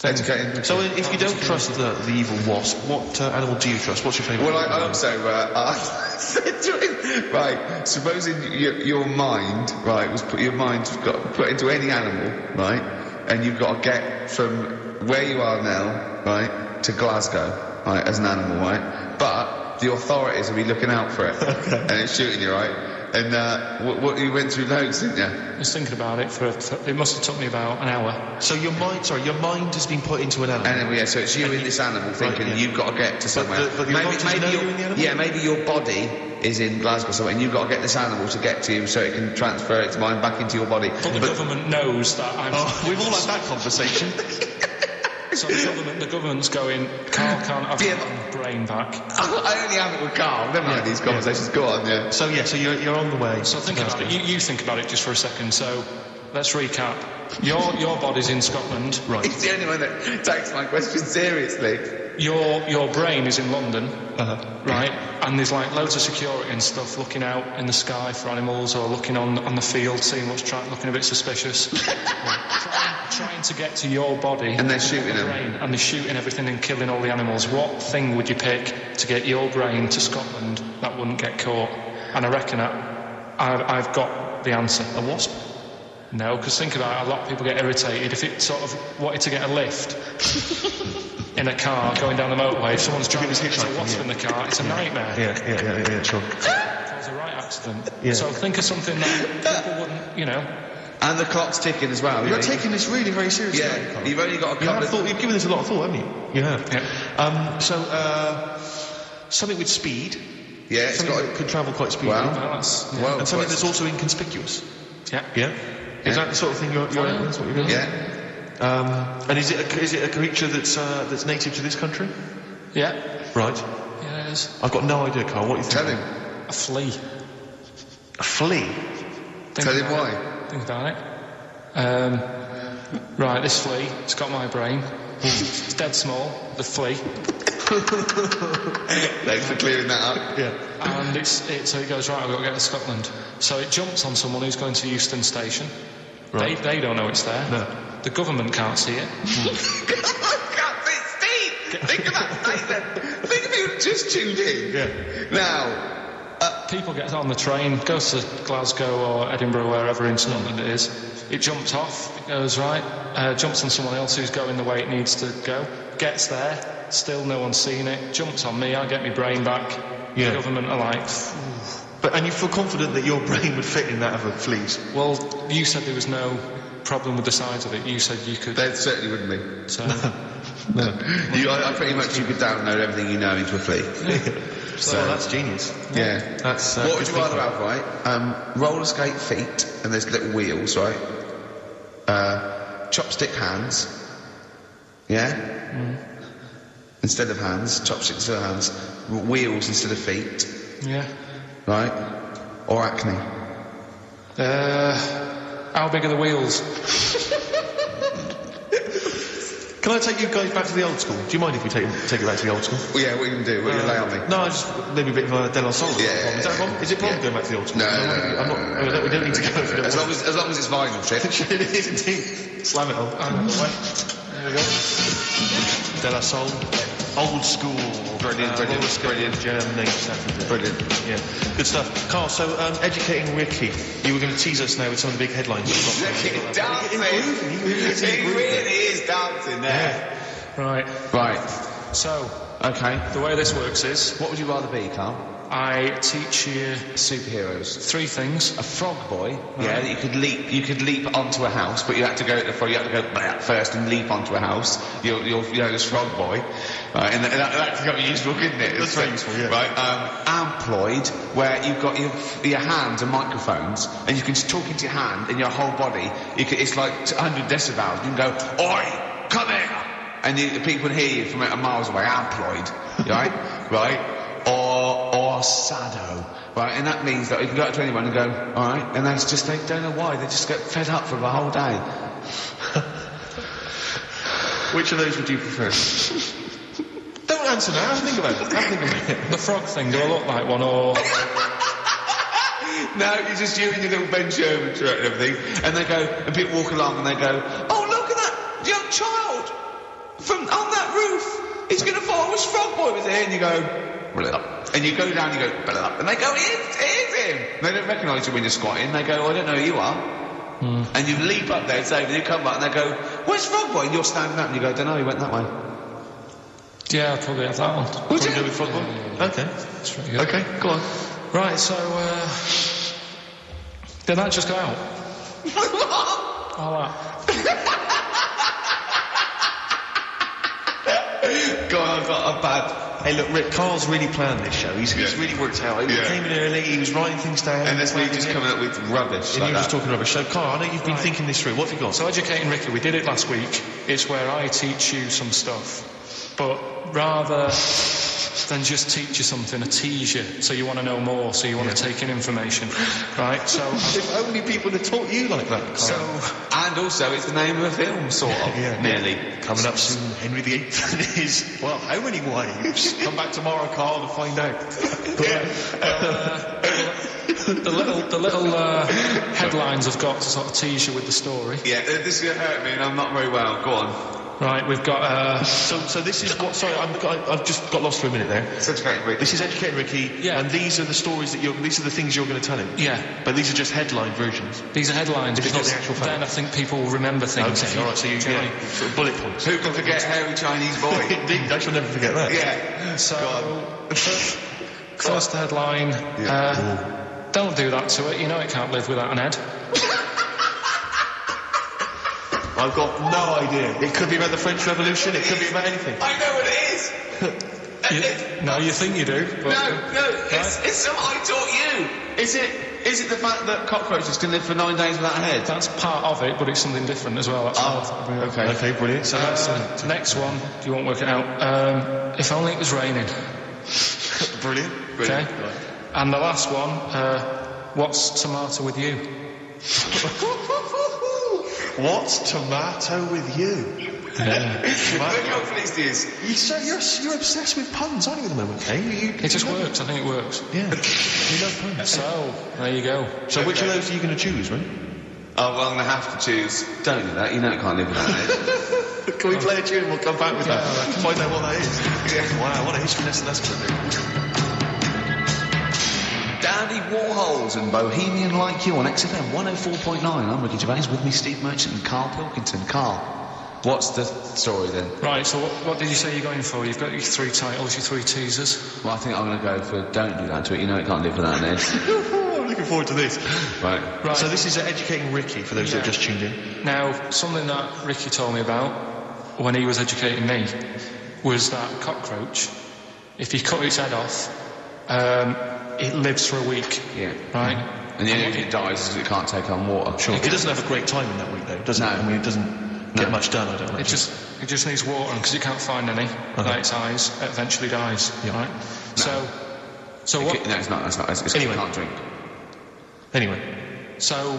Educating. So if you don't trust the evil wasp, what animal do you trust? What's your favourite? Well, I also said to him, right, supposing your mind, right, was put into any animal, right, and you've got to get from where you are now, right, to Glasgow, right, as an animal, right, but the authorities will be looking out for it, and it's shooting you, right. And what you went through loads, didn't you? I was thinking about it it must have took me about an hour. So your mind has been put into an animal. Animal, yeah. So it's you in this animal thinking you've got to get to somewhere. But you're not just knowing you're in the animal? Yeah, maybe your body is in Glasgow somewhere, and you've got to get this animal to get to you so it can transfer its mind back into your body. But the government knows that I'm... Oh, we've all had that conversation. So the government's going, Karl can't have his brain back. I only have it with Karl. Never had these conversations. Go on, yeah. So you're on the way. So think about it. You think about it just for a second. So let's recap. Your body's in Scotland. Right. He's the only one that takes my question seriously. Your brain is in London, right? And there's like loads of security and stuff looking out in the sky for animals, or looking on the field, seeing looking a bit suspicious. Trying to get to your body, and they're shooting them, and they're shooting everything and killing all the animals. What thing would you pick to get your brain to Scotland that wouldn't get caught? And I reckon I've got the answer. A wasp? No, because think about it, a lot of people get irritated if it sort of wanted to get a lift in a car going down the motorway. If someone's driving a wasp in the car, it's a nightmare. Yeah, sure. Cause a right accident. Yeah. So think of something that people wouldn't, you know. And the clock's ticking as well. You're taking this really very seriously. Yeah, you've only got a couple You've given this a lot of thought, haven't you? You have. Yeah. Something with speed. Yeah, something that could travel quite speedily. Well, and something that's also inconspicuous. Yeah. Yeah? Is that the sort of thing you're that's what you're doing? Yeah. And is it a creature that's native to this country? Yeah. Right. Yeah, it is. I've got no idea, Karl. What do you think? Tell him. A flea. A flea? Tell him why. Think about it. Right, this flea, it's got my brain. It's dead small, the flea. Thanks for clearing that up. Yeah. And so it goes, right, I've got to get to Scotland. So it jumps on someone who's going to Euston Station. Right. They don't know it's there. No. The government can't see it. Can't see it, Steve! Think of that statement. Think if you just tuned in. Yeah. Now... people get on the train, goes to Glasgow or Edinburgh, wherever in Scotland it is. It jumps off, it goes right, jumps on someone else who's going the way it needs to go, gets there, still no one's seen it, jumps on me, I get my brain back. Yeah. The government are like... And you feel confident that your brain would fit in that of a flea's? Well, you said there was no problem with the size of it. You said you could... There certainly wouldn't be. So... No. I pretty much you could download everything you know into a flea. So that's genius. Yeah. That's what would you rather have, right? Roller skate feet, and there's little wheels, right? Chopstick hands. Yeah? Instead of hands, chopsticks instead of hands. Wheels instead of feet. Yeah. Right? Or acne. How big are the wheels? Can I take you guys back to the old school? Do you mind if we take it back to the old school? Well, yeah, what are you going to do? What are you going to lay on me? No, just maybe a bit of a De La Soul. Yeah. Is that a problem? Is it a problem going back to the old school? No. We don't need to go for it. As long as it's vinyl, shit. It is indeed. Slam it on. There we go. De La Soul. Old school. Brilliant. German name Saturday. Brilliant. Yeah. Good stuff. Carl, so educating Ricky. You were going to tease us now with some of the big headlines. He's dancing. He really is dancing there. Yeah. Right. So. Okay. The way this works is... What would you rather be, Karl? I teach you... Superheroes. 3 things. A frog boy. Right. Yeah, you could leap onto a house, but you had to go first and leap onto a house. You're this frog boy. Right, and that's got to be useful, couldn't it? That's very useful, yeah. Right, amploid, where you've got your hands and microphones, and you can just talk into your hand and your whole body. it's like 100 decibels. You can go, oi, come here! And people can hear you from miles away, amploid, right? Right? Or sado, right? And that means that you can go up to anyone and go, alright, and they don't know why, they just get fed up for the whole day. Which of those would you prefer? Don't answer now, have a think about it. The frog thing, do I look like one, or... No, you're just you and your little Ben Sherman shirt and everything, and people walk along and they go, oh, look at that young child! from on that roof. He's going to fall. I wish Frog Boy was here. And you go, and you go down, you go, and they go, here's him. They don't recognise you when you're squatting. They go, I don't know who you are. And you leap up there, so you come back, and they go, where's Frog Boy? And you're standing up, and you go, I don't know, he went that way. Yeah, I'd probably have that one. Would you? Go with Frog Boy? Yeah. Okay. That's pretty good. Okay, go on. Right, so, did that just go out? All that. God, I've got a bad... Hey, look, Rick, Carl's really planned this show. He's really worked out. He came in early, he was writing things down. And that's me just coming up with rubbish. And you were just talking rubbish. So, Carl, I know you've been thinking this through. What have you got? So, Educating Ricky, we did it last week. It's where I teach you some stuff. But rather than just teach you something, I tease you. So you want to know more, so you want to take in information. Right? So... If only people had taught you like that, Carl. So... And also, it's the name of a film, sort of. Nearly. Coming up soon, Henry VIII and his, well, how many wives? Come back tomorrow, Carl, to find out. The little headlines I've got to sort of tease you with the story. Yeah, this is going to hurt me, and I'm not very well. Go on. Right, we've got... So this is what... Sorry, I've just got lost for a minute there. It's Educating Ricky. This is Educating Ricky, and these are the stories that these are the things you're going to tell him. Yeah. But these are just headline versions. These are headlines, This is not because the actual fact. then I think people will remember things. Okay, alright, so you sort of bullet points. Who can forget Hairy Chinese Boy? Indeed, I shall never forget that. Yeah. So, first headline, don't do that to it, you know it can't live without an head. I've got no idea. It could be about the French Revolution, it could be about anything. I know what it is. No, you think you do. But, No, it's something I taught you. Is it the fact that cockroaches can live for 9 days without a head? That's part of it, but it's something different as well. That's okay. Okay, brilliant. So that's... next one, you won't work it out. If only it was raining. Brilliant. Okay. And the last one, what's tomato with you? What's tomato with you? Yeah. Look how pleased he is. You're obsessed with puns, aren't you, at the moment, eh? It just works, I think it works. Yeah. You love puns. So, there you go. So which of those are you going to choose, right? Oh, well, I'm going to have to choose. Don't do that, you know it can't live without it. Can we play a tune and we'll come back with that? Find out what that is. Yeah. Wow, what a history lesson that's going to be. Dandy Warhols and Bohemian Like You on XFM 104.9. I'm Ricky Gervais, with me Steve Merchant and Karl Pilkington. Karl, what's the story then? Right, so what did you say you're going for? You've got your 3 titles, your 3 teasers. Well, I think I'm going to go for Don't Do That to It, you know it can't live without an head. I'm looking forward to this. Right. So this is Educating Ricky, for those that have just tuned in. Now, something that Ricky told me about when he was educating me was that cockroach, if you cut its head off, it lives for a week. Yeah. Right? And the only reason it dies is it can't take on water. Sure. It doesn't have a great time in that week, though, does it? I mean, it doesn't get much done, I don't know. It just needs water, and because it can't find any, like its eyes, it eventually dies. Yeah. Right? No. So what... No, it's not. It's anyway. It can't drink. Anyway. So,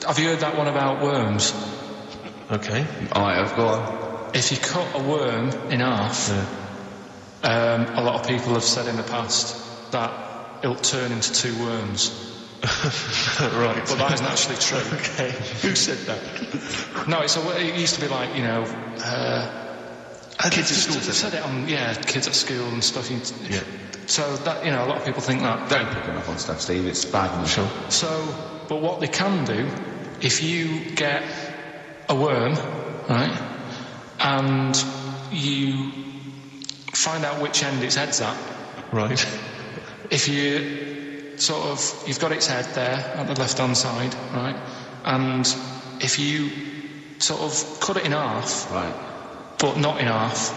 have you heard that one about worms? Okay. I have got... If you cut a worm in half, a lot of people have said in the past that it'll turn into 2 worms. Right. But that isn't actually true. Okay. Who said that? No, it used to be like, kids at school said it on, kids at school and stuff. Yeah. So that, a lot of people think that. Don't pick them up on stuff, Steve. It's bad. Sure. So, but what they can do, if you get a worm, right, and you find out which end its head's at. Right. If you you've got its head there at the left-hand side, right, and if you sort of cut it in half, right, but not in half,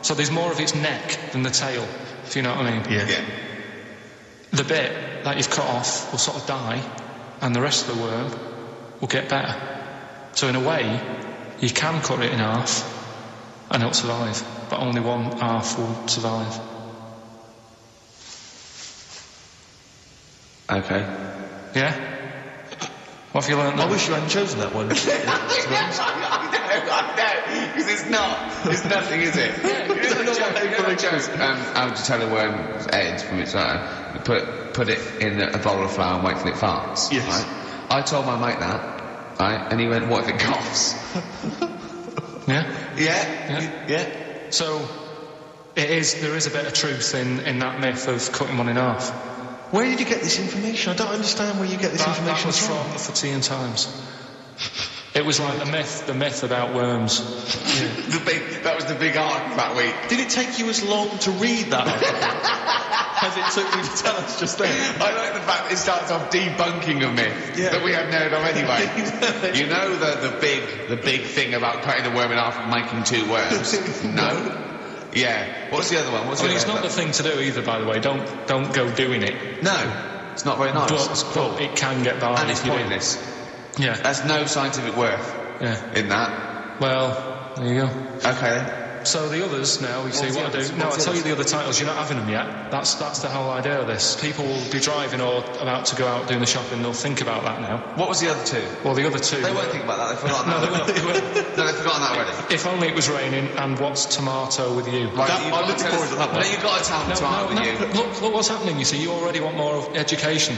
so there's more of its neck than the tail, if you know what I mean. Yeah. The bit that you've cut off will sort of die, and the rest of the worm will get better. So in a way, you can cut it in half, and it'll survive, but only one half will survive. Okay. Yeah? What have you learned? I wish you hadn't chosen that one. I know, because it's not. It's nothing, is it? How would you tell a worm's head from its eye? Put it in a bowl of flour and wait till it farts. Yes. Right? I told my mate that, right, and he went, "What if it coughs?" Yeah? Yeah. So, there is a bit of truth in that myth of cutting one in half. Where did you get this information? I don't understand where you get this information That was from the Fortean Times. It was like the myth about worms. That was the big arc that week. Did it take you as long to read that as it took you to tell us just then? I like the fact it starts off debunking a myth that we have known of anyway. You know the big thing about cutting a worm in half and making two worms? No. Yeah. What's the other one? It's not the thing to do either, by the way. Don't go doing it. No. It's not very nice. But it can get bad. And it's pointless. Yeah. There's no scientific worth in that. Well, there you go. Okay then. So the others now, you see what I do. No, I'll tell you the other titles. You're not having them yet. That's the whole idea of this. People will be driving or about to go out doing the shopping. They'll think about that now. What was the other two? Well, the other two... They won't think about that. They've forgotten that. No, they won't. No, they've forgotten that already. If only it was raining and what's tomato with you. Right, I'm looking forward to that one. No, you've got to tell them tomato with you. Look what's happening, you see. You already want more education.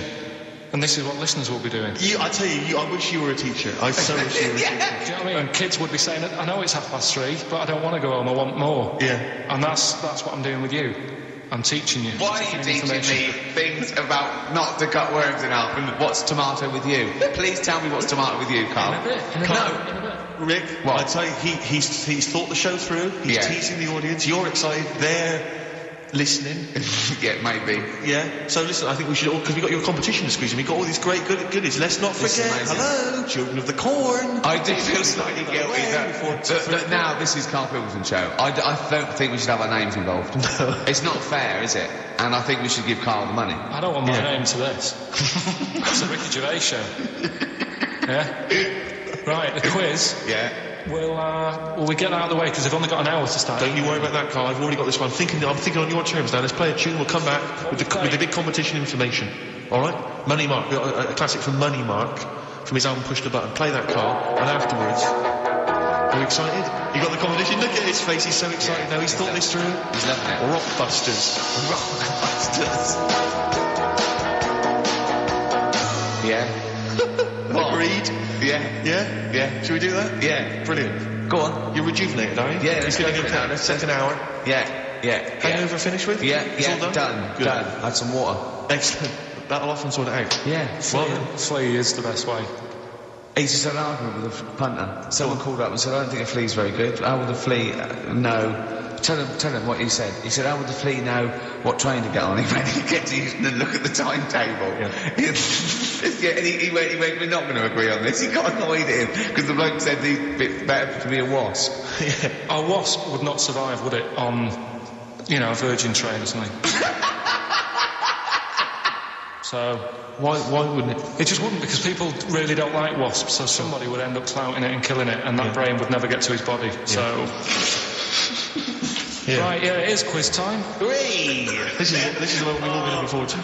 And this is what listeners will be doing. I tell you, I wish you were a teacher. I so wish you were a teacher. Do you know what I mean? And kids would be saying, I know it's 3:30, but I don't want to go home, I want more. Yeah. And that's what I'm doing with you. I'm teaching you. Why are you teaching me things about not to cut worms in half and what's tomato with you? Please tell me what's tomato with you, Carl. In a bit. Rick, What? I tell you, he's thought the show through. He's teasing the audience. You're excited. They're listening. Yeah, maybe. Yeah. So listen, I think we should all, because we got your competition to squeeze and we got all these great goodies. Let's not forget. Hello, children of the corn. I do feel slightly guilty that now this is Karl Pilkington show. I don't think we should have our names involved. No. It's not fair, is it? And I think we should give Karl the money. I don't want my name to this. It's a Ricky Gervais show. Yeah? Right, the quiz. Yeah. Will we get that out of the way because they've only got an hour to start? Don't you worry about that, Carl. I've already got this one. I'm thinking on your terms now. Let's play a tune. We'll come back with the big competition information. All right? Money Mark, a classic from Money Mark, from his album Push the Button. Play that, Carl. And afterwards, are you excited? You got the competition. Look at his face. He's so excited now. He's thought this through. He's loving it. Rockbusters. Rockbusters. Yeah. Agreed. Yeah. Yeah? Yeah. Should we do that? Yeah. Brilliant. Go on. You're rejuvenated, are you? Yeah, It's let's going go to for it now. go second hour. Yeah. Hangover finished with? Yeah. It's all done? Good. Done. Had some water. Excellent. That'll often sort it out. Yeah. Flea is the best way. He just had an argument with a punter. Someone called up and said, I don't think a flea's very good. How would the flea know? Tell him what he said. He said, how would the flea know what train to get on? He went, he gets used and look at the timetable. Yeah. And he went, we're not going to agree on this. He got annoyed at him because the bloke said he's a bit better to be a wasp. Yeah. A wasp would not survive, would it, on, a Virgin train or something? So... Why wouldn't it? It just wouldn't, because people really don't like wasps, so somebody would end up clouting it and killing it, and that brain would never get to his body, so... Yeah. Right, it is quiz time. Whee! This is what we've all been looking forward to. Do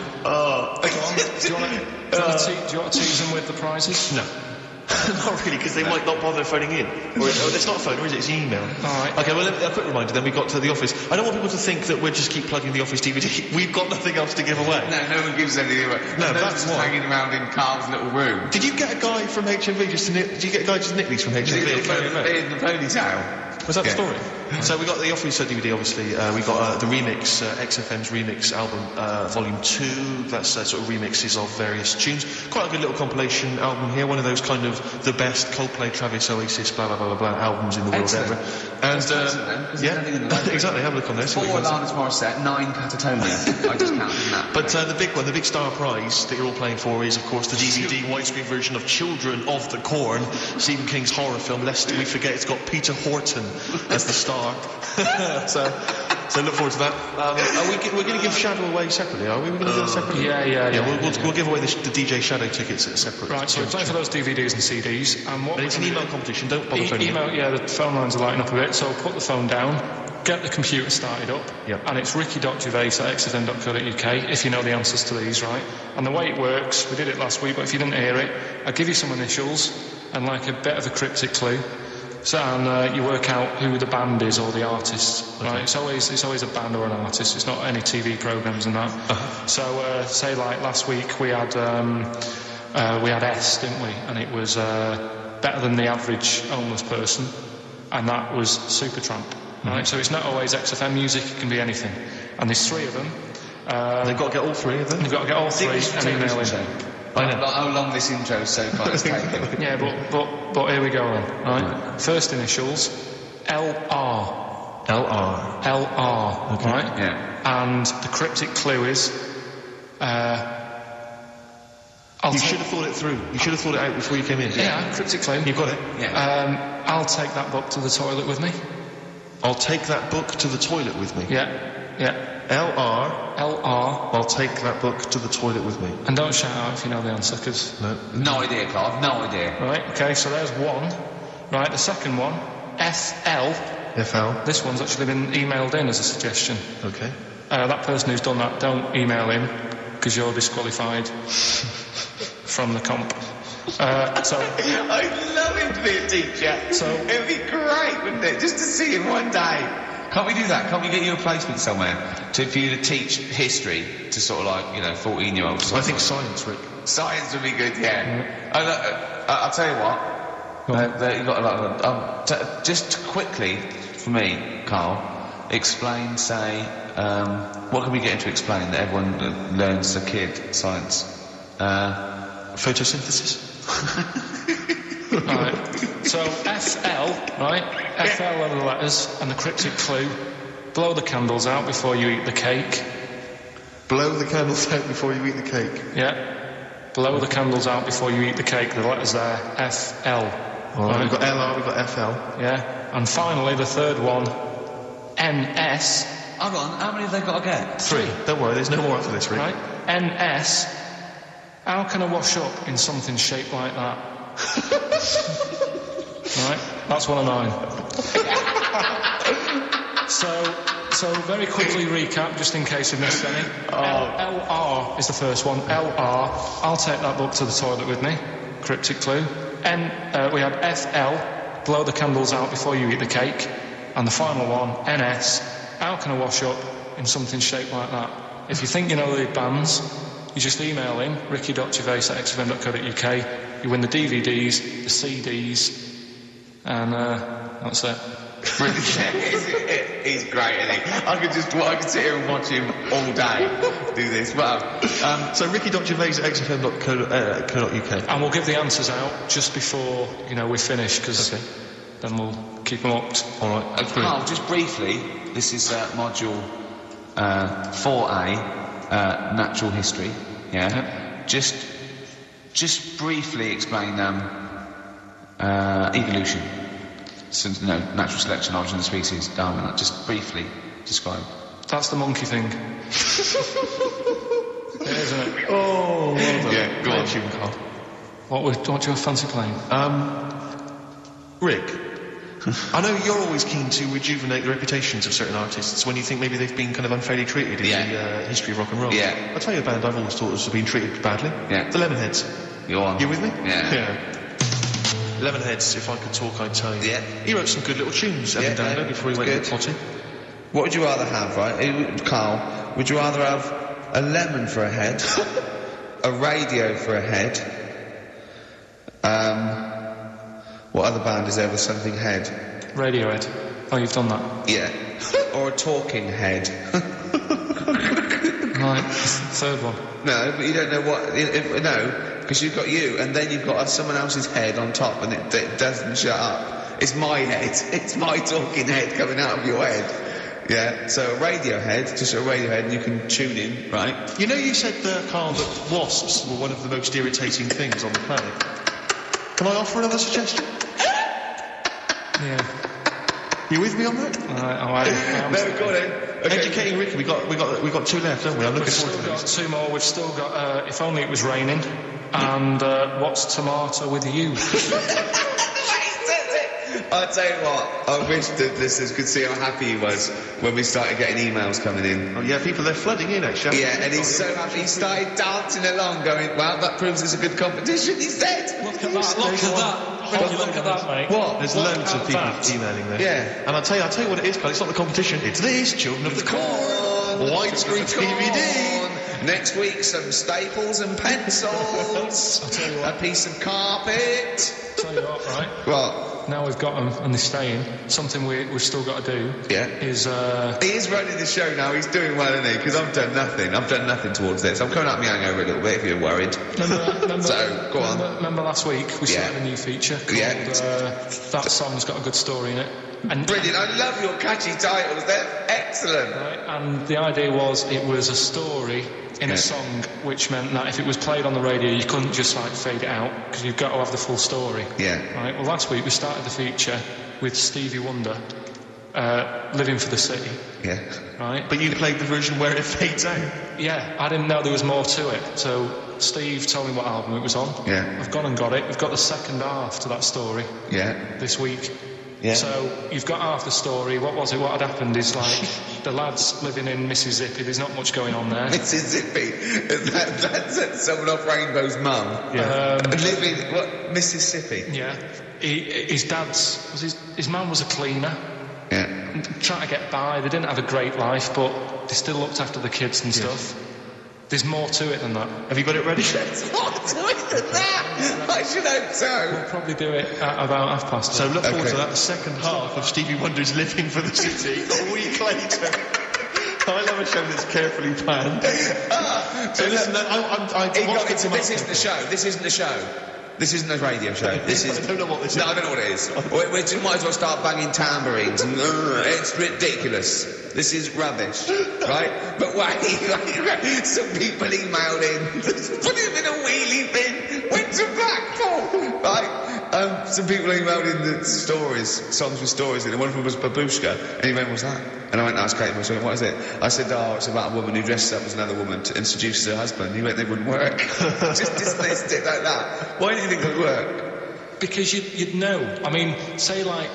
you want to tease them with the prizes? No. Not really, because they might not bother phoning in. Or it's not a phone, or is it? It's an email. All right. Okay, well, a quick reminder, then we got to the office. I don't want people to think that we'll just keep plugging the office DVD. We've got nothing else to give away. No one gives anything away. No, that's just hanging around in Carl's little room. Did you get a guy from HMV did you get a guy just nick these from HMV? In the ponytail. Was that the story? So we got the Office DVD, obviously. We got the remix, XFM's remix album, Volume 2. That's sort of remixes of various tunes. Quite a good little compilation album here. One of those kind of the best Coldplay, Travis, Oasis, blah, blah, blah, blah, albums in the world ever. And, exactly. Have a look on there. 4 Alanis Morissette, 9 Catatonia. I just counted that. But the big one, the big star prize that you're all playing for is, of course, the DVD widescreen version of Children of the Corn, Stephen King's horror film. Lest we forget, it's got Peter Horton as the star. so look forward to that. We're going to give Shadow away separately, are we? We're going to do it separately? Yeah. We'll give away the DJ Shadow tickets separately. Right, so we're playing for those DVDs and CDs. And it's an email competition, don't bother phoning email, the phone lines are lighting up a bit, so put the phone down, get the computer started up, and it's ricky.gervais@xfm.co.uk if you know the answers to these, right? And the way it works, we did it last week, but if you didn't hear it, I'll give you some initials and like a bit of a cryptic clue. So, and you work out who the band is or the artist, right? It's always a band or an artist. It's not any TV programs and that. So, say like last week we had S, didn't we? And it was better than the average homeless person. and that was Supertramp. Right, so it's not always XFM music; it can be anything. And there's 3 of them. They've got to get all 3 of them. They've got to get all 3 and email in. I know how long this intro so far has taken. Yeah, but here we go then. Right, first initials LR. LR. LR. Okay. Right. Yeah. And the cryptic clue is. You should have thought it through. You should have thought it out before you came in. Yeah, cryptic clue. You got it. Yeah. I'll take that book to the toilet with me. I'll take that book to the toilet with me. Yeah. LR. LR. I'll take that book to the toilet with me. And don't shout out if you know the answer, because... No idea, Carl. No idea. Right, okay, so there's 1. Right, the second one, FL. FL. This one's actually been emailed in as a suggestion. Okay. That person who's done that, don't email in, because you're disqualified from the comp. I'd love him to be a teacher. So it'd be great, wouldn't it? Just to see him one day. Can't we do that? Can't we get you a placement somewhere for you to teach history to sort of like 14-year-olds? I think science, Rick. Science would be good, yeah. I'll tell you what. You've got a lot of just quickly for me, Carl. Explain, say, what can we get him to explain that everyone learns as a kid? Science. Photosynthesis. Right. So FL, right? FL are the letters, and the cryptic clue: blow the candles out before you eat the cake. Blow the candles out before you eat the cake. Yeah. Blow the candles out before you eat the cake. The letters there, FL. All right. We've got LR, we've got FL. Yeah. And finally, the third one, NS. Hold on, how many have they got to get? 3. Don't worry, there's no more after this, Rick. Right? NS. How can I wash up in something shaped like that? Right? That's one of mine. So very quickly recap, just in case you've missed any. LR is the first one. LR. I'll take that book to the toilet with me. Cryptic clue. We had FL. Blow the candles out before you eat the cake. And the final one, NS. How can I wash up in something shaped like that? If you think you know the bands, you just email in ricky.gervais@xfm.co.uk. You win the DVDs, the CDs, and that's it. He's great, isn't he? I could sit here and watch him all day do this. Well, so ricky.gervais@xfm.co.uk. And we'll give the answers out just before we finish, because then we'll keep them up. All right. Carl, just briefly, this is module 4A, natural history. Yeah. Just briefly explain evolution. So, natural selection, origin of the species, Darwin. Just briefly describe. That's the monkey thing. Yeah, isn't it? Oh, well done. Yeah, go on. Carl. What do you fancy playing? Rick, I know you're always keen to rejuvenate the reputations of certain artists when you think maybe they've been kind of unfairly treated in the history of rock and roll. Yeah. I'll tell you a band I've always thought has been treated badly. Yeah. The Lemonheads. Go on. You with me? Yeah. Lemonheads, if I could talk, I'd tell you. Yeah. He wrote some good little tunes, Evan Dando, before he went to potty. What would you rather have, right? Carl, would you rather have a lemon for a head, a radio for a head, what other band is there with something head? Radiohead. Oh, you've done that? Yeah. Or a talking head. Right. Third one. No, but you don't know what... No, because you've got you, and then you've got someone else's head on top, and it doesn't shut up. It's my head. It's my talking head coming out of your head. Yeah, so a radio head, just a radio head, and you can tune in, right? You know you said, Carl, that wasps were one of the most irritating things on the planet. Can I offer another suggestion? Yeah. You with me on that? No, go on then. Okay. Educating Ricky, we got 2 left, haven't we? I'm looking forward to We've this. still got 2 more. We've still got If Only It Was Raining, and What's Tomato With You? I'll tell you what, I wish that listeners could see how happy he was when we started getting emails coming in. Oh yeah, people, they're flooding in actually. Yeah, and he's so happy. He started dancing along going, well, that proves it's a good competition, he said. Look at that, look at that. Look at that, mate. What? There's loads of people emailing there. Yeah. And I'll tell you what it is, Carl. It's not the competition. It's this, Children of the Corn. Widescreen DVD. Next week, some staples and pencils. I'll tell you what. A piece of carpet. Tell you what, right? What? now we've got them and they're staying, something we've still got to do is... He is running the show now, he's doing well, isn't he? Because I've done nothing towards this. I'm coming up my hangover a little bit, if you're worried. So, go on. Remember last week we started a new feature called That Song's Got a Good Story in It. And, brilliant, I love your catchy titles, they're excellent. Right, and the idea was it was a story in a song, which meant that if it was played on the radio you couldn't just like fade it out, because you've got to have the full story. Right, well last week we started the feature with Stevie Wonder, Living for the City. Right, but you played the version where it fades out. I didn't know there was more to it, so Steve told me what album it was on. I've gone and got it. We've got the second half to that story this week. So you've got half the story. What was it? What had happened is like the lads living in Mississippi. There's not much going on there. Mississippi. That's someone off Rainbow's mum. Living Mississippi. His mum was a cleaner. Trying to get by. They didn't have a great life, but they still looked after the kids and stuff. There's more to it than that. Have you got it ready? There's more to it than that! I should hope so. We'll probably do it at about 8:30. So look forward to that second half of Stevie Wonder's Living for the City a week later. I love a show that's carefully planned. So listen, this isn't the show. This isn't the show. This isn't a radio show. This is... I don't know what this is. No, I don't know what it is. We might as well start banging tambourines. And, it's ridiculous. This is rubbish, right? But wait, some people emailed in. Put him in a wheelie bin. Went to Blackpool, right? Some people emailed in the songs with stories in it. One of them was Babushka. And he went, what's that? And I went and asked Kate, what is it? I said, it's about a woman who dresses up as another woman to introduce her husband. He went, they wouldn't work. Just dismissed it like that. Why do you think it would work? Because you'd know. I mean, say like,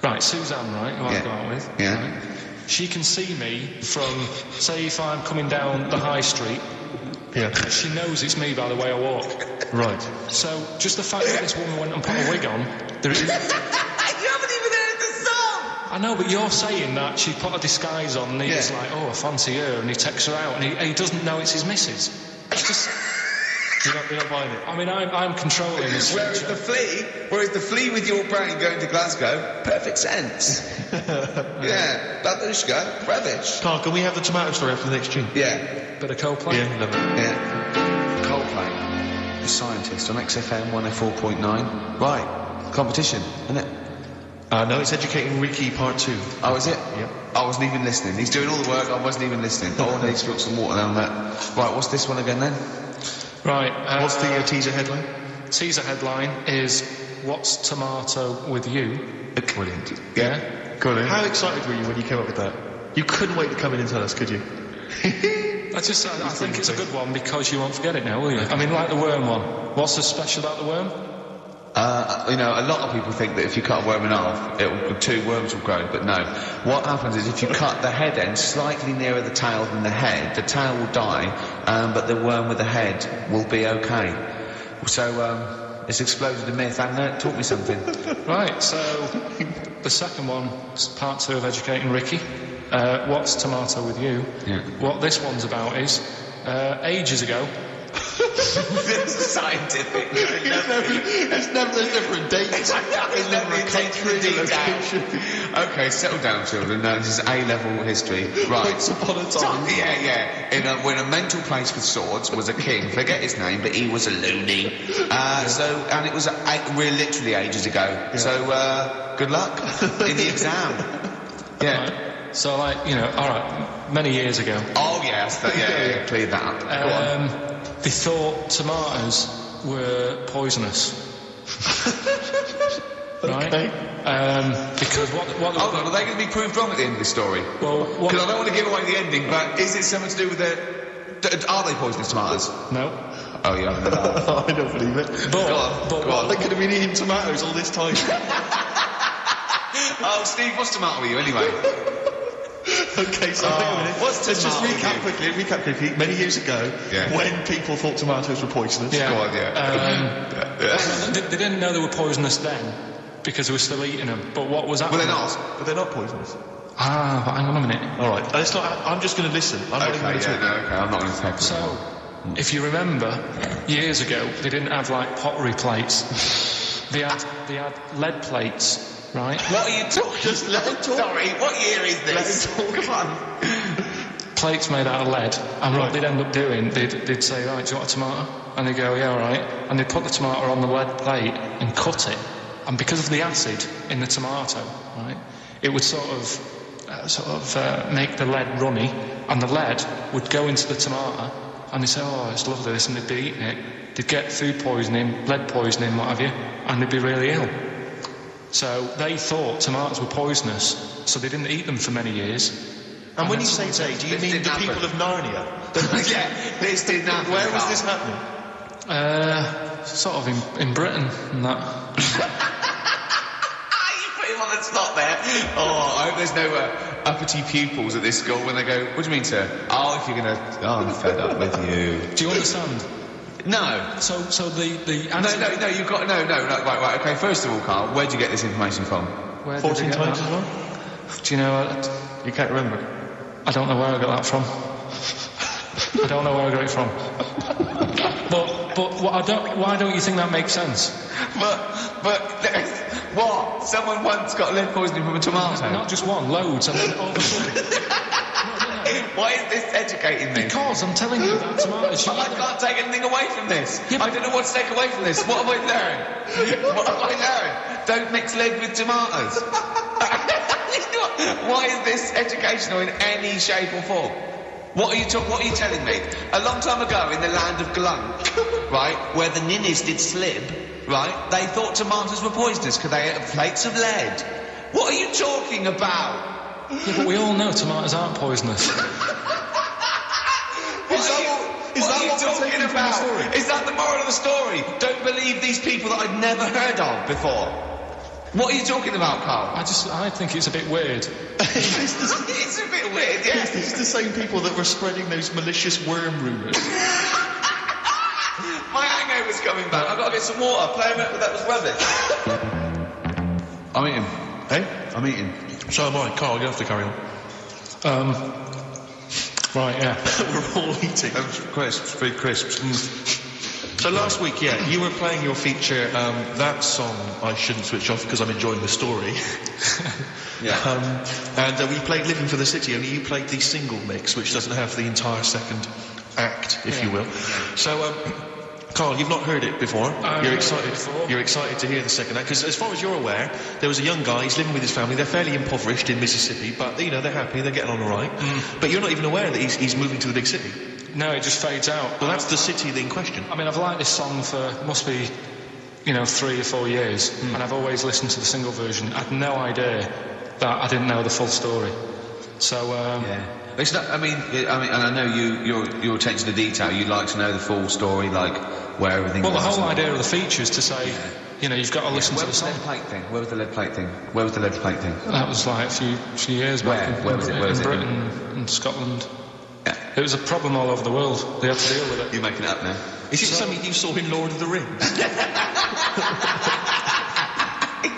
right, Suzanne, right, who I've gone out with. Right? She can see me from, say, if I'm coming down the high street. She knows it's me by the way I walk. Right. So, just the fact that this woman went and put a wig on, there is... You haven't even heard the song! I know, but you're saying that she put a disguise on and he's like, I fancy her, and he takes her out, and he doesn't know it's his missus. It's just... You're not buying it. I mean, I'm controlling this. Whereas the flea with your brain going to Glasgow, perfect sense. Babushka, rubbish. Carl, can we have the tomato story after the next tune? Bit of Coldplay. Love it. Coldplay, The Scientist on XFM 104.9. Right, competition, isn't it? No, it's Educating Ricky Part 2. Oh, is it? I wasn't even listening. He's doing all the work, I wasn't even listening. I need to drink some water down that. Right, what's this one again then? Right. What's the teaser headline? Teaser headline is What's Tomato with You? Brilliant. Got it. How excited were you when you came up with that? You couldn't wait to come in and tell us, could you? I think it's a good one because you won't forget it now, will you? I mean, like the worm one. What's so special about the worm? A lot of people think that if you cut a worm in half, 2 worms will grow, but no. What happens is if you cut the head end slightly nearer the tail than the tail will die, but the worm with the head will be okay. So, it's exploded a myth, hasn't it? Taught me something. Right, so the second one is part 2 of Educating Ricky. What's Tomato with You? What this one's about is, ages ago... This is scientific. There's never a date. There's never a country, a location. Okay, settle down, children. No, this is A-level history. Right. Once upon a time. When a mental place with swords was a king. Forget his name, but he was a loony. And it was literally ages ago. So, good luck in the exam. Right. So, all right, many years ago. Oh, yes. Clear that up. Go on. They thought tomatoes were poisonous. Right? Okay. Because what are they going to be proved wrong at the end of this story? Well, because I don't want to give away the ending, but is it something to do with are they poisonous tomatoes? No. Oh, you haven't done that. I don't believe it. Go on. They could have been eating tomatoes all this time. Oh, Steve, what's tomato with you anyway? Okay, so hang on a minute. Let's just recap quickly. Many years ago, when people thought tomatoes were poisonous. Go on, they didn't know they were poisonous then because they were still eating them. But what was happening? But they're not poisonous. But hang on a minute. All right, I'm just going to listen. I'm not even going to talk. Okay, I'm not going to take it. So, if you remember, years ago they didn't have like pottery plates. They had lead plates, right? What are you talking? Just let him talk. Sorry, what year is this? Let him talk. Come on. Plates made out of lead, and what they'd end up doing, they'd say, right, do you want a tomato? And they'd go, yeah, all right. And they'd put the tomato on the lead plate and cut it. And because of the acid in the tomato, right, it would sort of make the lead runny, and the lead would go into the tomato, and they'd say, oh, it's lovely this, and they'd be eating it. They'd get food poisoning, lead poisoning, what have you, and they'd be really ill. So they thought tomatoes were poisonous, so they didn't eat them for many years. And when you say they, do you mean the people of Narnia? Yeah, this didn't happen. Where was this happening? Sort of in Britain and that. You put him on the spot there. Oh, I hope there's no uppity pupils at this school when they go, what do you mean, sir? Oh, if you're going to... Oh, I'm fed up with you. Do you understand? No. So the No, you've got... No, right, okay, first of all, Carl, where'd you get this information from? Where 14 times as well? Do you know... You can't remember? I don't know where I got that from. I don't know where I got it from. But why don't you think that makes sense? But what? Someone once got lead poisoning from a tomato? Not just one, loads, and then all of a sudden... Why is this educating me? Because I'm telling you about tomatoes. I can't take anything away from this. Yeah, I don't know what to take away from this. What have I learned? What have I learned? Don't mix lead with tomatoes. Why is this educational in any shape or form? What are you telling me? A long time ago in the land of Glunk, right, where the ninnies did slib, right, they thought tomatoes were poisonous because they ate plates of lead. What are you talking about? Yeah, but we all know tomatoes aren't poisonous. What are you talking about? Is that the moral of the story? Don't believe these people that I'd never heard of before. What are you talking about, Carl? I think it's a bit weird. It's a bit weird, yeah. It's the same people that were spreading those malicious worm rumours. My hangover's coming back. I've got to get some water. Play him up, but that was rubbish. I'm eating. Hey? I'm eating. So am I. Carl, you have to carry on. Right, yeah. We're all eating. Crisps, free crisps. So last week, yeah, you were playing your feature, that song I shouldn't switch off because I'm enjoying the story. Yeah. And we played Living for the City, only you played the single mix, which doesn't have the entire second act, if you will. So, Carl, you've not heard it before. You're excited. You're excited to hear the second act because, as far as you're aware, there was a young guy. He's living with his family. They're fairly impoverished in Mississippi, but you know they're happy. They're getting on all right. But you're not even aware that he's moving to the big city. No, it just fades out. Well, that's the city in question. I mean, I've liked this song for, must be, 3 or 4 years, and I've always listened to the single version. I had no idea that I didn't know the full story. So, yeah. It's not, I mean, and I know your attention to detail, you'd like to know the full story, like, where everything was. Well, the whole idea of the feature is to say, you've got to listen to the song. Where was the lead plate thing? Where was the lead plate thing? That was like a few years back. Where was it? In Britain and Scotland. Yeah. It was a problem all over the world. They had to deal with it. You're making it up now. Is it something you saw in Lord of the Rings?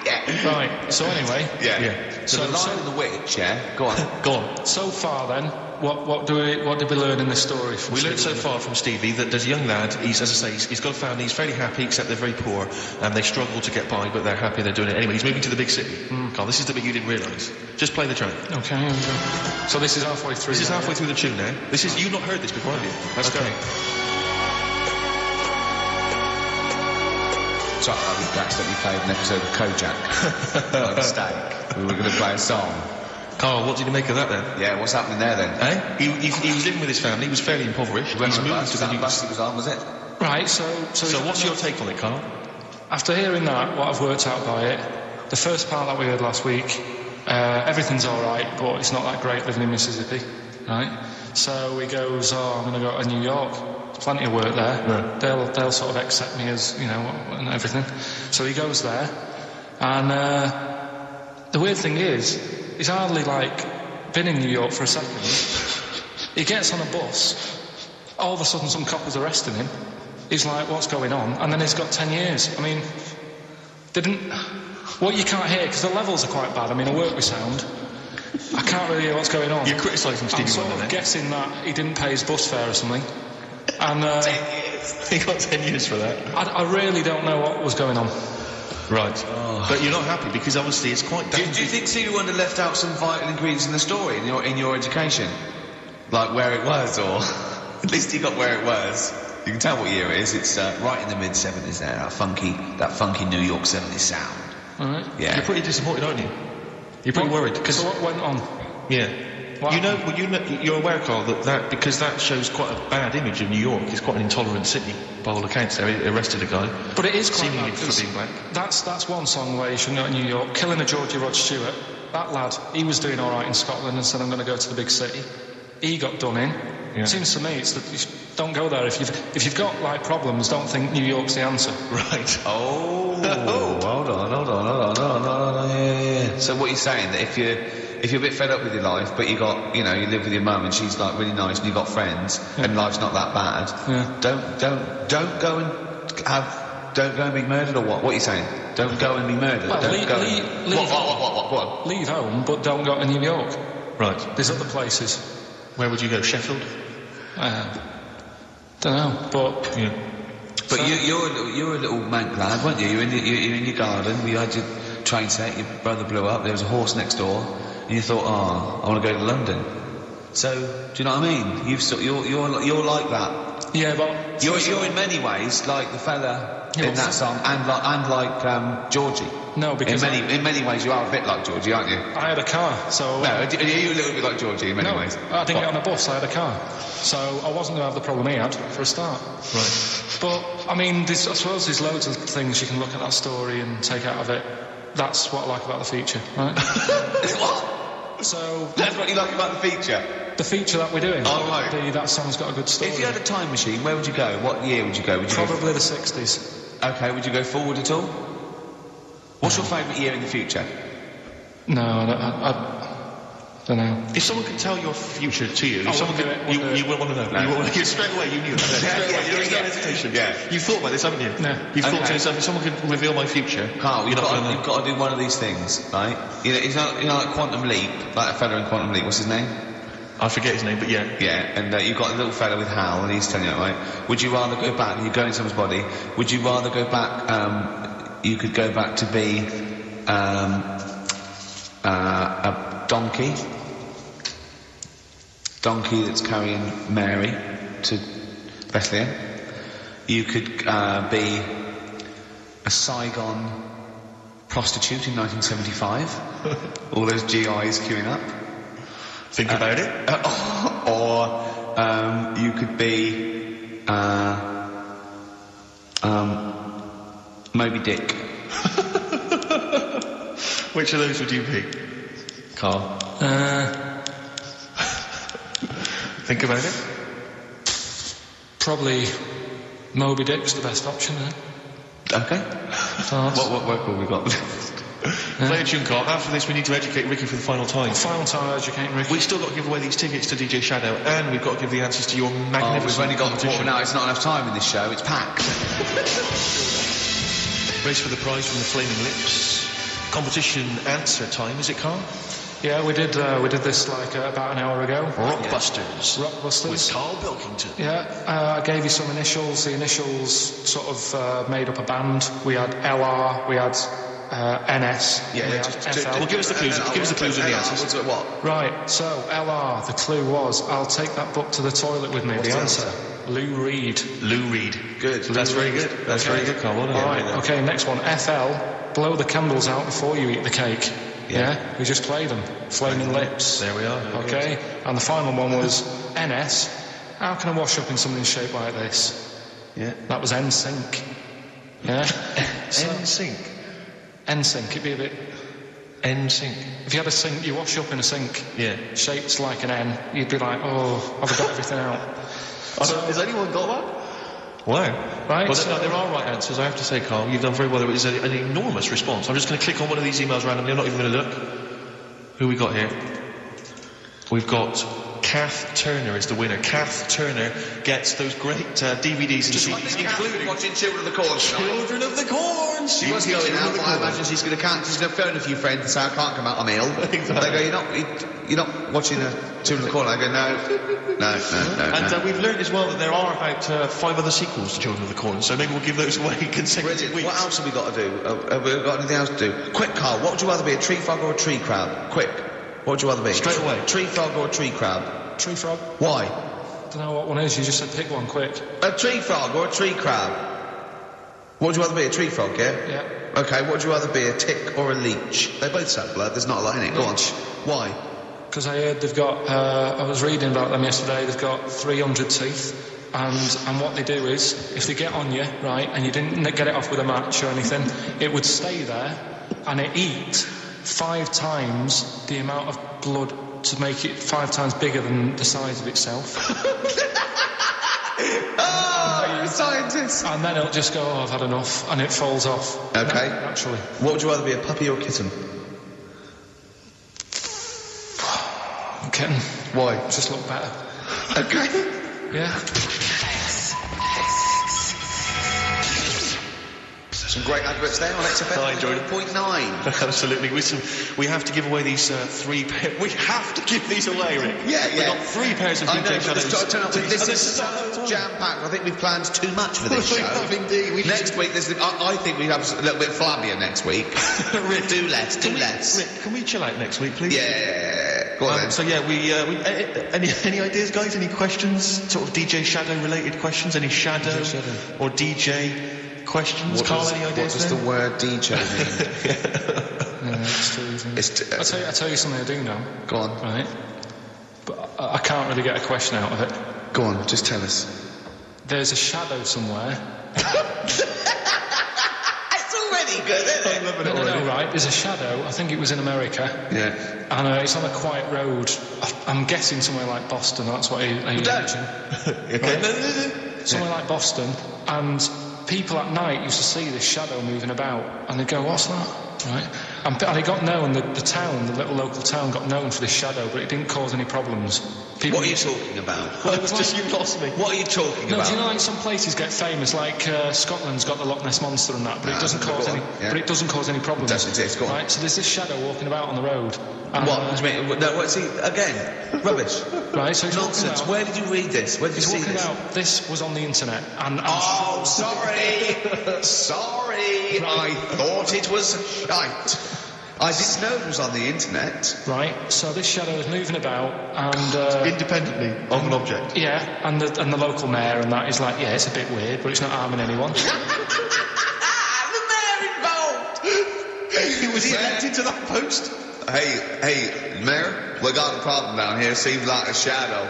Yeah. Right. So anyway. Yeah. So the Lion and the Witch. Yeah. Go on. Go on. So far then, what did we learn in this story? We learned so far from Stevie that there's a young lad. He's, as I say, he's got a family. He's fairly happy, except they're very poor and they struggle to get by, but they're happy. They're doing it anyway. He's moving to the big city. Carl, this is the bit you didn't realise. Just play the track. Okay. Here we go. So this is halfway through. This is halfway through the tune now. This is you've not heard this before, have you? Let's go. Sorry, we accidentally played an episode of Kojak by mistake. We were going to play a song. Carl, what did you make of that then? Yeah, what's happening there then? Eh? He was living with his family. He was fairly impoverished. He's moving to the new bus he was on, was it? Right. So what's your take on it, Carl? After hearing that, what I've worked out by it, the first part that we heard last week, everything's all right, but it's not that great living in Mississippi, right? So he goes, I'm going to go to New York. There's plenty of work there. Right. They'll sort of accept me as, and everything. So he goes there, and the weird thing is, he's hardly, been in New York for a second. He gets on a bus, all of a sudden some cop is arresting him. He's like, what's going on? And then he's got 10 years. I mean, what you can't hear, because the levels are quite bad. I mean, I work with sound. I can't really hear what's going on. You're criticising Stevie Wonder, I'm sort of guessing that he didn't pay his bus fare or something. And 10 years. He got 10 years for that. I really don't know what was going on. Right. But you're not happy because obviously it's quite... Do you think Stevie Wonder left out some vital ingredients in the story, in your education? Like where it was, or... At least he got where it was. You can tell what year it is. It's right in the mid-70s there, that funky New York 70s sound. Alright. Yeah. You're pretty disappointed, aren't you? You're pretty worried. So what went on? Yeah. What You're aware, Carl, because that shows quite a bad image of New York. It's quite an intolerant city, by all accounts. They arrested a guy. But it is quite seemingly bad, for being black. That's one song where you should go to New York. Killing a Georgie Rod Stewart. That lad, he was doing all right in Scotland and said, I'm going to go to the big city. He got done in. Yeah. It seems to me it's that don't go there if you've got like problems. Don't think New York's the answer. Right. Oh, hold on. Yeah. So what you're saying, that if you're a bit fed up with your life, but you live with your mum and she's like really nice and you got friends and life's not that bad, don't go and be murdered, or what? What are you saying? Don't go and be murdered. Well, leave home, but don't go to New York. Right. There's other places. Where would you go? Sheffield? Don't know, but... Yeah. But you're a little mank lad, weren't you? You're in your garden, you had your train set, your brother blew up, there was a horse next door, and you thought, I want to go to London. So, do you know what I mean? You're like that. Yeah, but... You're in many ways like the fella in that song, and like Georgie. No, because... In many ways you are a bit like Georgie, aren't you? I had a car, so... No, are you a little bit like Georgie in many ways? I didn't get on a bus, I had a car. So I wasn't going to have the problem he had, for a start. Right. But, I mean, I suppose there's loads of things you can look at that story and take out of it. That's what I like about the feature, right? What? So... That's what you like about the feature? The feature that we're doing. Oh, right. That song's got a good story. If you had a time machine, where would you go? What year would you go? Probably the 60s. Okay, would you go forward at all? What's your favourite year in the future? No, I don't know. If someone could tell your future to you, if someone you would want to know. No. Straight away, you knew that. There was no hesitation. Yeah. You've thought about this, haven't you? No. You've thought to yourself, if someone could reveal my future, Carl, you've got to do one of these things, right? It's not, like Quantum Leap, like a fella in Quantum Leap. What's his name? I forget his name, but yeah. Yeah, and you've got a little fella with Hal, and he's telling you, right? Would you rather go back, you go in someone's body, would you rather go back, you could go back to be a donkey that's carrying Mary to Bethlehem. You could be a Saigon prostitute in 1975. All those GIs queuing up. Think about it. Or you could be Moby Dick. Which of those would you pick, Carl? Think about it. Probably Moby Dick's the best option, isn't it? Okay. What work have we got? Play a tune, Carl. After this, we need to educate Ricky for the final time. Final time educating Ricky. We've still got to give away these tickets to DJ Shadow, and we've got to give the answers to your magnificent we've only got competition. now. It's not enough time in this show. It's packed. Race for the prize from the Flaming Lips. Competition answer time, is it, Carl? Yeah, we did this like about an hour ago. Rockbusters. Rockbusters. With Karl Pilkington. Yeah, I gave you some initials. The initials sort of made up a band. We had LR, we had NS. Yeah, we had FL. Well, give us the clues. Give us the clues and the answers. What? Right, so LR, the clue was, I'll take that book to the toilet with me. What's the the answer? Lou Reed. Lou Reed. Good. That's very good. That's very good, Carl. Well done. All right, okay, next one. FL, blow the candles out before you eat the cake. Yeah, we just played them. Flaming Lips. There we are. Okay, and the final one was NS. How can I wash up in something shaped like this? Yeah. That was NSYNC. Yeah. NSYNC. NSYNC, it'd be a bit... NSYNC. If you had a sink, you wash up in a sink. Yeah. Shaped like an N, you'd be like, oh, I've got everything out. So, has anyone got that? Wow. Right. Well, no, there are right answers, I have to say, Carl. You've done very well. There is an enormous response. I'm just going to click on one of these emails randomly. I'm not even going to look. Who we got here? We've got Kath Turner is the winner. Kath Turner gets those great DVDs and CDs, including watching Children of the Corn. Children of the Corn. She was going out, but I imagine she's going to phone a few friends and say, I can't come out, I'm ill. Exactly. They go, you're not watching Children of the Corn. I go, no. And we've learned as well that there are about 5 other sequels to Children of the Corn, so maybe we'll give those away consecutive weeks. What else have we got to do? Have we got anything else to do? Quick, Carl, what would you rather be, a tree frog or a tree crab? Quick. What would you rather be? Straight away. Tree frog or a tree crab? Tree frog. Why? Don't know what one is. You just said pick one quick. A tree frog or a tree crab? What would you rather be, a tree frog, yeah? Yeah. Okay, what would you rather be, a tick or a leech? They both suck blood, there's not a lot in it. Go on. Why? Because I heard they've got, I was reading about them yesterday, they've got 300 teeth, and what they do is, if they get on you, right, and you didn't get it off with a match or anything, it would stay there, and it eat 5 times the amount of blood to make it 5 times bigger than the size of itself. Oh, you're a scientist! And then it'll just go, oh, I've had enough, and it falls off. Okay. Naturally. What would you rather be, a puppy or a kitten? Kitten. Why? Just look better. Okay. Yeah. Some great adverts there on XFM. I enjoyed it. 0.9. Absolutely. We have to give away these 3 pairs. We have to give these away, Rick. Yeah. We've got 3 pairs of I know, DJ but Shadows. turn up with this is so jam-packed. I think we've planned too much for this show. We have indeed. Next week, I think we have a little bit flabbier next week. Rick, do less. Rick, can we chill out next week, please? Yeah. Go on then. So yeah, we any ideas, guys? Any questions? Sort of DJ Shadow related questions? Any Shadow or DJ questions? Carl, any ideas? What does the word DJ mean? Yeah, it's too easy. I'll tell you something I do know. Go on. Right? But I can't really get a question out of it. Go on, just tell us. There's a shadow somewhere. It's already good, isn't it? No, right. There's a shadow. I think it was in America. Yeah. And it's on a quiet road. I'm guessing somewhere like Boston. That's what he mentioned. Okay. Right? Somewhere like Boston. And people at night used to see this shadow moving about. And they'd go, what's that? Right? And it got known, the town, the little local town got known for this shadow, but it didn't cause any problems. What are you talking about? Well, it was Just you lost me. What are you talking about? Do you know, like some places get famous, like Scotland's got the Loch Ness Monster and that, but it doesn't cause any. Yeah. But it doesn't cause any problems. It doesn't exist. Go on. Right. So there's this shadow walking about on the road. And, What do you mean? No, what's he again? Rubbish. Right. So he's Nonsense. walking about. Where did you read this? Where did you He's see walking this? about. This was on the internet, and Oh, sorry. Sorry. I thought it was shite. I didn't know it was on the internet. right. So this shadow is moving about, and Independently of an object. yeah, and the local mayor and that is like, yeah, it's a bit weird, but it's not harming anyone. The mayor involved. Was he elected to that post? Hey, Mayor, we got a problem down here. Seems like a shadow.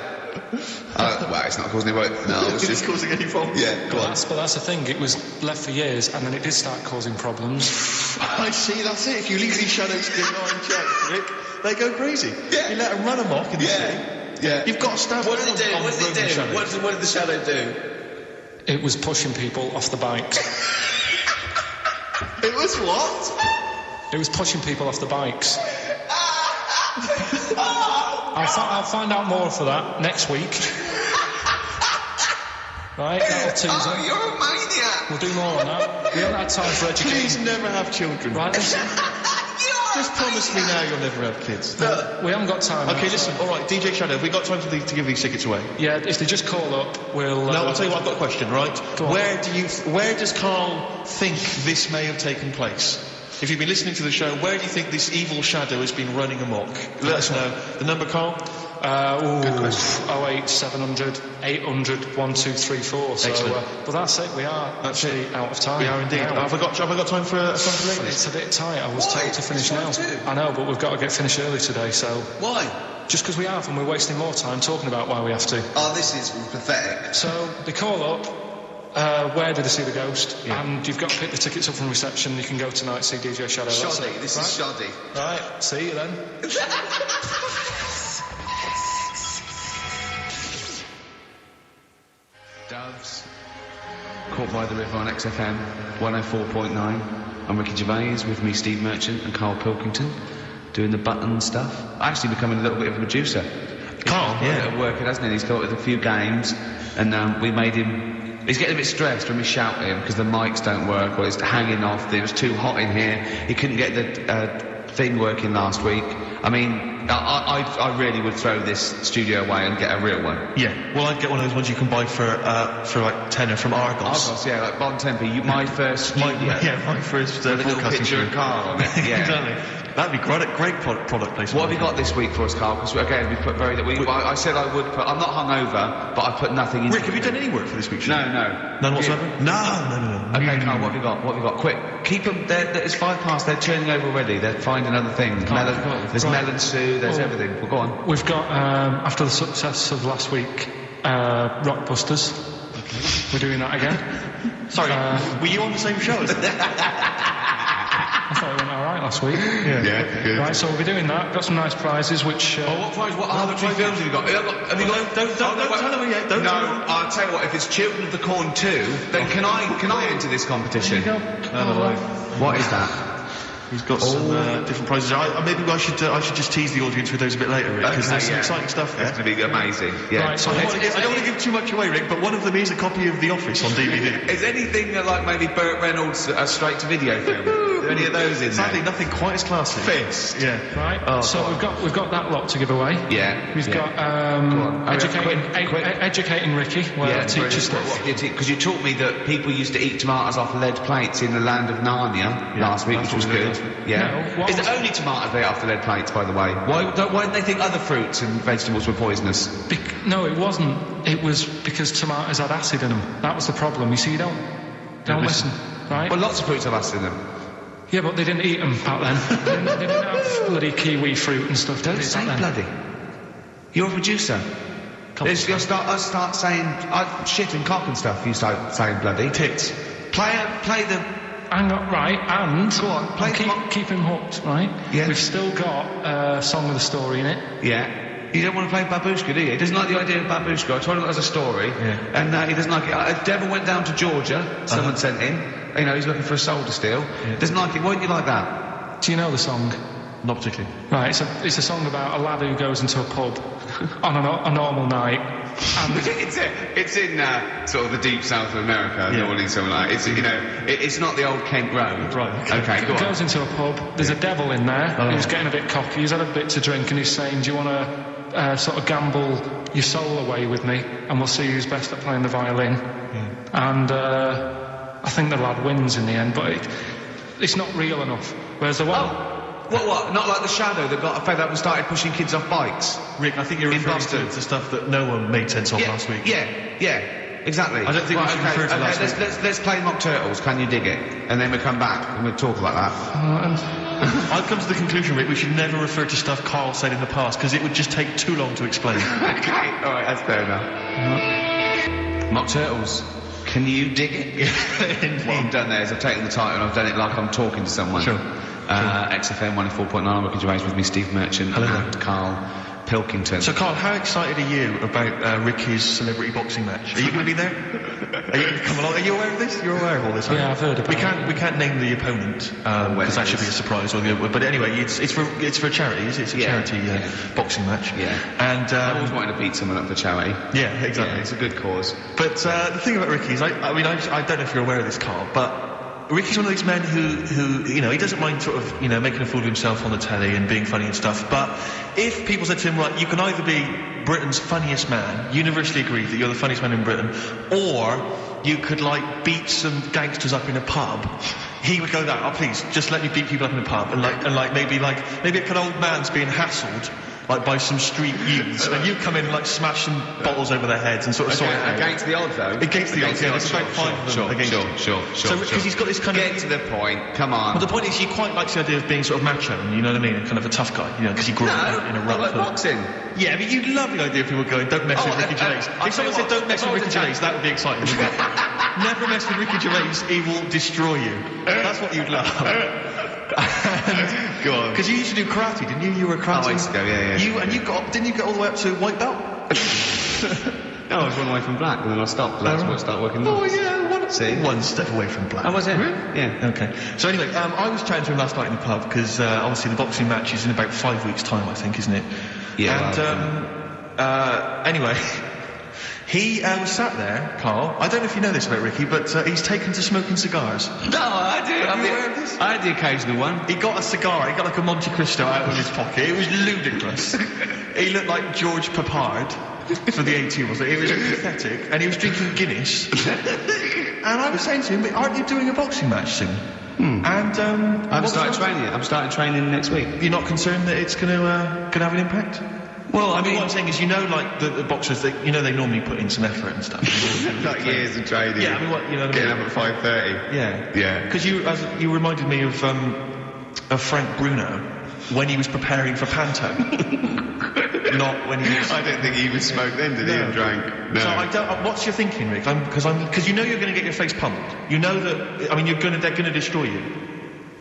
Well, it's not causing any work. No, it's just causing any problems. Yeah, go on. But that's the thing. It was left for years, and then it did start causing problems. I see, that's it. If you leave these shadows to go unchecked, Rick, they go crazy. Yeah. You let them run amok in the city. Yeah. You've got to stand What did it do? on What did road it do? shadows. What did the shadow do? It was pushing people off the bikes. It was what? It was pushing people off the bikes. I'll find out more for that next week. Right, that'll tease Oh, them. you're a maniac. We'll do more on that. We haven't had time for Please education. never have children. Right, listen, Just promise me now you'll never have kids. we haven't got time. Okay, listen, alright, DJ Shadow, have we got time to give these tickets away? Yeah, if they just call up, we'll... No, I'll tell you what, I've got a question, right? Go on. Where does Carl think this may have taken place? If you've been listening to the show, where do you think this evil shadow has been running amok? Let us know. The number, Carl? Good question. 08 700 800 1234. So, Excellent. but that's it. We are actually out of time. We are indeed. Now. Have I got time for a song for ladies? It's a bit tight. I was Why? told to finish now. It's 1:02. I know, but we've got to get finished early today. So Why? just because we have, and we're wasting more time talking about why we have to. Oh, this is pathetic. So they call up. Where did they see the ghost? Yeah. And you've got to pick the tickets up from reception. You can go tonight, see DJ Shadow. That's Shoddy. it. This Right? is shoddy. Right. See you then. Doves. Caught by the River on XFM 104.9. I'm Ricky Gervais, with me Steve Merchant and Karl Pilkington, doing the button stuff. Actually becoming a little bit of a producer. Carl, yeah. Working, hasn't he? He's got a few games, and we made him. He's getting a bit stressed when we shout at him because the mics don't work or it's hanging off. It was too hot in here. He couldn't get the thing working last week. I mean, I really would throw this studio away and get a real one. Yeah. Well, I'd get one of those ones you can buy for like tenner from Argos. Argos, yeah, like Bon Tempe. My first studio. my first with a little podcasting picture of Carl on it. Yeah. Exactly. That'd be great product placement. What have you got this week for us, Carl? Because again, we put I said I would put. I'm not hungover, but I put nothing in. Rick, have you done any work for this week? No. None whatsoever. No. Okay, Carl, what have you got? What have you got? Quick, keep them. It's 5 past. They're turning over already. They're finding other things. There's melon soup. There's everything. Well, go on. We've got after the success of last week, Rockbusters. Okay. We're doing that again. Sorry, were you on the same show as I thought it went alright last week. Yeah, good. Right, so we'll be doing that. Got some nice prizes, which... what prize? What other films have you got? Have you got... Don't tell them yet. Don't tell them. I'll tell you what, if it's Children of the Corn 2, then can I enter this competition? There you go. What is that? He's got some different prizes. Maybe I should just tease the audience with those a bit later, Rick, because there's some exciting stuff there. It's going to be amazing. Yeah. Right, so I don't want to give too much away, Rick, but one of them is a copy of The Office on DVD. Is anything like maybe Burt Reynolds' straight-to-video film? Are any of those in there? Sadly, nothing quite as classy. Fist. Yeah. Right. So we've got that lot to give away. Yeah. We've got educating Ricky, where teacher stuff. Because you taught me that people used to eat tomatoes off lead plates in the land of Narnia last week, which was good. Yeah. No, is it only tomatoes they ate off the lead plates, by the way? Why didn't they think other fruits and vegetables were poisonous? No, it wasn't. It was because tomatoes had acid in them. That was the problem. You see, don't listen, right? Well, lots of fruits have acid in them. Yeah, but they didn't eat them back then. they didn't have bloody kiwi fruit and stuff. Don't say bloody. You're a producer. You'll start saying shit and cock and stuff. You start saying bloody. Tits. Play the... Hang on, right, and... Go on, keep him hooked, right? Yeah. We've still got a song with a story in it. Yeah. You don't want to play Babushka, do you? He doesn't like the idea of Babushka. I told him it was a story, and he doesn't like it. A devil went down to Georgia, someone sent in. You know, he's looking for a soul to steal. Yeah. Doesn't like it. Why don't you like that? Do you know the song? Not particularly. Right, it's a song about a lad who goes into a pub on a normal night. And it's in sort of the deep south of America, New Orleans, something like that. It's not the old Kent Road. Right. Okay, go on. He goes into a pub. There's a devil in there. Who's getting a bit cocky. He's had a bit to drink, and he's saying, "Do you want to sort of gamble your soul away with me, and we'll see who's best at playing the violin?" And I think the lad wins in the end, but it's not real enough. Whereas the one. What? Not like the Shadow that got fed up and started pushing kids off bikes? Rick, I think you're referring to stuff that no one made sense of last week. Yeah, exactly. I don't think we should refer to last week. Let's play Mock Turtles, Can You Dig It? And then we'll come back and we'll talk about that. I've come to the conclusion, Rick, we should never refer to stuff Carl said in the past, because it would just take too long to explain. Okay, alright, that's fair enough. Mock Turtles. Can you dig it? What I've done there is I've taken the title and I've done it like I'm talking to someone. Sure. XFM 104.9, I'm working Gervais with me, Steve Merchant and Karl Pilkington. So, Karl, how excited are you about Ricky's celebrity boxing match? Are you going to be there? Are you come along? Are you aware of this? You're aware of all this? Yeah, I've heard about it. We can't name the opponent because that should be a surprise. But anyway, it's for a charity. It's a charity boxing match. Yeah. And I always wanted to beat someone up for charity. Yeah, exactly. Yeah, it's a good cause. But the thing about Ricky is, I don't know if you're aware of this, Karl, but Ricky's one of these men who he doesn't mind sort of, making a fool of himself on the telly and being funny and stuff, but if people said to him, right, you can either be Britain's funniest man, universally agreed that you're the funniest man in Britain, or you could, beat some gangsters up in a pub, he would go that, please, just let me beat people up in a pub, and maybe an old man's being hassled, by some street youths, and you come in and smash some bottles over their heads and sort of against the odds, though. Against the odds, yeah. There's about 5 of them. Sure. So because he's got this kind of get to the point. Come on. Well, the point is, he quite likes the idea of being sort of macho, you know what I mean, and kind of a tough guy, because he grew up in a rough. Like boxing. Yeah, but you'd love the idea of people going, "Don't mess with Ricky Gervais." If someone said, "Don't mess with Ricky Gervais," that would be exciting, wouldn't it? Never mess with Ricky Gervais; he will destroy you. That's what you'd love. Go on. Because you used to do karate, didn't you? You were a karate. I used to go, yeah. Didn't you get all the way up to white belt? No, I was one away from black, and then I stopped. That's what started working. Oh yeah, one step away from black. Oh, was it? Really? Yeah. Okay. So anyway, I was chatting to him last night in the pub because obviously the boxing match is in about 5 weeks' time, I think, isn't it? Yeah. And Anyway, he was sat there, Carl. I don't know if you know this about Ricky, but he's taken to smoking cigars. No, I do. Are you aware of this? I had the occasional one. He got a cigar. He got like a Monte Cristo out of his pocket. It was ludicrous. He looked like George Papard for the 80s, wasn't it? It was pathetic. And he was drinking Guinness. And I was saying to him, aren't you doing a boxing match soon? And I'm starting training. I'm starting training next week. You're not concerned that it's going to have an impact? Well, I mean, what I'm saying is, you know, like the boxers, they normally put in some effort and stuff. Like years of training. Yeah, I mean, what you know, getting up at 5:30. Yeah. Because you reminded me of Frank Bruno when he was preparing for Panto. Not when he was... I don't think he even smoked then, did he? And drank. No. So I don't... What's your thinking, Rick? Because you know you're going to get your face pummeled. You know that... I mean, they're going to destroy you.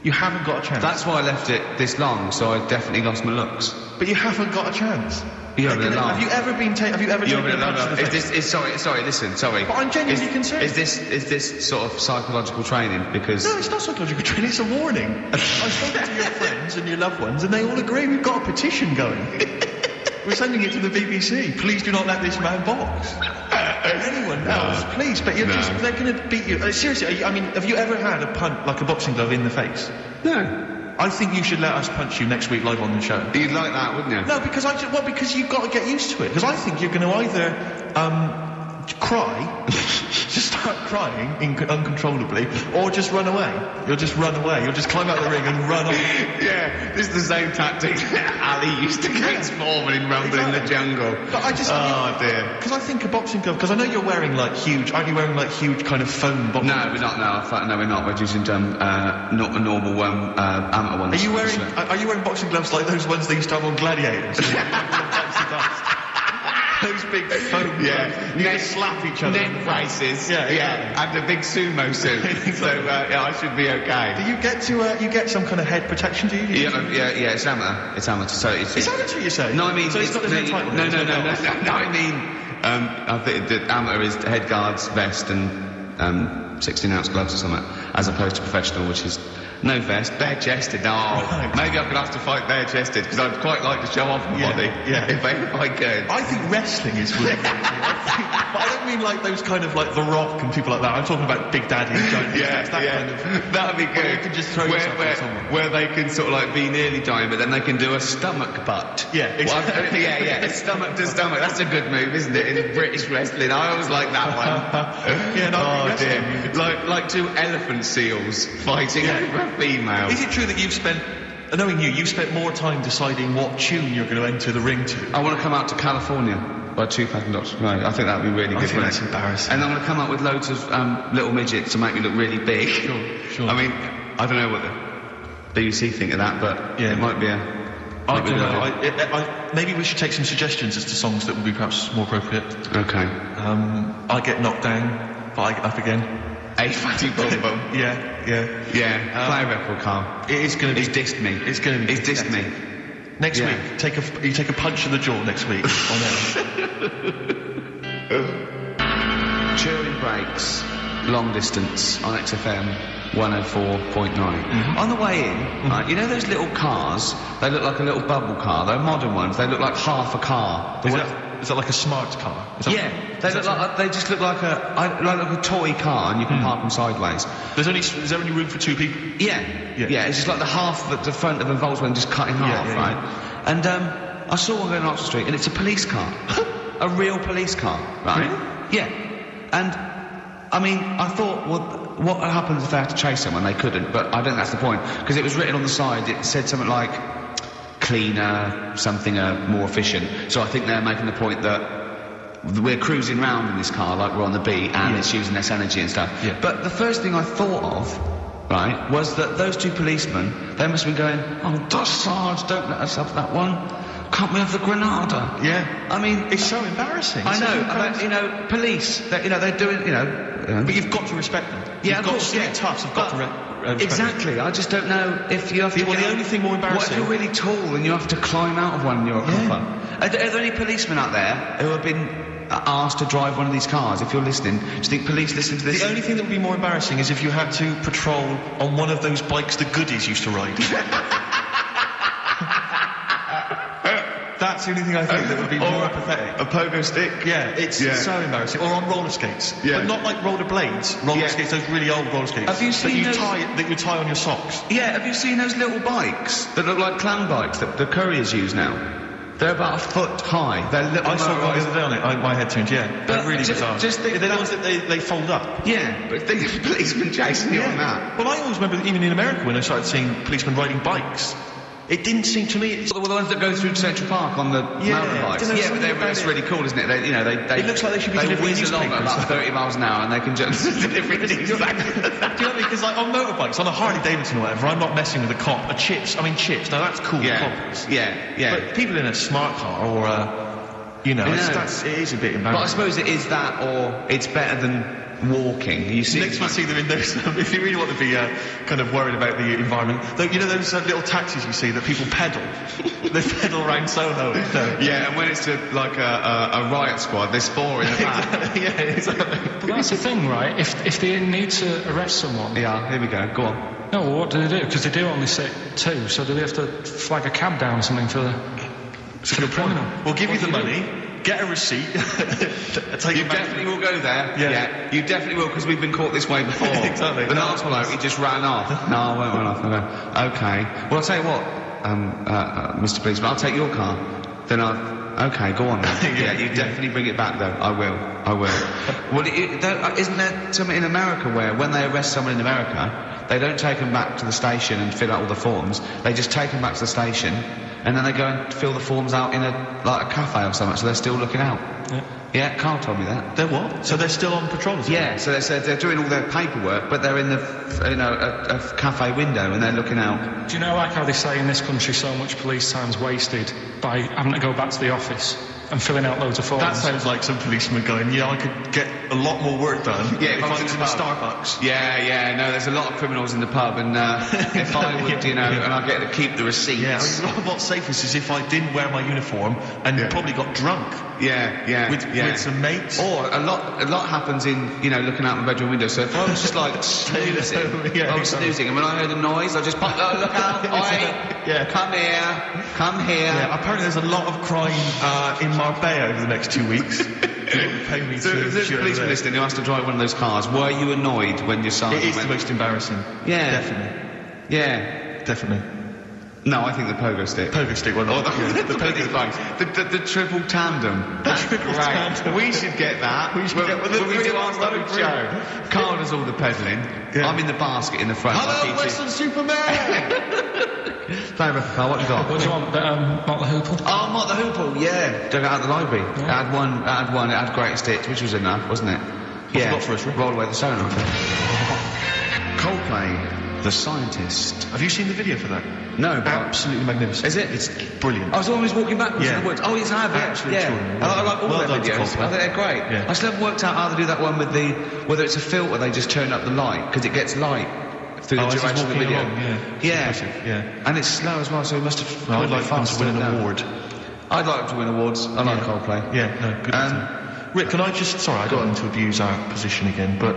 You haven't got a chance. That's why I left it this long, so I definitely lost my looks. But you haven't got a chance. You're having a laugh. Have you ever taken a punch to the face? Sorry. But I'm genuinely concerned. Is this sort of psychological training? Because... No, it's not psychological training, it's a warning. I've spoken to your friends and your loved ones, and they all agree we've got a petition going. We're sending it to the BBC. Please do not let this man box. Anyone else, please. But they're going to beat you. Seriously, I mean, have you ever had a punch, like a boxing glove, in the face? No. I think you should let us punch you next week live on the show. You'd like that, wouldn't you? No, because you've got to get used to it. Because I think you're going to either cry, just start crying uncontrollably, or just run away. You'll just run away. You'll just climb out of the ring and run off. Yeah, this is the same tactic Ali used against Foreman in Rumble in the Jungle. But I just... Oh, dear. Because I think a boxing glove... Because I know you're wearing, like, huge... Aren't you wearing, like, huge kind of foam boxing gloves? No, we're not. No, we're not. We're using not a normal amateur ones. Are you wearing boxing gloves like those ones they used to have on Gladiators? Those big foam gloves. You just slap each other. Neck braces. Yeah. And a big sumo suit. So, I should be okay. Do you get some kind of head protection, do you? Yeah, it's amateur. It's amateur, so it's... Is that what you say? No, I mean... So it's not the title? No, I mean... I think the amateur is head guards, vest, and 16-ounce gloves or something, as opposed to professional, which is no vest, bare-chested. Right. Maybe I could have to fight bare-chested, because I'd quite like to show off my body, if I could. I think wrestling is really good. But I don't mean like those kind of like The Rock and people like that. I'm talking about Big Daddy and giant kind of... That'd be good. Where you can just throw yourself at someone. Where they can sort of like be nearly dying, but then they can do a stomach butt. Yeah, exactly. Yeah, stomach to stomach. That's a good move, isn't it, in British wrestling? I always like that one. Yeah, no, dear. Like two elephant seals fighting over a female. Is it true that you've spent... Knowing you've spent more time deciding what tune you're going to enter the ring to? I want to come out to California by Tupac and Dr. Dre. I think that would be really good. I think that's embarrassing. And I'm going to come up with loads of little midgets to make me look really big. Sure. I mean, I don't know what the BBC think of that, but it might be a... I don't know. Maybe we should take some suggestions as to songs that would be perhaps more appropriate. Okay. I get knocked down, but I get up again. A fatty bum bum. Yeah. Play a record, Carl. It is going to be... He's dissed me. It's going to be... He's dissed me. Next week, you take a punch in the jaw next week on air. Cheering breaks, long distance on XFM 104.9. On the way in, right, you know those little cars? They look like a little bubble car. They're modern ones. They look like half a car. Is that like a smart car? They just look like a toy car, and you can park them sideways. Is there only room for two people? Yeah. It's just like the front of a Volkswagen just cut in half, right? And I saw one going on Oxford Street, and it's a police car, a real police car, right? Really? Yeah. And I mean, I thought, well, what happens if they had to chase someone? They couldn't, but I don't think that's the point, because it was written on the side. It said something like cleaner, something more efficient. So I think they're making the point that we're cruising around in this car like we're on the beat, and it's using less energy and stuff. Yeah. But the first thing I thought of, right, was that those two policemen, they must have been going, oh, Sarge, don't let us have that one. Can't we have the Granada? Yeah. I mean... It's so embarrassing. I know, police, they're doing, But you've got to respect them. Yeah, of course, toughs have got to respect exactly. I just don't know if you have to... Well, the only thing more embarrassing... What if you're really tall and you have to climb out of one and you're a copper? Are there any policemen out there who have been asked to drive one of these cars? If you're listening, do you think police listen to this? The only thing that would be more embarrassing is if you had to patrol on one of those bikes the goodies used to ride. That's the only thing I think that would be more pathetic. A pogo stick? Yeah, it's so embarrassing. Or on roller skates. Yeah. But not like roller blades. Roller skates, those really old roller skates. Have you seen that you tie on your socks? Yeah, have you seen those little bikes that look like clown bikes that the couriers use now? They're about a foot high. They're little. I saw one the other day on it. My head turned. Yeah, they're really bizarre. They're the ones that they fold up. Yeah, but the policeman chasing you on that. Well, I always remember even in America when I started seeing policemen riding bikes. It didn't seem to me. Well, the ones that go through Central Park on the mountain bikes. Yeah, but that's really cool, isn't it? They it looks like they should be delivering whiz along at about 30 miles an hour, and they can just deliver it exactly. Do you know what I mean? Because like on motorbikes, on a Harley Davidson or whatever, I'm not messing with the cop. Chips. Now that's cool. Yeah, yeah. But people in a smart car or it is a bit embarrassing. But I suppose it is that, or it's better than walking. You see, next time you see them in those, if you really want to be kind of worried about the environment, you know those little taxis you see that people pedal. They pedal around Soho. Yeah, and when it's like a riot squad, there's 4 in the back. Yeah, exactly. But that's the thing, right? If they need to arrest someone. Yeah, here we go. Go on. No, well, what do they do? Because they do only sit 2, so do they have to flag a cab down or something for the criminal? We'll give you the money. Get a receipt. You definitely will go there. Yeah. You definitely will, because we've been caught this way before. Exactly. The last one, he just ran off. No, I won't run off. Okay. Well, I'll tell you what, Mr. Policeman, I'll take your car. Then okay, go on then. Yeah, you definitely bring it back, though. I will. Well, isn't there something in America where when they arrest someone in America, they don't take them back to the station and fill out all the forms. They just take them back to the station, and then they go and fill the forms out in a cafe or something, so they're still looking out. Yeah, Karl told me that. They're what? So they're still on patrol? Yeah, so they're doing all their paperwork, but they're in a cafe window and they're looking out. Do you know, like how they say in this country so much police time's wasted by having to go back to the office and filling out loads of forms? That sounds like some policeman going, I could get a lot more work done if I was in a Starbucks. Yeah, no, there's a lot of criminals in the pub, and if I would, and I get to keep the receipts. Yeah, I mean, what's safest is if I didn't wear my uniform and probably got drunk. With some mates. Or a lot happens in, looking out my bedroom window. So if I was just like snoozing, and when I heard a noise, I just pop, look out, come here. Yeah, apparently there's a lot of crime in Marbella over the next 2 weeks. So if there's a policeman listening who has to drive one of those cars, were you annoyed when your sergeant It is the most embarrassing. Yeah. Definitely. Yeah. Definitely. No, I think the pogo stick. Pogo stick, well, not the pogo stick. The triple tandem. That's great. We should get that. We do our road show. Karl does all the pedalling. Yeah. I'm in the basket in the front. Hello, Western Superman! Play record, Karl, what you got? What do you want? Mock the Hoople? Oh, Mock the Hoople, yeah. Dug it out of the library. Yeah. It had Greatest Hits, which was enough, wasn't it? What you got for us, Rick? Roll Away the Sonar. Coldplay. The Scientist. Have you seen the video for that? No, but absolutely magnificent. Is it? It's brilliant. I was always walking backwards in the woods. Oh, yes, I have. Absolutely extraordinary. I like all their videos. I think they're great. Yeah. I still haven't worked out how to do that one with whether it's a filter, they just turn up the light, because it gets light through the duration of the video. Yeah. And it's slow as well, so it must have. I'd like them to win an award. I'd like them to win awards. I like Coldplay. Yeah, no, good. Rick, can I just... Sorry, I don't want to abuse our position again, but...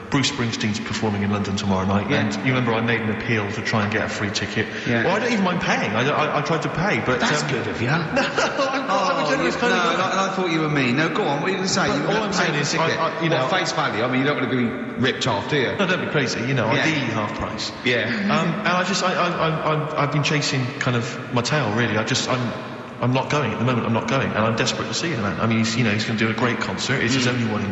Bruce Springsteen's performing in London tomorrow night, and you remember I made an appeal to try and get a free ticket. Yeah. Well, I don't even mind paying. I tried to pay, but... That's good of you. No, I'm a generous kind of... and I thought you were me. No, go on, what are you going to say? All I'm saying is, face value, I mean, you don't want to be ripped off, do you? No, don't be crazy, ideally half price. Yeah. And I've been chasing kind of my tail, really. I'm not going at the moment. I'm not going, and I'm desperate to see the man. I mean, he's going to do a great concert. It's his only one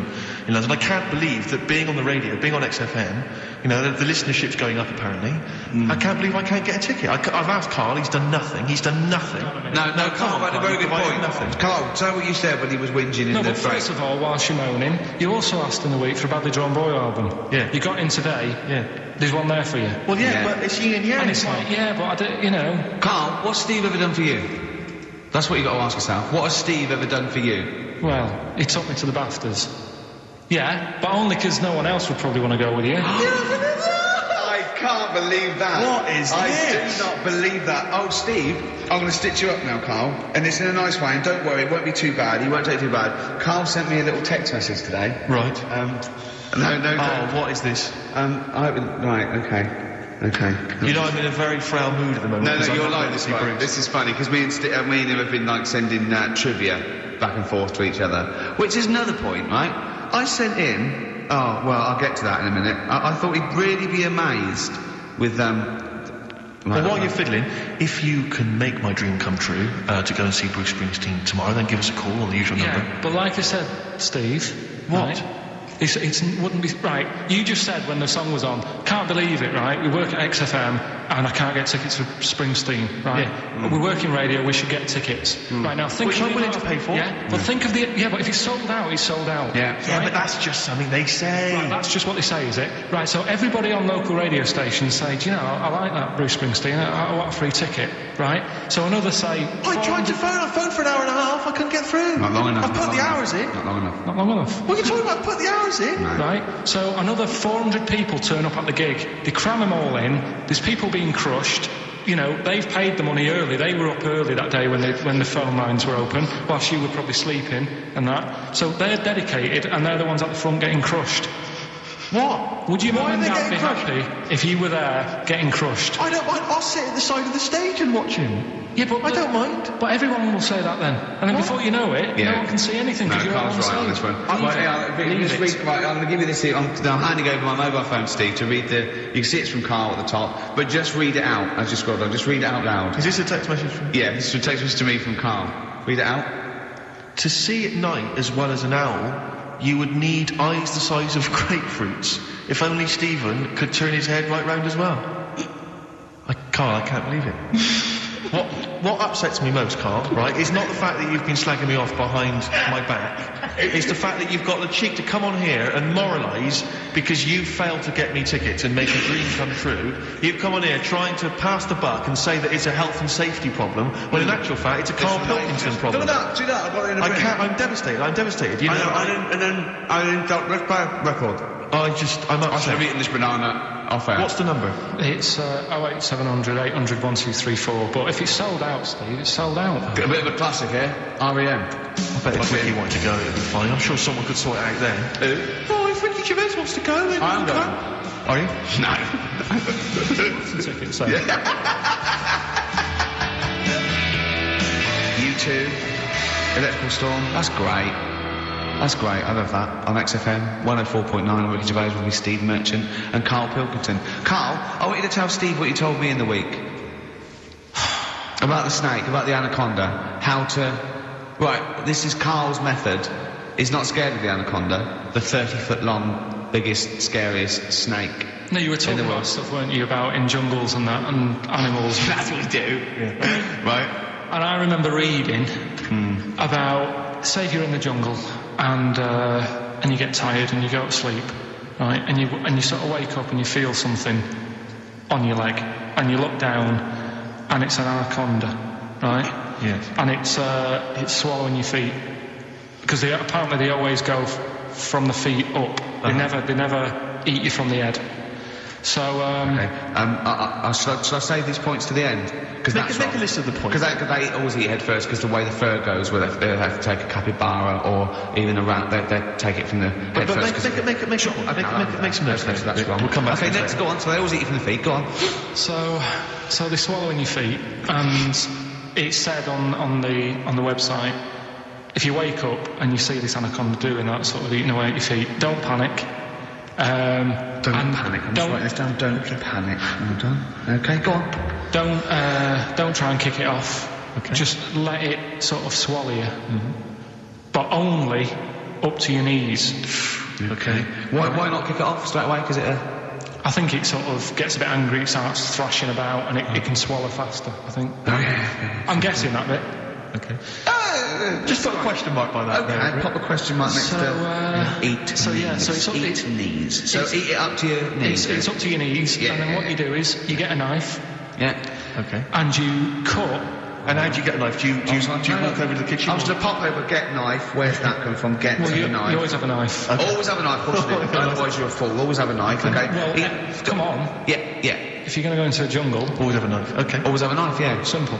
in London. I can't believe that being on the radio, being on XFM, the listenership's going up apparently. I can't believe I can't get a ticket. I've asked Karl. He's done nothing. No, Karl had a very good point. Karl, tell what you said when he was whinging in the break. First of all, whilst you're moaning, you also asked in the week for a Badly Drawn Boy album. Yeah. You got in today. Yeah. There's one there for you. Well, but it's yin and yang. And it's like, but I don't, Karl, what's Steve ever done for you? That's what you got to ask yourself. What has Steve ever done for you? Well, he took me to the BAFTAs. Yeah, but only because no one else would probably want to go with you. I can't believe that. What is this? I do not believe that. Oh, Steve, I'm going to stitch you up now, Karl. And it's in a nice way, and don't worry, it won't be too bad. You won't take it too bad. Karl sent me a little text message today. Right. No. Oh, what is this? Right, okay. Okay. You know, I'm in a very frail mood at the moment. No, you're like this, right? This is funny, because me and him have been, like, sending trivia back and forth to each other. Which is another point, right? I sent in... Oh, well, I'll get to that in a minute. I thought he'd really be amazed with, Well, while you're fiddling, if you can make my dream come true, to go and see Bruce Springsteen tomorrow, then give us a call on the usual number. But like I said, Steve... What? Right, it wouldn't be... Right, you just said when the song was on, can't believe it, right? We work at XFM and I can't get tickets for Springsteen, right? Yeah. We work in radio, we should get tickets. Right, now think Which of I'm willing to pay for. Yeah, but think of the... Yeah, but if it's sold out, it's sold out. Yeah. Yeah, but that's just something they say. Right, that's just what they say, is it? Right, so everybody on local radio stations say, do you know, I like that Bruce Springsteen, I want a free ticket, right? So another say... I tried to phone, I phoned for an hour and a half, I couldn't get through. Not long enough. I've put the hours in. Not long enough. Not long enough. What are you talking about? Put the hours in. No. Right, so another 400 people turn up at the gig. They cram them all in. There's people being crushed. You know, they've paid the money early. They were up early that day when the phone lines were open, whilst you were probably sleeping and that. So they're dedicated, and they're the ones at the front getting crushed. What? Would you Why mum and are they dad be getting crushed? happy if you were there getting crushed? I don't mind. I'll sit at the side of the stage and watch him. Yeah, but I don't mind. But everyone will say that then, and then before you know it, no one can see anything No, because you're Carl's on right on this stage. one. Leave it. I'm going to give you this here. I'm handing over my mobile phone, Steve, to read the... You can see it's from Carl at the top, but just read it out as you scroll down. Just read it out loud. Is this a text message from... Yeah, this is a text message to me from Carl. Read it out. To see at night as well as an owl, you would need eyes the size of grapefruits. If only Stephen could turn his head right round as well. Carl, I can't believe it. What upsets me most, Carl, right, is not the fact that you've been slagging me off behind my back. It's the fact that you've got the cheek to come on here and moralise because you failed to get me tickets and make a dream come true. You've come on here trying to pass the buck and say that it's a health and safety problem, when in actual fact it's a Karl Pilkington problem. Do that, I've got it in a I can't, I'm devastated, you know. I didn't let's play a record. I'm I upset. should have eaten this banana off air. What's the number? It's 08700 800 1234. But if it's sold out, Steve, it's sold out. A bit of a classic here. R.E.M. I bet if Ricky wanted to go, it'd be fine. I'm sure someone could sort it out then. Who? Oh, if Ricky Gervais wants to go, then I'm you can going. come. Are you? No. Tickets, so. U2, Electrical Storm, that's great. That's great, I love that. On XFM, 104.9, Ricky Gervais with me, Steve Merchant, and Karl Pilkington. Carl, I want you to tell Steve what you told me in the week. About the snake, about the anaconda, how to... Right, this is Carl's method. He's not scared of the anaconda, the 30-foot long, biggest, scariest snake. No, you were talking about stuff, weren't you, about in jungles and that, and animals. That's what we do. Yeah. Right. And I remember reading about, say if you're in the jungle and you get tired and you go to sleep, right, and you sort of wake up and you feel something on your leg, and you look down and it's an anaconda, right? Yes. And it's swallowing your feet, because apparently they always go from the feet up. They never eat you from the head. So, okay. Shall I save these points to the end? Because make a list of the points. Because they always eat head first, because the way the fur goes, where they have to take a capybara or even a rat, they take it from the head first. Make some notes. That's wrong. We'll come back. Okay, let's go on. So they always eat from the feet. Go on. So they swallow in your feet, and it's said on the website, if you wake up and you see this anaconda doing that, sort of eating away at your feet, don't panic. Don't panic. I'm just writing this down. Don't panic. Well done. Okay, go on. Don't try and kick it off. Okay. Just let it sort of swallow you, but only up to your knees. Okay. Why not kick it off straight away? Because I think it sort of gets a bit angry. It starts thrashing about, and it can swallow faster. I think. Okay. I'm guessing that bit. Okay. Just put a question mark by that. Okay, pop a question mark next to eat. So eat knees. So eat it up to your knees. It's up to your knees, and then what you do is you get a knife. Yeah. Okay. And you cut. And how do you get a knife? Do you walk over to the kitchen? I was to pop over, get knife. Where's that come from? Get the knife. You always have a knife. Okay. Always have a knife, of course you do. Otherwise you're a fool. Always have a knife, okay? Well, come on. Yeah. If you're going to go into a jungle... Always have a knife. Okay. Always have a knife, yeah. Simple.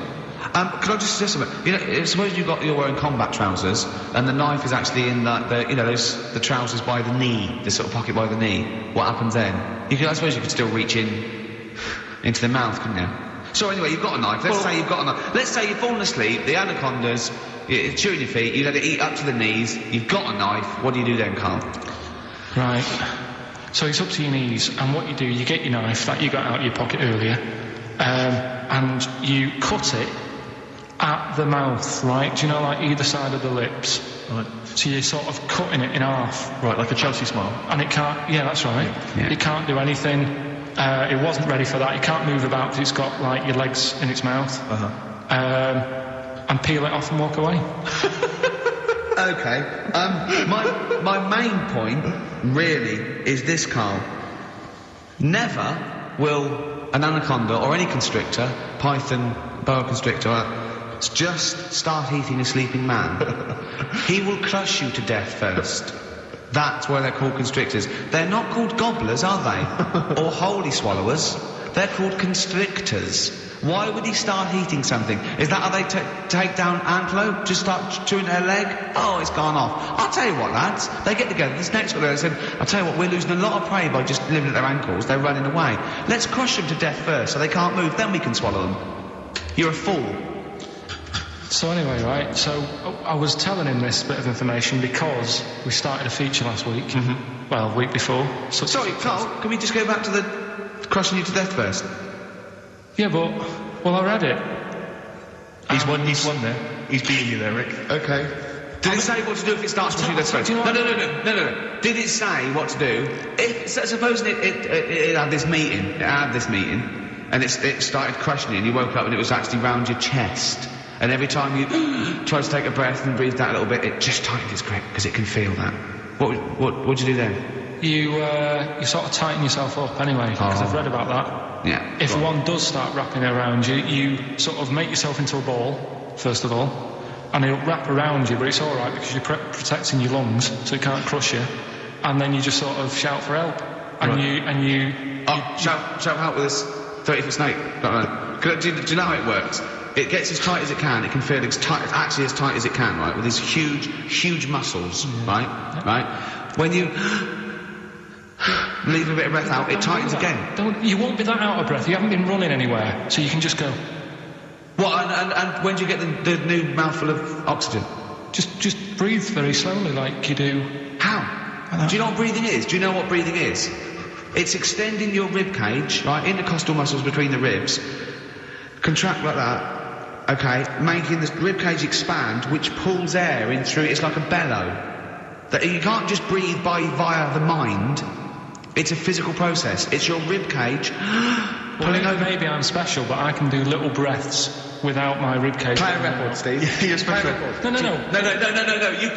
Can I just suggest something? You know, suppose you're wearing combat trousers, and the knife is actually in the trousers by the knee, the sort of pocket by the knee. What happens then? I suppose you could still reach in into the mouth, couldn't you? So anyway, you've got a knife. Let's say you've got a knife. Let's say you've fallen asleep, the anaconda's chewing your feet, you let it eat up to the knees, you've got a knife. What do you do then, Karl? Right. So it's up to your knees, and what you do, you get your knife that you got out of your pocket earlier, and you cut it at the mouth, right? Do you know, like either side of the lips? Right. So you're sort of cutting it in half. Right, like a Chelsea smile. And it can't, yeah, that's right. Yeah. It can't do anything. It wasn't ready for that. It can't move about because it's got, like, your legs in its mouth. And peel it off and walk away. Okay. My main point, really, is this, Karl. Never will an anaconda or any constrictor, python, boa constrictor, just start eating a sleeping man. He will crush you to death first. That's why they're called constrictors. They're not called gobblers, are they? Or holy swallowers. They're called constrictors. Why would he start eating something? Is that how they take down antelope? Just start chewing their leg? Oh, it's gone off. I'll tell you what, lads. They get together, this next one, they said, I'll tell you what, we're losing a lot of prey by just living at their ankles. They're running away. Let's crush them to death first so they can't move, then we can swallow them. You're a fool. So anyway, right, so I was telling him this bit of information because we started a feature last week. Mm-hmm. Well, week before. Sorry, Karl, can we just go back to the crushing you to death first? Yeah, but, well, I read it. He's won there. He's beating you there, Rick. Okay. Did it say what to do if it starts crushing you to death first? No. Did it say what to do? If, supposing it had this meeting, and it started crushing you, and you woke up and it was actually round your chest. And every time you tried to take a breath and breathed out a little bit, it just tightened its grip, because it can feel that. What'd you do then? You sort of tighten yourself up anyway, because I've read about that. Yeah. If one does start wrapping around you, you sort of make yourself into a ball, first of all, and it'll wrap around you, but it's all right because you're protecting your lungs, so it can't crush you. And then you just sort of shout for help. And you shout help with this 30-foot snake. Do you know how it works? It gets as tight as it can. It can feel as tight as it can, right? With these huge muscles, right? When you leave a bit of breath out, it tightens again. You won't be that out of breath. You haven't been running anywhere, so you can just go. What? And when do you get the new mouthful of oxygen? Just breathe very slowly, like you do. How? Do you know what breathing is? Do you know what breathing is? It's extending your rib cage, right? Intercostal muscles between the ribs. Contract like that. Okay, making the rib cage expand, which pulls air in through. It's like a bellow. That you can't just breathe via the mind. It's a physical process. It's your rib cage pulling over. Maybe I'm special, but I can do little breaths without my rib cage. Play a record, Steve. You're special. No.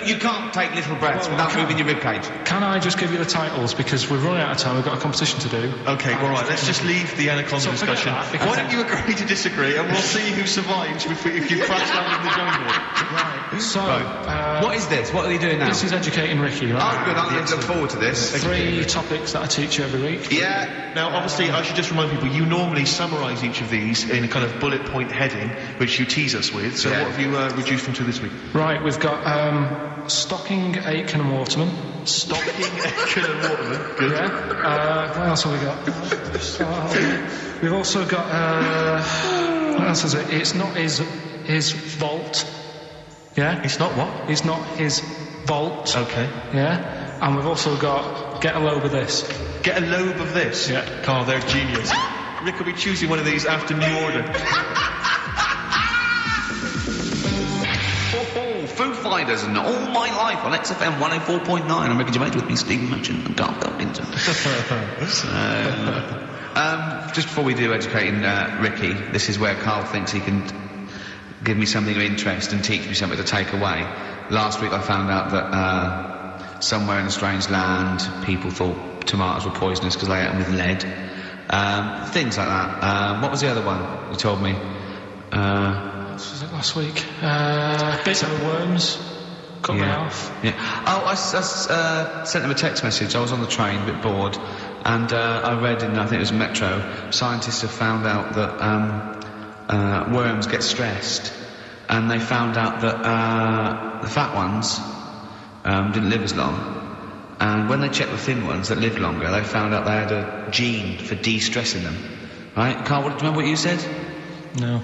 You can't take little breaths without moving your rib cage. Can I just give you the titles because we're running out of time? We've got a competition to do. Okay, all right. Let's just leave the anaconda discussion. Why don't you agree to disagree, and we'll see who survives if you crash down in the jungle. Right. So, what is this? What are you doing now? This is Educating Ricky, right? Oh, good. I look forward to this. 3 topics that I teach you every week. Yeah. Now, obviously, I should just remind people, you normally summarise each of these in a kind of bullet point heading, which you tease us with. So what have you reduced them to this week? Right, we've got Stocking, Aiken and Waterman. Stocking, Aiken and Waterman. Good. Yeah. What else have we got? We've also got, what else is it? It's not his vault. Yeah? It's not what? It's not his vault. Okay. Yeah? And we've also got Get a Lobe of This. Get a lobe of this? Yeah. Karl, they're genius. Rick will be choosing one of these after New Order. Foo Fighters and All My Life on XFM 104.9. I'm Ricky Gervais, with me, Stephen Merchant and Karl Pilkington. Just before we do Educating Ricky, this is where Karl thinks he can give me something of interest and teach me something to take away. Last week I found out that somewhere in a strange land people thought tomatoes were poisonous because they ate them with lead. Things like that. What was the other one you told me? What was it last week? Bits of worms. Cut me off. Yeah. Oh, I sent him a text message. I was on the train, a bit bored, and I read in, I think it was Metro, scientists have found out that worms get stressed, and they found out that the fat ones didn't live as long, and when they checked the thin ones that lived longer, they found out they had a gene for de-stressing them. Right? Carl, do you remember what you said? No.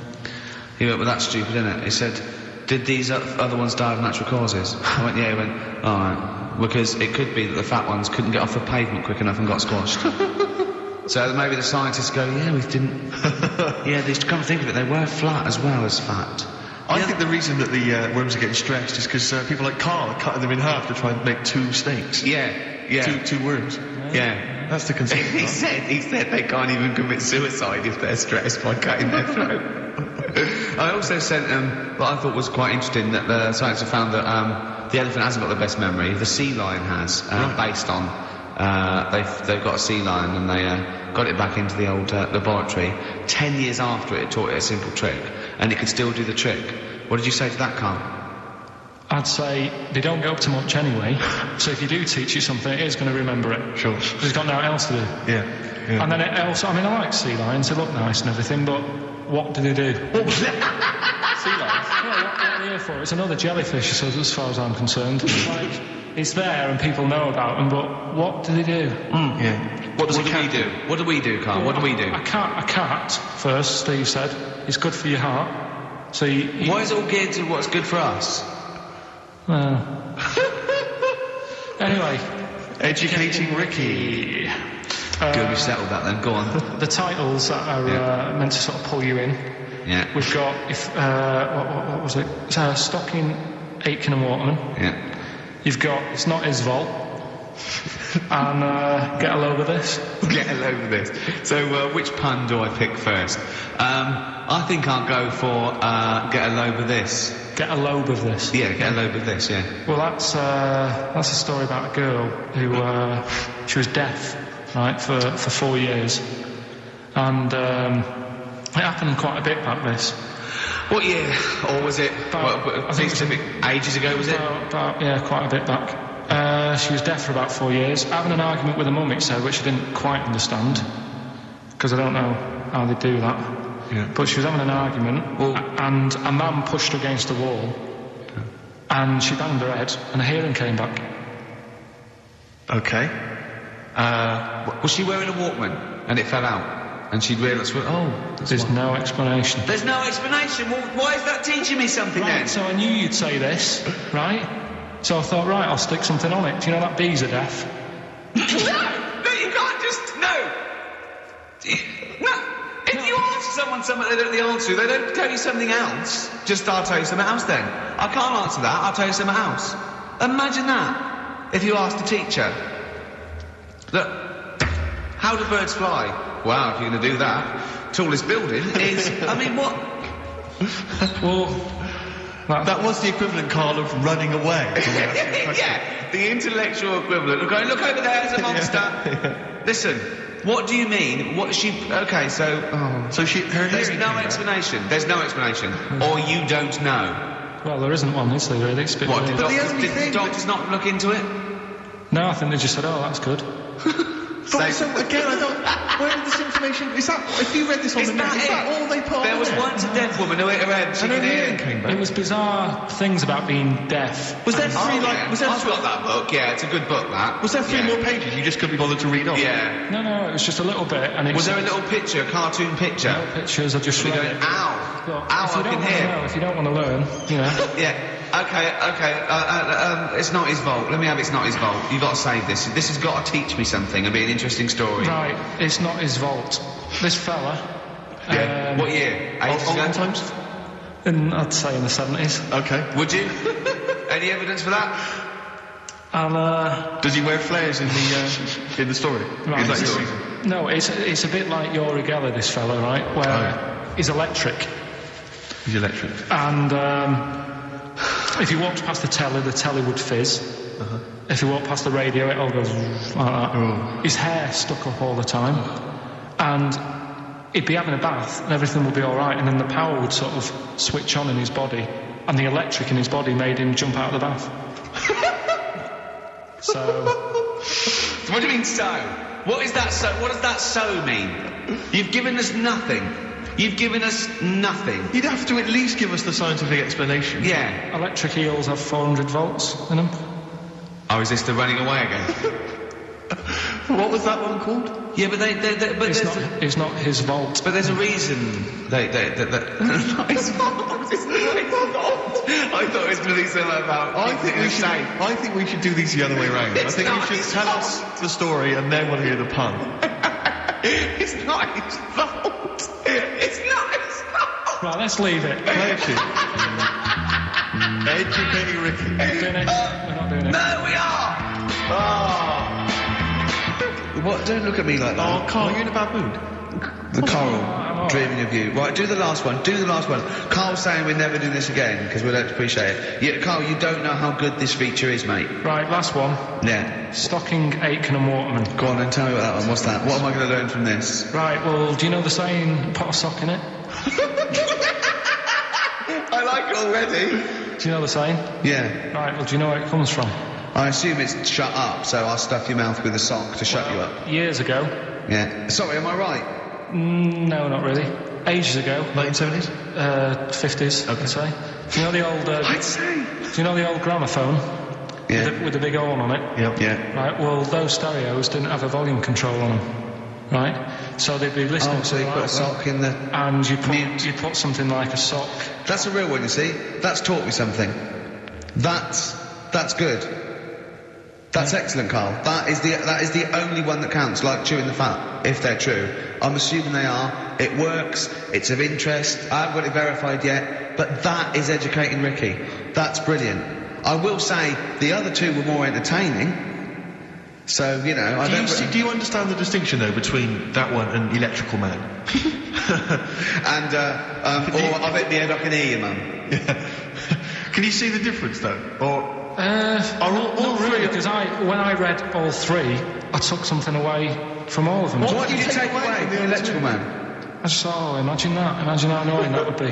He went, well, that's stupid, isn't it? He said, did these other ones die of natural causes? I went, yeah. He went, all right. Because it could be that the fat ones couldn't get off the pavement quick enough and got squashed. So maybe the scientists go, yeah, we didn't... yeah, they come to think of it, they were flat as well as fat. I think the reason that the worms are getting stressed is because people like Karl are cutting them in half to try and make 2 snakes. Yeah. Two worms. Yeah. That's the concern. he said they can't even commit suicide if they're stressed by cutting their throat. I also sent what I thought was quite interesting, that the scientists have found that the elephant hasn't got the best memory. The sea lion has, based on they've got a sea lion and they got it back into the old laboratory. 10 years after it taught it a simple trick, and it could still do the trick. What did you say to that, Carl? I'd say they don't get up to much anyway, so if you do teach it something, it is going to remember it. Sure. Because it's got nothing else to do. Yeah. And then it also, I mean, I like sea lions, they look nice and everything, but what do they do? Sea lions? Yeah, what are they here for? It's another jellyfish, so as far as I'm concerned. It's like, it's there and people know about them, but what do they do? Yeah. What do we do? What do we do, Carl? What do we do? A cat, first, Steve said, is good for your heart. So why is it all geared to what's good for us? Well... Anyway. Educating Ricky. Good, we've settled that then. Go on. The titles that are meant to sort of pull you in. Yeah. We've got, what was it? Stocking, Aitken and Waterman. Yeah. You've got It's Not His Fault. And Get a Load of This. Get a load of this. So, which pun do I pick first? I think I'll go for Get a Load of This. Get a lobe of this. Yeah, Get a Load of This, yeah. Well, that's a story about a girl who, she was deaf, right, for 4 years. And it happened quite a bit back this. What year? Or was it... I think it was ages ago, was it? Yeah, quite a bit back. She was deaf for about 4 years, having an argument with her mum, it said, which I didn't quite understand, because I don't know how they do that. Yeah. But she was having an argument, and a man pushed her against the wall, and she banged her head, and her hearing came back. Okay. Was she wearing a Walkman, and it fell out, and she'd realised, There's no explanation. There's no explanation? Well, why is that teaching me something then? Right, so I knew you'd say this, right? So I thought, right, I'll stick something on it. Do you know that bees are deaf? No, you can't just... No! If you ask someone something they don't know the answer to, they don't tell you something else. Just, I'll tell you something else then. I can't answer that, I'll tell you something else. Imagine that, if you asked a teacher. Look, how do birds fly? Wow, if you're going to do that, tallest building is... I mean, what? Well... That was the equivalent, Karl, of running away. Yeah, the intellectual equivalent of going, look over there, there's a monster. Yeah. Listen, what do you mean? What she... Okay, so... So her There's hearing no came back. explanation. There's no explanation. Or you don't know. Well, there isn't one, is there, really? It's a bit What, weird. did doctors not look into it? No, I think they just said, oh, that's good. But so again, I don't... Where did this information... Is that... If you read this on the net, is that all they put There on was there? once a deaf woman who hit her head. She And her could hearing hear. came back. It was bizarre things about being deaf. Was there three, I've got that book, yeah, it's a good book, that. Was there three more pages you just couldn't be bothered to read off? Yeah. No, it was just a little bit, and it Was there a little picture, a cartoon picture? no pictures, I just You're read going, it. ow, Look, ow, if you I don't can want hear. to know, if you don't want to learn, you know. Yeah. Okay, it's not his fault. Let me have It's Not His Fault. You've got to save this. This has got to teach me something and be an interesting story. Right, It's Not His Fault. This fella... Yeah. What year? Ages ago? Olden times? I'd say in the 70s. Okay. Would you? Any evidence for that? And, Does he wear flares in the story? Right, Is that it's- your reason? no, it's a bit like Yuri Geller, this fella, right? Where he's electric. He's electric. And if you walked past the telly would fizz. If you walk past the radio, it all goes like that. Oh. His hair stuck up all the time. And he'd be having a bath and everything would be all right. And then the power would sort of switch on in his body. And the electric in his body made him jump out of the bath. So... What do you mean so? What is that so? What does that so mean? You've given us nothing. You've given us nothing. You'd have to at least give us the scientific explanation. Yeah. Electric eels have 400 volts in them. Oh, is this the running away again? What was that one called? Yeah, but but It's not his vault. But there's a reason it's not his fault. It's not his fault. I thought it was going to be something about. I think we should do these the other way round. I think you should tell us the story and then we'll hear the pun. It's not his fault. It's not his fault. Right, let's leave it. Play a tune. Educating Ricky. Doing it? We're not doing it. No, we are. What? Don't look at me like that. Oh, Carl, you're in a bad mood. The Coral, dreaming of you. Right, do the last one. Carl's saying we're never doing this again because we don't appreciate it. Yeah, Carl, you don't know how good this feature is, mate. Right, last one. Yeah. Stocking, Aitken and Waterman. Go on and tell me about that one. What's that? What am I going to learn from this? Right, well, do you know the saying, put a sock in it? I like it already. Do you know the saying? Yeah. Right, well, do you know where it comes from? I assume it's shut up, so I'll stuff your mouth with a sock to shut you up. Years ago. Yeah. Sorry, am I right? No, not really. Ages ago. 1970s? 50s, I'd say. Do you know the old... I'd say. Do you know the old gramophone? Yeah. With the big horn on it? Yep. Yeah. Right, well, those stereos didn't have a volume control on them. Right? So they'd be listening to so you put a sock in the... And you put something like a sock... That's a real one, you see. That's taught me something. That's good. That's excellent, Carl. That is the only one that counts, like chewing the fat, if they're true. I'm assuming they are. It works. It's of interest. I haven't got it verified yet, but that is educating Ricky. That's brilliant. I will say the other two were more entertaining. So, you know... Do you understand the distinction, though, between that one and Electrical Man? And, or I've hit the head, I can hear you, Mum. Yeah. Can you see the difference, though? Or... all three, because when I read all three, I took something away from all of them. What did you take away from the Electrical Man? I just thought, imagine that. Imagine how annoying that would be.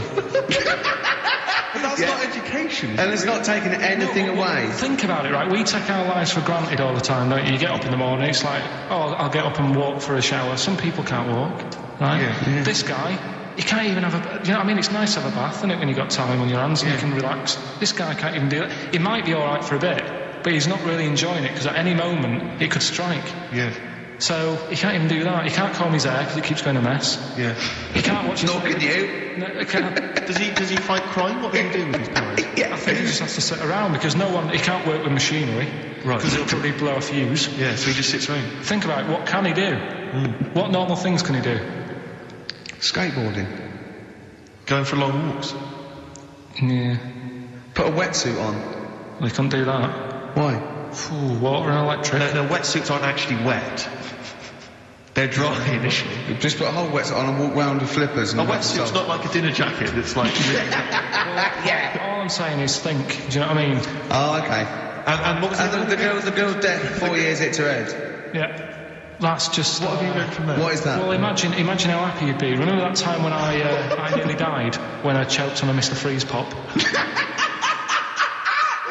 But that's not education. And it's not taking anything away. Think about it, right? We take our lives for granted all the time, don't you? You get up in the morning, it's like, oh, I'll get up and walk for a shower. Some people can't walk, right? Yeah. This guy, you can't even have a... You know what I mean? It's nice to have a bath, isn't it, when you've got time on your hands and you can relax. This guy can't even do that. It might be all right for a bit, but he's not really enjoying it because at any moment it could strike. Yeah. So he can't even do that. He can't comb his hair because it keeps going a mess. Yeah. He can't watch his... Nor can you. No, he can't. Does he fight crime? What does he do with his powers? Yeah. I think he just has to sit around because he can't work with machinery. Right. Because he'll probably blow a fuse. Yeah, so he just sits around. Think about it, what can he do? What normal things can he do? Skateboarding. Going for long walks. Yeah. Put a wetsuit on. Well, he couldn't do that. Why? Water and electric. No, wetsuits aren't actually wet. They're dry initially. Just put a whole wetsuit on and walk round with flippers. And A wetsuit's not like a dinner jacket that's like... All I'm saying is think. Do you know what I mean? Oh, okay. And what was And the girl's dead for 4 years, hit her head. Yeah. That's just... What have you learned from that? What is that? Well, imagine how happy you'd be. Remember that time when I nearly died when I choked on a Mr. Freeze pop?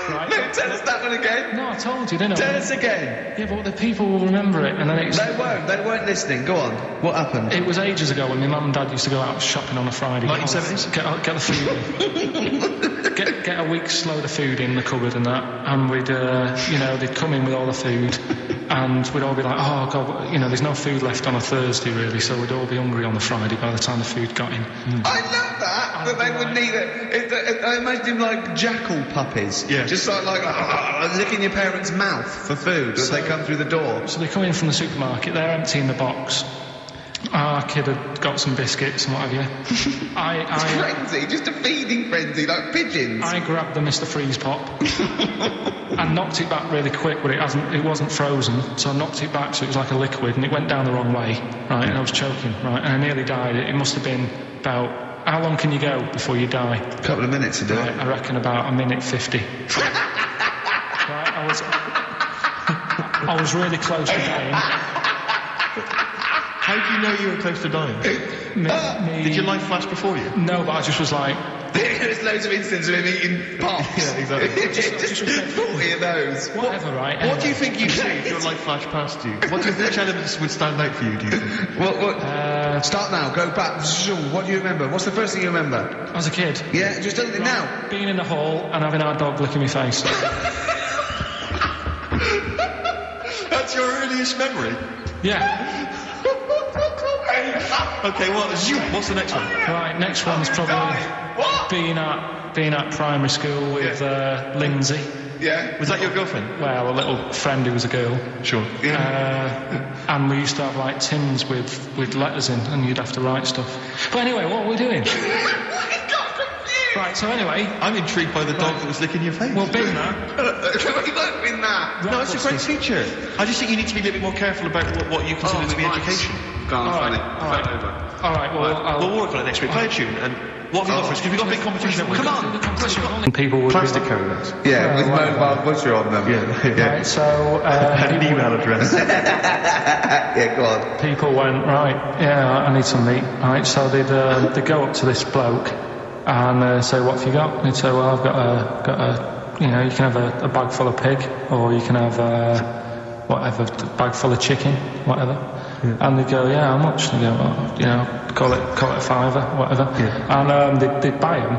Right. No, tell us that one again. No, I told you, didn't I? Tell us again. Yeah, but the people will remember it, and then it's... They weren't listening. Go on. What happened? It was ages ago when my mum and dad used to go out shopping on a Friday. 1970s? Get the food in. get a week's load of food in the cupboard and that, and we'd, they'd come in with all the food, and we'd all be like, oh, God, there's no food left on a Thursday, really, so we'd all be hungry on the Friday by the time the food got in. I love that they would need it. I imagine him like jackal puppies. Yeah. Just like licking your parents' mouth for food as they come through the door. So they come in from the supermarket, they're emptying the box. Our kid had got some biscuits and what have you. Frenzy, just a feeding frenzy, like pigeons. I grabbed the Mr. Freeze pop and knocked it back really quick, but it wasn't frozen, so I knocked it back so it was like a liquid, and it went down the wrong way, right, and I was choking, right, and I nearly died. It must have been about... How long can you go before you die? A couple of minutes to do it. I reckon about a minute 50. Right, I was really close to dying. How do you know you were close to dying? Did your life flash before you? No, but I just was like... There's loads of instances of him eating pops. Yeah, exactly. just 40 of those. Whatever, right? What do you think you'd see if your life flashed past you? Which elements would stand out for you, do you think? What? Start now, go back. What do you remember? What's the first thing you remember? As a kid? Yeah, just tell me now. Being in the hall and having our dog licking my face. That's That's your earliest memory? Yeah. Okay, what's the next one? Right, next one's probably being at primary school with Lindsay. Yeah. Was that your girlfriend? Well, a little friend who was a girl. Sure. And we used to have like tins with letters in, and you'd have to write stuff. But anyway, what were we doing? Right, so anyway... I'm intrigued by the dog that was licking your face. Well, bin that. Bin that. No, it's a great feature. I just think you need to be a little bit more careful about what you consider to be education. Go on, funny. All right, well, we'll work on it next week. Play a tune, and what have you got for us? Because we've got a big competition. Come on! People would Plastic be carriers. Yeah, with mobile butcher on them. Yeah. Right, so... and an email address. Yeah, go on. People went, right, yeah, I need some meat. Right, so they'd go up to this bloke and say, what have you got? And he'd say, well, I've got a you know, you can have a bag full of pig, or you can have whatever, a bag full of chicken, whatever. Yeah. And they'd go, yeah, how much? And they go, well, you know, call it a fiver, whatever. Yeah. And they'd buy them,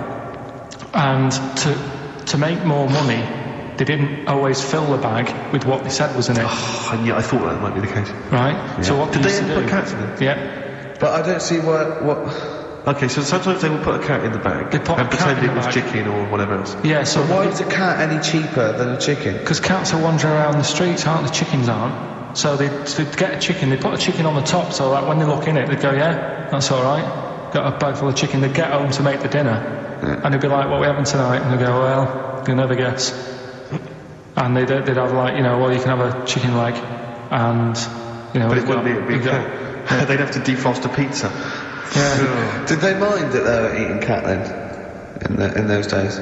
and to make more money, they didn't always fill the bag with what they said was in it. Oh, and yeah, I thought that might be the case. Right. Yeah. So what did they ever put cats in it? Yeah. But I don't see what. Okay, so sometimes they will put a cat in the bag and pretend it was chicken or whatever else. Yeah, so why is a cat any cheaper than a chicken? Because cats are wandering around the streets, aren't they? Chickens aren't. So they'd get a chicken, they'd put a chicken on the top, so that when they look in it, they'd go, yeah, that's all right. Got a bag full of chicken. They'd get home to make the dinner, and they'd be like, what are we having tonight? And they'd go, well, you'll never guess. And they'd have like, you know, well, you can have a chicken leg, and, you know... But it wouldn't be a big cat. They'd have to defrost a pizza. Yeah. Did they mind that they were eating cat then, in those days?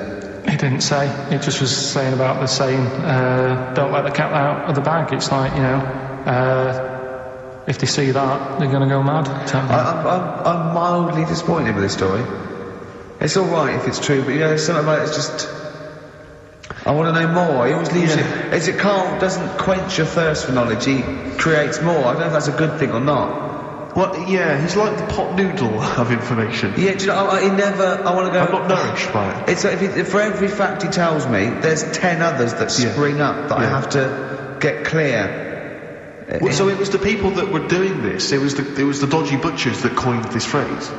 He didn't say. It just was saying about the saying, don't let the cat out of the bag. It's like, you know, if they see that, they're going to go mad. I'm mildly disappointed with this story. It's all right if it's true, but you know, there's something about it, it's just... I want to know more. He always leaves it... Is it Karl doesn't quench your thirst for knowledge, he creates more. I don't know if that's a good thing or not. Well, yeah, he's like the pot noodle of information. Yeah, do you know, he never... I want to go... I'm not nourished by it. It's like if for every fact he tells me, there's 10 others that spring up that I have to get clear. Well, so it was the people that were doing this, it was the dodgy butchers that coined this phrase.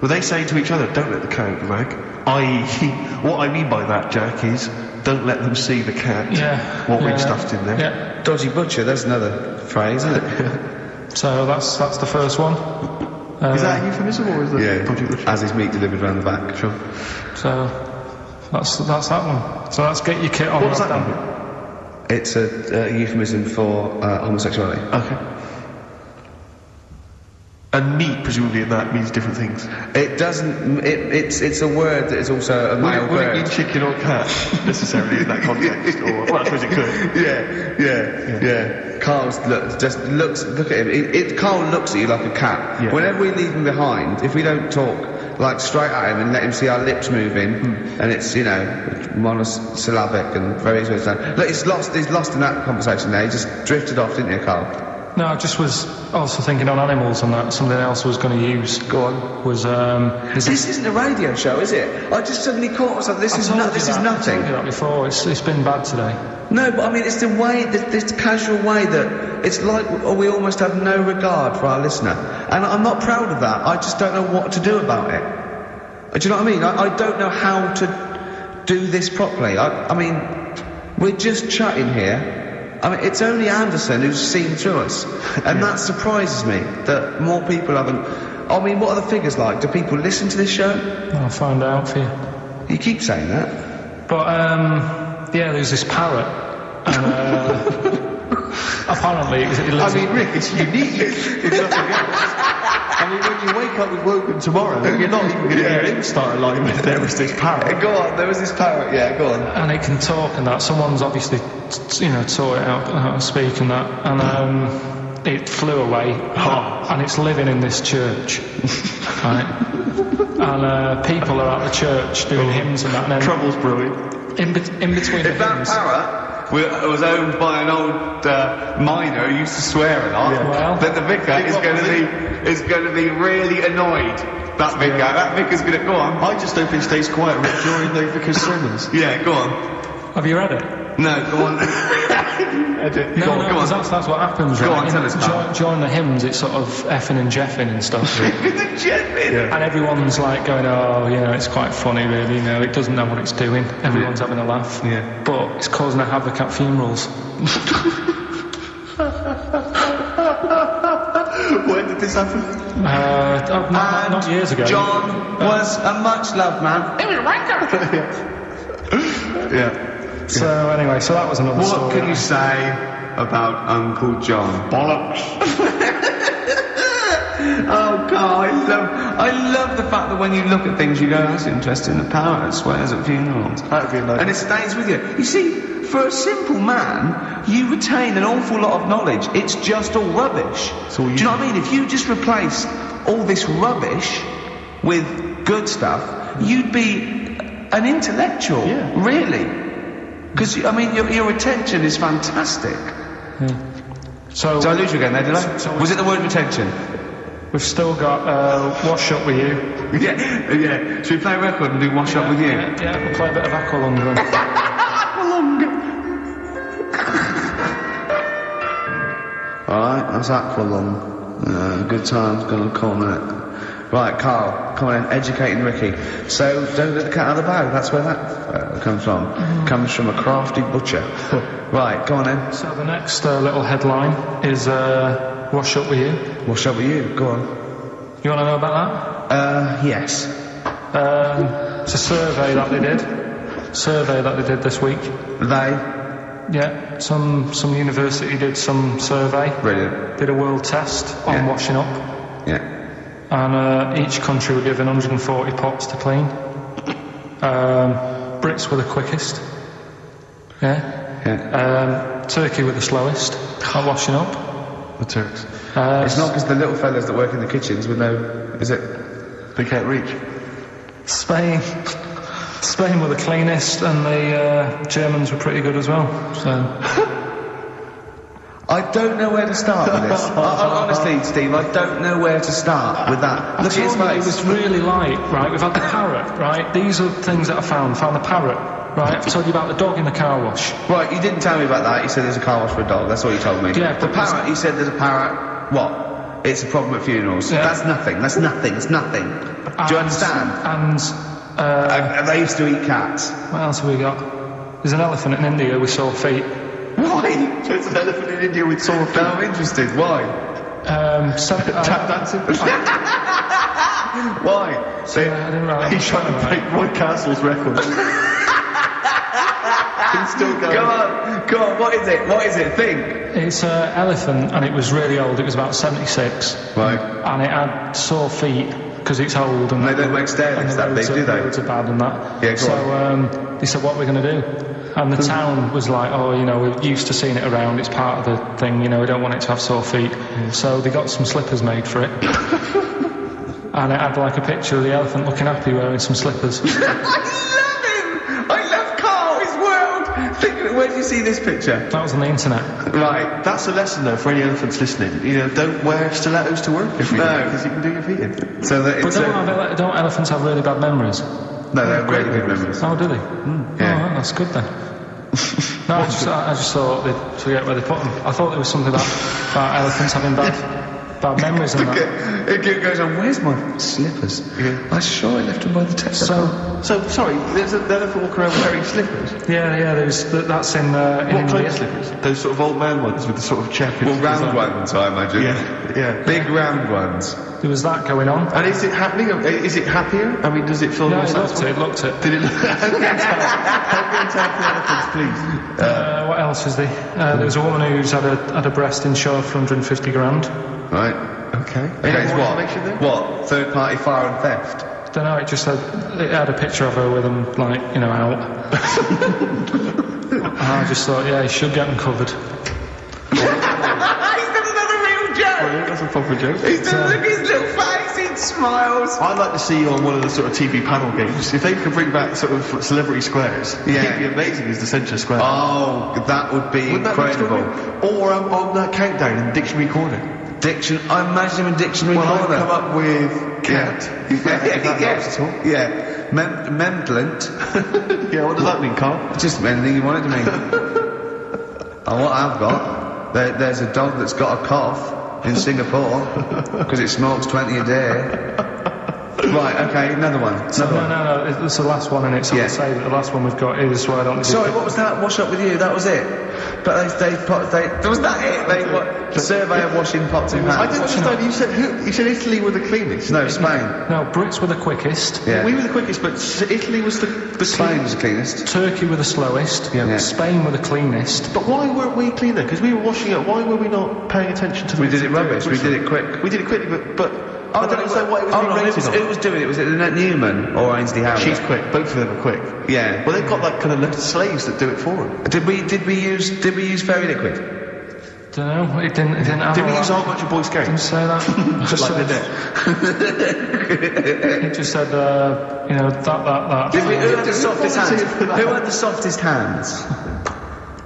Were they saying to each other, don't let the cat out the bag? I.e., what I mean by that, Jack, is don't let them see the cat. What we've stuffed in there. Yeah. Dodgy butcher, that's another phrase, isn't it? So that's the first one. Is that a euphemism, or is that dodgy butcher? As his meat delivered round the back. Sure. So that's that one. So let's get your kit on. What was that one? It's a euphemism for homosexuality. Okay. And meat, presumably, in that means different things. It doesn't. It's a word that is also a male word. Would it mean chicken or cat necessarily in that context? Or well, I suppose it could. Yeah. Karl's look at him. Karl looks at you like a cat. Yeah. Whenever we leave him behind, if we don't talk like straight at him and let him see our lips moving, and it's, you know, monosyllabic and very sort of... Look, he's lost in that conversation there. He just drifted off, didn't you, Karl? No, I just was also thinking on animals and that something else I was going to use. Go on. Was this isn't a radio show, is it? I just suddenly caught myself. This is nothing. I told you that before. It's been bad today. No, but I mean, it's the way, this casual way that it's like we almost have no regard for our listener, and I'm not proud of that. I just don't know what to do about it. Do you know what I mean? I don't know how to do this properly. I mean, we're just chatting here. I mean, it's only Anderson who's seen through us, and that surprises me that more people haven't. I mean, what are the figures like? Do people listen to this show? I'll find out for you. You keep saying that. But yeah, there's this parrot, and apparently it lives. I mean, Rick, it's unique. It's nothing else. I mean, when you wake up with Wogan tomorrow, you're not even going to hear him start a line with there was this parrot. Go on, there was this parrot, go on. And it can talk and that. Someone's obviously, you know, taught it out how to speak and that. And it flew away. And it's living in this church. Right? And people are at the church doing hymns and that. And then Trouble's brewing. In between the hymns. That parrot was owned by an old miner who used to swear a lot, then the vicar is going to be really annoyed. That vicar's going to go on. I just hope he stays quiet during the vicar's sermons. Yeah, go on. Have you read it? No, go on. No, go on. that's what happens, Go right? on, tell us, Carl. During the hymns, it's sort of effing and jeffing and stuff. Yeah. And everyone's like going, oh, you know, it's quite funny, really, you know, it doesn't know what it's doing. Everyone's having a laugh. Yeah. But it's causing a havoc at funerals. When did this happen? Not years ago. John was a much-loved man. He was a wanker. Yeah. So anyway, so that was another story. What can you say about Uncle John? Bollocks. Oh, Carl, I love the fact that when you look at things, you go, that's interesting. The parrot swears at funerals. That'd be nice. And it stays with you. You see, for a simple man, you retain an awful lot of knowledge. It's just all rubbish. all Do you you know what I mean? If you just replace all this rubbish with good stuff, you'd be an intellectual. Yeah. Really. Because, I mean, your retention is fantastic. Yeah. So Did I lose you again there, did I? Was it the word retention? we've still got Wash Up With You. Yeah. Should we play a record and do Wash Up With You? Yeah, we'll play a bit of Aqualung then. Alright, that's Aqualung. Good times, gonna call it. Right, Carl, come on in, educating Ricky. So, don't let the cat out of the bag, that's where that comes from. Comes from a crafty butcher. Right, go on in. So the next little headline is Wash Up With You. Wash Up With You, go on. You want to know about Yes. that? It's a survey that they did. This week. They? Yeah, some university did some survey. Brilliant. Did a world test on washing up. Yeah. And each country were given 140 pots to clean. Brits were the quickest. Yeah. Turkey were the slowest at washing up. The Turks. It's not because the little fellas that work in the kitchens with no... Is it? They can't reach. Spain were the cleanest, and the Germans were pretty good as well. So I don't know where to start with this. Honestly, Steve, I don't know where to start with that. Look at his face. It was really light, right? We've had the parrot, right? These are things that I found. Found the parrot, right? I've told you about the dog in the car wash. Right, you didn't tell me about that. You said there's a car wash for a dog. That's what you told me. Yeah, The but parrot, you said there's a parrot. What? It's a problem at funerals. Yeah. That's nothing. It's nothing. Do you understand? And They used to eat cats. what else have we got? There's an elephant in India with sore feet. Why? So it's an elephant in India with sore feet. I'm interested. Why? Tap dancing. Why? I didn't write He's trying to break Roy Castle's record. He's still going. Go on. What is it? Think. It's an elephant, and it was really old. It was about 76. Right. And it had sore feet because it's old. And They don't make stairlifts that big, do they? Roads are bad and that. Yeah, go on. They said, what are we going to do? And the town was like, oh, you know, we're used to seeing it around. It's part of the thing, you know, we don't want it to have sore feet. So they got some slippers made for it. And it had like a picture of the elephant looking happy wearing some slippers. I love him! I love Carl, his world! Where did you see this picture? That was on the internet. Right. That's a lesson though for any elephants listening. You know, don't wear stilettos to work every day because you can do your feet in. So that But don't elephants have really bad memories? No, they have really good memories. Oh, do they? Yeah. Oh, that's good then. No, I just thought they'd forget where they put them. I thought there was something about elephants having bad memories and that. It goes on, where's my slippers? Yeah. I'm sure I left them by the test. So sorry, there's an elephant walking around wearing slippers. Yeah, that's in What kind India. of slippers? Those sort of old man ones with the sort of checkered. Well, round ones, I imagine. Yeah. Big round ones. There was that going on. And is it happening? Is it happier? I mean, does it feel No, more it satisfying? looked it. Did it look? Help me tell the elephants, please. What else is there? There was a woman who's had a breast insured for 150 grand. Right. Okay. Okay, it's more what? information there? What? Third party fire and theft? Don't know, it just said, it had a picture of her with them, like, you know, out. And I just thought, yeah, you should get them covered. He's done another real joke! Brilliant, that's a proper joke. He's done, look at his little face, he smiles. I'd like to see you on one of the sort of TV panel games. If they could bring back sort of celebrity squares, Yeah. it'd be amazing as the centre square. Oh, that would be Wouldn't that be incredible. extraordinary? Or on that countdown in Dictionary Corner. I imagine him in Dictionary Well, I've Corner. come up with cat. If that helps at all. Yeah. Memblent. Yeah, what does that mean, Carl? Just anything you want it to mean. And what I've got, there's a dog that's got a cough in Singapore because it smokes 20 a day. Right, okay, another one. No, it's the last one in it, so I'll say that the last one we've got is why don't... Sorry, what was that? Wash up with you, that was it? But was that it? The survey of washing pots in hands. I didn't understand, you said Italy were the cleanest. No, Spain. No, Brits were the quickest. Yeah. We were the quickest, but Italy was the Spain was the cleanest. Turkey were the slowest. Yeah. Spain were the cleanest. But why weren't we cleaner? Because we were washing up. Why were we not paying attention to the... We did it rubbish, we did it quick. We did it quickly, but I don't understand what it was being rated on. Who was doing it? Was it Annette Newman or Ainsley Howard? She's quick. Both of them are quick. Yeah. Well, they've got like kind of slaves that do it for them. Did we use fairy liquid? Don't know. It didn't have. Did we use our bunch of Boy Scouts? Didn't say that. Just like the net. It just said, that. Who had the softest hands? Who had the softest hands?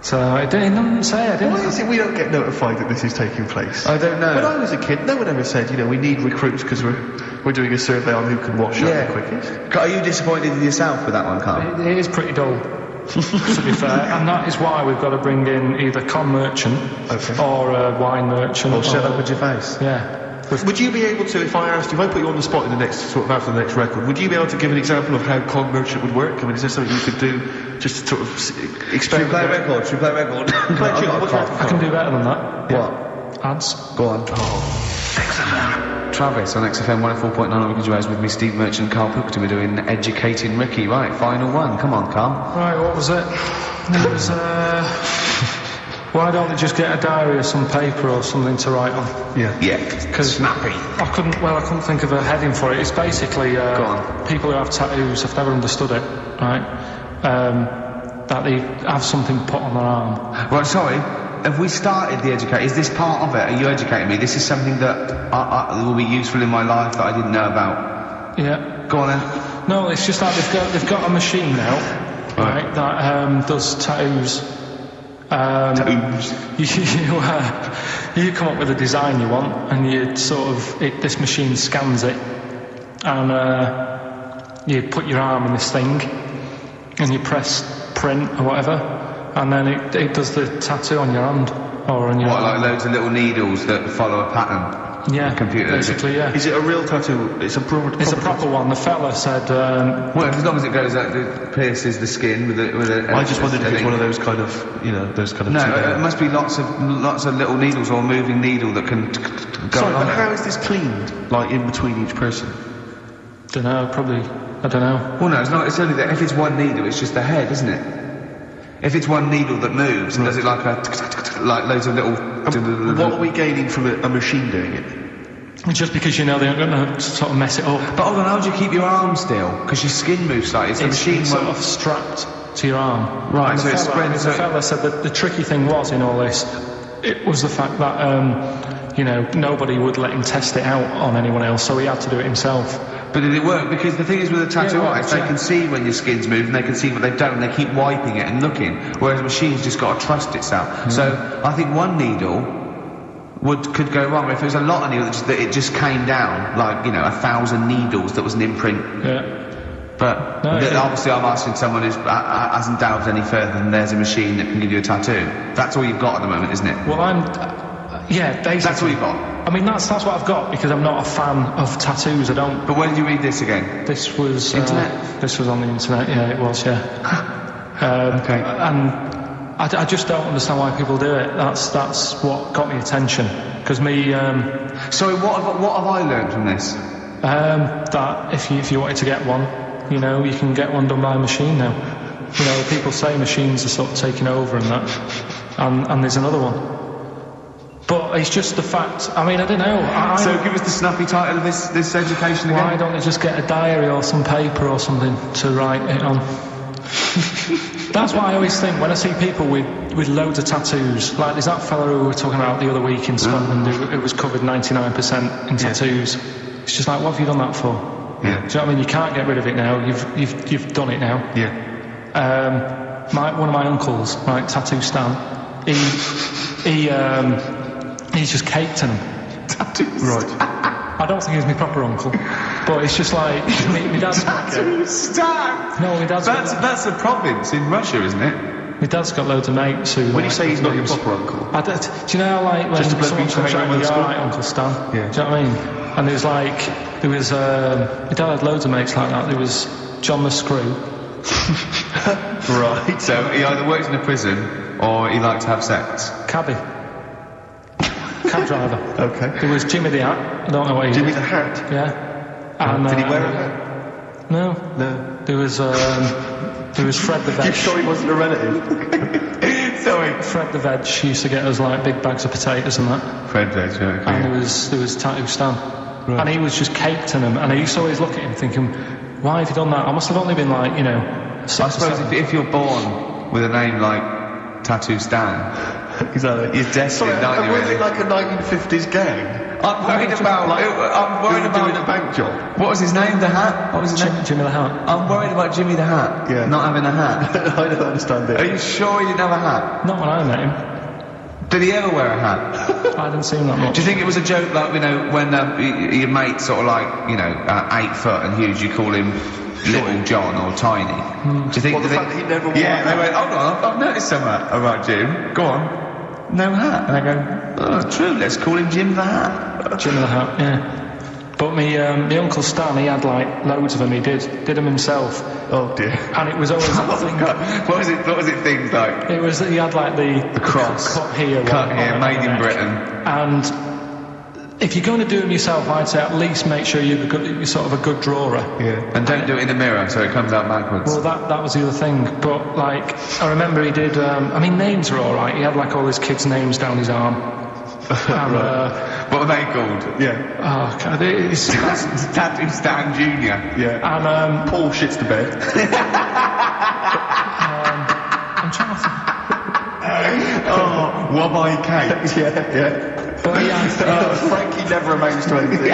So it didn't say it, didn't Why is it we don't get notified that this is taking place? I don't know. When I was a kid, no one ever said, we need recruits because we're doing a survey on who can wash up the quickest. Are you disappointed in yourself with that one, Carl? It is pretty dull, to be fair, and that is why we've got to bring in either con merchant or a wine merchant. Or shut up with your face. Yeah. Would you be able to, if I put you on the spot in the next, after the next record, would you be able to give an example of how con merchant would work? I mean, is there something you could do just to sort of explain? Should we play record? I can do better than that. What? Ads. Go on. XFM. Travis on XFM 104.9 on Ricky Gervais with me, Steve Merchant and Karl Pilkington. We're doing Educating Ricky. Right, final one. Come on, Karl. Right, what was it? It was, why don't they just get a diary or some paper or something to write on? Yeah. Because snappy. I couldn't think of a heading for it. It's basically people who have tattoos, I've never understood it, right? That they have something put on their arm. Right, sorry. Have we started the educate? Is this part of it? Are you educating me? This is something that will be useful in my life that I didn't know about. Yeah. Go on then. No, it's just that they've got a machine now, right, that does tattoos. You come up with a design you want, and you this machine scans it, and you put your arm in this thing, and you press print or whatever, and then it does the tattoo on your hand or on your arm. Like loads of little needles that follow a pattern? Yeah, computer. basically, yeah. Is it a real tattoo? It's a proper one. The fella said... well, as long as it goes out, it pierces the skin with a... I just wondered if it's one of those kind of, those kind of... No, it must be lots of little needles or a moving needle that can go Sorry, on but it. how is this cleaned, like, in between each person? Don't know, probably... I don't know. Well, no, it's not. It's only that if it's one needle, it's just the head, isn't it? If it's one needle that moves, and does it like loads of little... What are we gaining from a machine doing it? Just because they aren't going to sort of mess it up. But hold on, how do you keep your arm still? Because your skin moves slightly. It's machine sort of strapped to your arm. Right, so it's spread. The fella said that the tricky thing was in all this, it was the fact that nobody would let him test it out on anyone else, so he had to do it himself. But did it work? Because the thing is with a tattoo artist, they can see when your skin's moved and they can see what they've done and they keep wiping it and looking, whereas a machine's just got to trust itself. So I think one needle could go wrong. If it was a lot of needles that it just came down, like, 1,000 needles that was an imprint. Yeah. But obviously I'm asking someone who hasn't delved any further than there's a machine that can give you a tattoo. That's all you've got at the moment, isn't it? Well, basically. That's all you've got? I mean, that's what I've got, because I'm not a fan of tattoos, I don't... But where did you read this again? This was... Internet? This was on the internet, yeah, it was, yeah. Okay. And I just don't understand why people do it. That's what got me attention. Because Sorry, what have I learned from this? That if you wanted to get one, you can get one done by a machine now. People say machines are sort of taking over and that. And there's another one. But it's just the fact, I don't know. So give us the snappy title of this education again. Why don't they just get a diary or some paper or something to write it on? That's what I always think when I see people with loads of tattoos. Like there's that fella who we were talking about the other week in Scotland who was covered 99% in tattoos. It's just like, what have you done that for? Yeah. Do you know what I mean? You can't get rid of it now. You've done it now. Yeah. One of my uncles, right, Tattoo Stan, he's just caked in them. Tattoos. Right. I don't think he's my proper uncle. But it's just like my dad's Tattoo Stan! No, my dad's That's a province in Russia, isn't it? My dad's got loads of mates who. When you say he's not your proper uncle, do you know how like when just a bloke someone who's hanging around with comes the out, school? alright, Uncle Stan? Yeah. Do you know what I mean? And my dad had loads of mates like that. There was John the Screw. right? So he either works in a prison or he likes to have sex. Cabby. Cab driver. Okay. There was Jimmy the Hat. I don't know what he Jimmy did. the Hat. Yeah. And, Did he wear a hat? No. No. There was Fred the Veg. You sure he wasn't a relative? Sorry. Fred the Veg used to get us like big bags of potatoes and that. Fred Veg, okay. And there was Tattoo Stan. Right. And he was just caked in them. And I used to always look at him thinking, why have you done that? I must have only been like, 6 I suppose if you're born with a name like Tattoo Stan, Exactly. you're destined, aren't you? Were Really? they like a 1950s gang? I'm worried about. I'm worried doing a about. bank job. What was his name? The Hat. What was his name? Jimmy the Hat. I'm worried about Jimmy the Hat. Yeah. Not having a hat. I don't understand Are it. you sure he didn't have a hat? Not when I met him. Did he ever wear a hat? I didn't see him that much. Do you think it was a joke, like, when your mate's sort of like, 8 foot and huge, you call him Little John or Tiny? Do you think? Well, the fact that he never wore Yeah, a they hat. went, hold on, I've noticed something. All right, Jim, go on. No hat. And I go, oh, true, let's call him Jim the Hat. Jimmy the Hat, yeah. But my Uncle Stan, he had like loads of them. He did them himself. Oh dear. And it was always that thing. What was it things like? It was that he had like the cross. cut here, Made in Britain. And if you're going to do them yourself, I'd say at least make sure you're sort of a good drawer. Yeah. And don't do it in the mirror so it comes out backwards. Well, that was the other thing. But like, I remember he did. Names are all right. He had like all his kids' names down his arm. And, what were they called? Yeah. Oh, God, it's Tattoo Stan Jr. Yeah. And Paul shits the bed. I'm trying to think. Oh, Wobby Kate. yeah. But yeah, Frankie never amounts to anything.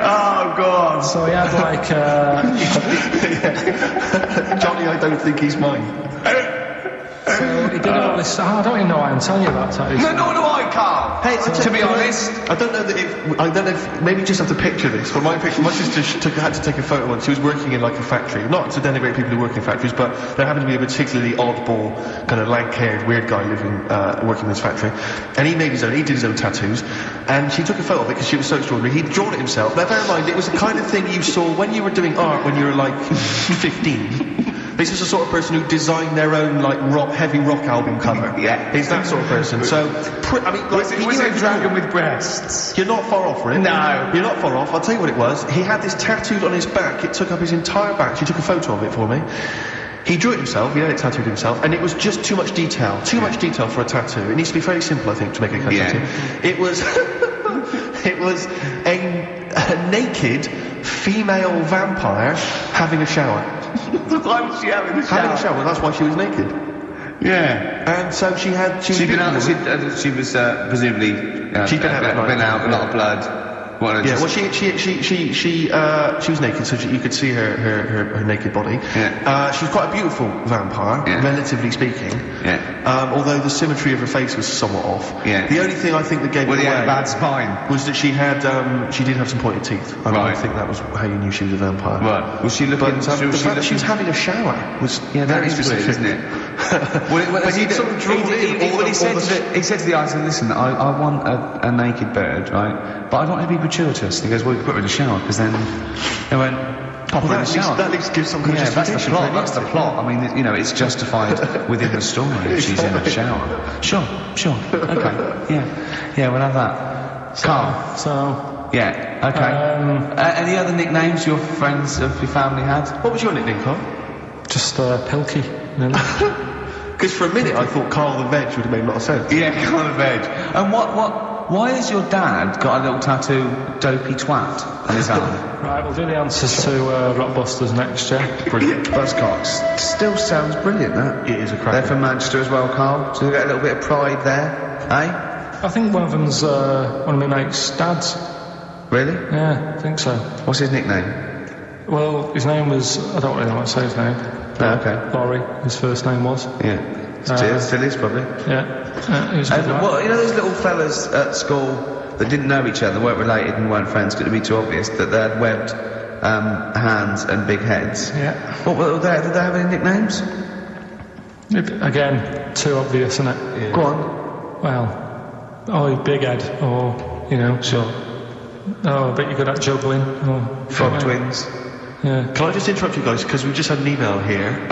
Oh, God. so he had like. Johnny, I don't think he's mine. So he did all this. I don't even know why I'm telling you about tattoos. No, nor do I, Carl. Hey, to be honest. I don't know if maybe you just have to picture this. But my sister had to take a photo once. She was working in like a factory, not to denigrate people who work in factories, but there happened to be a particularly oddball, kind of lank-haired, weird guy working in this factory, and he did his own tattoos, and she took a photo of it because she was so extraordinary. He'd drawn it himself. Now bear in mind, it was the kind of thing you saw when you were doing art when you were like 15. This is the sort of person who designed their own like heavy rock album cover. Yeah. He's that sort of person. So, Was it a dragon with breasts? You're not far off, Rick. No. You're not far off. I'll tell you what it was. He had this tattooed on his back. It took up his entire back. She took a photo of it for me. He drew it himself. He had it tattooed himself. And it was just too much detail. Too much detail for a tattoo. It needs to be fairly simple, I think, to make a tattoo. It was... it was a naked female vampire having a shower. Why was she having a shower? Having a shower. That's why she was naked. Yeah. And so she was presumably She'd been out at night. been out, a lot of blood. Yeah, well, she was naked, so you could see her naked body. Yeah. She was quite a beautiful vampire, relatively speaking. Yeah. Although the symmetry of her face was somewhat off. Yeah. The only thing I think that gave it away had a bad spine. was that she did have some pointed teeth. I think that was how you knew she was a vampire. Right. Was she looking? But the fact that she was having a shower was very specific, isn't it? He sort of drew he said to the artist, listen, I want a naked bird, right? But I don't want to be gratuitous. He goes, well, you can put her in the shower, because then they went, pop her in the shower. That at least gives some kind of justification. That's the plot. I mean, it's justified within the story if she's in the shower. Sure. Okay. Yeah, we'll have that. Carl. So. Yeah, okay. Any other nicknames your friends of your family had? What was your nickname, Carl? Just Pilky. Because for a minute I thought Karl the Veg would have made a lot of sense. Yeah, Karl the Veg. And why has your dad got a little tattoo, Dopey Twat, on his arm? Right, we'll do the answers to Rockbusters next, yeah? Brilliant. Buzzcocks. Still sounds brilliant, that. It is a cracker. They're from Manchester as well, Carl. So they've got a little bit of pride there, eh? I think one of them's one of my mates' dads. Really? Yeah, I think so. What's his nickname? Well, his name was... I don't really want to say his name. Oh, okay. Laurie, his first name was. Yeah. Still is, probably. Yeah. He was a good lad. Well, you know those little fellas at school that didn't know each other, weren't related and weren't friends, could it be too obvious, that they had webbed hands and big heads. Yeah. What were they? Did they have any nicknames? Again, too obvious, isn't it? Yeah. Go on. Well, big head, or, Sure. I bet you're good at juggling, or... Frog twins. Yeah. Can I just interrupt you guys, because we've just had an email here.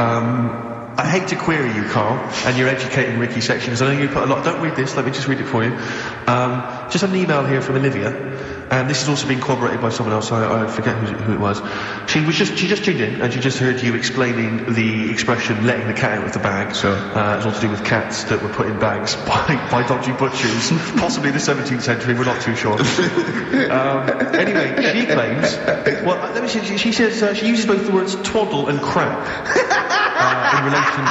I hate to query you, Carl, and your educating Ricky section, because I know you put a lot... Don't read this, let me just read it for you. Just had an email here from Olivia, and this has also been corroborated by someone else, I forget who it was. She just tuned in, and she just heard you explaining the expression, letting the cat out of the bag. Sure. It's all to do with cats that were put in bags by dodgy butchers, possibly in the 17th century, we're not too sure. Anyway, she claims... Well, let me see, she says she uses both the words twaddle and crap. In relation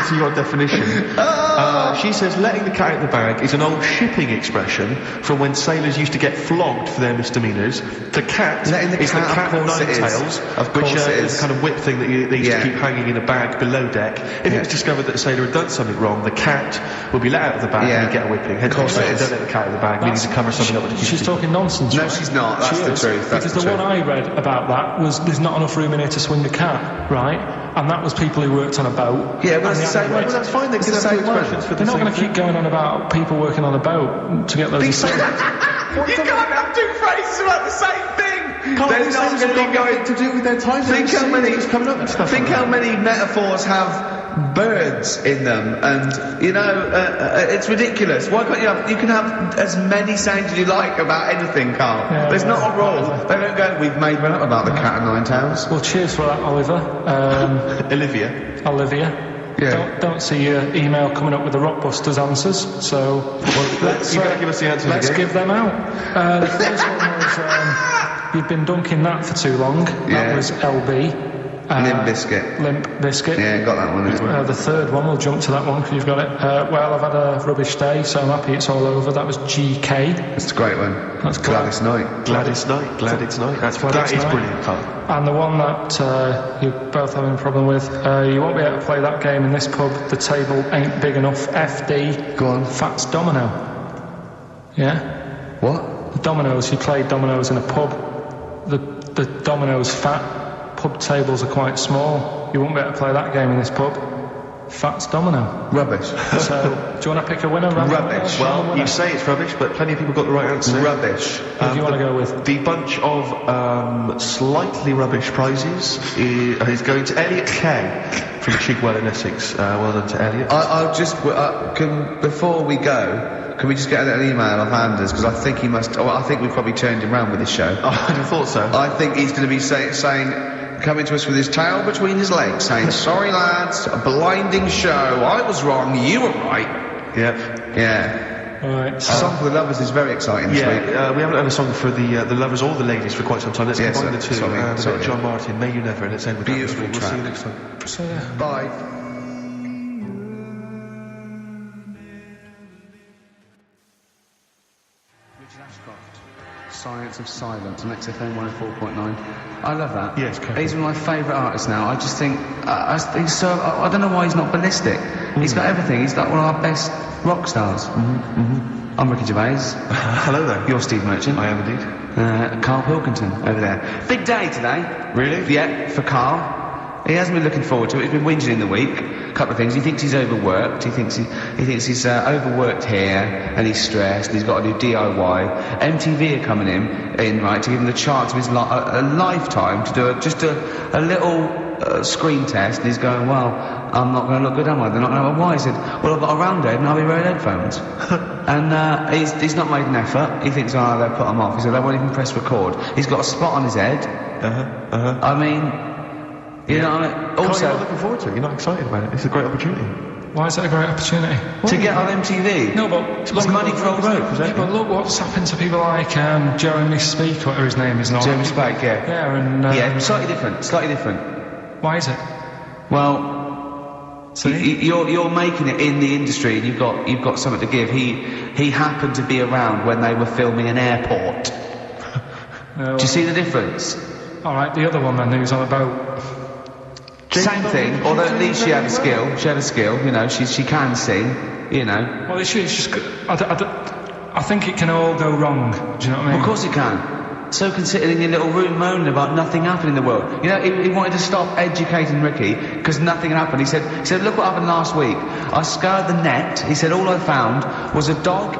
to your definition. She says letting the cat out of the bag is an old shipping expression from when sailors used to get flogged for their misdemeanours. The cat is the cat of nine tails, which is a kind of whip thing that they used to keep hanging in a bag below deck. If it was discovered that a sailor had done something wrong, the cat would be let out of the bag and he'd get a whipping. Hence, don't let the cat out of the bag, meaning to cover something up. She's talking nonsense. No, right? she's not. That's the truth. Because the one I read about that was there's not enough room in here to swing a cat, right? And that was people who worked on a boat. Yeah, but it's the same way. Well, that's fine. They can have two expressions for the They're not same going to keep going on about people working on a boat to get those... You can't have two phrases about the same thing! They're not going to be going to do with their time. Think how many metaphors have birds in them, and it's ridiculous. Why can't you can have as many sayings as you like about anything, Carl. Yeah, there's not a rule. They don't go, we've made one up about the cat and nine tails. Well, cheers for that, Oliver. Olivia. Yeah. Don't see your email coming up with the Rockbusters answers, so You better give us the answers. let's give them out. The first one was you've been dunking that for too long. That was LB. Limp Bizkit. Limp Bizkit. Yeah, got that one as well. The third one, we'll jump to that one because you've got it. Well, I've had a rubbish day, so I'm happy it's all over. That was GK. That's a great one. That's Gladys Knight. Gladys Knight. That is brilliant, Carl. And the one that you're both having a problem with, you won't be able to play that game in this pub. The table ain't big enough. FD. Go on. Fats Domino. Yeah? What? The dominoes, you play dominoes in a pub. The dominoes fat. Pub tables are quite small. You won't be able to play that game in this pub. Fats Domino. Rubbish. So, do you want to pick a winner? Rubbish. Well, you say it's rubbish, but plenty of people got the right answer. Rubbish. Who do you want to go with? The bunch of slightly rubbish prizes is going to Elliot K from Chigwell in Essex. Well done to Elliot. I'll just before we go. Can we just get an email off Anders? Because I think he must... I think we've probably turned him round with this show. I thought so. I think he's going to be saying... Coming to us with his tail between his legs, saying, sorry lads, a blinding show. I was wrong, you were right. Yeah. Alright. Song for the Lovers is very exciting this week. We haven't had a song for the lovers or the ladies for quite some time. Let's combine the two. Sorry. John Martin, May You Never, and let's end with Beautiful that. We'll see you next time. So, yeah. Bye. Science of Silence on XFM 104.9. I love that. Yes, correct. He's one of my favourite artists now. I just think he's so. I don't know why he's not ballistic. He's got everything. He's like one of our best rock stars. I'm Ricky Gervais. Hello there. You're Steve Merchant. I am indeed. Karl Pilkington over there. Big day today. Really? Yeah, for Karl. He hasn't been looking forward to it. He's been whinging in the week. A couple of things. He thinks he's overworked. He thinks he's overworked here, and he's stressed. And he's got to do DIY. MTV are coming in right to give him the chance of his a lifetime to do just a little screen test. And he's going, well, I'm not going to look good, am I? They're not going to know why. He said, well, I've got a round head and I'll be wearing headphones. And he's not made an effort. He thinks, oh, they'll put him off. He said, they won't even press record. He's got a spot on his head. I mean. You know what I mean? Also, you're not looking forward to it. You're not excited about it. It's a great opportunity. Why is it a great opportunity? To get on MTV. No, but it's money for old rope. But look what's happened to people like Jeremy Speak, whatever his name is now. Jeremy Speak, yeah. Yeah, and slightly different. Why is it? Well, you're making it in the industry, and you've got something to give. He happened to be around when they were filming an airport. Do you see the difference? All right, the other one then who's on a boat. Same thing, although at least she had a skill. She had a skill, you know. She can sing, you know. Well, she's just. I think it can all go wrong. Do you know what I mean? Of course it can. So can sitting in your little room moaning about nothing happening in the world. You know, he wanted to stop educating Ricky because nothing happened. He said, look what happened last week. I scoured the net. He said, all I found was a dog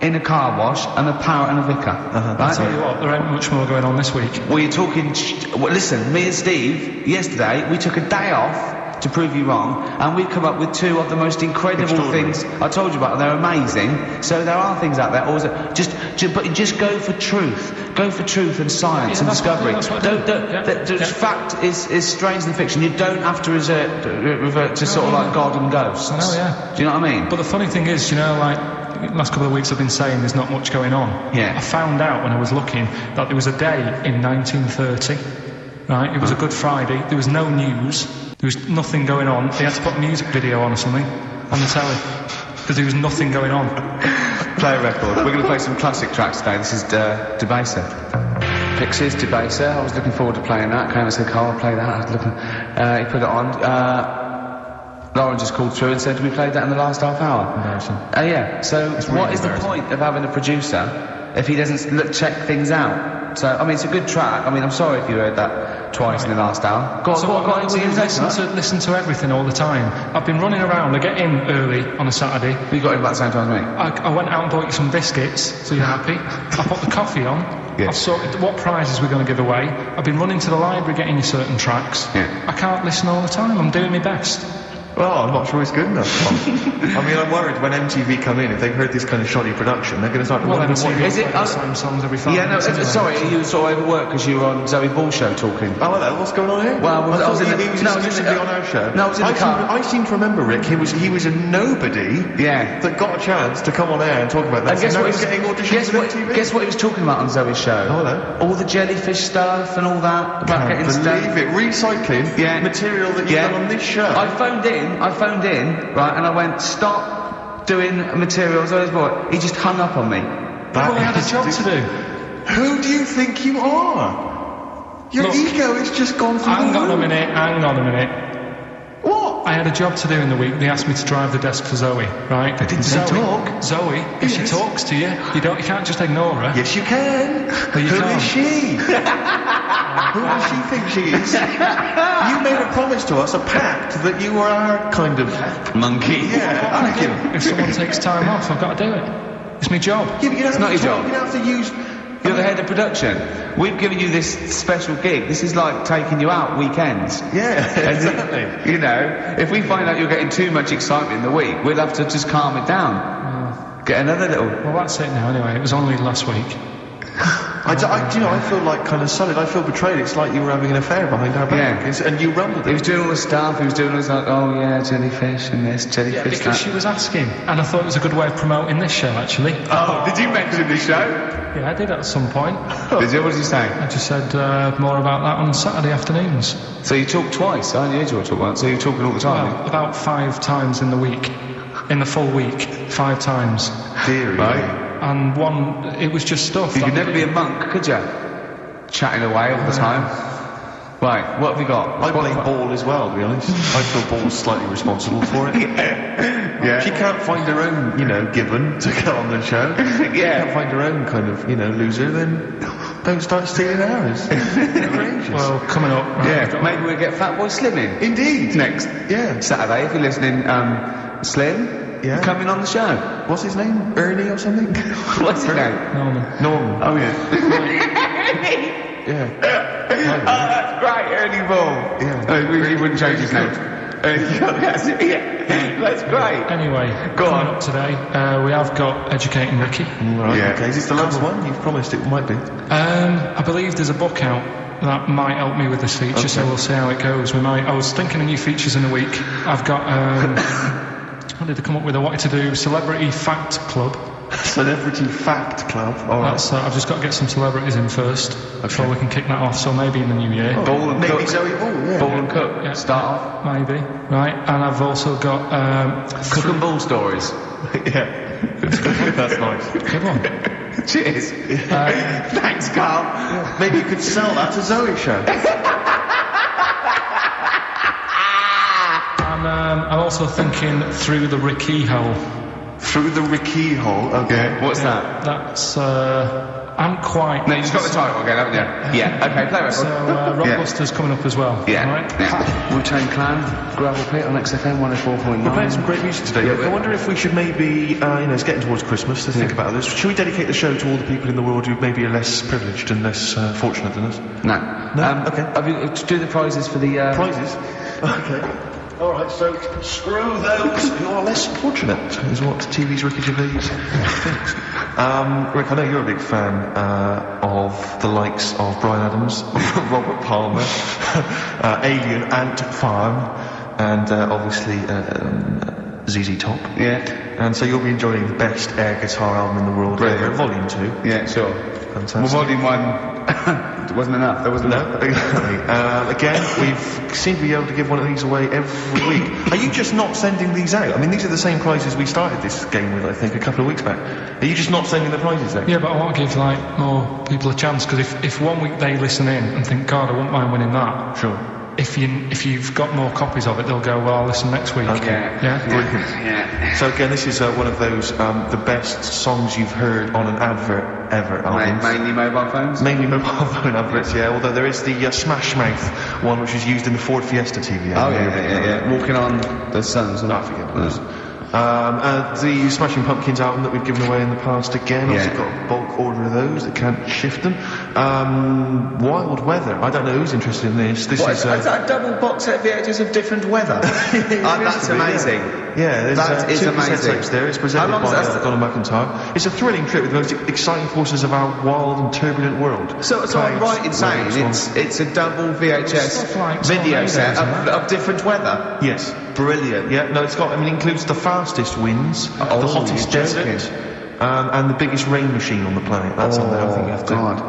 in a car wash and a parrot and a vicar. Right? I'll tell you what, there ain't much more going on this week. Well, you're talking... well, listen, me and Steve, yesterday, we took a day off to prove you wrong, and we've come up with two of the most incredible things I told you about. They're amazing. So there are things out there. But just go for truth. Go for truth and science and discovery. Fact is stranger than fiction. You don't have to revert to sort of like God and ghosts. I know, yeah. Do you know what I mean? But the funny thing is, you know, like, the last couple of weeks I've been saying there's not much going on. Yeah. I found out when I was looking that there was a day in 1930, right? It was a Good Friday. There was no news. There was nothing going on. They had to put a music video on or something on the telly because there was nothing going on. Play a record. We're going to play some classic tracks today. This is Debaser. Pixies, Debaser. I was looking forward to playing that. Came and said, Carl, play that. I was looking... he put it on. Lauren just called through and said, we played that in the last half hour. Embarrassing. Yeah. So what is the point of having a producer if he doesn't check things out? So, I mean, it's a good track. I mean, I'm sorry if you heard that twice in the last hour. Go on, listen to everything all the time. I've been running around. I get in early on a Saturday. You got in about the same time as me? I went out and bought you some biscuits, so you're happy. I put the coffee on. Yeah. I've sorted what prizes we're going to give away. I've been running to the library getting you certain tracks. Yeah. I can't listen all the time. I'm doing my best. Well, I'm not sure it's good enough, Tom. I mean, I'm worried when MTV come in, if they've heard this kind of shoddy production, they're going to start wondering what... Is it the same songs every 5 minutes? Yeah, no, sorry, you were sort of overworked because you were on Zoe Ball's show talking. Oh, hello, what's going on here? Well, I was exclusively on our show. No, I was in the car. I seem to remember, Rick, he was a nobody that got a chance to come on air and talk about that. And guess what he was getting auditions on MTV? Guess what he was talking about on Zoe's show? Oh, hello. All the jellyfish stuff and all that. About Can't believe it. Recycling material that you've done on this show. I phoned in, right, and I went, stop doing materials on his boy. He just hung up on me. Well, I had a job to do. Who do you think you are? Your ego has just gone through Hang on a minute. What? I had a job to do in the week. They asked me to drive the desk for Zoe, right? Didn't they talk? Zoe, if she talks to you, you can't just ignore her. Yes, you can. Who is she? Who does she think she is? You made a promise to us, a pact, that you were our kind of... monkey. Yeah, I reckon. If someone takes time off, I've got to do it. It's my job. Yeah, but it's not your job. You don't have to use... You're the head of production. We've given you this special gig. This is like taking you out weekends. Yeah, exactly. You know, if we find out you're getting too much excitement in the week, we'll have to just calm it down. Get another little... Well, that's it now, anyway. It was only last week. I feel like kind of solid. I feel betrayed. It's like you were having an affair behind our back. Yeah. And you rumbled it. He was doing all the stuff. He was doing all this like, oh yeah, jellyfish and this, jellyfish that. Because she was asking. And I thought it was a good way of promoting this show, actually. Oh, did you mention the show? Yeah, I did at some point. Did you? What did you say? I just said more about that on Saturday afternoons. So you talk twice? I only heard you talk once. So you're talking all the time? Well, about 5 times in the week. In the full week. 5 times. Deary. Right. And it was just stuff. You could never be a monk, could you? Chatting away all the time. Right, what have we got? I blame Ball as well, to be honest. I feel Ball's slightly responsible for it. Yeah. She can't find her own, given to go on the show. Yeah. She can't find her own kind of, loser, then don't start stealing ours. Outrageous. Well, coming up. Right, maybe we'll get Fatboy Slim in. Indeed. Next. Yeah. Saturday, if you're listening, Slim. Yeah. Coming on the show. What's his name? Ernie or something? What's his name? Norman. Oh, yeah. Yeah. That's great, Ernie Ball. Yeah. He wouldn't change his name. That's great. Anyway, coming up today, we have got Educating Ricky. Right, okay. Is this the last one? You've promised it might be. I believe there's a book out that might help me with this feature, so we'll see how it goes. I was thinking of new features in a week. I've got... what did I come up with? I wanted to do Celebrity Fact Club. Celebrity Fact Club. All right. I've just got to get some celebrities in first before we can kick that off. So maybe in the new year. Ball and maybe Cook. Zoe Ball. Yeah. Ball and Cook. Yeah. Start off. Maybe. Right. And I've also got Cook and Ball stories. Yeah. That's nice. Good one. Cheers. Thanks, Carl. Yeah. Maybe you could sell that to Zoe's show. And I'm also thinking Through the Ricky Hole. Through the Ricky hole. Okay. What's that? That's, I'm quite... No, you've got the title again, haven't you? Yeah. Okay, play record. So, Rockbusters coming up as well. Yeah. Right? Yeah. Wu-Tang Clan, Gravel Pit on XFM 104.9. We're playing some great music today. Yeah, I wonder if we should maybe, it's getting towards Christmas, let's think about this. Should we dedicate the show to all the people in the world who maybe are less privileged and less fortunate than us? No. No? Okay. Have you do the prizes for the... Prizes? Okay. Alright, so screw those who are less fortunate, is what TV's Ricky Gervais thinks. Rick, I know you're a big fan of the likes of Bryan Adams, Robert Palmer, Alien Ant Farm, and obviously ZZ Top. Yeah. And so you'll be enjoying the best air guitar album in the world, Brilliant. Volume 2. Yeah, sure. Fantastic. Well, volume 1 it wasn't enough. There wasn't enough. Again, we seem to be able to give one of these away every week. Are you just not sending these out? I mean, these are the same prizes we started this game with, I think, a couple of weeks back. Are you just not sending the prizes out? Yeah, but I want to give, like, more people a chance, because if 1 week they listen in and think, God, I wouldn't mind winning that. Sure. If you've got more copies of it, they'll go, well, I'll listen next week. Okay. Yeah? Brilliant. Yeah. So again, this is one of those, the best songs you've heard on an advert ever albums. Mainly mobile phones? Mainly mobile phone adverts, yeah. Although there is the Smash Mouth one, which was used in the Ford Fiesta TV. Oh, yeah. Walking on the Suns. I forget what it was. The Smashing Pumpkins album that we've given away in the past again. Yeah. Obviously got a bulk order of those that can't shift them. Wild Weather. I don't know who's interested in this. This What, is is that a double box set VHS of different weather? That's amazing. Yeah, there's That is two cassette amazing. tapes there. It's presented How long by is that? Donald McIntyre. It's a thrilling trip with the most exciting forces of our wild and turbulent world. So I'm right in saying Clouds, it's a double VHS Stuff like video tornadoes set and that. of different weather. Yes. Brilliant. Yeah, no, it includes the fastest winds, the hottest you're desert, and the biggest rain machine on the planet. That's on there, I think you have to. God.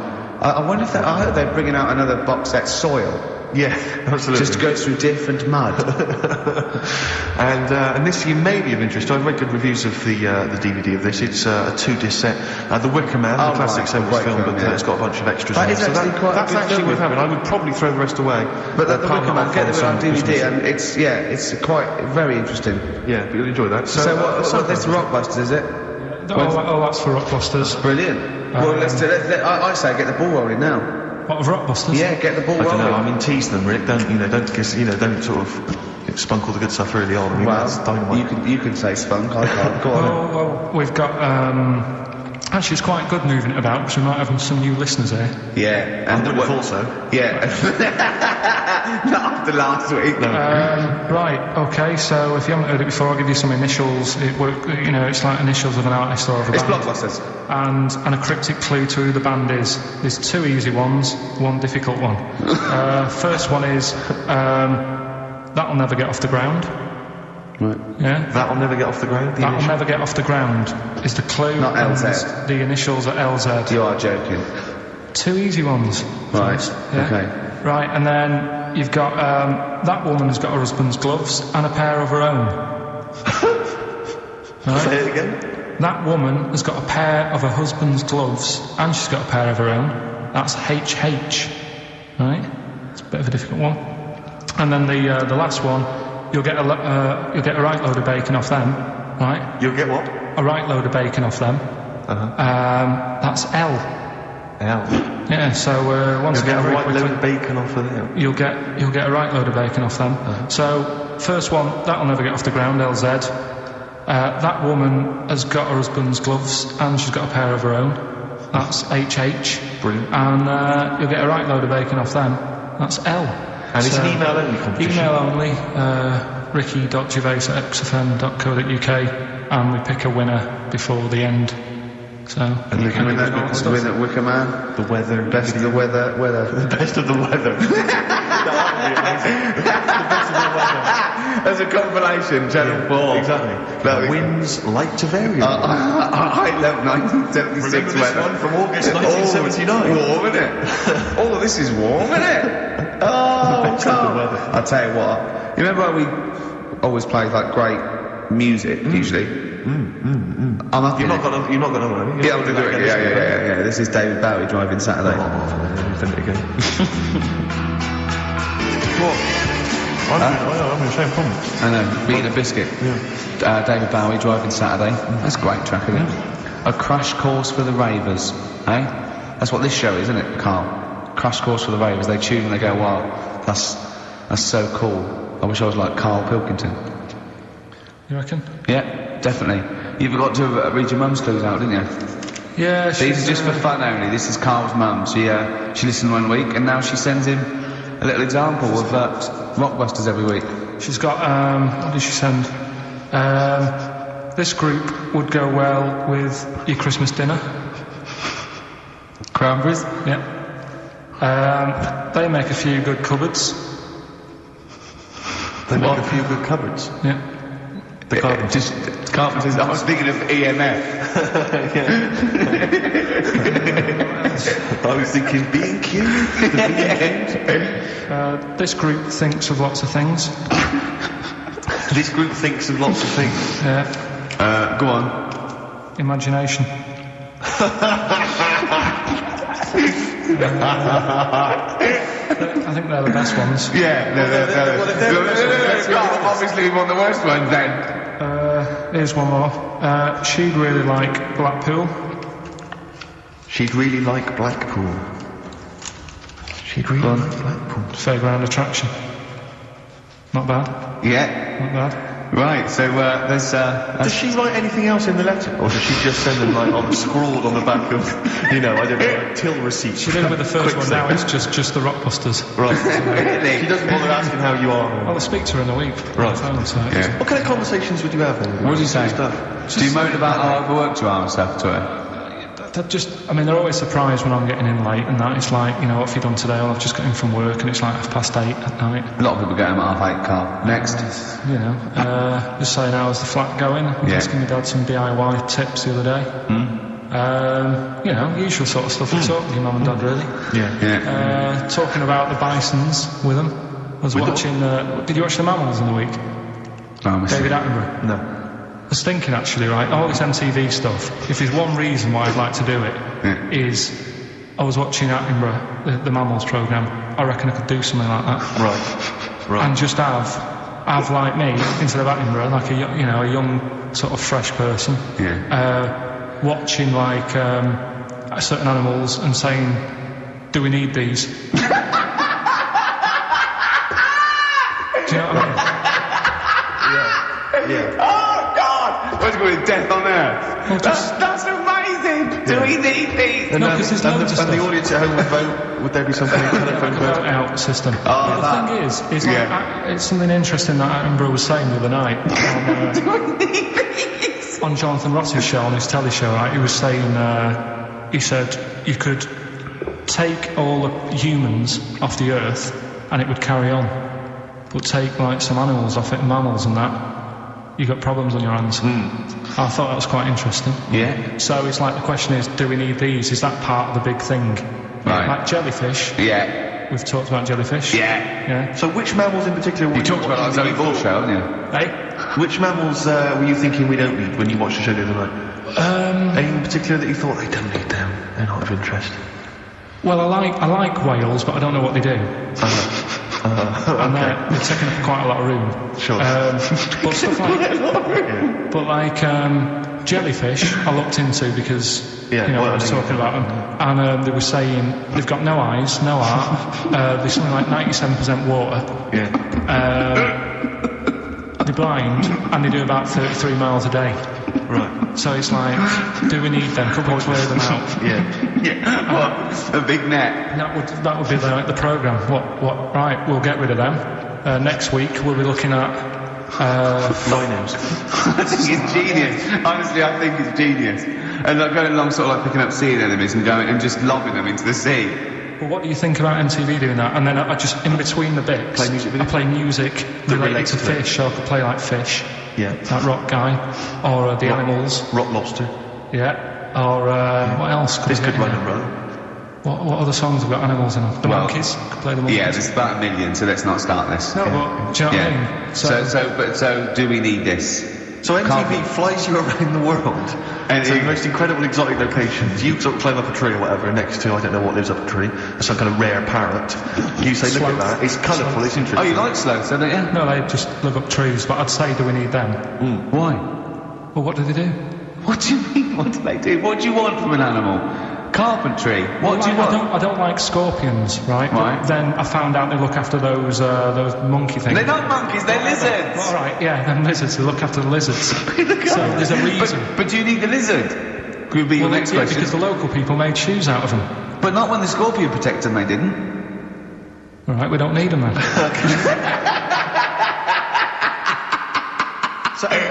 I wonder if I hope they're bringing out another box set, Soil. Yeah, absolutely. Just goes through different mud. And this you may be of interest. I've read good reviews of the DVD of this. It's a 2-disc set. The Wicker Man, the classic right, 70s great film, film, but yeah. it's got a bunch of extras. That in is it. So actually quite a that's good actually film. worth having. I would probably throw the rest away. But the Wicker Man, get it on DVD, Christmas. and it's quite very interesting. Yeah, but you'll enjoy that. So what this Rockbusters, is it? Oh, that's for Rockbusters. Brilliant. Well, let's do it. I say get the ball rolling now. What, of Rockbusters? Yeah, get the ball I don't rolling. know. I mean, tease them, Rick. Don't sort of spunk all the good stuff early on. I mean, that's dynamite. you can say spunk. I can't. Go on. Well, we've got... actually, it's quite good moving it about, because we might have some new listeners here. Yeah, I would have thought so. Yeah. Not after last week. Right, okay, so if you haven't heard it before, I'll give you some initials. It's like initials of an artist or of a It's band. Blockbusters. And a cryptic clue to who the band is. There's 2 easy ones, 1 difficult one. First one is, That'll Never Get Off the Ground. Right. Yeah? That'll Never Get Off the Ground. That'll Never Get Off the Ground is the clue. Not and LZ. The initials are LZ. You are joking. 2 easy ones. Right. Yeah? Okay. Right, and then you've got, that woman has got her husband's gloves and a pair of her own. Right? Say it again. That woman has got a pair of her husband's gloves and she's got a pair of her own. That's HH. Right? It's a bit of a difficult one. And then the last one, you'll get a right load of bacon off them. Right? You'll get what? A right load of bacon off them. That's L. L. Yeah, so once You'll get again, a very right quickly, load of bacon off of them. you'll get a right load of bacon off them. So first one, That'll Never Get Off the Ground, LZ. That woman has got her husband's gloves and she's got a pair of her own. That's HH. Brilliant. And you'll get a right load of bacon off them. That's L. And it's an email only competition. Email only. ricky.gervais@xfm.co.uk, and we pick a winner before the end. So And you can win that Wicker Man. The weather. Best of the weather. The best of the weather. That would be amazing. The best of the weather. As a compilation, Channel 4. Exactly. Winds light to variable. I love 1976 Remember this weather. one from August 1979? Warm, isn't it? All of this is warm, isn't it? Oh, best of the God. weather. I'll tell you what. You remember how we always play like great music, usually? I'm up You've in not got another one, have you? Yeah, I'm gonna do it. Yeah. This is David Bowie driving Saturday. Send it again. Come on. I'm in the same problem. I know, eating a biscuit. Yeah. David Bowie, Driving Saturday. That's a great track, isn't it? A crash course for the ravers, eh? That's what this show is, isn't it, Carl? Crash course for the ravers. They tune and they go, wow, that's so cool. I wish I was like Karl Pilkington. You reckon? Yeah, definitely. You forgot to read your mum's clues out, didn't you? Yeah, These are just for fun only. This is Carl's mum. She listened 1 week and now she sends him a little example of Rockbusters every week. She's got, what did she send? This group would go well with your Christmas dinner. Cranberries? Yeah. They make a few good cupboards. They make a few good cupboards. Yeah. The carpenters. I was thinking of EMF. I was thinking B&Q. This group thinks of lots of things. This group thinks of lots of things. Yeah. Go on. Imagination. I think they're the best ones. Yeah, obviously we want the worst ones then. Here's one more. She'd really like Blackpool. She'd really like Blackpool. She'd really like Blackpool. Fairground attraction. Not bad. Yeah. Not bad. Right, so there's... Does she write anything else in the letter? Or does she just send them like scrawled on the back of, I don't know, till receipts? She did with the first one, now it's just the Rockbusters. Right. Really? She doesn't bother asking how you are. I'll speak to her in a week. Right. Phone, so Yeah. What kind of conversations would you have then? What do you say? Stuff? Do you moan about how overworked you are and stuff to her? they're always surprised when I'm getting in late and that. It's like, what have you done today? Well, I've just got in from work and it's like 8:30 at night. A lot of people get home at 8:30, Carl. Next. Just saying, how's the flat going? Asking my dad some DIY tips the other day. Usual sort of stuff you talk with your mum and dad, really. Yeah. Talking about the Bisons with them. I was watching, did you watch The Mammals in the week? No, David Attenborough? No. I was thinking actually, right, all this MTV stuff, if there's one reason why I'd like to do it, is I was watching Attenborough, the Mammals programme. I reckon I could do something like that. Right. And just have like me, instead of Attenborough, like a young sort of fresh person, watching like certain animals and saying, do we need these? Do you know what I mean? Yeah. Oh, God! What's going to death on earth? Well, that's amazing! Do we need these? No, because there's loads of and stuff. the audience at home would vote. Would there be something a telephone Like a vote? vote out system. Oh, But that. the thing is like, it's something interesting that Attenborough was saying the other night on Jonathan Ross's show, on his telly show, right? He was saying, he said you could take all the humans off the earth and it would carry on, but take like some animals off it, mammals and that, you got problems on your hands. I thought that was quite interesting. Yeah. So it's like the question is, do we need these? Is that part of the big thing? Right. Like jellyfish. Yeah. We've talked about jellyfish. Yeah. So which mammals in particular? You talked about that Zoe Ball show, haven't you? Hey? Which mammals were you thinking we don't need when you watched the show the other night? Any in particular that you thought they don't need them? They're not of interest. Well, I like whales, but I don't know what they do. And they're taking up quite a lot of room. Sure. But stuff like, but like jellyfish, I looked into because I was talking about them, and they were saying they've got no eyes, no heart. They're something like 97% water. They're blind, and they do about 33 miles a day. Right. So it's like, do we need them? Could we clear them out? What? A big net. That would be the programme. What? Right, we'll get rid of them. Next week we'll be looking at Rhinos. I think it's genius. Honestly, I think it's genius. And like going along sort of like picking up sea anemones and going and just lobbing them into the sea. Well, what do you think about MTV doing that? And then I just, in between the bits, Play music I play music related to relates to it. fish, or I could play like fish, Yeah. like Rock Guy, or the animals, Rock Lobster. or what else could This we could get run in and there? run. What other songs have got animals in them? The Monkeys, could play the Monkeys. Yeah, there's about 1 million, so let's not start this. No, but do you know what I mean? So do we need this? So MTV flies you around the world And to the most incredible exotic locations. You sort of climb up a tree or whatever next to, I don't know what lives up a tree, some kind of rare parrot. You say, look at that, it's colourful, it's interesting. Oh, you like sloths, don't you? No, they just live up trees, but I'd say, do we need them? Why? Well, what do they do? What do you mean, what do they do? What do you want from an animal? Carpentry. What do you want? I don't like scorpions, right? Right. But then I found out they look after those monkey things. They're not monkeys, they're lizards. All right, yeah, them lizards. They look after the lizards. So there's a reason. But do you need the lizard? Could be your next question. Because the local people made shoes out of them. But not when the scorpion protected them, they didn't. All right, we don't need them then.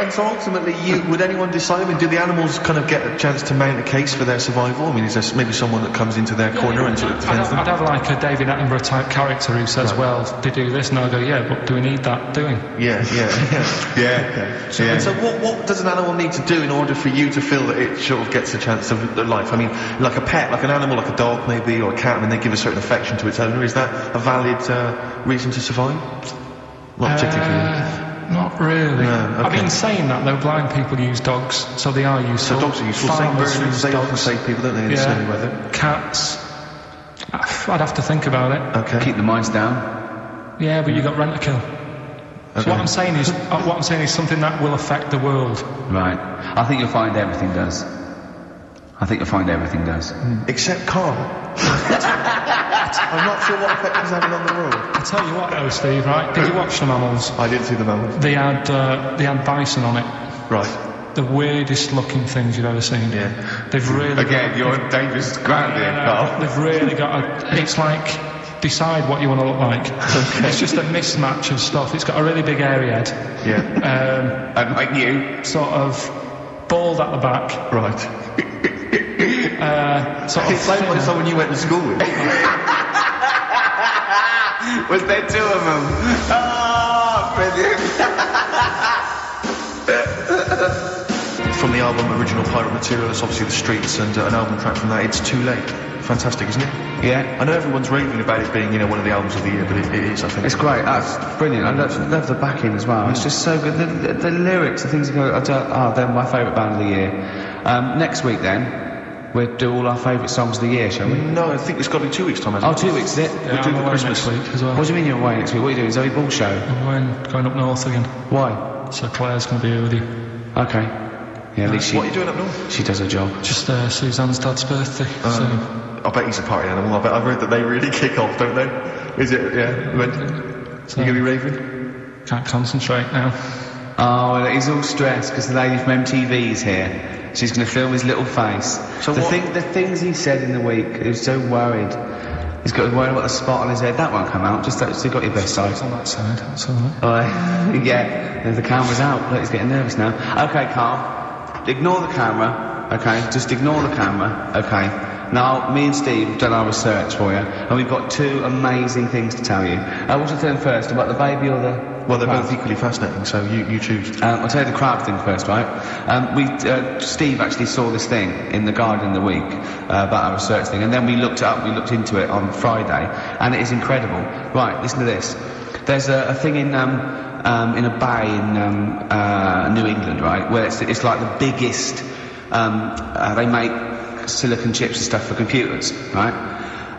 So ultimately, would anyone decide? I mean, do the animals kind of get a chance to mount a case for their survival? I mean, is there maybe someone that comes into their corner and sort of defends them? I'd have like a David Attenborough type character who says, well, they do this, and I'll go, yeah, but do we need that doing? Yeah. And so what does an animal need to do in order for you to feel that it sort of gets a chance of life? I mean, like a pet, like an animal, like a dog maybe, or a cat, I mean, they give a certain affection to its owner. Is that a valid reason to survive? Not particularly for you. Not really. No, okay. I've been saying that though, blind people use dogs, so they are useful. So dogs are useful. Farmers Same birds, use they often dogs. save people, don't they, in snowy weather? Cats. I'd have to think about it. Okay. Keep the mice down. Yeah, but you got rent to kill. So what I'm saying is something that will affect the world. Right. I think you'll find everything does. Except Karl. I'm not sure what effect he's having on the world. I tell you what though, Steve, right? Did you watch the mammals? I didn't see the mammals. They had bison on it. Right. The weirdest looking things you've ever seen. Yeah. They've really Again, you're on dangerous ground here, Carl. They've really got it's like decide what you want to look like. It's just a mismatch of stuff. It's got a really big airy head. Yeah. And like you. Sort of bald at the back. Right. Sort of It's like someone you went to school with. Was there two of them? Oh, brilliant. From the album Original Pirate Material, it's obviously The Streets, and an album track from that, It's Too Late. Fantastic, isn't it? Yeah. I know everyone's raving about it being, one of the albums of the year, but it is, I think. It's great. That's brilliant. I love the backing as well. It's just so good. The lyrics, the things that go, they're my favourite band of the year. Next week then, we'll do all our favourite songs of the year, shall we? No, I think it's got to be 2 weeks' time, hasn't it? 2 weeks, is it? Yeah, We'll do I'm the away Christmas next week as well. What do you mean you're away next week? What are you doing? Zoe Ball show? I'm going up north again. Why? So Claire's going to be here with you. Okay. Yeah, at least What are you doing up north? she does her job. Just Suzanne's dad's birthday. So I bet he's a party animal. I've heard that they really kick off, don't they? Is it? Yeah. You going to be raving? can't concentrate now. Oh, well, he's all stressed because the lady from MTV's here. She's going to film his little face. So the things he said in the week, he was so worried. He's got worried about the spot on his head. That won't come out. Just you got your best side. It's on that side. That's all right. Oh, yeah. The camera's out. Look, he's getting nervous now. Okay, Carl. Ignore the camera. Okay, just ignore the camera. Okay. Now, me and Steve have done our research for you, and we've got two amazing things to tell you. What's the thing first, about the baby or the... Well, they're both equally fascinating, so you choose. I'll tell you the crowd thing first, right? Steve actually saw this thing in The Guardian the week about our research thing, and then we looked it up, we looked into it on Friday, and it is incredible. Right, listen to this. There's a thing in a bay in New England, right, where it's like the biggest... they make silicon chips and stuff for computers, right?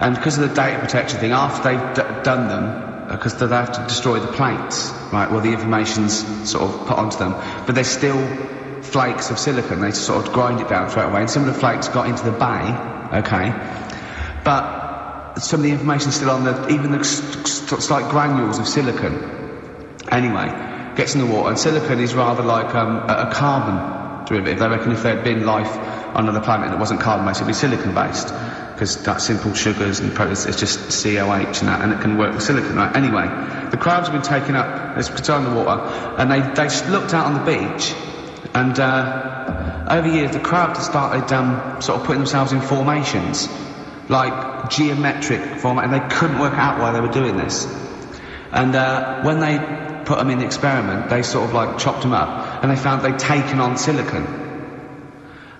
And because of the data protection thing, after they've done them, because they have to destroy the plates, right, where the information's sort of put onto them, but there's still flakes of silicon. They sort of grind it down straight away, and some of the flakes got into the bay, okay, but some of the information's still on even the slight granules of silicon. Anyway, gets in the water, and silicon is rather like a carbon derivative. They reckon if there had been life on another planet that wasn't carbon-based, it'd be silicon-based, because that's simple sugars and proteins, it's just COH and that, and it can work with silicon, right? Anyway, the crowds have been taken up, it's on the water, and they looked out on the beach, and over years the crowd has started sort of putting themselves in formations, like geometric formation, and they couldn't work out why they were doing this. And when they put them in the experiment, they sort of like chopped them up, and they found they'd taken on silicon.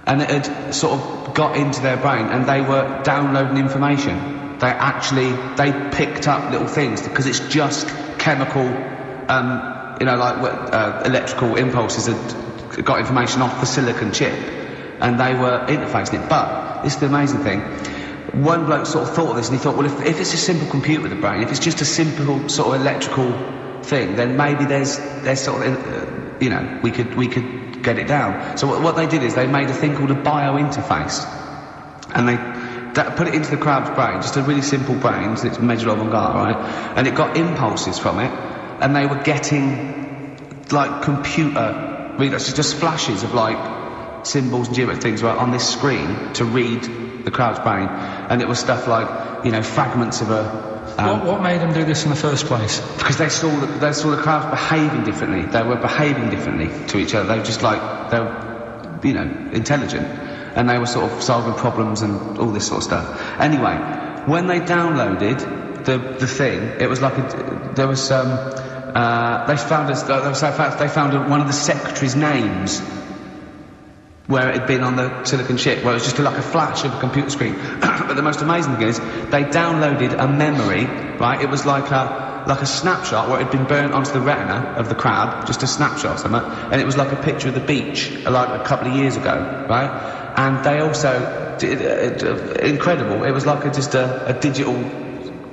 And it had sort of got into their brain, and they were downloading information. They picked up little things, because it's just chemical, like electrical impulses are got information off the silicon chip, and they were interfacing it. But this is the amazing thing. One bloke sort of thought of this, and he thought, well, if it's a simple computer with a brain, if it's just a simple sort of electrical thing, then maybe there's sort of, you know, we could get it down. So what they did is they made a thing called a bio-interface, and they put it into the crab's brain, just a really simple brain, so it's measured avant-garde, right? And it got impulses from it, and they were getting, like, computer, just flashes of, like, symbols and geometric things right on this screen to read the crab's brain, and it was stuff like, you know, fragments of a... what made them do this in the first place? Because they saw the crabs behaving differently. They were behaving differently to each other. They were just like, they were, you know, intelligent. And they were sort of solving problems and all this sort of stuff. Anyway, when they downloaded the thing, it was like they found one of the secretary's names where it had been on the silicon chip, where it was just like a flash of a computer screen. But the most amazing thing is, they downloaded a memory, right? It was like a snapshot where it had been burnt onto the retina of the crab, just a snapshot or something, and it was like a picture of the beach, like a couple of years ago, right? And they also did, incredible, it was like just a digital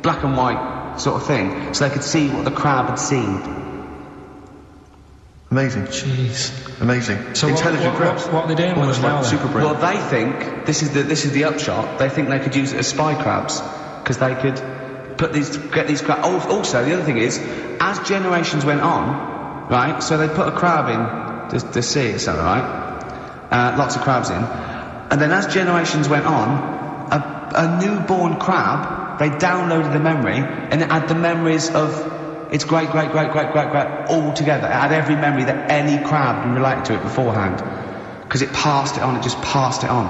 black and white sort of thing, so they could see what the crab had seen. Amazing. Jeez. Amazing. So intelligent crabs. What are they doing with us now? Super brain. Well, they think this is the upshot. They think they could use it as spy crabs because they could get these crabs. Also, the other thing is, as generations went on, right? So they put a crab in the sea or something, right? Lots of crabs in, and then as generations went on, a newborn crab, they downloaded the memory, and it had the memories of its great all together. It had every memory that any crab had related to it beforehand, because it passed it on. It just passed it on.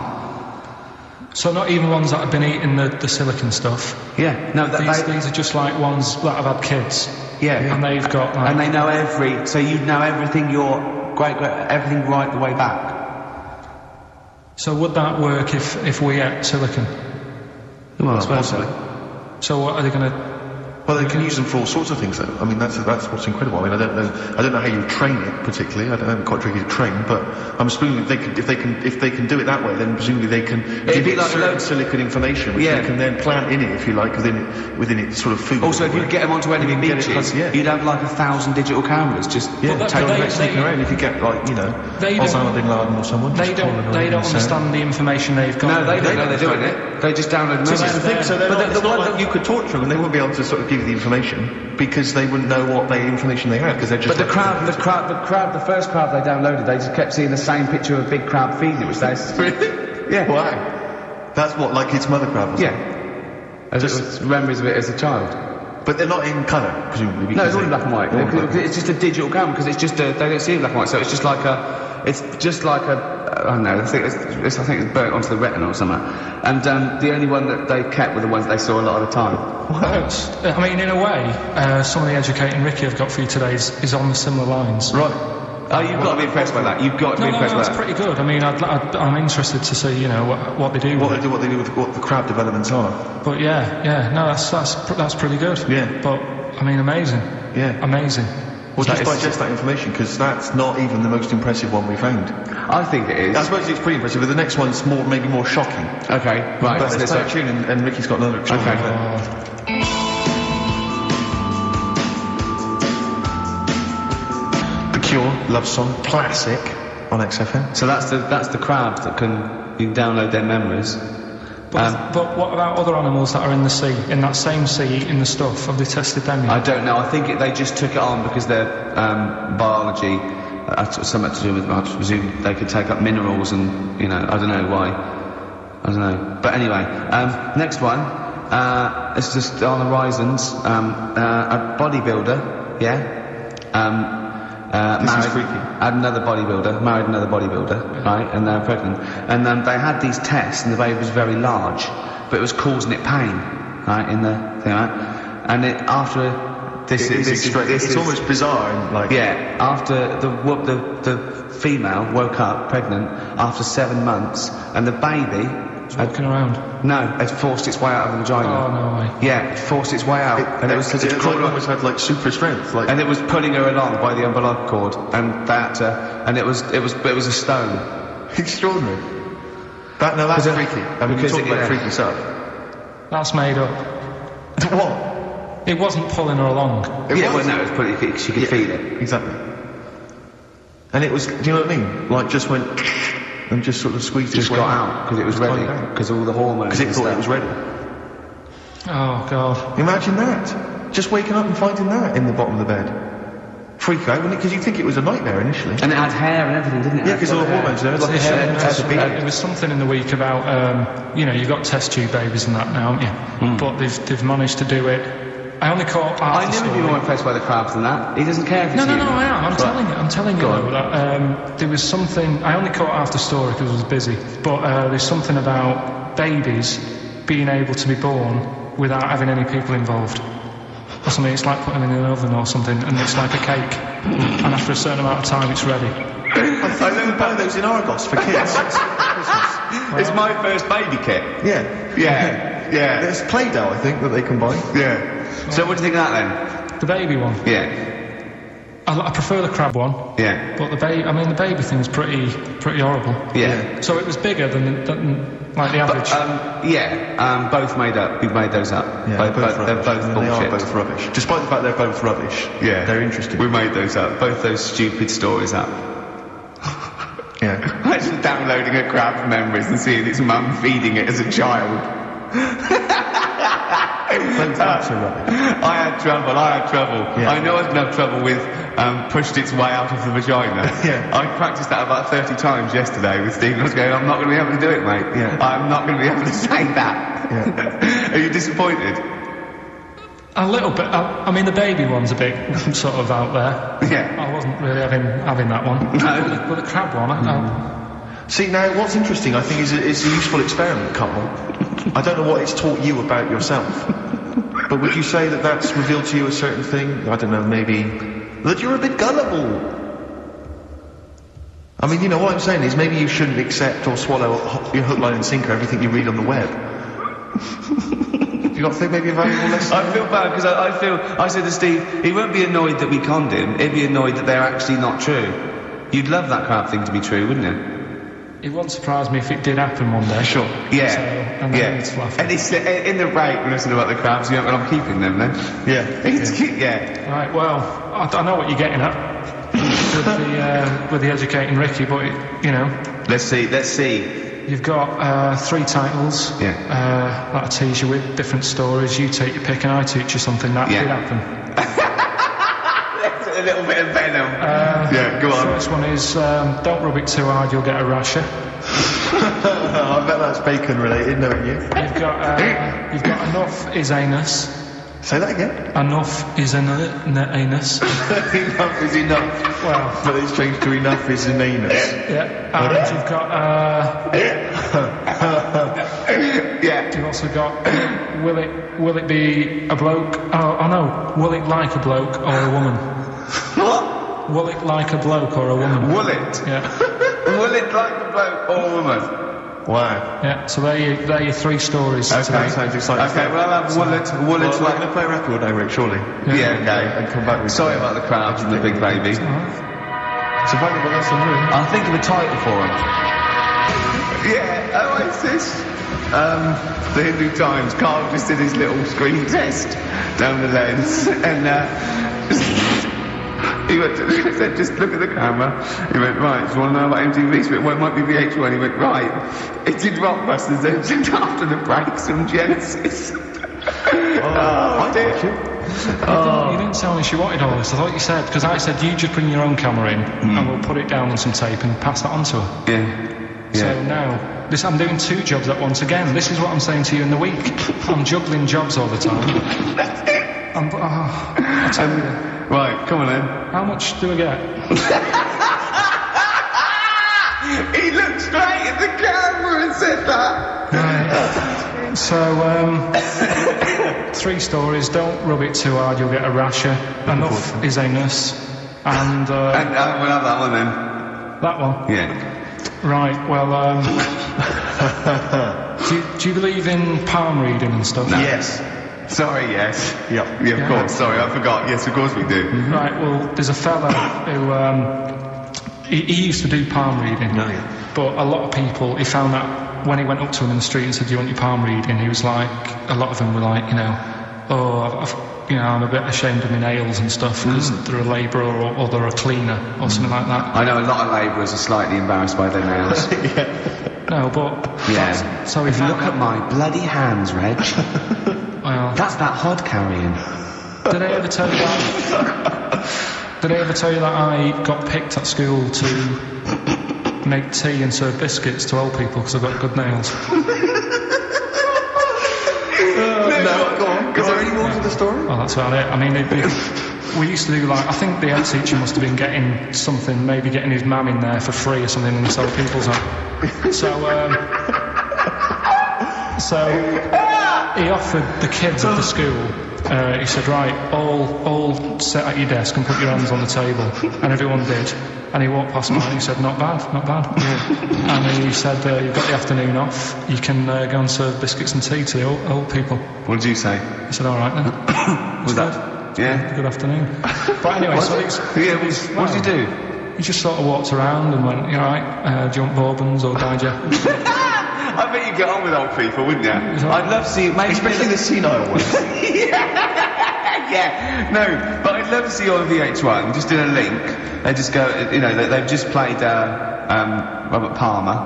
So not even ones that have been eating the silicon stuff. Yeah, no. These are just like ones that have had kids. Yeah, and they've got. Like, and they know so you know everything. Your everything right the way back. So would that work if we ate silicon? Well, I suppose so. So what are they going to? Well, they can use them for all sorts of things, though. I mean, that's what's incredible. I mean, I don't know how you train it particularly. I don't know, quite tricky to train, but I'm assuming if they can do it that way, then presumably they can give it like certain silicon information, which they can then plant in it, if you like, within its sort of food. Also, if you get them onto enemy beaches, you'd have like 1,000 digital cameras just sneaking around. If you get like, you know, Osama bin Laden or someone. They don't understand the information they've got. No, they don't know they're doing it. They just download the message. So it's not like you could torture them and they wouldn't be able to sort of give you the information because they wouldn't know what information they had, because they're just. But the first crab they downloaded, they just kept seeing the same picture of a big crab feeding it, which they. Really? Yeah. Wow. That's what, like its mother crab or something? Yeah. As it was memories of it as a child. But they're not in colour, presumably. No, it's all in black and white. It's just a digital camera, because it's just they don't see it in black and white, so it's just like I don't know, I think it's burnt onto the retina or something. And the only one that they kept were the ones they saw a lot of the time. Well, I mean, in a way, some of the educating Ricky I've got for you today is on the similar lines. Right. Oh, you've got to be impressed by that. You've got to be impressed by that. That's pretty good. I mean, I'm interested to see, you know, what they do. What they do with what the crab developments are. But yeah, no, that's pretty good. Yeah. But I mean, amazing. Yeah. Amazing. Well, just digest that information, because that's not even the most impressive one we found. I think it is. I suppose it's pretty impressive, but the next one's maybe more shocking. Okay, right. But let's play a tune, and Ricky's got another tune. Okay. The Cure, Love Song, classic on XFM. So that's the crab that you can download their memories. But what about other animals that are in the sea, in that same sea, eating the stuff? Have they tested them yet? I don't know. I think they just took it on because their biology something to do with. I presume they could take up minerals, and you know, I don't know why. I don't know. But anyway, next one. It's just on the horizons. A bodybuilder, This is freaky. Married another bodybuilder, right, and they're pregnant. And they had these tests, and the baby was very large, but it was causing it pain, right, in the thing, right? And it's almost bizarre, like. Yeah, after the female woke up pregnant after 7 months, and the baby Walking around. No, it forced its way out of the vagina. Oh, no way. Yeah, it forced its way out. And it was almost had like super strength. Like, and it was pulling her along by the umbilical cord, and that, and it was a stone. extraordinary. That's freaky. I mean, we're talking about freaky stuff. That's made up. What? It wasn't pulling her along. It was pretty. She could feel it. Exactly. And it was, do you know what I mean? Like, just went and just sort of squeezed its way got out because it was ready. Because all the hormones. Because it thought it was ready. Oh, God. Imagine that. Just waking up and finding that in the bottom of the bed. Freak out, wouldn't it? Because you think it was a nightmare initially. And it had hair and everything, didn't it? Yeah, because all the hormones there. It was like a hair. It was something in the week about, you've got test tube babies and that now, haven't you? But they've managed to do it. I only caught half I never be more impressed by the crabs than that. He doesn't care if it's No, I am. I'm telling you though, that there was something. I only caught half the story because I was busy. But there's something about babies being able to be born without having any people involved. Or something. It's like putting them in an oven or something, and it's like a cake. And after a certain amount of time, it's ready. I never buy those in Argos for kids. It's my first baby kit. Yeah. There's Play-Doh, I think, that they can buy. Yeah. So what do you think of that then? The baby one. Yeah. I prefer the crab one. Yeah. But the baby thing's pretty horrible. Yeah. So it was bigger than like the average. Both made up. We've made those up. Yeah, they're both bullshit. They are both rubbish. Despite the fact they're both rubbish. Yeah. They're interesting. We made those up. Both those stupid stories up. Yeah. Imagine downloading a crab's memories and seeing its mum feeding it as a child. That's a rubbish. I had trouble. Yeah. I know I didn't have trouble with pushed its way out of the vagina. Yeah. I practiced that about 30 times yesterday with Stephen. I was going, I'm not going to be able to do it, mate. Yeah. I'm not going to be able to say that. Yeah. Are you disappointed? A little bit. I mean, the baby one's a bit sort of out there. Yeah. I wasn't really having that one. No. But the crab one, See, now, what's interesting, I think, is a useful experiment, Carl. I don't know what it's taught you about yourself. But would you say that that's revealed to you a certain thing? I don't know, maybe that you're a bit gullible. I mean, what I'm saying is maybe you shouldn't accept or swallow your hook, line and sinker everything you read on the web. You not think maybe a valuable lesson? I feel bad because I said to Steve, he won't be annoyed that we conned him, he'd be annoyed that they're actually not true. You'd love that crab thing to be true, wouldn't you? it wouldn't surprise me if it did happen one day. Sure. Yeah. So, and then it's laughing. And it's in the break we listen about the crabs. You know, and I'm keeping them then. Yeah. Yeah. Right. Well, I know what you're getting at with the educating Ricky, but Let's see. You've got 3 titles that I tease you with, different stories. You take your pick and I teach you something that did happen. A little bit of venom. Go on. The first one is don't rub it too hard, you'll get a rasher. I bet that's bacon related, knowing you. You've got enough is anus. Say that again. Enough is anus. Enough is enough. Well, but it's changed to enough is an anus. Yeah. And you've got You've also got will it be a bloke? Oh no. Will it like a bloke or a woman? What? Will it like a bloke or a woman? Will it? Yeah. Will it like a bloke or a woman? Wow. Yeah, so they're your 3 stories. Okay. That sounds exciting. Okay, well I'll have Will it like... I'm going to play a record now, Rick, surely. Yeah, okay. And come back with... Sorry about the crowds and the big baby. All right. It's a valuable lesson, really. I'll think of a title for him. Yeah, Oasis. The Hindu Times. Carl just did his little screen test down the lens, and he said, just look at the camera. He went, right, do you want to know about MTV? So it might be VH1. He went, right. It did Rockbusters, then after the break, some Genesis. Oh, dear. You didn't tell me she wanted all this. I thought you said, because I said you just bring your own camera in and we'll put it down on some tape and pass that on to her. Yeah. So now, I'm doing 2 jobs at once again. This is what I'm saying to you in the week. I'm juggling jobs all the time. I tell you. Right, come on then. How much do I get? He looked straight at the camera and said that. Right. So, 3 stories. Don't rub it too hard, you'll get a rasher. Enough is anus. And we'll have that one then. That one? Yeah. Right, well, Do you believe in palm reading and stuff? No. Yes. Sorry, yes. Yep. Yeah, of course. Sorry, I forgot. Yes, of course we do. Right, well, there's a fella who, he used to do palm reading. No, yeah. But a lot of people, he found that when he went up to him in the street and said, do you want your palm reading? He was like, a lot of them were like, I'm a bit ashamed of my nails and stuff because they're a labourer or they're a cleaner or something like that. I know a lot of labourers are slightly embarrassed by their nails. No, but... Yeah. So he if you found look at my bloody hands, Reg, well, that's that hod carrying. did I ever tell you that? Did I ever tell you that I got picked at school to make tea and serve biscuits to old people because I've got good nails? No, go on. Is there any more to the story? Well, that's about it. I mean, we used to do like, I think the head teacher must have been getting something, maybe getting his mum in there for free or something and sell people's on. So he offered the kids of the school, he said, right, all sit at your desk and put your hands on the table. And everyone did. And he walked past mine and he said, not bad. Yeah. And he said, you've got the afternoon off, you can go and serve biscuits and tea to the old people. What did you say? I said, all right then. Was that? Yeah. Good afternoon. But anyway, what did you do? He just sort of walked around and went, you alright, do you want bourbons or digest? I bet you get on with old people, wouldn't you? I'd love to see you, maybe Especially the senile ones. Yeah, no, but I'd love to see you on VH1, just in a link. They just go, they've just played Robert Palmer,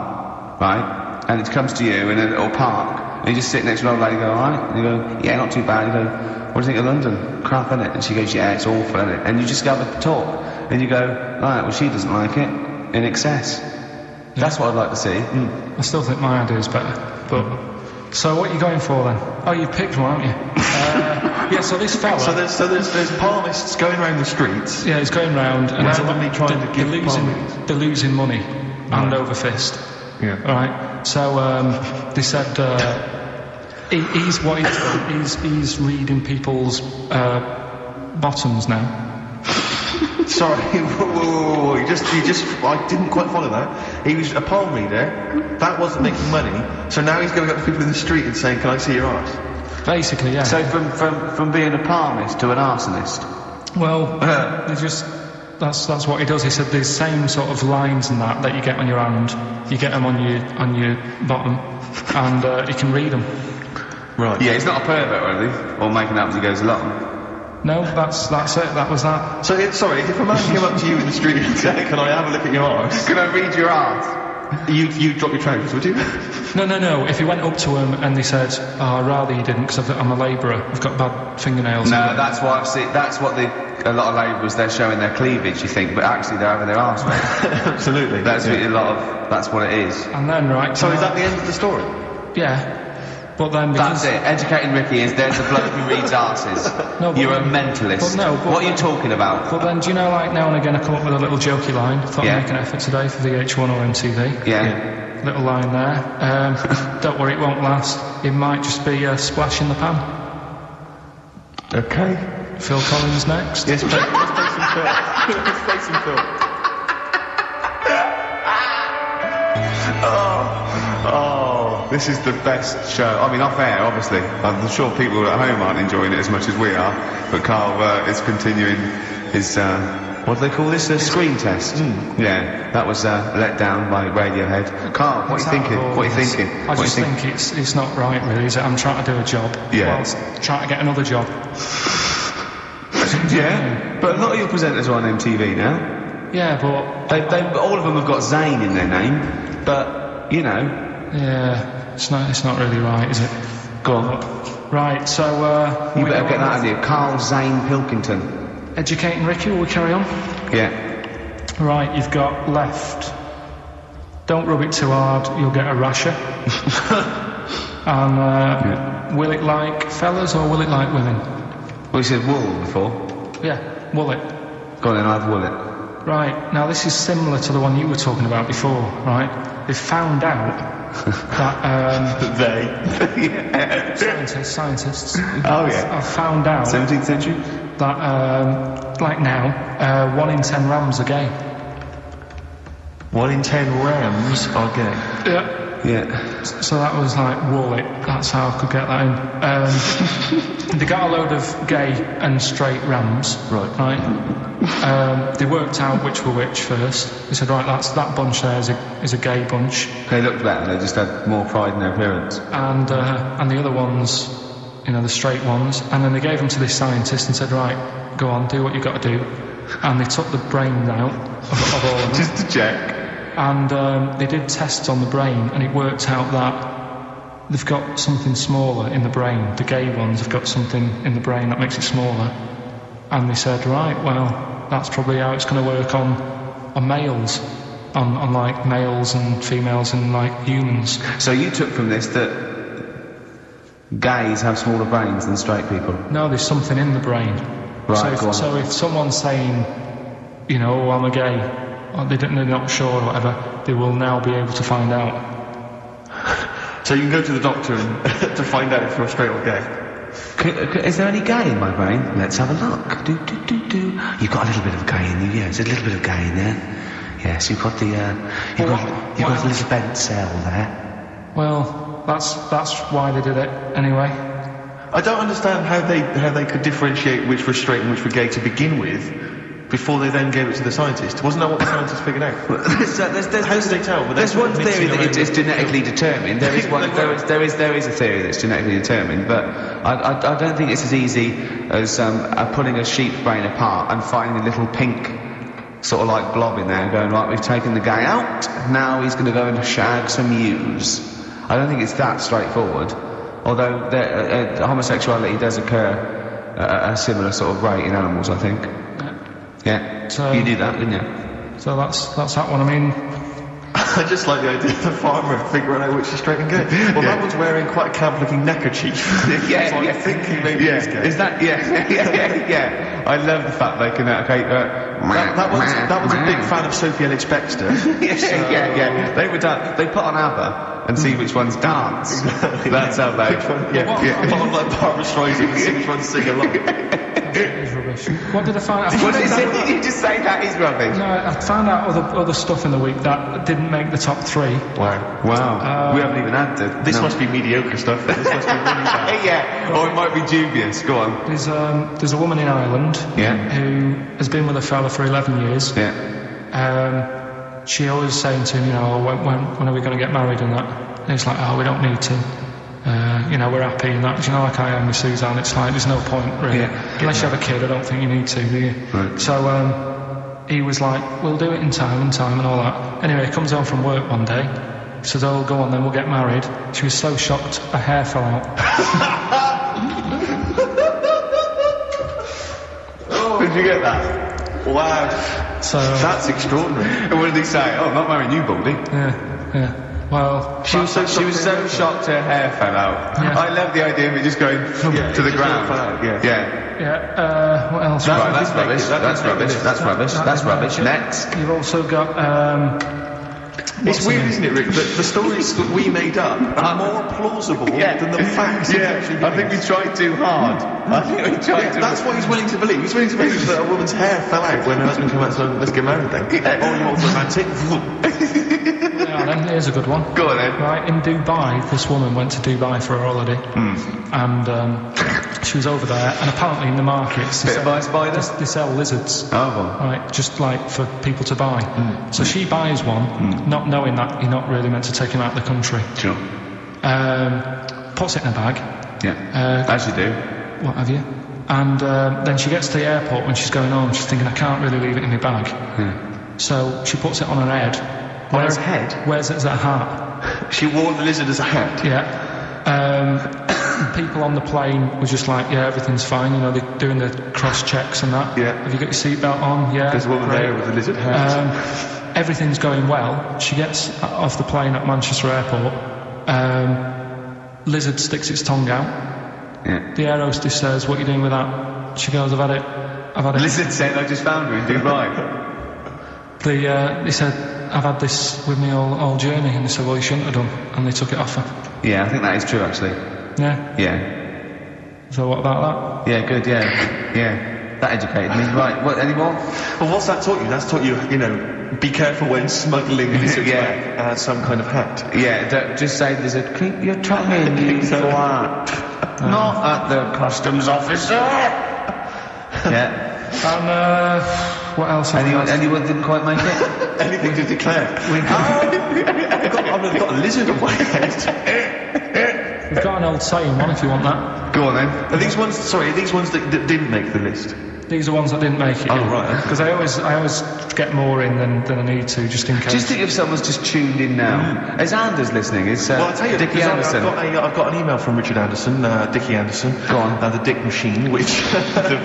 right? And it comes to you in a little park, and you just sit next to an old lady and go, alright? And you go, yeah, not too bad. You go, what do you think of London? Crap, innit? And she goes, yeah, it's awful, innit? And you just go have a talk, and you go, right, well, she doesn't like it, in excess. Yeah. That's what I'd like to see. I still think my idea is better, but... So what are you going for then? Oh, you've picked one, haven't you? Yeah, so this fella... So there's palmists going around the streets. Yeah, he's going round and randomly trying to give they're losing money, hand over fist. Yeah. Right. So they said he's what he's done. He's reading people's bottoms now. Sorry, whoa. You just, I didn't quite follow that. He was a palm reader, that wasn't making money, so now he's going up to people in the street and saying, can I see your arse? Basically, yeah. So from being a palmist to an arsonist? Well, that's what he does. He said the same sort of lines and that you get on your hand, you get them on your bottom, and you can read them. Right. Yeah, he's not a pervert or anything, or making up as he goes along. No, that's it. That was that. So, sorry, if a man came up to you in the street and said, can I have a look at your arse? Can I read your arse? You'd drop your trousers, would you? No. If he went up to him and they said, I'd rather you didn't because I'm a labourer, I've got bad fingernails. No, that's what I've seen. That's what a lot of labourers, they're showing their cleavage, you think, but actually they're having their arse read. Absolutely. That's what it is. And then, right... So is that the end of the story? Yeah. But then that's it. Educating Ricky is there's a bloke who reads arses. No, you're a mentalist. What are you talking about? But then, do you know, like, now and again I come up with a little jokey line. Thought I'd make an effort today for VH1 or MTV. Yeah. Little line there. Don't worry, it won't last. It might just be a splash in the pan. Okay. Phil Collins next. Yes, let's play some Phil. Let's play some Phil. This is the best show. I mean, off air, obviously. I'm sure people at home aren't enjoying it as much as we are. But Karl is continuing his, what do they call this? A screen test. Yeah, that was let down by Radiohead. Karl, what are you thinking? I just think it's not right, really, is it? I'm trying to do a job. Yeah. Whilst trying to get another job. Yeah, but a lot of your presenters are on MTV now. Yeah, but... all of them have got Zane in their name, but, you know... Yeah, it's not really right, is it? Go on. Right, so... you better get that idea. Karl Zane Pilkington. Educating Ricky, will we carry on? Yeah. Right, you've got left. Don't rub it too hard, you'll get a rasher. And, will it like fellas or will it like women? Well, you said wool before. Yeah, will it. Go on then, I've wool it. Right, now this is similar to the one you were talking about before, right? They found out that, scientists. Oh, yeah. I've found out... 17th century? That, like now, 1 in 10 rams are gay. 1 in 10 rams are gay? Yeah. Yeah. So that was like, roll it. That's how I could get that in. They got a load of gay and straight rams. Right. They worked out which were which first. They said, right, that bunch there is a gay bunch. They looked better. They just had more pride in their appearance. And the other ones, the straight ones. And then they gave them to this scientist and said, right, go on, do what you've got to do. And they took the brains out of all of them. Just to check. And they did tests on the brain, and it worked out that they've got something smaller in the brain. The gay ones have got something in the brain that makes it smaller. And they said, right, well, that's probably how it's going to work on males, on like males and females and like humans. So you took from this that gays have smaller brains than straight people? No, there's something in the brain. Right, so if someone's saying, oh, I'm a gay, or they're not sure or whatever, they will now be able to find out. So you can go to the doctor and to find out if you're straight or gay. Is there any gay in my brain? Let's have a look. You've got a little bit of gay in you, yeah. There's a little bit of gay in there. Yes, you've got the you've got a little bent cell there. Well, that's why they did it anyway. I don't understand how they could differentiate which were straight and which were gay to begin with, before they then gave it to the scientist. Wasn't that what the scientists figured out? How did they tell? There's one theory that it's genetically determined. There is one. There is a theory that's genetically determined, but I don't think it's as easy as pulling a sheep brain apart and finding a little pink sort of like blob in there, and going, right, we've taken the gay out. Now he's going to go and shag some ewes. I don't think it's that straightforward. Although homosexuality does occur at a similar sort of rate in animals, I think. Yeah. So you knew that, didn't you? So that's that one. I mean, I just like the idea of the farmer figuring out which is straight and gay. Well, that one's wearing quite a camp-looking neckerchief. I think he maybe is gay. Is that? Yeah. I love the fact they can. Okay. That was a big fan of Sophie Ellis-Bextor. Yeah. They would. They put on ABBA and see which ones dance. That's how they. Put on like Barbra Streisand and see which ones sing along. It's rubbish. What did I find out? What did you just say that is rubbish? No, I found out other stuff in the week that didn't make the top 3. Wow. We haven't even had to. This must be mediocre stuff. This must be really bad. Yeah. Or it might be dubious. Go on. There's a woman in Ireland who has been with a fella for 11 years. Yeah. She always saying to him, when are we going to get married and that? And he's like, oh, we don't need to. We're happy and that. Like I am with Suzanne, it's like there's no point really. Unless you have a kid, I don't think you need to, do you? Right. So he was like, we'll do it in time and all that. Anyway, he comes home from work one day. He says, oh, go on then, we'll get married. She was so shocked, her hair fell out. Did you get that? Wow. So that's extraordinary. And what did he say? Oh, I'm not marrying you, Baldy. Yeah. Well, she was so shocked her hair fell out. Yeah. I love the idea of it just going to the ground. What else? That's rubbish. Next. You've also got. It's weird, isn't it, Rick, that the stories that we made up are more plausible than the facts. I think we tried too hard. That's what he's willing to believe. He's willing to believe that a woman's hair fell out when her husband came out, so let's get married then. Oh, you want romantic? Then here's a good one. Go on then. Right, in Dubai, this woman went to Dubai for her holiday. And she was over there, and apparently in the markets they sell lizards. Oh. Right, just like for people to buy. So she buys one, not knowing that you're not really meant to take him out of the country. Sure. Puts it in a bag. Yeah. As you do. What have you? And then she gets to the airport when she's going home, she's thinking, I can't really leave it in my bag. Yeah. So she puts it on her head. On her head? Wears it as a hat. She wore the lizard as a hat? Yeah. People on the plane were just like, yeah, everything's fine, they're doing the cross-checks and that. Yeah. Have you got your seatbelt on? Yeah. There's a woman there with a lizard hat. Everything's going well. She gets off the plane at Manchester Airport. Lizard sticks its tongue out. Yeah. The air hostess says, what are you doing with that? She goes, I've had it. Lizard said, I just found her in Dubai. They said, I've had this with me all journey, and they said, well, you shouldn't have done, and they took it off her. Yeah, I think that is true, actually. Yeah? Yeah. So what about that? Yeah, good, yeah. that educated me. Right, what, any more? Well, what's that taught you? That's taught you, be careful when smuggling lizards back as some kind of hat. Yeah, just say there's a keep your tongue in, you twat. Not at the customs officer. Yeah. And what else? Anyone didn't quite make it? Anything to declare? I've got a lizard on my head. We've got an old saying one if you want that. Go on then. Are these ones that didn't make the list? These are ones that didn't make it. Oh, right. Because I always get more in than I need to, just in case. Just think if someone's just tuned in now. Is Anders listening? Is well, I'll tell you, Dickie Anderson? I've got an email from Richard Anderson, Dickie Anderson. Go on. The Dick Machine, which the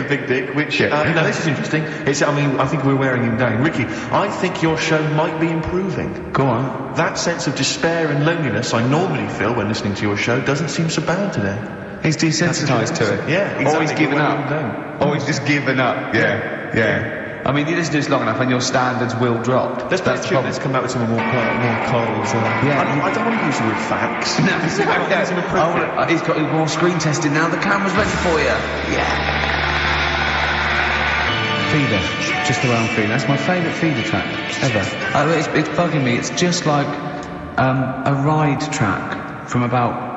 big dick, which this is interesting. I think we're wearing him down. Ricky, I think your show might be improving. Go on. That sense of despair and loneliness I normally feel when listening to your show doesn't seem so bad today. He's desensitised to it. Yeah, exactly. Always given up. Always just given up. Yeah. I mean, you listen to this long enough and your standards will drop. Let's come back with some more Carl's. I don't want to use the word facts. No, he's got more screen testing now. The camera's ready for you. Yeah. Feeder. Just around Feeder. That's my favourite Feeder track ever. It's bugging me. It's just like a ride track from about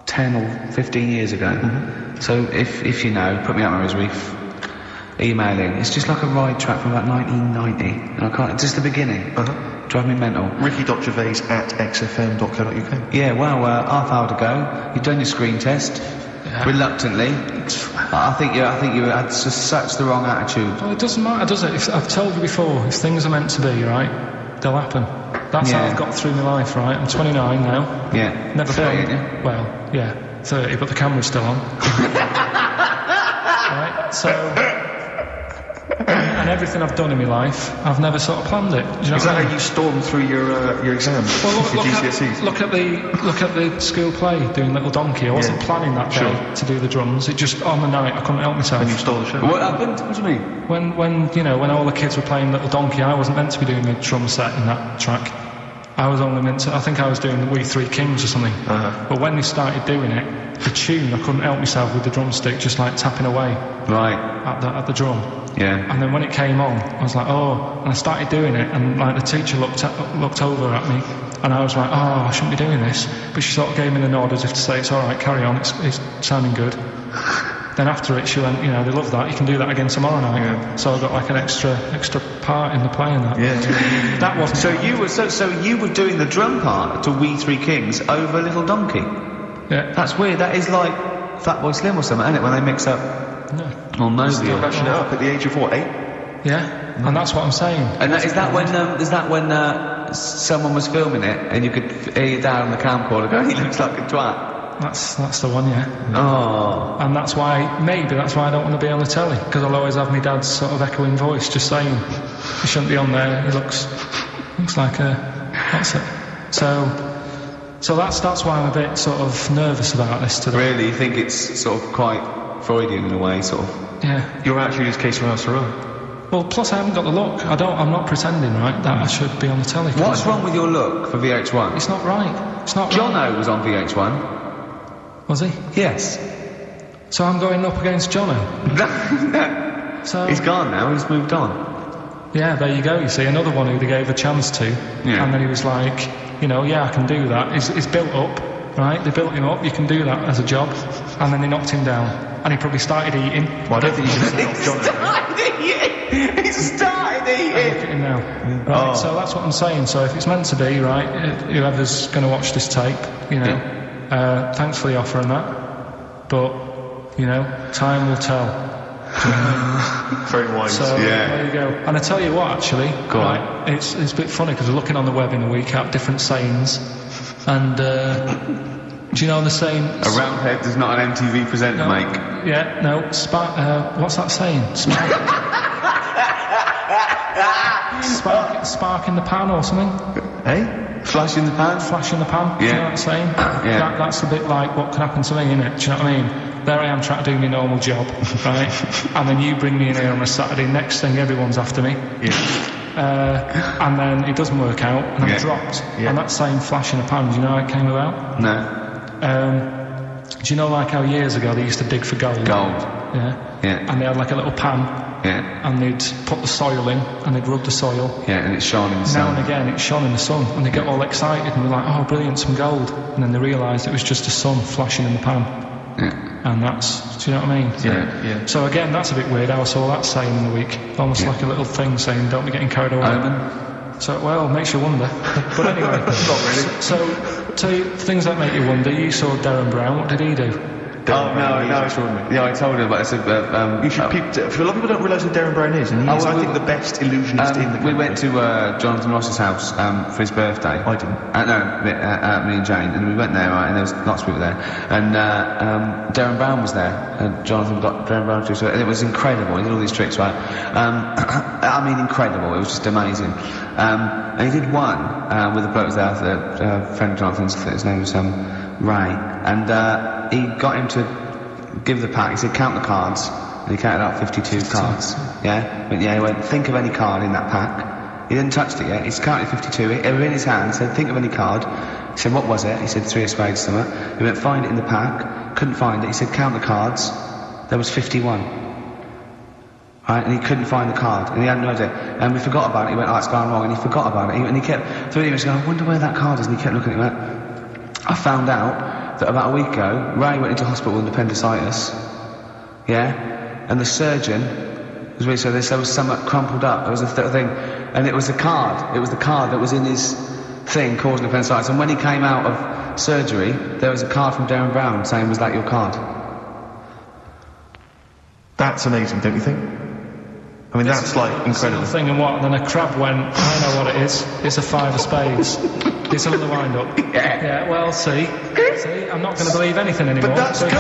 10 or 15 years ago. Mm-hmm. So if you know, put me out my misery, emailing. It's just like a ride track from about 1990. And I can't, just the beginning. Drive me mental. Ricky.gervais@xfm.co.uk. Yeah, well, half hour to go. You've done your screen test. Yeah. Reluctantly. I think you had just such the wrong attitude. Well, it doesn't matter, does it? I've told you before, if things are meant to be, right, they'll happen. That's how I've got through my life, right? I'm 29 now. Yeah. Never 30, filmed. Well, yeah, 30, but the camera's still on. Right? So, and everything I've done in my life, I've never sort of planned it. Do you know Is that how you stormed through your exams? Well, your GCSEs? Look at the school play doing Little Donkey. I wasn't planning that day to do the drums. It just on the night I couldn't help myself. And you stole the show. What happened? What do you mean? When all the kids were playing Little Donkey, I wasn't meant to be doing the drum set in that track. I was only meant to. I think I was doing the We Three Kings or something. But when they started doing it, the tune, I couldn't help myself with the drumstick, just like tapping away. Right. At the drum. Yeah. And then when it came on, I was like, oh, and I started doing it, and like the teacher looked over at me, and I was like, oh, I shouldn't be doing this. But she sort of gave me the nod as if to say, it's all right, carry on, it's sounding good. Then after it, she went, they love that, you can do that again tomorrow night. Yeah. So I got like an extra part in the play and that. Yeah. That wasn't. So you were doing the drum part to We Three Kings over Little Donkey. Yeah. That's weird. That is like Fatboy Slim or something, isn't it? When they mix up. No. Or no. Still bashing it up at the age of what, 8? Yeah. And that's what I'm saying. And is that when someone was filming it and you could hear your dad on the camcorder go, he looks like a twat? That's the one, yeah. Oh. And that's why I don't want to be on the telly, because I'll always have my dad's sort of echoing voice just saying, he shouldn't be on there, he looks like that's it. So that's why I'm a bit sort of nervous about this today. Really? You think it's sort of quite Freudian in a way, sort of? Yeah. You're actually just case for us, right? Well, plus I haven't got the look. I'm not pretending, right, that I should be on the telly. What's wrong with your look for VH1? It's not right. It's not right. Jono was on VH1. Was he? Yes. So I'm going up against Jono? So he's gone now, he's moved on. Yeah, there you go, you see, another one who they gave a chance to, and then he was like, I can do that. He's built up, right? They built him up, you can do that as a job, and then they knocked him down, and he probably started eating. Well, I don't think you should knock Jono. He started eating! Look at him now. Right, so that's what I'm saying, so if it's meant to be, right, whoever's going to watch this tape, thanks for the offer and that, but, time will tell. Very wise. So, there you go. And I tell you what, actually, it's a bit funny, because we're looking on the web in a week at different sayings, and, do you know the saying... A round head does not an MTV presenter make. Yeah, no, what's that saying? Spark in the pan or something? Eh? Flash in the pan? Flash in the pan, do you know what I'm saying? Yeah. That's a bit like what can happen to me, innit? Do you know what I mean? There I am trying to do my normal job, right? And then you bring me in here on a Saturday, next thing everyone's after me. Yeah. And then it doesn't work out, and I'm dropped. Yeah. And that same flash in the pan, do you know how it came about? No. Do you know like how years ago they used to dig for gold? Gold. Yeah. Yeah. And they had like a little pan. Yeah. And they'd put the soil in, and they'd rub the soil. Yeah, and it's shone in the sun. Now and again, it's shone in the sun, and they get all excited, and they're like, oh, brilliant, some gold. And then they realised it was just the sun flashing in the pan. Yeah. And that's, do you know what I mean? Yeah. So again, that's a bit weird. I saw that saying in the week. Almost like a little thing saying, don't be getting carried away. Omen. So, well, makes you wonder. But anyway. Not really. So, things that make you wonder, you saw Darren Brown, what did he do? Oh, no. Yeah, I told him, but I said, You should a lot of people don't realise who Darren Brown is, and he is, I think, the best illusionist in the country. We went to Jonathan Ross's house for his birthday. I didn't. Me and Jane, and we went there, right, and there was lots of people there. And Darren Brown was there, and Jonathan got Darren Brown to do so, and it was incredible. He did all these tricks, right? I mean, incredible. It was just amazing. And he did one with the bloke who was there, a friend of Jonathan's, his name was Ray, and he got him to give the pack. He said, count the cards, and he counted out 52 cards. Yeah? He went, think of any card in that pack. He didn't touch it yet. He's counted 52. They were in his hand. He said, think of any card. He said, what was it? He said, 3 of spades, something. He went, find it in the pack. Couldn't find it. He said, count the cards. There was 51. Right? And he couldn't find the card, and he had no idea. And we forgot about it. He went, oh, it's gone wrong, and he forgot about it. And he kept, so he was going, I wonder where that card is, and he kept looking at it. I found out that about a week ago, Ray went into hospital with appendicitis, yeah, and the surgeon was really, so there was something crumpled up, there was a thing, and it was the card that was in his thing causing appendicitis, and when he came out of surgery, there was a card from Darren Brown saying, was that your card? That's amazing, don't you think? I mean, that's like incredible. Thing and what? And then a crab went, I know what it is. It's a 5 of spades. It's another wind-up. Yeah, well, see, I'm not going to believe anything anymore. But that's good!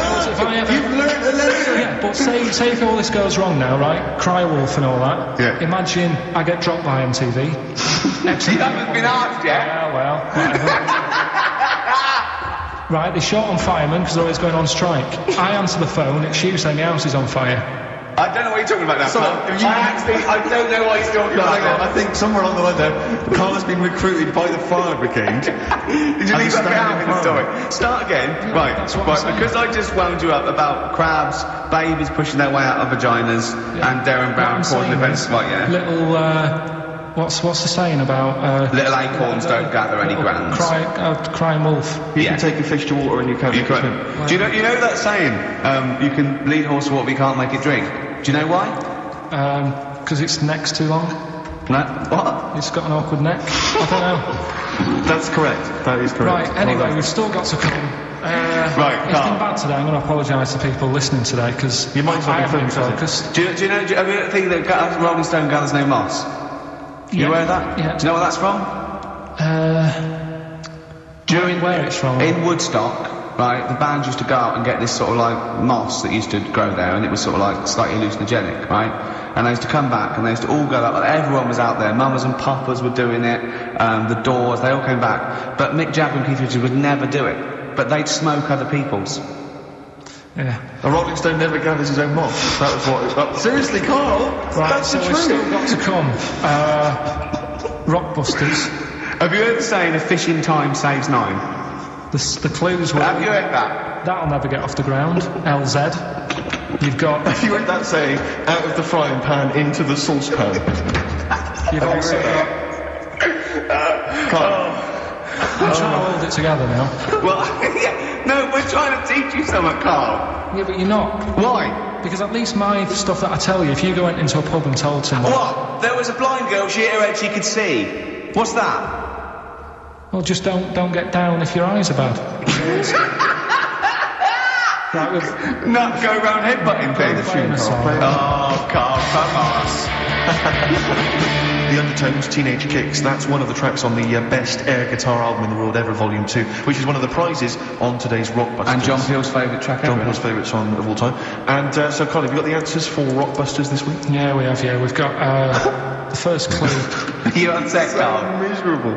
You've learned a lesson! Yeah, but say if all this goes wrong now, right? Cry wolf and all that. Yeah. Imagine I get dropped by MTV. You haven't been asked yet? Yeah, well, whatever. Right, they're short on firemen because they're always going on strike. I answer the phone, it's you saying the house is on fire. I don't know what you're talking about now, So, Carl. I don't know what he's talking about now. I think somewhere along the line there, Carl has been recruited by the fire brigade. Did you leave that out in the story? Start again. Right, because I just wound you up about crabs, babies pushing their way out of vaginas, and Darren Brown causing events like, yeah. Little, what's the saying about... little acorns don't gather any grands. Crying wolf. You can take a fish to water and you can't make it swim. Do you know that saying, you can lead a horse to water but you can't make it drink? Do you know why? Because its neck's too long. No? What? It's got an awkward neck. I don't know. That's correct. That is correct. Right, anyway, we've still got to come. Right, it's been bad today. I'm going to apologise to people listening today because You might as well I be haven't been fully focused. Do you know, have you think that Rolling Stone gathers no moss? You aware of that? Yeah. Do you know where that's from? Where it's from? In Woodstock, right, the band used to go out and get this sort of like moss that used to grow there, and it was sort of like slightly hallucinogenic, right? And they used to come back and they used to all go out, everyone was out there, mamas and papas were doing it, the Doors, they all came back. But Mick Jagger and Keith Richards would never do it, but they'd smoke other people's. Yeah. A Rolling Stone never gathers his own moss. That was what... seriously, Carl? Right, that's so the we've truth. still got to come. Rockbusters. Have you heard the saying, a fish in time saves 9? The clues were... Have you heard that? That'll never get off the ground. LZ. You've got... If you heard that saying, out of the frying pan into the saucepan. You've also got... Carl. I'm trying to hold it together now. Well, yeah, no, we're trying to teach you something, Carl. Yeah, but you're not. Why? Because at least my stuff that I tell you, if you go into a pub and told someone... What? There was a blind girl, she hit her head, she could see. What's that? Well, just don't get down if your eyes are bad. Right, with... Not go round headbutting things. Oh, Carl, come on. The Undertones, Teenage Kicks, that's one of the tracks on the best air guitar album in the world ever, Volume 2, which is one of the prizes on today's Rockbusters. And John Peel's favourite track ever. John Peel's favourite song of all time. And so, Colin, have you got the answers for Rockbusters this week? Yeah, we have, yeah. We've got the first clue. You're upset, Carl. Miserable.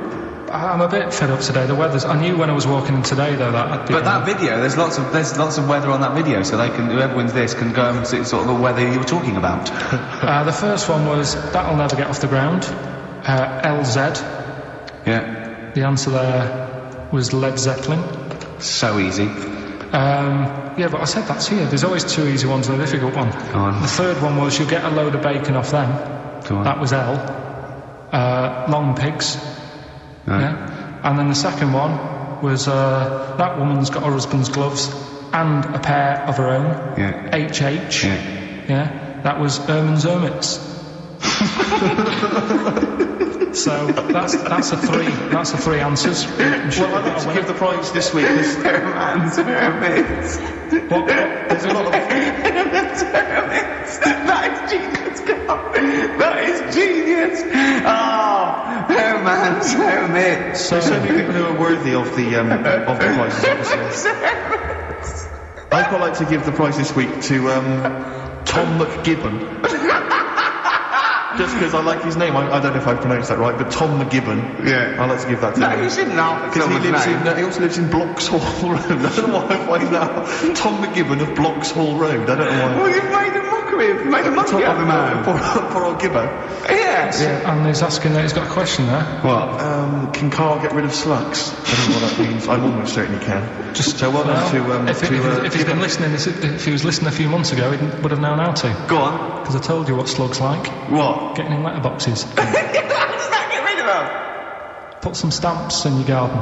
I'm a bit fed up today. The weather's... I knew when I was walking in today, though, that... I'd be But that video, there's lots of weather on that video, so they can, whoever wins this can go and see sort of the weather you were talking about. The first one was That'll Never Get Off the Ground. LZ. Yeah. The answer there was Led Zeppelin. So easy. Yeah, but I said that's here. There's always two easy ones and a difficult one. Go on. The third one was you'll get a load of bacon off them. Go on. That was L. Long pigs. Right. Yeah. And then the second one was that woman's got her husband's gloves and a pair of her own. Yeah. HH. Yeah. Yeah. That was Erman's Hermits. So that's the three answers. Well, I'd like to give the prize this week. Herman's Hermits. What? There's a lot of... Herman's Hermits. That is genius, Carl. That is genius. Oh, Herman's Hermits. There's so many people who are worthy of the prizes, obviously. I'd quite like to give the prize this week to Tom McGibbon. Just because I like his name. I don't know if I pronounced that right, but Tom McGibbon. Yeah. I'd like to give that to him. No, you shouldn't know. Because he also lives in Bloxhall Road. I don't know why I find that. Tom McGibbon of Bloxhall Road. I don't know why. Well, you've made a mockery. You've made a mockery of the man. Poor old Gibbo. Yes. Yeah, and he's asking that he's got a question there. What? Can Karl get rid of slugs? I don't know what that means. I'm almost certain he can. So well done to... If he's been listening, if he was listening a few months ago, he would have known how to. Go on. Because I told you what slugs like. What? Getting in letterboxes. How does that get rid of them? Put some stamps in your garden.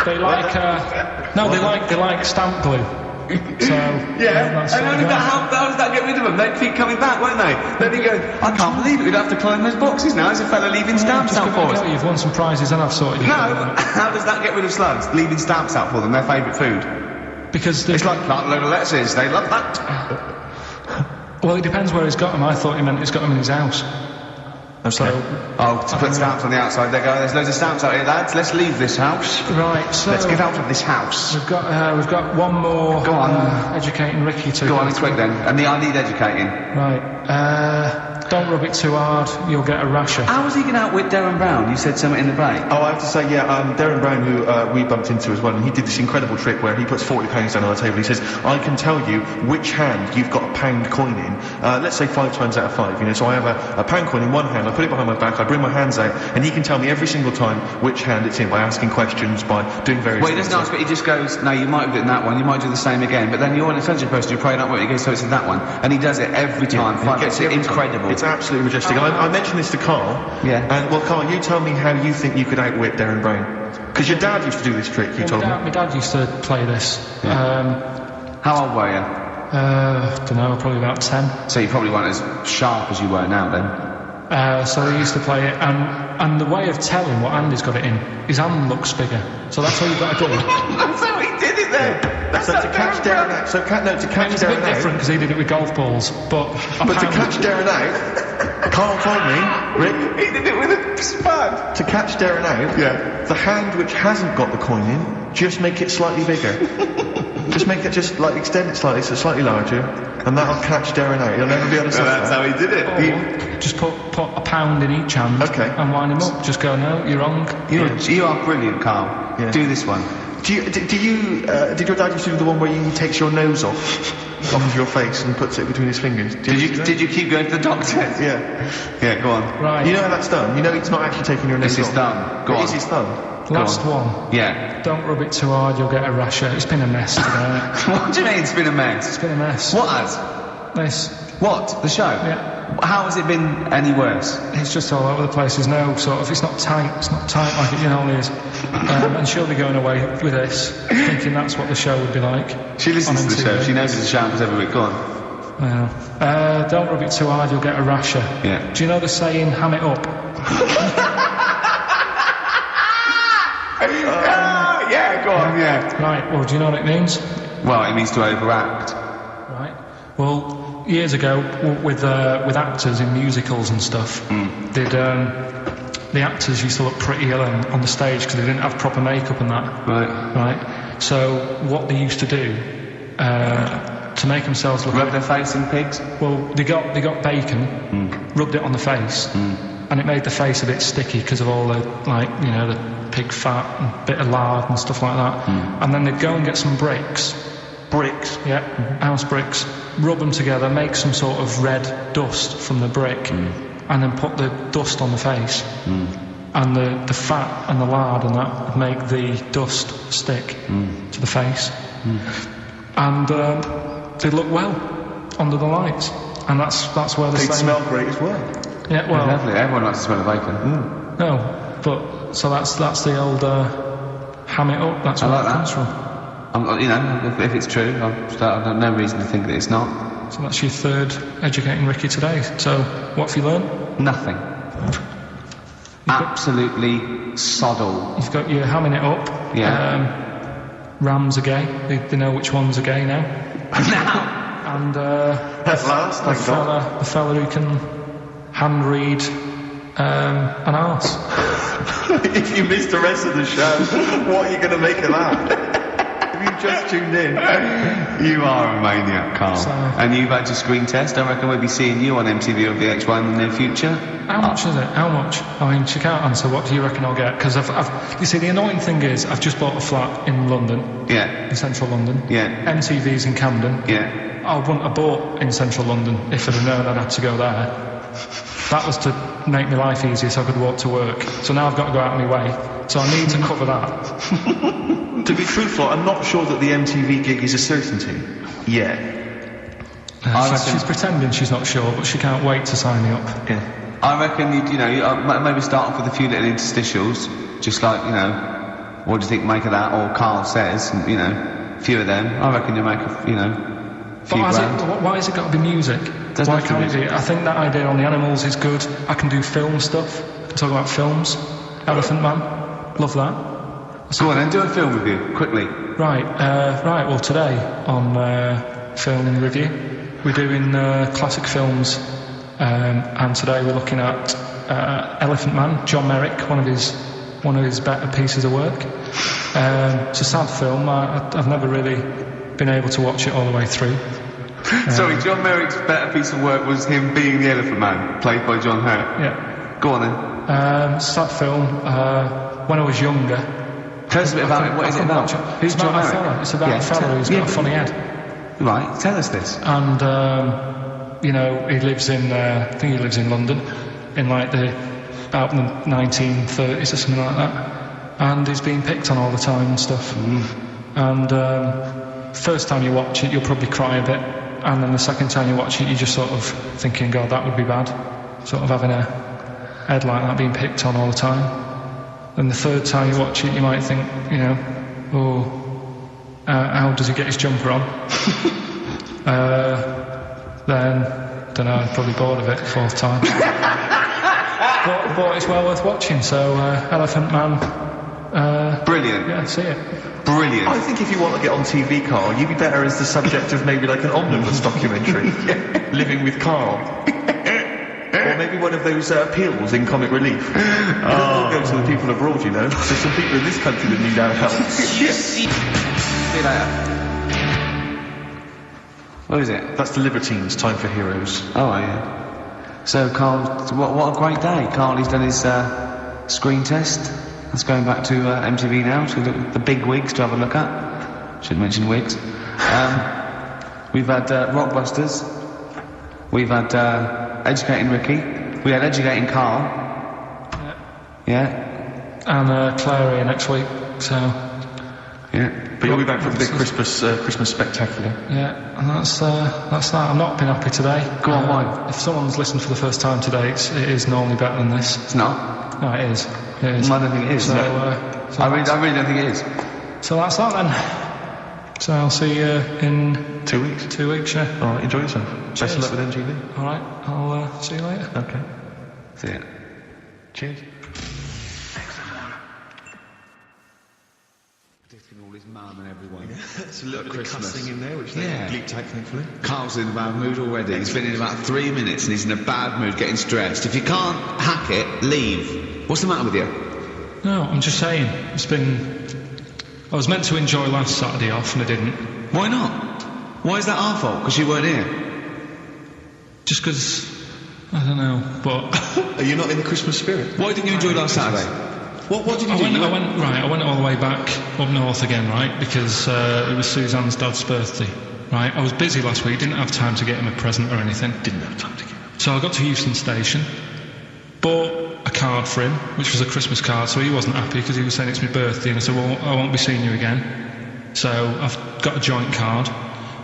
They like they like stamp glue. So Yeah, that's and how does that get rid of them? They'd keep coming back, won't they? They'd be going, I can't believe it, we'd have to climb those boxes now. There's a fella leaving stamps out for us. You've won some prizes and I've sorted you. No, how does that get rid of slugs? Leaving stamps out for them, their favourite food. Because It's like plant a load of lettuces, they love that. well, it depends where he's got them. I thought he meant he's got them in his house. So To put stamps on the outside, they go, there's loads of stamps out here, lads, let's leave this house. right, so Let's get out of this house. We've got one more. Go on. Educating Ricky to Go on, it's quick then. And I need educating. Right. Don't rub it too hard. You'll get a rasher. How was he going to outwit Darren Brown? You said something in the break. Oh, I have to say, Darren Brown, who we bumped into as well, and he did this incredible trick where he puts £40 down on the table. He says, I can tell you which hand you've got a £1 coin in. Let's say 5 times out of 5, you know, so I have a £1 coin in one hand, I put it behind my back, I bring my hands out, and he can tell me every single time which hand it's in by asking questions, by doing various Well, he doesn't ask, but he just goes, no, you might have done that one, you might do the same again, but then you're an intelligent person, you're probably not what he goes, so it's in that one. And he does it every time. It's incredible. It's absolutely majestic. I mentioned this to Karl. Yeah. And, well, Karl, you tell me how you think you could outwit Darren Brown. Because your dad used to do this trick, you told me. My dad used to play this. How old were you? Don't know, probably about 10. So you probably weren't as sharp as you were now then. So he used to play it, and the way of telling what hand he's got it in, his hand looks bigger. So that's all you've got to do. That's how he did it then. That's So to catch Darren out, to catch It's a bit Darren out, different because he did it with golf balls, but to catch Darren out, Karl told me, Rick, He did it with a spud. to catch Darren out, the hand which hasn't got the coin in, just make it slightly bigger. Just make it, extend it slightly, so it's slightly larger, and that'll catch Darren out. He'll never be able to So say that's that. how he did it. just put £1 in each hand and wind him up. Just go, no, you're wrong. You are brilliant, Karl. Yeah. Do this one. Did your dad used to do the one where he takes your nose off of your face and puts it between his fingers? Did you keep going to the doctor? Yeah. Yeah, go on. Right. You know how that's done? You know it's not actually taking your nose It's his off. thumb. Go It on. is his thumb. Last one. Yeah. Don't rub it too hard, you'll get a rasher. It's been a mess today. What do you mean it's been a mess? It's been a mess. What has? This. What? The show? Yeah. How has it been any worse? It's just all over the place. There's no sort of, it's not tight like it normally is. And she'll be going away with this, thinking that's what the show would be like. She listens on to the MTV. show. She knows it's a shambles every week. Go on. Well, don't rub it too hard, you'll get a rasher. Yeah. Do you know the saying, ham it up? Yeah, go on, yeah. Right, well, do you know what it means? Well, it means to overact. Right. Well, years ago, with actors in musicals and stuff, the actors used to look pretty ill on the stage because they didn't have proper makeup and that. Right. Right. So what they used to do to make themselves look Rub their face in pigs? well, they got bacon, rubbed it on the face, and it made the face a bit sticky because of all the the pig fat and bit of lard and stuff like that. And then they'd go and get some bricks. Bricks. Yeah, house bricks. Rub them together, make some sort of red dust from the brick, and then put the dust on the face. and the fat and the lard and that make the dust stick to the face, and they look well under the lights, and that's where They smell great as well. Yeah, well, Lovely. Everyone likes to smell the bacon. no, but so that's the old ham it up. That's I where like it that. comes from. If it's true, I've no reason to think that it's not. So that's your third educating Ricky today. So what have you learned? Nothing. Absolutely sod all. You've got your hamming it up. Yeah. Rams are gay. They know which ones are gay now. Now. And At last, thank God. the fella who can hand read an arse. If you missed the rest of the show, what are you going to make of that? If you just tuned in. You are a maniac, Carl. So- And you've had your screen test. I reckon we'll be seeing you on MTV or VH1 in the near future. How much is it? How much? I mean, she can't answer. What do you reckon I'll get? Because you see, the annoying thing is, I've just bought a flat in London, Yeah. in central London. Yeah. MTV's in Camden. Yeah. I wouldn't have bought in central London if I'd have known I'd had to go there. That was to make my life easier so I could walk to work. So now I've got to go out of my way. So I need to cover that. To be truthful, I'm not sure that the MTV gig is a certainty yet. She's pretending she's not sure, but she can't wait to sign me up. Yeah. I reckon you maybe start off with a few little interstitials, just like, what do you think make of that? Or Carl says, a few of them. I reckon you'll make a few grand. Why has it got to be music? Doesn't Why have to can't be. it be? I think that idea on the animals is good. I can do film stuff. I can talk about films. Elephant Man. Love that. Go on then, do a film review, quickly. Right. Well, today on film review, we're doing classic films, and today we're looking at Elephant Man, John Merrick, one of his better pieces of work. It's a sad film. I've never really been able to watch it all the way through. Sorry, John Merrick's better piece of work was him being the Elephant Man, played by John Hurt. Yeah. Go on then. Sad film. When I was younger. Tell us a bit about it. What is it about? It's about a fella. It's about a fella who's got a funny head. Right, tell us this. And, he lives in, I think he lives in London, in about the 1930s or something like that. And he's being picked on all the time and stuff. And first time you watch it, you'll probably cry a bit. And then the second time you watch it, you're just sort of thinking, God, that would be bad. Sort of having a head like that being picked on all the time. Then the third time you watch it, you might think, how does he get his jumper on? Then, don't know, I'm probably bored of it the fourth time. but it's well worth watching, so Elephant Man. Brilliant. Yeah, see it. Brilliant. I think if you want to get on TV, Carl, you'd be better as the subject of maybe like an omnibus documentary. Living with Carl. Or maybe one of those appeals in Comic Relief. You don't all go to the people abroad, There's some people in this country that need our help. See you later. What is it? That's the Libertines, Time for Heroes. Oh, yeah. So, Carl, what a great day. Carl, he's done his screen test. That's going back to MTV now, to the big wigs to have a look at. Should mention wigs. We've had Rockbusters. We've had Educating Ricky. We had Educating Carl. Yeah. And Claire here next week, so... Yeah. But you'll be back for the big Christmas spectacular. Yeah, and that's that. I'm not been happy today. Go on, why? If someone's listened for the first time today, it is normally better than this. It's not. No, it is. It is. I don't think it is. So, I really don't think it is. So that's that then. So I'll see you in 2 weeks. 2 weeks, yeah. All right, enjoy yourself. Best of Cheers. luck with MTV. All right, I'll see you later. Okay. See ya. Cheers. All his mum and everyone. It's a little bit of Christmas. cussing in there, which they bleeped out, thankfully. Carl's in a bad mood already. He's been in about 3 minutes and he's in a bad mood, getting stressed. If you can't hack it, leave. What's the matter with you? No, I'm just saying. I was meant to enjoy last Saturday off and I didn't. Why not? Why is that our fault? Because you weren't here? Just because, I don't know, but... Are you not in the Christmas spirit? Why didn't you enjoy last Saturday? What did you do? I went all the way back up north again, right? Because it was Suzanne's dad's birthday, right? I was busy last week, didn't have time to get him a present or anything. Didn't have time to get him. So I got to Euston Station, but I card for him, which was a Christmas card, so he wasn't happy because he was saying it's my birthday, and I said, well, I won't be seeing you again. So I've got a joint card,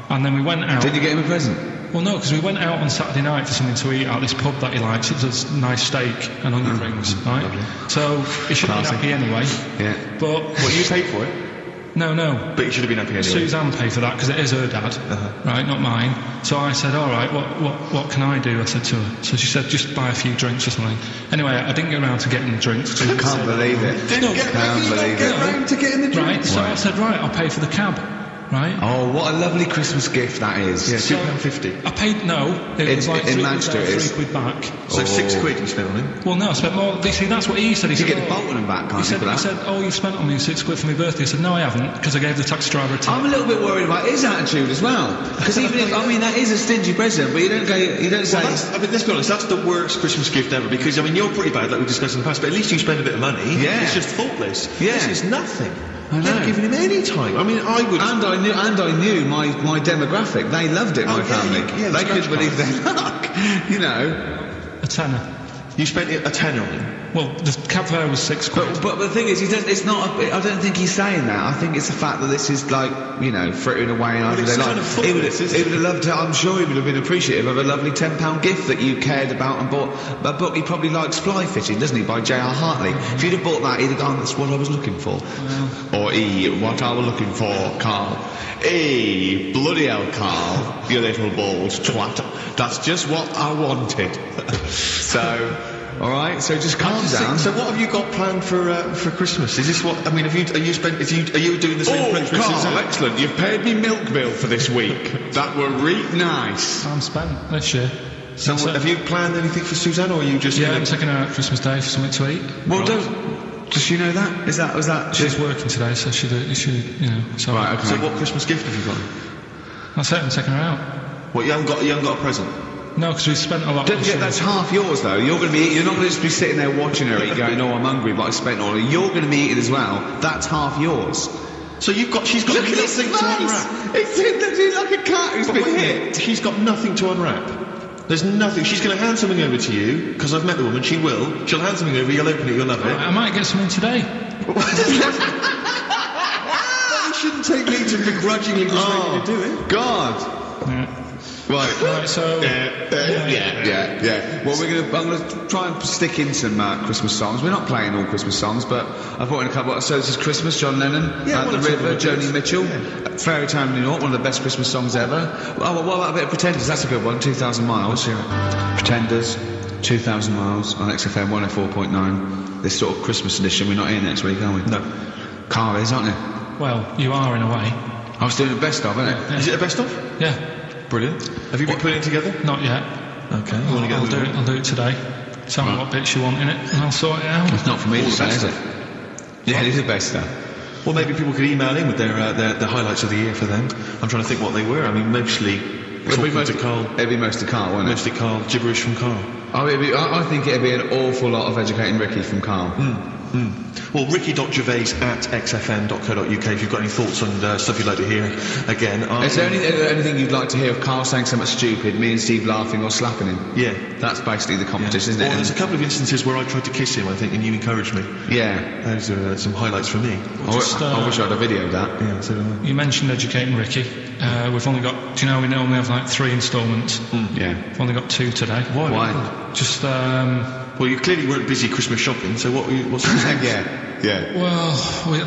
and then we went out. Did you get him a present? Well, no, because we went out on Saturday night for something to eat at this pub that he likes. It does nice steak and onion rings, right? Lovely. So he should be happy anyway. Yeah. But What, you paid for it? No. But you should have been happy anyway. Suzanne paid for that because it is her dad, right, not mine. So I said, all right, what can I do? I said to her. So she said, just buy a few drinks or something. Anyway, I didn't get around to getting the drinks. I can't believe it. Didn't get round to getting the Right, drinks. so I said, right, I'll pay for the cab, right? Oh, what a lovely Christmas gift that is. Yeah, So £2.50. I paid, it was like in £3 Manchester it is. £3 back. So £6 you spent on him. Well, no, I spent more. You see, that's what he said. He You said, get the Bolton and back, can't he you, for that? said, oh, you've spent on me £6 for my birthday. I said, no, I haven't, because I gave the taxi driver a tip. I'm a little bit worried about his attitude as well. Because even if, that is a stingy present, but you don't say... Well, let's be honest, that's the worst Christmas gift ever, because, you're pretty bad, like we discussed in the past, but at least you spend a bit of money. Yeah. It's just thoughtless. Yeah. This is nothing. I know. You haven't given him any time. I would... And I knew my demographic. They loved it, my family. They couldn't believe their luck. A tenner. You spent a tenner on him. Well, the cab fare was £6. But the thing is, it's not. I don't think he's saying that. I think it's the fact that this is like, frittering away and over it's their kind life. of He would thoughtless, isn't it? have loved to. I'm sure he would have been appreciative of a lovely £10 gift that you cared about and bought. A book he probably likes, Fly Fishing, doesn't he, by J.R. Hartley. If you'd have bought that, he'd have gone, that's what I was looking for. Or what I was looking for, Carl. Bloody hell, Carl, you little bald twat. That's just what I wanted. So. All right, so just calm down. So what have you got planned for Christmas? Is this what are you doing the same Oh, Carl, excellent. You've paid me milk bill for this week. That were really nice. I'm spent this year. So have you planned anything for Suzanne, or are you just... Yeah, I'm taking her out Christmas Day for something to eat. Well, does she know that? Was that? She's working today, so she so... Right, okay. So what Christmas gift have you got? That's it, I'm taking her out. What, you haven't got a present? No, because we've spent a lot. Don't forget, that's half yours, though. You're not going to just be sitting there watching her eat, going, "Oh, I'm hungry, but I spent all of it." You're going to be eating as well. That's half yours. So she's got Look at his nothing to face. unwrap. It's like a cat who's been hit. She's got nothing to unwrap. There's nothing. She's going to hand something over to you, because I've met the woman. She will. She'll hand something over. You'll open it. You'll love it. I might get something today. You shouldn't take me to begrudgingly persuade you to do it. God. Yeah. Right, so... yeah. Well, I'm going to try and stick in some Christmas songs. We're not playing all Christmas songs, but I brought in a couple. So this is Christmas, John Lennon, The River, Joni Mitchell, Fairy Tale New York, one of the best Christmas songs ever. Oh, what about a bit of Pretenders? That's a good one, 2,000 Miles. Pretenders, 2,000 Miles on XFM 104.9. This sort of Christmas edition. We're not here next week, are we? No. Carl is, aren't you? Well, you are in a way. I was doing the best of, isn't it? Is it a best of? Yeah. Brilliant. Have you been putting it together? Not yet. Okay. I'll do it today. Tell me what bits you want in it, and I'll sort it out. It's not for me to say, is it? Yeah, it is the best stuff. Well, maybe people could email in with their highlights of the year for them. I'm trying to think what they were. I mean, mostly It'd be most to Carl, wouldn't it? Mostly Carl. Gibberish from Carl. I think it'd be an awful lot of educating Ricky from Carl. Well, ricky.gervais@xfm.co.uk if you've got any thoughts on stuff you'd like to hear. Again, Is there anything you'd like to hear of Carl saying something stupid, me and Steve laughing or slapping him? Yeah. That's basically the competition, isn't it? Well, there's a couple of instances where I tried to kiss him, I think, and you encouraged me. Yeah. Those are some highlights for me. I wish I'd have videoed that. Yeah, so do I. You mentioned educating Ricky. We've only got... Do you know we normally have like 3 instalments? Yeah. We've only got 2 today. Why? Just, Well, you clearly weren't busy Christmas shopping, so what's Yeah. Well,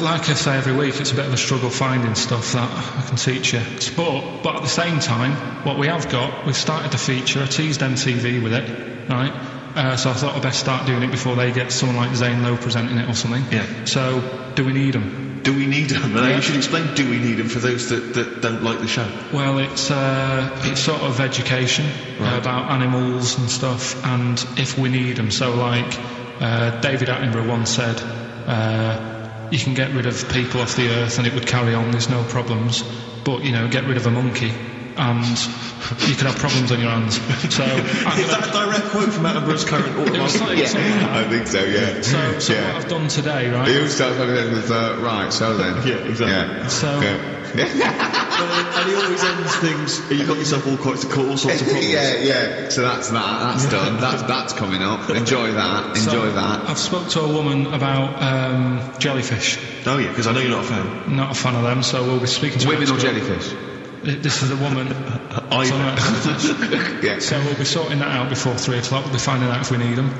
like I say every week, it's a bit of a struggle finding stuff that I can teach you. But at the same time, what we have got, we've started to feature. I teased MTV with it, right? So I thought I'd best start doing it before they get someone like Zane Lowe presenting it or something. Yeah. So, do we need them? Do we need them? And you should explain do we need them for those that don't like the show. Well, it's sort of education about animals and stuff, and if we need them. So, like David Attenborough once said, you can get rid of people off the earth and it would carry on, there's no problems, but, get rid of a monkey and you could have problems on your hands. So is that a direct quote from Attenborough's current autobiography? I think so, yeah. So what I've done today, right? You start talking with, right, so then. Yeah, exactly. Yeah. So... And he always ends things. You got yourself all sorts of problems. yeah. So that's that. That's done. That's coming up. Enjoy that. I've spoke to a woman about jellyfish. Oh yeah, because I know you're not a fan. Not a fan of them, so we'll be speaking to women or jellyfish. This is a woman. Yeah. So we'll be sorting that out before 3 o'clock. We'll be finding out if we need them.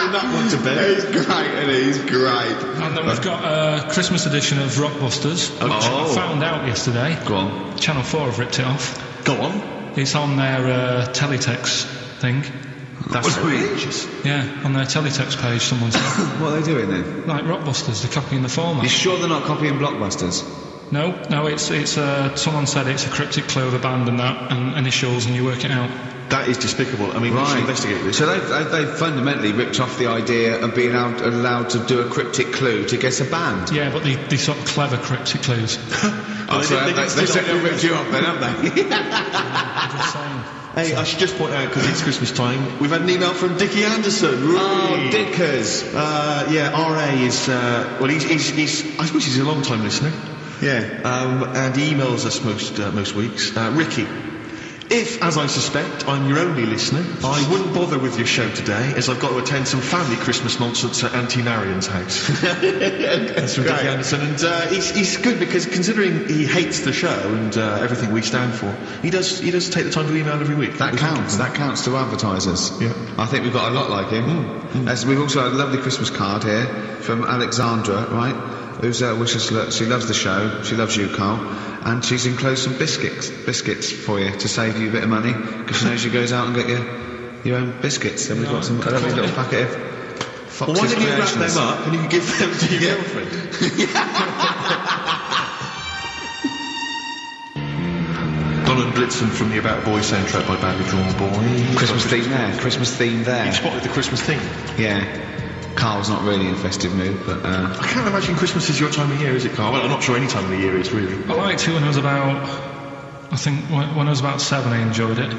That one to bed. He's great, and he's great. And then we've got a Christmas edition of Rockbusters, which I found out yesterday. Go on. Channel 4 have ripped it off. Go on. It's on their teletext thing. That's outrageous. Yeah, on their teletext page, someone said. What are they doing then? Like Rockbusters, they're copying the format. You sure they're not copying Blockbusters? No, it's someone said it's a cryptic clue of a band and that, and initials, and you work it out. That is despicable. I mean, we should investigate this. So they've fundamentally ripped off the idea of being allowed to do a cryptic clue to guess a band. Yeah, but these sort of clever cryptic clues. They certainly ripped you off then, haven't they? I'm just saying. Hey, I should just point out, because it's Christmas time, we've had an email from Dickie Anderson. Oh, Dickers. Yeah, RA is, he's I suppose he's a long-time listener. Yeah. And he emails us most weeks. Ricky, if, as I suspect, I'm your only listener, I wouldn't bother with your show today, as I've got to attend some family Christmas nonsense at Auntie Narian's house. That's from Dickie Anderson. And he's good, because considering he hates the show and everything we stand for, he does take the time to email every week. That counts to advertisers. Yeah. I think we've got a lot like him. As we've also had a lovely Christmas card here from Alexandra, right? Who's she loves the show, she loves you, Carl, and she's enclosed some biscuits for you to save you a bit of money, because she knows you goes out and get your own biscuits, and we've got some lovely little packet of Fox's Well, why don't you wrap Creations. them up and you can give them to your girlfriend? Donald Blitzen from the About Boy soundtrack by Badly Drawn Boy. Christmas theme there. You spotted the Christmas thing. Yeah. Carl's not really in a festive mood, but I can't imagine Christmas is your time of year, is it, Carl? Well, I'm not sure any time of the year is, really. I liked it when I was about... I think when I was about 7 I enjoyed it.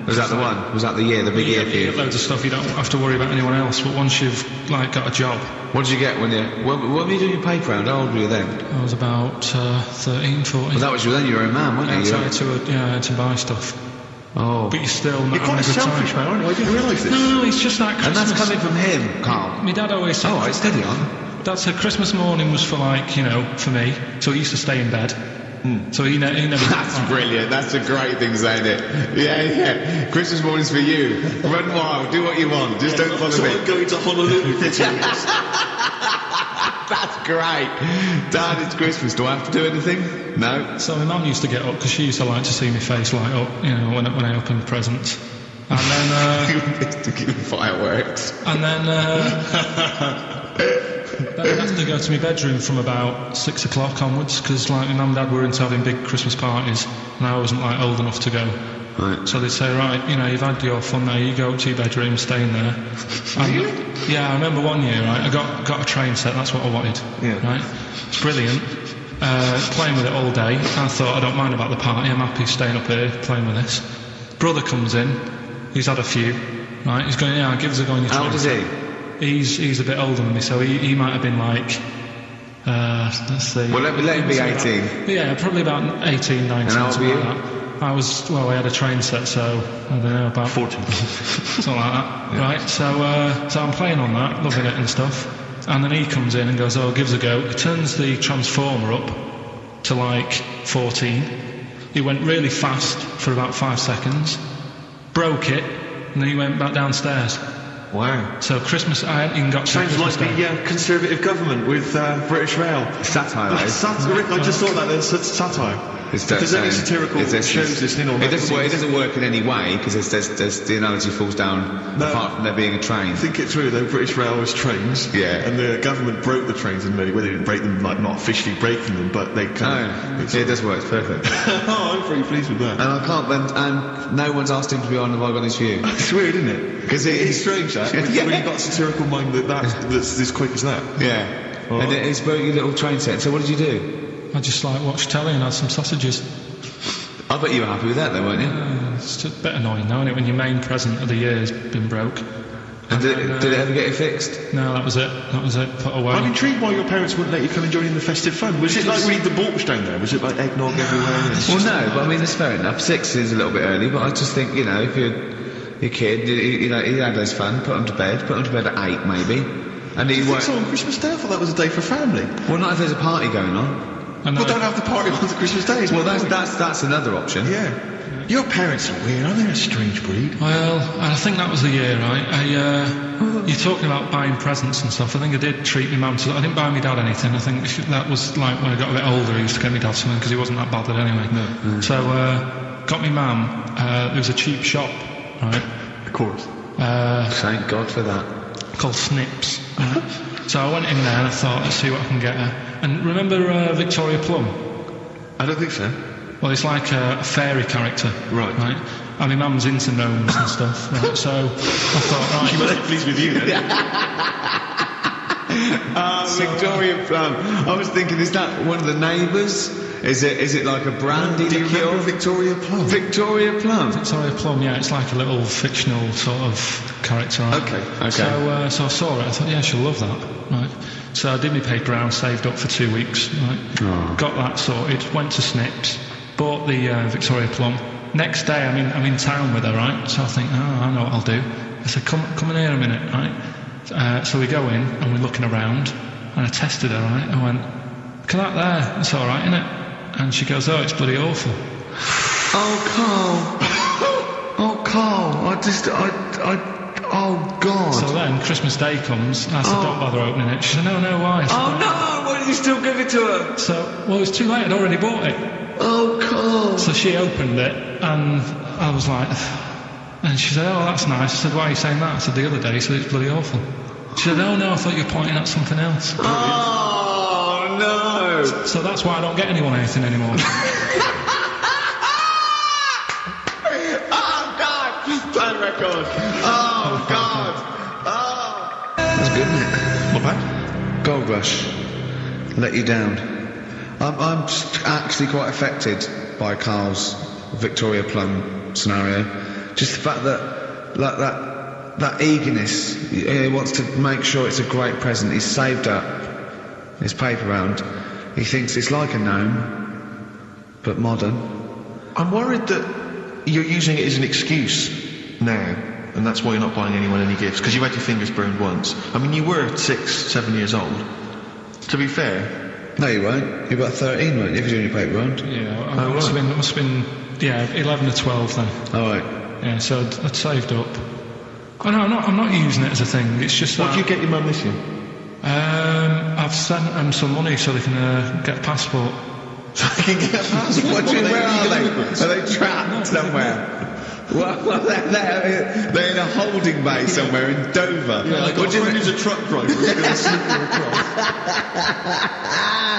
Was that the one? Was that the year, the big year for You you? get loads of stuff, you don't have to worry about anyone else, but once you've got a job... What did you get when you... What were you doing your paper round? How old were you then? I was about 13, 14. Well, that was then you were a man, weren't you? I had to buy stuff. Oh. But you're still not You're quite a having a good selfish time. man, aren't you? I didn't realise this. No, it's just that And Christmas... that's coming from him, Carl. My dad always said... Oh, right, steady on. Dad said Christmas morning was for for me, so he used to stay in bed. So he never... That's brilliant. That's a great thing, saying it. Yeah. Christmas morning's for you. Run wild. Do what you want. Just don't follow So me. I'm going to Honolulu for 2 weeks. That's great. Dad, it's Christmas. Do I have to do anything? No. So my mum used to get up, because she used to like to see my face light up, when I opened presents. And then... to give fireworks. And then... Then I'd have to go to my bedroom from about 6 o'clock onwards, because my mum and dad were into having big Christmas parties, and I wasn't old enough to go. Right. So they'd say, right, you've had your fun now, you go up to your bedroom, stay in there. Really? Yeah, I remember one year, right, I got a train set, that's what I wanted. Yeah. Right? It's brilliant. Playing with it all day. I thought, I don't mind about the party, I'm happy staying up here playing with this. Brother comes in, he's had a few, right, he's going, yeah, give us a go on your train. How old is he? He's a bit older than me, so he might have been let's see. Well, let him be 18. Yeah, probably about 18, 19. And how old were you? Like that. I was, we had a train set, so I don't know, about 14. something like that. Yeah. Right, so I'm playing on that, loving it and stuff. And then he comes in and goes, oh, give us a go. He turns the transformer up to 14. He went really fast for about 5 seconds, broke it, and then he went back downstairs. Wow. So Christmas, I hadn't even got to Sounds like Christmas Day. the Conservative government with British Rail. Satire, that is. I just thought that there's satire. Because any satirical shows listening or it doesn't work in any way, because there's the analogy falls down apart from there being a train. Think it through though. British Rail was trains, Yeah. and the government broke the trains in many. Well, they didn't break them, not officially breaking them, but they kind of. It does work. It's perfect. Oh, I'm pretty pleased with that. And I can't. And no one's asked him to be on the Have I Got News For You. It's weird, isn't it? Because It's strange that when you've got a satirical mind that's as quick as that. Yeah. Right. And it's broke your little train set. So what did you do? I just watched telly and had some sausages. I bet you were happy with that, though, weren't you? It's just a bit annoying, though, isn't it, when your main present of the year has been broke. And did it ever get it fixed? No, that was it. Put away. I'm intrigued why your parents wouldn't let you come and join in the festive fun. Was it like read the books down there? Was it like eggnog everywhere? Well, no, but I mean, it's fair enough. 6 is a little bit early, but I just think, you know, if you're your kid, you know, he had his fun, put him to bed at 8 maybe. And he so on Christmas Day? I thought that was a day for family. Well, not if there's a party going on. Well, don't have the party on the Christmas Day. Well, that's another option. Yeah. Your parents are weird, aren't they? A strange breed. Well, I think that was the year, right? You're talking about buying presents and stuff. I think I did treat my mum to... I didn't buy my dad anything. I think that was like when I got a bit older, I used to get my dad something because he wasn't that bothered anyway. No. So, got my mum. There was a cheap shop, right? Of course. Thank God for that. Called Snips. Right? So I went in there and I thought, let's see what I can get her. And remember Victoria Plum? I don't think so. Well, it's like a fairy character. Right. And my mum's into gnomes and stuff. Right? So I thought, right. She was pleased with you then. Victoria Plum. I was thinking, is that one of the neighbours? Is it like a brandy Do you liqueur? remember Victoria Plum? Victoria Plum. Victoria Plum, yeah, it's like a little fictional sort of character. Right? Okay. So I saw it, I thought, yeah, she'll love that, right? So I did my paper round, saved up for 2 weeks, right? Oh. Got that sorted, went to Snips, bought the Victoria Plum. Next day, I'm in town with her, right? So I think, I know what I'll do. I said, come in here a minute, right? So we go in, and we're looking around, and I tested her, right? I went, look at that there, it's alright, isn't it? And she goes, oh, it's bloody awful. Oh, Carl, oh, God. So then, Christmas Day comes, and I said, don't bother opening it. She said, no, why? I said, Oh, no, why did you still give it to her? So, well, it was too late, I'd already bought it. Oh, Carl. So she opened it, and I was like... And she said, oh, that's nice. I said, why are you saying that? I said, the other day, so it's bloody awful. She said, oh, no, I thought you were pointing at something else. Oh, no. So that's why I don't get anyone anything anymore. Oh, God. Play record. Oh, God. Oh. That's good, isn't it? Not bad. Gold Rush. Let you down. I'm actually quite affected by Carl's Victoria Plum scenario. Just the fact that that eagerness, he wants to make sure it's a great present. He's saved up his paper round. He thinks it's like a gnome, but modern. I'm worried that you're using it as an excuse now, and that's why you're not buying anyone any gifts, because you had your fingers burned once. I mean, you were 6, 7 years old. To be fair... No, you weren't. You were about 13, weren't you, if you're doing your paper round? Yeah, it must have been 11 or 12 then. Oh, right. Yeah, so I'd saved up. Oh no, I'm not using it as a thing. It's just What do you get your mum this year? I've sent them some money so they can get a passport. So they can get a passport? Where are they? Are they trapped somewhere? Well, they're in a holding bay somewhere in Dover. Yeah, like what do you mean? He's a truck driver. He's going to slip her across.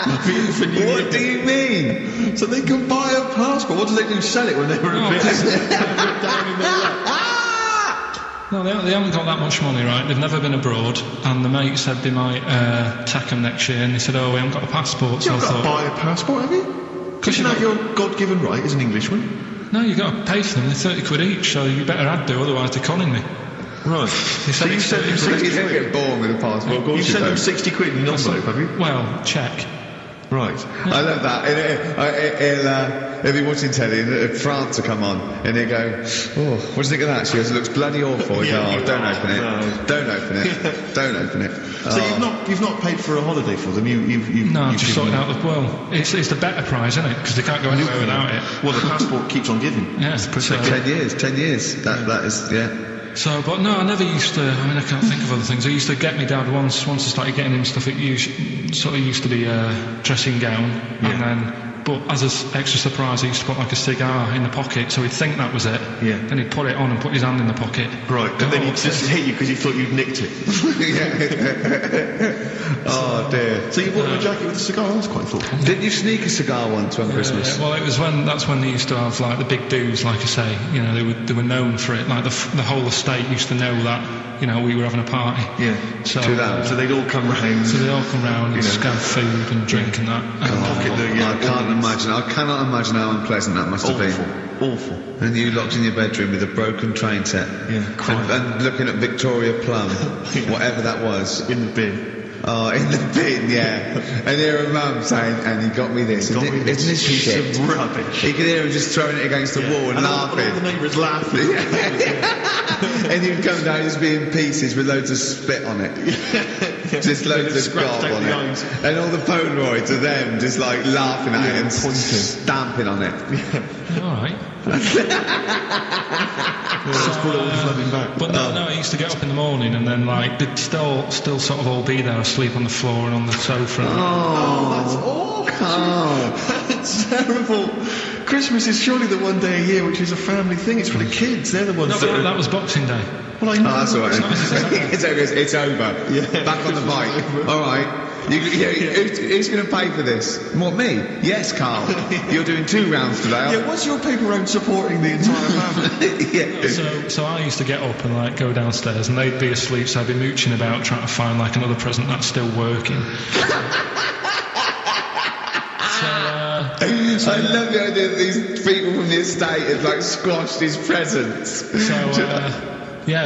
What do you mean? So they can buy a passport. What do they do? Sell it when they were a bit down in their lap? No, they haven't got that much money, right? They've never been abroad, and the mate said they might take them next year, and they said, oh, we haven't got a passport, so I thought... You've got to buy a passport, have you? Because you know your God-given right as an Englishman. No, you've got to pay for them. They're 30 quid each, so you better add do, otherwise they're conning me. Right. So you sent them 60 You quid. get born with a passport. You sent them 60 quid in an envelope, have you? Well, check. Right. I love that. He'll be watching telly and France will come on and he'll go, oh, what do you think of that? She goes, it looks bloody awful. He goes, oh, don't open it. No. Don't open it. Don't open it. So you've not paid for a holiday for them? No, just sorting out the... Well, it's the better prize, isn't it? Because they can't go anywhere without it. Well, the passport keep on giving. Yeah. So 10 years. That is, yeah. So, but no, I never used to... I mean, I can't think of other things. I used to get my dad once I started getting him stuff, it sort of used to be a dressing gown, and then... But as an extra surprise, I used to put like a cigar in the pocket, so he'd think that was it. Yeah. Then he'd put it on and put his hand in the pocket. Right, and then he'd just hit you because he thought you'd nicked it. Oh, dear. So you bought him a jacket with a cigar? That's quite thoughtful. Didn't you sneak a cigar once on Christmas? Yeah, well, that's when they used to have like the big do's, like I say. You know, they were known for it. Like the whole estate used to know that. You know, we were having a party. Yeah. So they'd all come round. So they'd all come round and have food and drink and that. I can't imagine. I cannot imagine how unpleasant that must have been. Awful. And you locked in your bedroom with a broken train set. Yeah, crying. And looking at Victoria Plum, whatever that was. In the bin. Oh, in the bin, yeah. And hear a mum saying, and he got me this. Isn't this shit? Some rubbish. You can hear him just throwing it against the wall and laughing. And all the neighbours laughing. And he'd come down just be in pieces with loads of spit on it. Just loads of gob on it. And all the Polaroids of them just like laughing at it and stamping on it. Alright. But no, I used to get up in the morning and then like they'd still sort of all be there asleep on the floor and on the sofa. That's awful. That's terrible. Christmas is surely the one day a year which is a family thing. It's for the kids. They're the ones that was Boxing Day. Well, I know. Oh, that's all right. It's over. Yeah. Back on the bike. All right. Who's going to pay for this? What, me? Yes, Carl. You're doing 2 rounds today. Yeah, what's your paper round supporting the entire family? Yeah. So I used to get up and like go downstairs and they'd be asleep, so I'd be mooching about trying to find like another present that's still working. I love the idea that these people from the estate had like squashed his presents.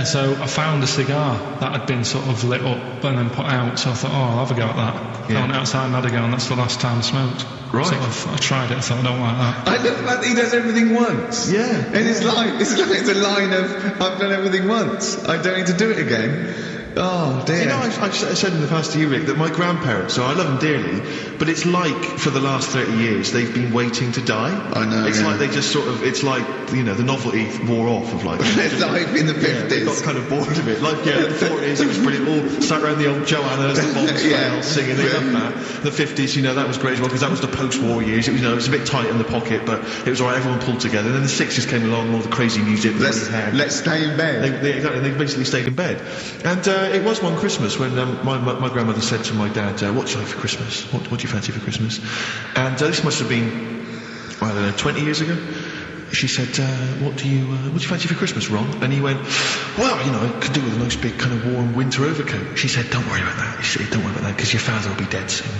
So I found a cigar that had been sort of lit up and then put out, so I thought, I'll have a go at that. I went outside and had a go, and that's the last time I smoked. Right. So I tried it, I thought, I don't like that. I love the fact that he does everything once. Yeah. And it's a line of, I've done everything once. I don't need to do it again. Oh, dear. You know, I've said in the past to you, Rick, that my grandparents, so I love them dearly, but it's like for the last 30 years they've been waiting to die. I know. It's like they just sort of, it's like, you know, the novelty wore off of like... Life in the 50s. They got kind of bored of it. Like, in the 40s it was brilliant. All sat around the old Joanna's, the Bond style, singing. They loved that. The 50s, you know, that was great as well, because that was the post-war years. It was, you know, it was a bit tight in the pocket, but it was alright, everyone pulled together. And then the 60s came along, and all the crazy music. Let's stay in bed. They basically stayed in bed. And it was one Christmas when my grandmother said to my dad, what do you like for Christmas? What do you fancy for Christmas? And this must have been, I don't know, 20 years ago. She said, what do you fancy for Christmas, Ron? And he went, well, you know, I could do with a nice big kind of warm winter overcoat. She said, don't worry about that. She said, don't worry about that, because your father will be dead soon.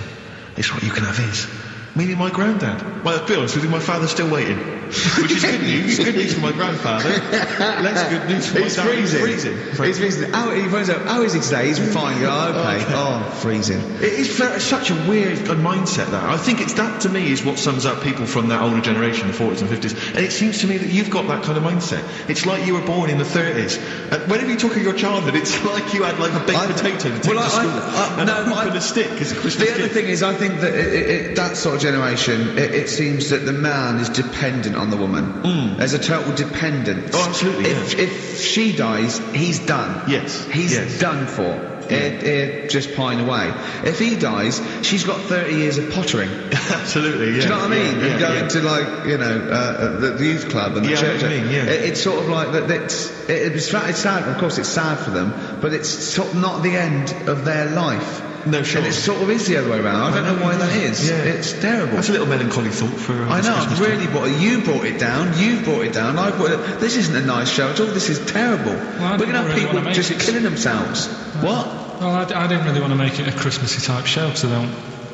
It's right, you can have his. Meaning my granddad. Well, to be honest with you, my father's still waiting. Which is good news. Good news for my grandfather. Less good news for my dad. He's freezing. He's freezing. He phones up, how is he today? He's fine. You go, okay. Oh, freezing. It is such a weird mindset, that. I think that, to me, is what sums up people from that older generation, the 40s and 50s. And it seems to me that you've got that kind of mindset. It's like you were born in the 30s. And whenever you talk of your childhood, it's like you had like a baked potato to take to school. And a hoop and a stick as a Christmas gift. The other thing is, I think that that sort of generation, it seems that the man is dependent on the woman. There's a total dependence. Oh, absolutely. If she dies, he's done. Yes. He's done for. Just pine away. If he dies, she's got 30 years of pottering. Absolutely, yeah. Do you know what I mean? You go into like, you know, the youth club and the church. I mean, it's sort of like that. It's sad. Of course, it's sad for them, but it's sort of not the end of their life. No, sure. And it sort of is the other way around. I don't know why that is. Yeah. It's terrible. That's a little melancholy thought for. I know. You brought it down. You brought it down. I brought it. This isn't a nice show at all. This is terrible. We're going to have people just killing themselves. What? Well, I didn't really want to make it a Christmassy type show because I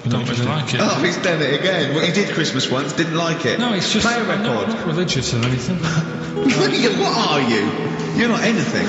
don't really like it. Oh, he's done it again. Well, he did Christmas once, didn't like it. No, it's just... Play a record. I'm not religious or anything. What are you? You're not anything.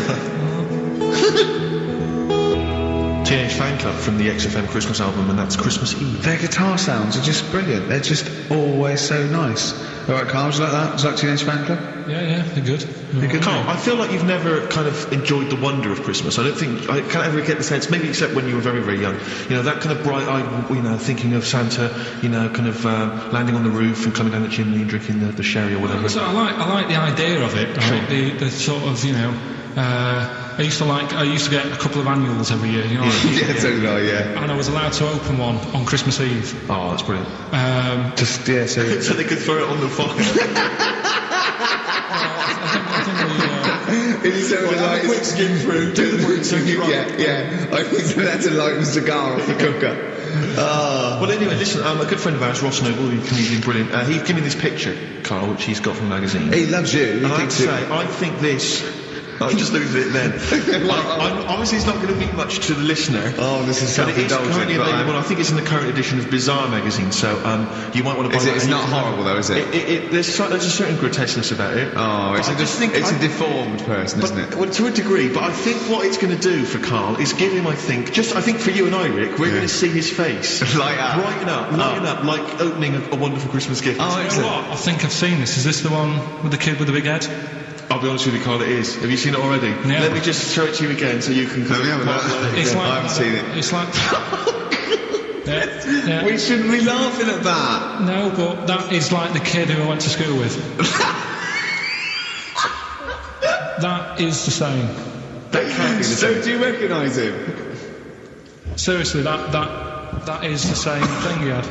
Teenage Fan Club from the XFM Christmas album, and that's Christmas Eve. Their guitar sounds are just brilliant. They're just always so nice. All right, Carl, do you like that? Do you like Teenage Fan Club? Yeah, they're good. Carl, I feel like you've never kind of enjoyed the wonder of Christmas. I can't ever get the sense, maybe except when you were very, very young, you know, that kind of bright-eyed, you know, thinking of Santa, you know, kind of landing on the roof and coming down the chimney and drinking the sherry or whatever. So I like the idea of it. Right? The sort of, you know, I used to get a couple of annuals every year, you know. So did I, yeah. And I was allowed to open one on Christmas Eve. Oh, that's brilliant. So they could throw it on the fire. Quick skim through, do the fruit skin. Yeah. I think that's a light a cigar off the cooker. Well, anyway, listen, a good friend of ours, Ross Noble, the comedian, brilliant, he gave me this picture, Carl, which he's got from a magazine. He loves you. And I have to say, I think this I just looked at it then. Obviously, it's not going to mean much to the listener. Oh, this is but it is self-indulgent. currently available. I think it's in the current edition of Bizarre magazine, so you might want to buy it. It's not horrible though, is it? There's a certain grotesqueness about it. Oh, it's a deformed person, isn't it? Well, to a degree, but I think what it's going to do for Karl is give him, I think for you and I, Rick, we're going to see his face. Light up. Lighten up, like opening a wonderful Christmas gift. Oh, you know what? I think I've seen this. Is this the one with the kid with the big head? I'll be honest with you, Karl, it is. Have you seen it already? Yeah. Let me just show it to you again so you can... Let me have a look. It's like I haven't seen it. It's like... yeah. We shouldn't be laughing at that. No, but that is like the kid who I went to school with. That is the same. That can't be the same. So do you recognise him? Seriously, that is the same thing he had.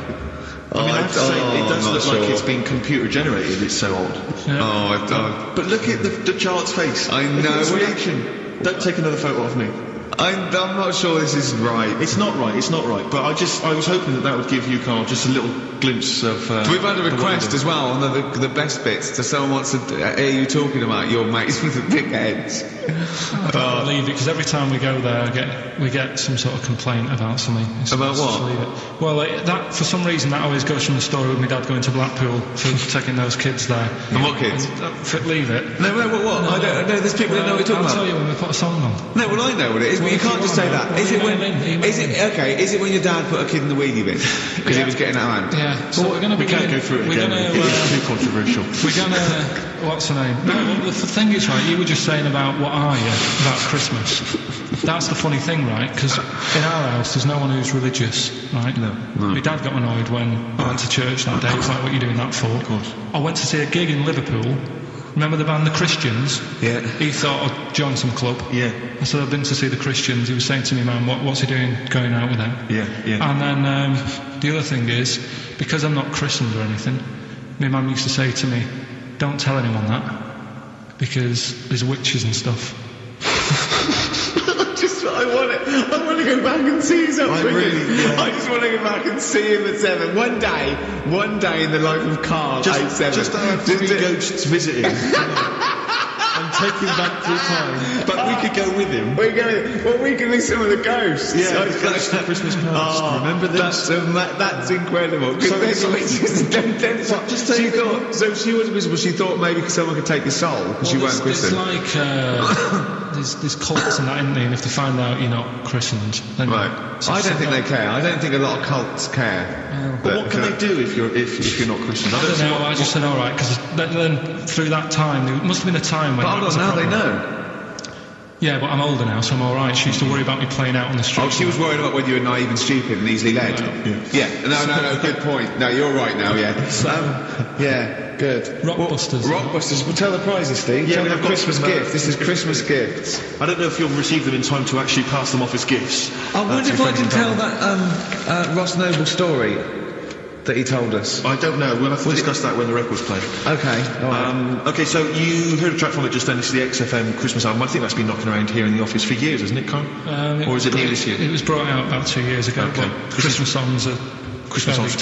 I mean, I have to say, it does I'm look not like sure. it's been computer generated, it's so old. Yeah. But look at the child's face. I Look at know. his reaction. Don't take another photo of me. I'm not sure this is right. It's not right, but I was hoping that would give you, Karl, just a little glimpse of... We've had a request as well on the best bits. So someone wants to hear you talking about your mates with the big heads. I can't believe it, because every time we go there, we get some sort of complaint about something. About what? Leave it. Well, that for some reason that always goes from the story with my dad going to Blackpool for taking those kids there. And what kids? Leave it. No, what? I don't know. There's people that know what you're talking I'll about. tell you when we put a song on. No, well I know what it is, but you can't just say that. Is it when your dad put a kid in the wheelie bin because he was getting out of hand? Yeah. So we can't go through it again. It's too controversial. We're gonna... What's the name? No, well, the thing is, right, you were just saying about what are you, about Christmas. That's the funny thing, right? Because in our house, there's no one who's religious, right? No. My dad got annoyed when I went to church that day. He was like, what are you doing that for? Of course. I went to see a gig in Liverpool. Remember the band The Christians? Yeah. He thought I'd join some club. Yeah. And so I've been to see The Christians. He was saying to me, man, what's he doing going out with them? Yeah. And then the other thing is, because I'm not christened or anything, my mum used to say to me, don't tell anyone that, because there's witches and stuff. I want to go back and see his upbringing. Yeah. I just want to go back and see him at 7. One day in the life of Karl at 7. Just have 3 ghosts visiting. And take him back through time. But we could go with him. We can be some of the ghosts. Yeah, the ghosts of Christmas past. Remember this? That's incredible. So she was visible. She thought maybe someone could take your soul because you weren't christened. It's like there's cults and that, isn't there? And if they find out you're not christened, then Right. I don't think they care. I don't think a lot of cults care. But what can they do if you're not christened? I don't know. I just said all right, because then through that time, there must have been a time when. But hold on, now they know. Yeah, but I'm older now, so I'm all right. She used to worry about me playing out on the street. Oh, she was worried about whether you were naive and stupid and easily led. Yeah. No, good point. No, you're right now, yeah. Yeah, good. Rockbusters. Rockbusters. Well, tell the prizes, Steve. Yeah, tell we the have got Christmas some, gift. This is Christmas gifts. I don't know if you'll receive them in time to actually pass them off as gifts. I wonder to if your I friends can and tell family. that Ross Noble story that he told us. I don't know. We'll have to discuss that when the record's played. Okay, all right. Okay, so you heard a track from it just then. This is the XFM Christmas album. I think that's been knocking around here in the office for years, hasn't it, Karl? Or is it new this year? It was brought out about 2 years ago. Okay. But Christmas songs are Christmas songs.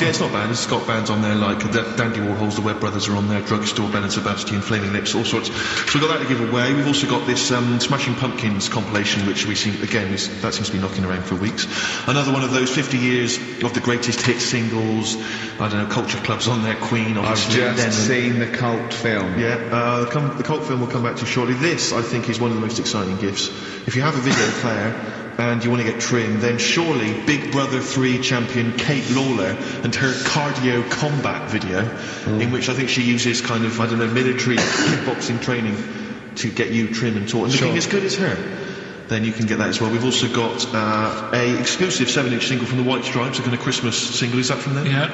Yeah, it's not bad. It's got bands on there like Dandy Warhols, the Webb Brothers are on there, Drugstore, Ben and Sebastian, Flaming Lips, all sorts. So we've got that to give away. We've also got this Smashing Pumpkins compilation, which we see, again, that seems to be knocking around for weeks. Another one of those 50 years of the greatest hit singles. I don't know, Culture Club's on there, Queen, obviously. I've just seen the cult film. Yeah, the cult film will come back to you shortly. This, I think, is one of the most exciting gifts. If you have a video player and you want to get trim, then surely Big Brother 3 champion Kate Lawler and her cardio combat video, in which I think she uses kind of, I don't know, military kickboxing training to get you trim and taut and looking as good as her, then you can get that as well. We've also got a exclusive 7-inch single from the White Stripes, a kind of Christmas single. Is that from them? Yeah.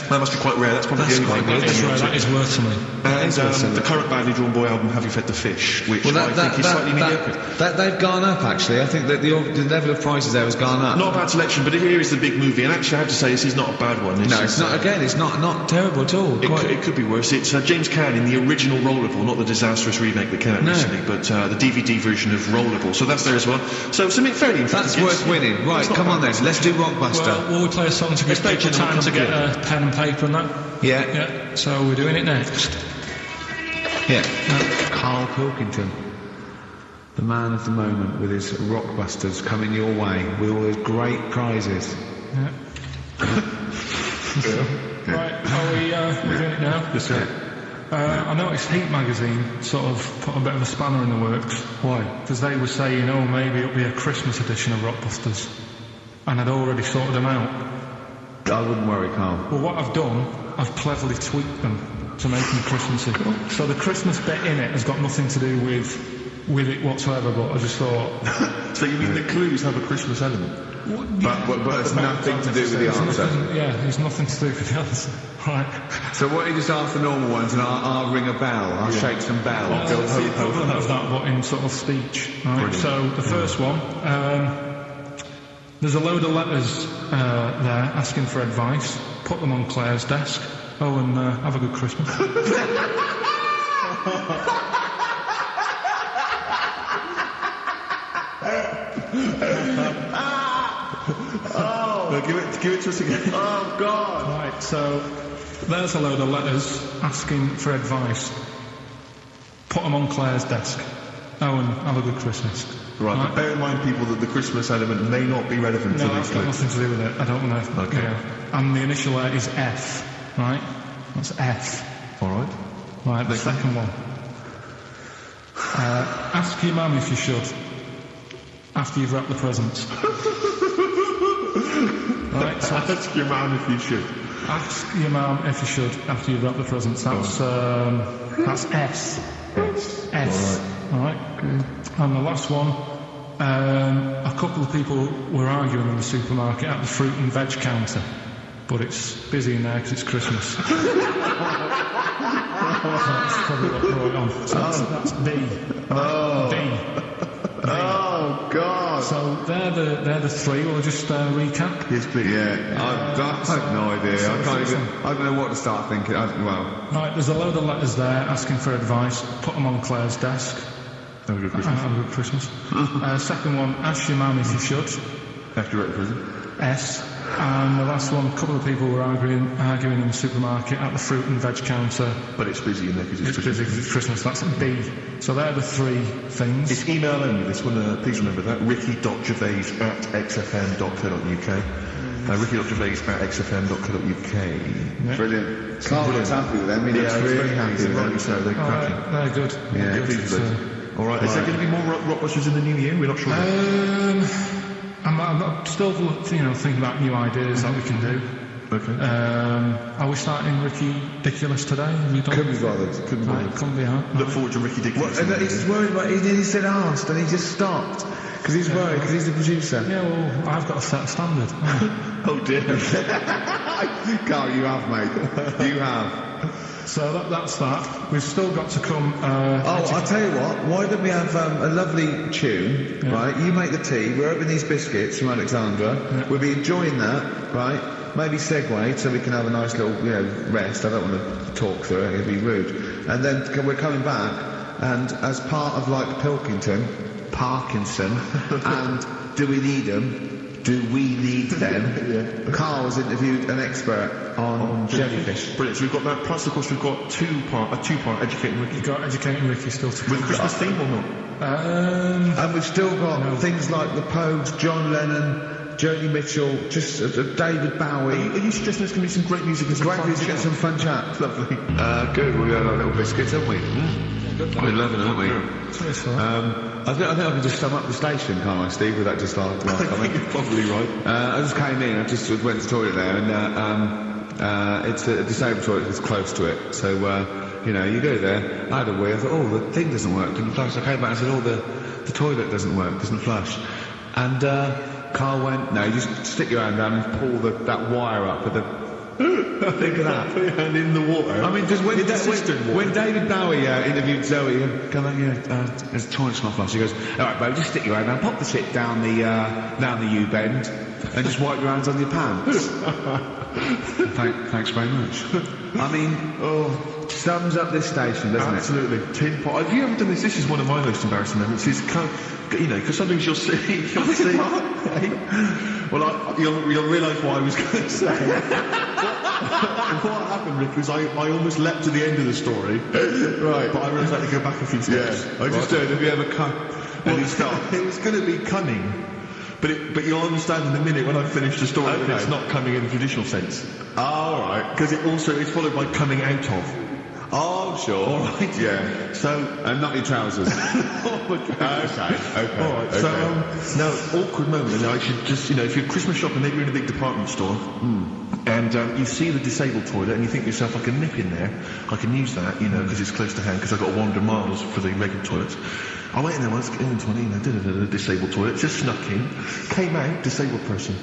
That must be quite rare. That's probably the only thing. That is rare. That is worth something. And the current Badly Drawn Boy album, Have You Fed the Fish, which I think is slightly mediocre. They've gone up, actually. I think that the level of prices there has gone up. Not a bad selection, but here is the big movie, and actually I have to say this is not a bad one. It's not. Again, it's not terrible at all. It could be worse. It's James Caan in the original Rollerball, not the disastrous remake that came out recently, but the DVD version of Rollerball. So that's there as well. So something fairly interesting. That's worth winning. Right, come on then. Let's do Rockbuster. Well, will we play a song to give people time to get a pen and paper and that? Yeah. So we're doing it next. Yeah. Karl Pilkington. the man of the moment with his Rockbusters coming your way with all those great prizes. Yeah. Right, are we doing it now? Yes, sir. I noticed Heat magazine sort of put a bit of a spanner in the works. Why? Because they were saying, oh, maybe it'll be a Christmas edition of Rockbusters. And I'd already sorted them out. I wouldn't worry, Carl. Well, what I've done, I've cleverly tweaked them to make them Christmassy. So the Christmas bit in it has got nothing to do with it whatsoever, but I just thought... So you mean the clues have a Christmas element? But it's nothing to do with the answer. There's nothing to do with the answer. Right. So what you just ask the normal ones and I'll ring a bell, I'll shake some bells. Well, it's the equivalent of that, but in sort of speech. Right? Brilliant. So the first one, there's a load of letters there asking for advice. Put them on Claire's desk. Oh, and have a good Christmas. Give it to us again. Oh, God! Right, so there's a load of letters asking for advice. Put them on Claire's desk. Oh, and have a good Christmas. Right, but bear in mind, people, that the Christmas element may not be relevant to No, these that's got clues. nothing to do with it. I don't know. Okay. Yeah. And the initial there is F, right? That's F. All right. Right, the second one. Ask your mum if you should, after you've wrapped the presents. Right, so Ask your man if you should. ask your mum if you should, after you've wrapped the presents. That's S. S. All right. And the last one, a couple of people were arguing in the supermarket at the fruit and veg counter, but it's busy in there because it's Christmas. So that's probably what brought it on. So that's B. D. Oh, God! So they're the three. We'll just recap. Yes, please. Yeah, I have no idea. I don't know what to start thinking. Right, there's a load of letters there asking for advice. Put them on Claire's desk. Have a good Christmas. Have a good Christmas. Second one, ask your mum if you should. After you're at the prison. S. And the last one, a couple of people were arguing in the supermarket at the fruit and veg counter. But it's busy in there because It's busy because it's Christmas. That's B. So they're the three things. It's email only, this one. Please remember that. ricky.gervais@xfm.co.uk. ricky.gervais@xfm.co.uk. Yeah. Brilliant. Carl was happy with them. Yeah, I'm very happy with them. So they're cracking. They're good. Yeah, They're good. Please do. All right. Is there going to be more Rockbusters in the new year? We're not sure. I'm still, thinking about new ideas that we can do. Okay. Are we starting Ricky Ridiculous today? Have you done? Couldn't be bothered. Couldn't be Right, bothered. couldn't be hard. Look forward to Ricky Dickens. And he's worried about. He said asked, and he just stopped because he's worried because he's the producer. Yeah, well, I've got to set a standard. Oh dear. Carl, you have, mate. You have. So that's that. We've still got to come... I'll tell you what, why don't we have a lovely tune, right? You make the tea, we're opening these biscuits from Alexandra, we'll be enjoying that, right? Maybe segue so we can have a nice little, rest. I don't want to talk through it, it'd be rude. And then we're coming back, and as part of like Parkinson, and Do We Need Them? Do we need them? Carl has interviewed an expert on jellyfish. Brilliant. So we've got that. Plus, of course, we've got a two-part Educating Ricky. You've got Educating Ricky still to come. With Christmas theme or not? And we've still got things like the Pogues, John Lennon, Joni Mitchell, just David Bowie. Are you suggesting there's going to be some great music and some Great fun music and chat? some fun chat. Lovely. Good. We've had our little biscuits, haven't we? We're loving it, aren't we? I think I can just sum up the station, can't I, Steve, with that just last I think comment? you're probably right. I just came in, I just went to the toilet there, and it's a disabled toilet that's close to it. So, you go there, I had a wee, I thought, the thing doesn't work, didn't flush. I came back and said, the toilet doesn't work, doesn't flush. And Carl went, no, you just stick your hand down and pull that wire up with the... Think of that. Put your hand in the water. I mean, just when When David Bowie interviewed Zoe, he come on, there's a toilet's not flush. He goes, all right, babe, just stick your hand down, pop the tip down the U-bend, and just wipe your hands on your pants. Thanks very much. I mean, sums up this station, doesn't Absolutely. Tin pot. Have you ever done this? This is one of my most embarrassing moments. Is because sometimes you'll see. Well, you'll realise what I was going to say. What happened, Rick, was I almost leapt to the end of the story. Right. But I realised I had to go back a few steps. I just don't. Have you ever and he stopped. It was going to be cunning, but you'll understand in a minute when I finish the story that it's not coming in the traditional sense. Oh, all right. Because it's followed by coming out of. Oh, sure. All right. Yeah. So. And not your trousers. Okay. All right. Okay. So now awkward moment. And I should just if you're Christmas shopping, maybe you're in a big department store, and you see the disabled toilet, and you think to yourself, I can nip in there. I can use that, because it's close to hand. Because I've got to wander miles for the regular toilets. I went in there once, in the toilet, disabled toilet, just snuck in, came out, disabled person.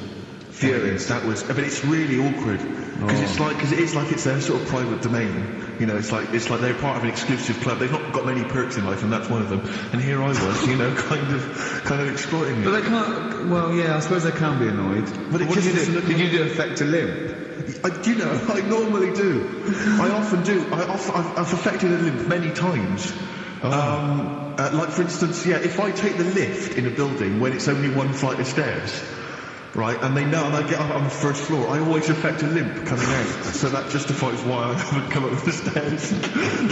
Furious. That was, but it's really awkward because it's their sort of private domain. It's like they're part of an exclusive club. They've not got many perks in life, and that's one of them. And here I was, kind of exploiting it. But they can't. Well, yeah, I suppose they can be annoyed. But what did you do? Affect a limp? I normally do. I often do. I've affected a limp many times. Like for instance, if I take the lift in a building when it's only one flight of stairs. Right, and they know, and I get up on the first floor, I always affect a limp coming out, so that justifies why I haven't come up the stairs.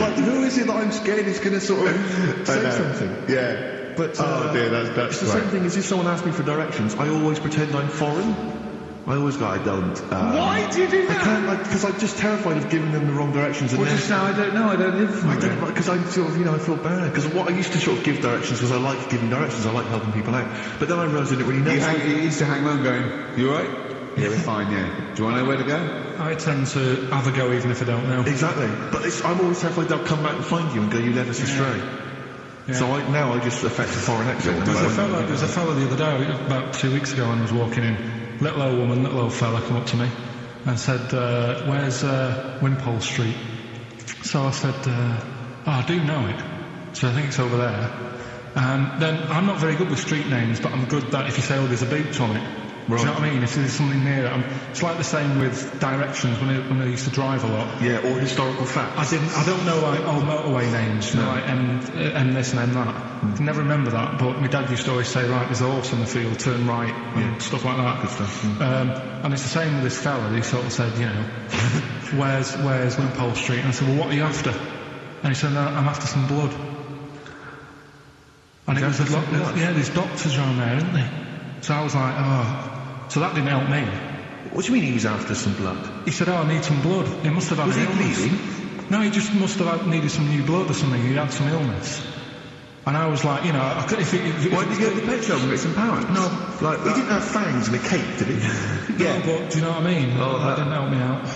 Like, who is it that I'm scared is going to sort of say something? Yeah. But, oh dear, that's it's the same thing as if someone asks me for directions, I always pretend I'm foreign. I always go, I don't. Why do you do that? I can't, because I'm just terrified of giving them the wrong directions. Well, just now, I don't know, I don't live for it. Because I'm sort of, I feel bad. Because what I used to sort of give directions because I like giving directions, I like helping people out. But then I realised I didn't really know. You used to hang around going, you alright? Yeah, we're fine, yeah. Do you want to know where to go? I tend to have a go even if I don't know. Exactly. But I'm always terrified they'll come back and find you and go, you led us astray. Yeah. So I just affect a foreign accent. There was a fella the other day, about 2 weeks ago, and I was walking in. Little old fella come up to me and said, where's Wimpole Street? So I said, I do know it. So I think it's over there. And then I'm not very good with street names, but I'm good that if you say, there's a beach on it. Right. Do you know what I mean? If there's something near it, it's like the same with directions when I used to drive a lot. Yeah, or historical facts. I don't know like old motorway names, like and this and then that. I can never remember that, but my dad used to always say, right, there's a horse in the field, turn right, and stuff like that. Good stuff. And it's the same with this fella. He sort of said, where's Wimpole Street? And I said, well, what are you after? And he said, no, I'm after some blood. And it was there's doctors around there, isn't there? So I was like, so that didn't help me. What do you mean he was after some blood? He said, I need some blood. He must have had an illness. Was he bleeding? No, he just must have needed some new blood or something. He had some illness. And I was like, why did you go to the pet shop and get some parrots? No, like he didn't have fangs and a cape, did he? Yeah, but do you know what I mean? That didn't help me out.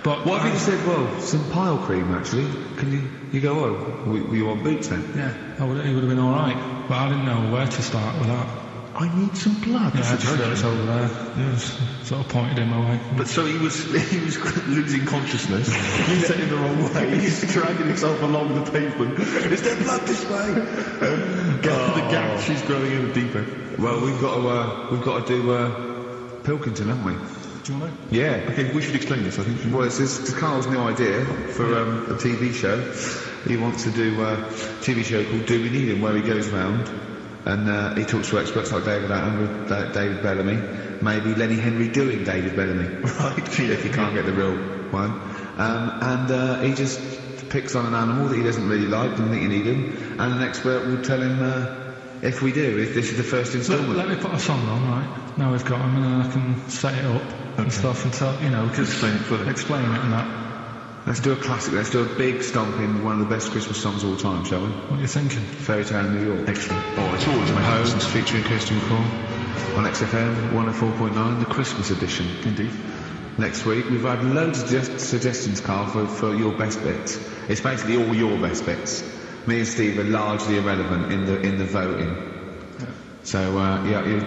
But what if you said, well, some pile cream actually? Can you go, were you on boots then? Yeah, he would have been all right. But I didn't know where to start with that. I need some blood. Yeah, I just feel it's over there. Yeah, sort of pointed in my way. But so he was losing consciousness. He's heading the wrong way. He's dragging himself along the pavement. Is there blood this way? The gap she's growing in deeper. Well, we've got to do Pilkington, haven't we? Do you want to? Yeah. Okay, we should explain this, I think. Well, it's Carl's new idea for a TV show. He wants to do a TV show called Do We Need Him, where he goes round and he talks to experts like David Attenborough, David Bellamy, maybe Lenny Henry doing David Bellamy. Right. If you can't get the real one. And he just picks on an animal that he doesn't really like, doesn't think you need him, and an expert will tell him if we do, if this is the first instalment. Let me put a song on, right? Now we've got him, and then I can set it up and stuff and tell, because explain it and that. Let's do a classic. Let's do a big stomping, one of the best Christmas songs of all time, shall we? What are you thinking? Fairy Tale in New York. Excellent. Oh, it's always my Homes featuring Kirsten McCall on XFM 104.9, the Christmas edition. Indeed. Next week, we've had loads of suggestions, Carl, for your best bits. It's basically all your best bits. Me and Steve are largely irrelevant in the voting. Yeah. So,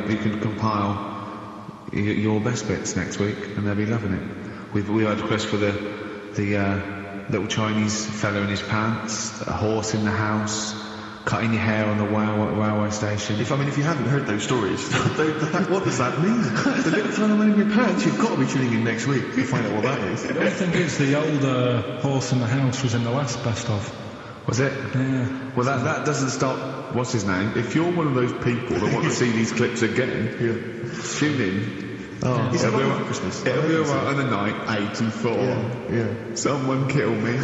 you can compile your best bits next week, and they'll be loving it. We had a request for the little Chinese fellow in his pants, a horse in the house, cutting your hair on the railway station. If you haven't heard those stories, what does that mean? The little fellow in your pants, you've got to be tuning in next week to find out what that is. The only thing is, the old horse in the house was in the last best of. Was it? Yeah. Well, that doesn't stop. What's his name? If you're one of those people that want to see these clips again, tune in. Oh, it'll be alright Christmas. It'll be alright on the night 84. Yeah. Someone kill me.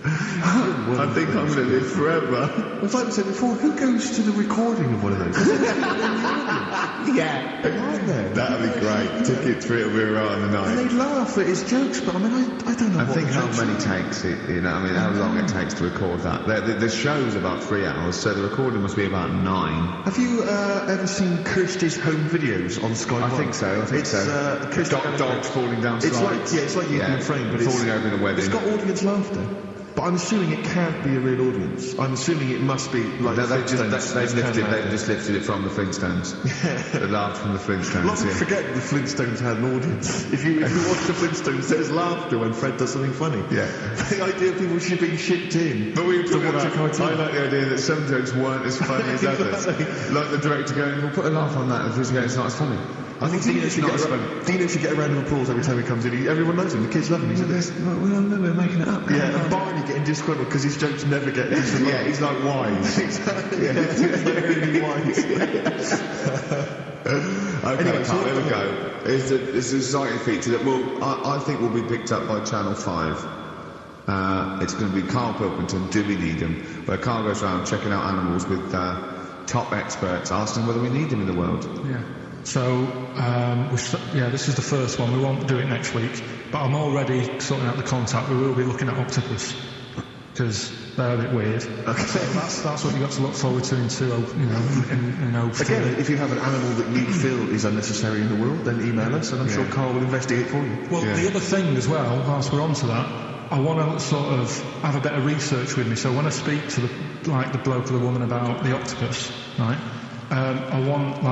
I think I'm going to live forever. It's like we said before, who goes to the recording of one of those? Yeah. That'd be great. Tickets for it'll be right on the night. And they'd laugh at his jokes, but I mean, I don't know I what think the how jokes many are. takes it, you know, I mean, how long it takes to record that. The show's about 3 hours, so the recording must be about 9. Have you ever seen Kirsty's home videos on Sky I One? think so, It's dogs falling down It's slides. like you in a frame, but falling over in a wedding. It's got audience laughter. But I'm assuming it can't be a real audience. I'm assuming it must be like No, they've Flintstones. just lifted it from the Flintstones. They laughed from the Flintstones. Lots of forget the Flintstones had an audience. If you watch the Flintstones, there's laughter when Fred does something funny. Yeah. The idea of people should be shipped in. But we were talking to watch a about, cartoon. I like the idea that some jokes weren't as funny as others. Like the director going, we'll put a laugh on that, and the producer going, it's not as funny. I think Dino should get a round of applause every time he comes in. Everyone knows him. The kids love him. We're making it up. Yeah, and Barney getting disgruntled because his jokes never get into Yeah, he's like wise. Exactly. Yeah, he's like really wise. Okay, Anyway, so there we go. It's a society feature that I think will be picked up by Channel 5. It's going to be Karl Pilkington, Do We Need Him? Where Karl goes around checking out animals with top experts, asking whether we need them in the world. Yeah. So, this is the first one. We won't do it next week, but I'm already sorting out the contact. We will be looking at octopus, because they're a bit weird. Okay. So that's what you've got to look forward to in Again, if you have an animal that you feel is unnecessary in the world, then email us, and I'm sure Carl will investigate for you. Well, the other thing as well, whilst we're on to that, I want to sort of have a bit of research with me. So when I speak to the bloke or the woman about the octopus, right? I want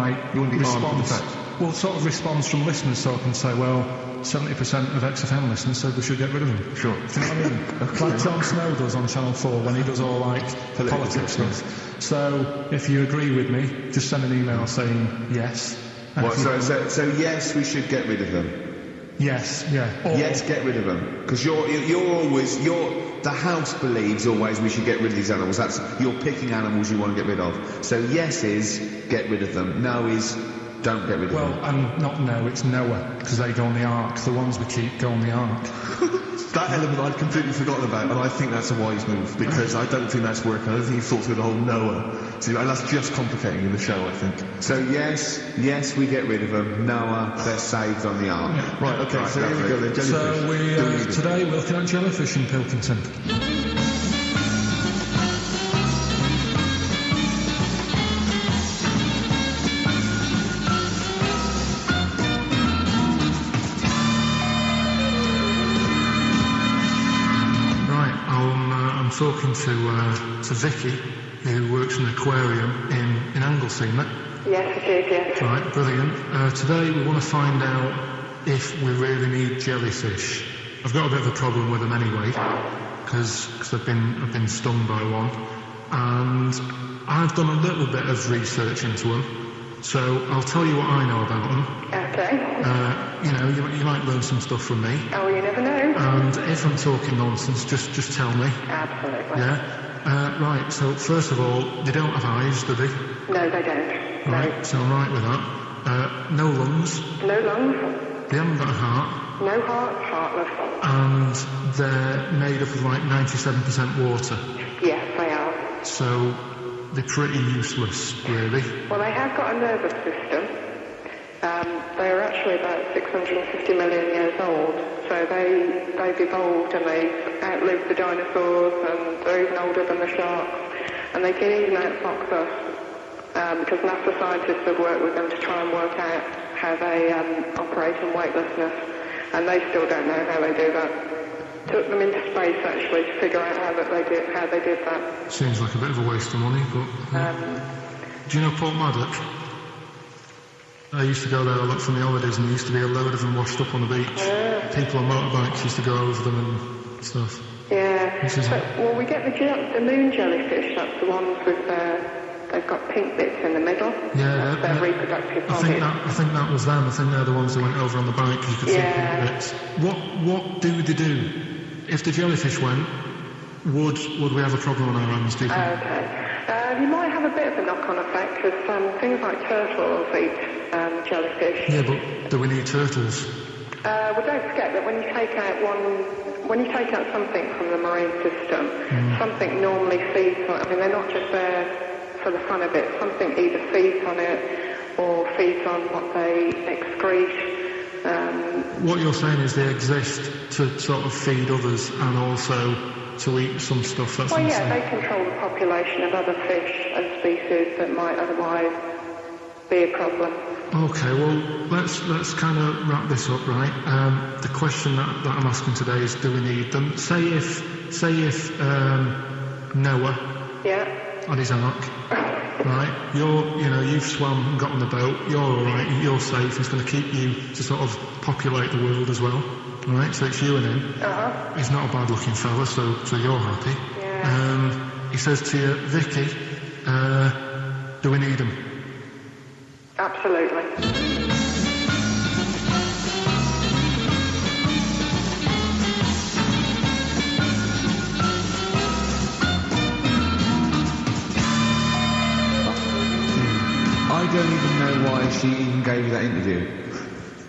response. Well, sort of response from listeners, so I can say, well, 70% of XFM listeners said we should get rid of him. Sure. Do you know what I mean? Like Jon Snow does on Channel 4 when he does all politics stuff. So if you agree with me, just send an email saying yes. So yes, we should get rid of them. Yes, yeah. Yes, get rid of them. Because the house believes always we should get rid of these animals. You're picking animals you want to get rid of. So yes is get rid of them. No is don't get rid of them. Well, and not no, it's Noah, because they go on the ark. The ones we keep go on the ark. That element I'd completely forgotten about, and I think that's a wise move, because I don't think that's working. I don't think you've thought through the whole Noah. See, that's just complicating the show, I think. So yes, we get rid of them. Noah, they're saved on the ark. Yeah. Right, okay, so here we go then, jellyfish. So today we're looking at jellyfish in Pilkington. I'm talking to Vicky, who works in an aquarium in Anglesey, isn't it? Yes, it is, yes. Right, brilliant. Today we want to find out if we really need jellyfish. I've got a bit of a problem with them anyway, because I've been stung by one, and I've done a little bit of research into them. So I'll tell you what I know about them. Okay. You might learn some stuff from me. Oh, you never know. And if I'm talking nonsense, just tell me. Absolutely. Yeah. Right. So first of all, they don't have eyes, do they? No, they don't. Right. No. So I'm right with that. No lungs. No lungs. They haven't got a heart. No heart. Heartless. And they're made up of like 97% water. Yes, they are. So they're pretty useless, really. Well, they have got a nervous system. They are actually about 650 million years old. So they've evolved and they've outlived the dinosaurs, and they're even older than the sharks. And they can even outfox us, because NASA scientists have worked with them to try and work out how they operate in weightlessness. And they still don't know how they do that. Took them into space actually to figure out how they did that. Seems like a bit of a waste of money, but... Do you know Port Maddox? I used to go there a lot from the holidays, and there used to be a load of them washed up on the beach. People on motorbikes used to go over them and stuff. Yeah. Well, we get the moon jellyfish. That's the ones with they've got pink bits in the middle. Yeah, that's their reproductive bodies. I think that was them. I think they're the ones that went over on the bike. You could see pink bits. What do they do? If the jellyfish went, would we have a problem on our hands, do you think? Okay. You might have a bit of a knock-on effect, because things like turtles eat jellyfish. Yeah, but do we need turtles? Well, don't forget that when you take out when you take out something from the marine system, something normally feeds on. I mean, they're not just there for the fun of it. Something either feeds on it or feeds on what they excrete. What you're saying is they exist to sort of feed others and also to eat some stuff. That's well, yeah, they control the population of other fish and species that might otherwise be a problem. Okay, well, let's kind of wrap this up, right? The question that I'm asking today is, do we need them? Say if Noah on his ark, right? You've swum and got on the boat. You're all right. You're safe. It's going to keep you to sort of populate the world as well, right? So it's you and him. He's not a bad-looking fella, so you're happy. Yeah. He says to you, Vicky, do we need him? Absolutely. I don't even know why she even gave you that interview.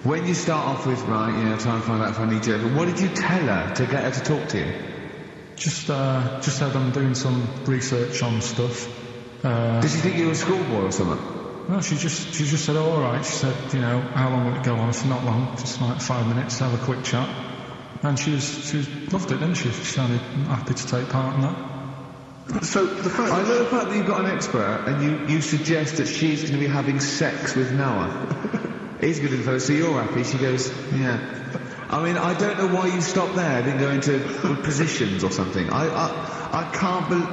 When you start off with, right, try and find out if I need you, what did you tell her to get her to talk to you? Just said I'm doing some research on stuff. Did she think you were a schoolboy or something? No, she just said, oh, all right. She said, how long will it go on? I said, not long, just like 5 minutes, have a quick chat. And she loved it, didn't she? She sounded happy to take part in that. So I love the fact that you've got an expert and you suggest that she's going to be having sex with Noah. He's a good info, so you're happy. She goes, yeah. I mean, I don't know why you stopped there, didn't go into positions or something. I can't believe...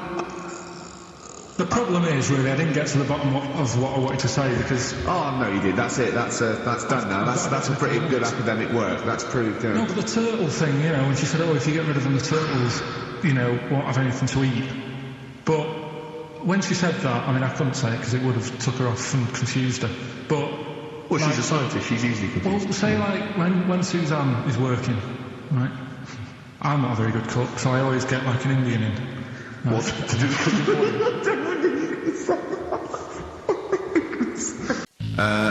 The problem is, really, I didn't get to the bottom of what I wanted to say because... Oh, no, you did. That's it. That's done now. That's a pretty good academic work. That's proved. No, but the turtle thing, when she said, oh, if you get rid of them, the turtles, won't have anything to eat. But when she said that, I mean, I couldn't say it because it would have took her off and confused her. But... Well, she's a scientist. She's easily confused. Well, say, like, when Suzanne is working, right? I'm not a very good cook, so I always get, like, an Indian in. Right? What? To do the cooking for you?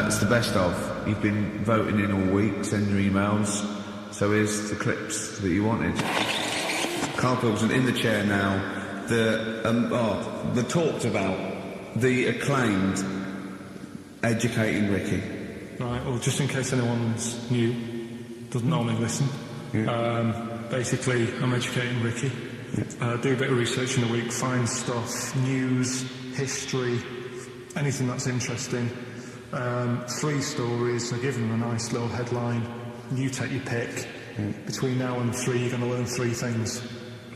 It's the best of. You've been voting in all week, send your emails. So here's the clips that you wanted. Karl Pilkington in the chair now. The talked about, the acclaimed educating Ricky. Right, well, just in case anyone's new, doesn't normally listen. Basically, I'm educating Ricky. Do a bit of research in the week, find stuff, news, history, anything that's interesting. 3 stories, I give them a nice little headline. You take your pick. Between now and 3, you're going to learn 3 things.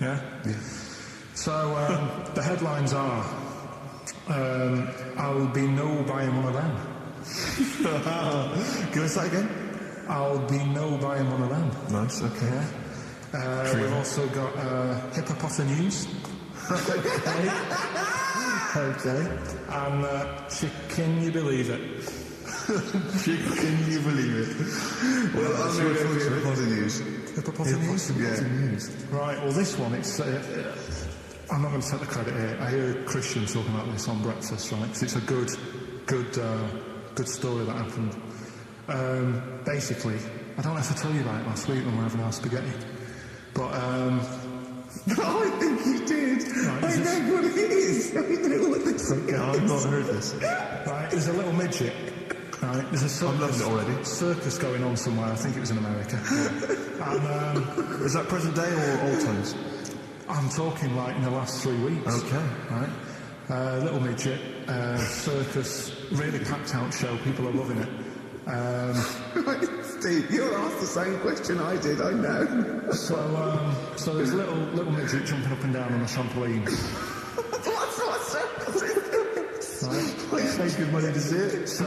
Yeah? So, the headlines are, I'll be no buying one of them. Give us that again. I'll be no buying one of them. Nice, okay. We've also got hippopotamus. Okay. And can you believe it? Can you believe it? Well, I'm going to go for hippopotamus. Hippopotamus? Yeah. Right, well, this one, it's... I'm not going to take the credit here. I hear Christian talking about this on breakfast, right? Because it's a good story that happened. Basically, I don't know if I told you about it last week when we were having our spaghetti, but I think you did. Right, I know what it is. I know what this is. I've not heard this. Right, there's a little midget. Right, there's a circus going on somewhere. I think it was in America. And is that present day or old times? I'm talking like in the last 3 weeks. Okay. Right. Little midget, circus, really packed out show, people are loving it. Steve, you'll ask the same question I did, I know. So there's a little midget jumping up and down on a trampoline. What's circus? Right? I pay good money to see it. So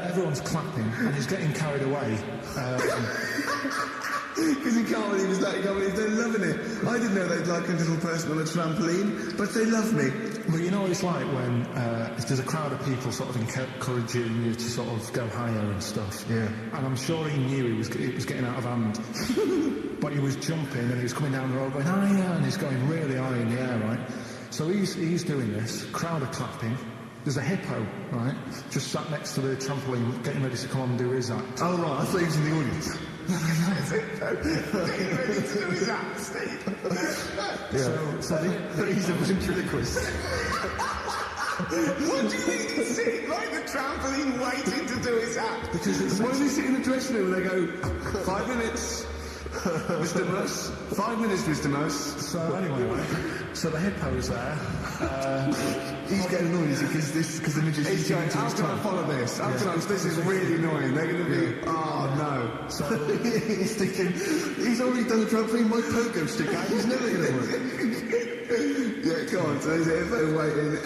everyone's clapping and he's getting carried away. Because you can't believe they're loving it. I didn't know they'd like a little person on a trampoline, but they love me. Well, you know what it's like when if there's a crowd of people sort of encouraging you to sort of go higher and stuff. Yeah. And I'm sure he knew it was getting out of hand. But he was jumping and he was coming down the road going higher and he's going really high in the air, right? So he's doing this, crowd are clapping, There's a hippo, right, just sat next to the trampoline, getting ready to come on and do his act. Oh, right, I thought he was in the audience. Getting ready to do his act, Steve. So he's a ventriloquist. What do you mean he's sitting like the trampoline waiting to do his act? Because it's Why does he sit in the dressing room and they go, 5 minutes, Mr. Moose, 5 minutes, Mr. Moose. So anyway, right, so the hippo's there. He's getting annoyed, is he? Because the midget's He's going, how can I follow this? How can I? This is really annoying. They're going to be, oh no. So he's thinking, he's already done the trampoline, my pogo stick out, he's never going to work. Yeah, go on, so there's a hippo waiting.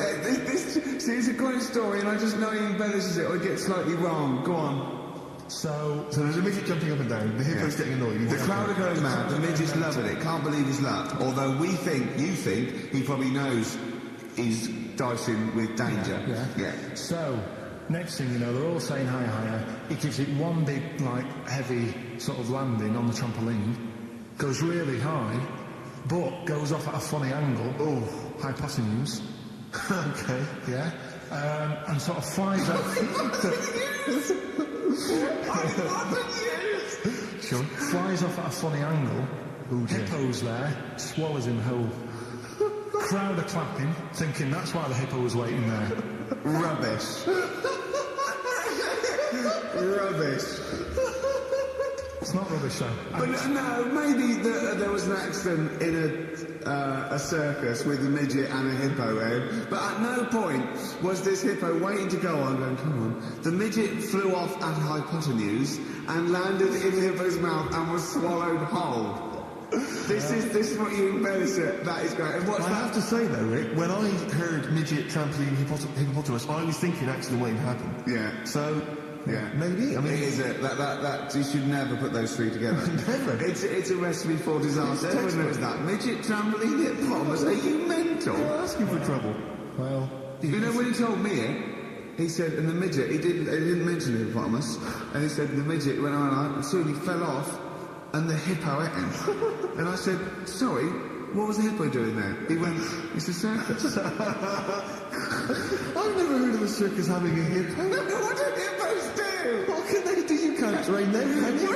See, it's a great story and I just know he embellishes it or he gets slightly wrong. Go on. So there's a midget jumping up and down, the hippo's getting annoyed. The crowd are going mad, the midget's loving it, can't believe his luck. Although you think, he probably knows he's dicing with danger. Yeah. So, next thing you know, they're all saying hi, hi. He gives it one big, heavy sort of landing on the trampoline, goes really high, but goes off at a funny angle. Oh, hypotenuse. Okay. Yeah. And sort of flies off. Sure. Flies off at a funny angle. Hippo's there, swallows him whole. Crowd are clapping, thinking that's why the hippo was waiting there. Rubbish. Rubbish. It's not rubbish, though. But no, maybe there was an accident in a circus with a midget and a hippo in, but at no point was this hippo waiting to go on, going, come on. The midget flew off at hypotenuse and landed in the hippo's mouth and was swallowed whole. This is what you embellish it. That is great. And what's I have to say though, Rick, when I heard midget trampoline hippopotamus, I was thinking actually waiting to happen. Yeah. So. Yeah, maybe. I mean, it is that you should never put those three together. Never. It's a recipe for disaster. Everyone knows that. Midget trampoline hippopotamus. Are you mental? You're asking for trouble. Well, you know when he told me it, he said, and the midget, he didn't mention the hippopotamus, and he said the midget went on and soon he fell off, and the hippo ate him. And I said, sorry, what was the hippo doing there? He went, it's a circus. I've never heard of a circus having a hippo. What do hippos do? What can they do? You can't train them, can you?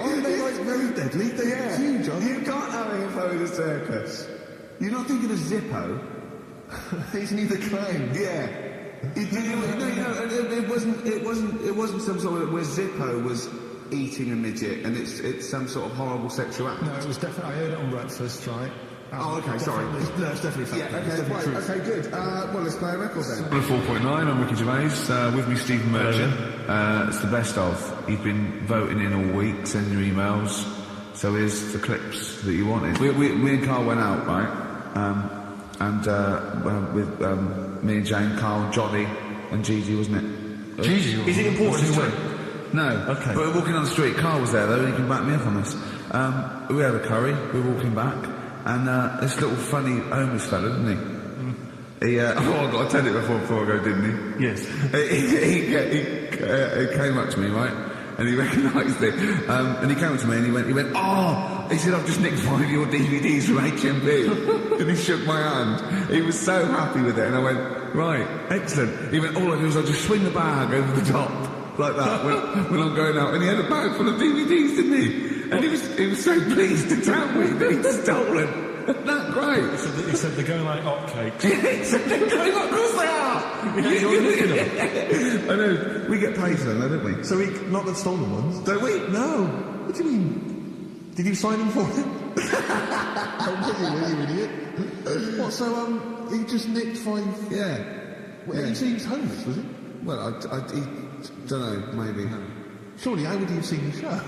Aren't they very deadly? They're huge, aren't You can't have a hippo in a circus. You're not thinking of Zippo. they? He's neither clown. Yeah. It wasn't some sort of where Zippo was eating a midget and it's some sort of horrible sexual act. no, it was definitely. I heard it on breakfast, right? Oh, okay, sorry. No, it's definitely fact. Yeah, okay, right, okay, good. Well, let's play a record then. 4.9, I'm Ricky Gervais, with me Stephen Merchant. It's the best of. You've been voting in all week, sending your emails, so here's the clips that you wanted. Me and Carl went out, right, with me and Jane, Carl, Johnny and Gigi, wasn't it? Gigi? Is it important to win? No. Okay. But we're walking on the street, Carl was there though, he can back me up on this. We had a curry, we were walking back, and this little funny homeless fella, didn't he? He, I got to tell it before I go, didn't he? Yes. He came up to me, right? And he recognised it. And he came up to me and he went, oh! He said, I've just nicked 5 of your DVDs from HMV. And he shook my hand. He was so happy with it. And I went, right, excellent. He went, all I do is I just swing the bag over the top, like that, when I'm going out. And he had a bag full of DVDs, didn't he? And he was so pleased to tell me that he'd stolen. Isn't that great? He said they're going like hotcakes. Yeah, he said they're going like, of course they are! I know, we get paid for them, don't we? So not the stolen ones? Don't we? No. What do you mean? Did you sign them for him? you idiot. What, so, he just nicked 5... Yeah. Well, he seems homeless, was he? Well, I don't know, maybe. Surely, how would he have seen the show?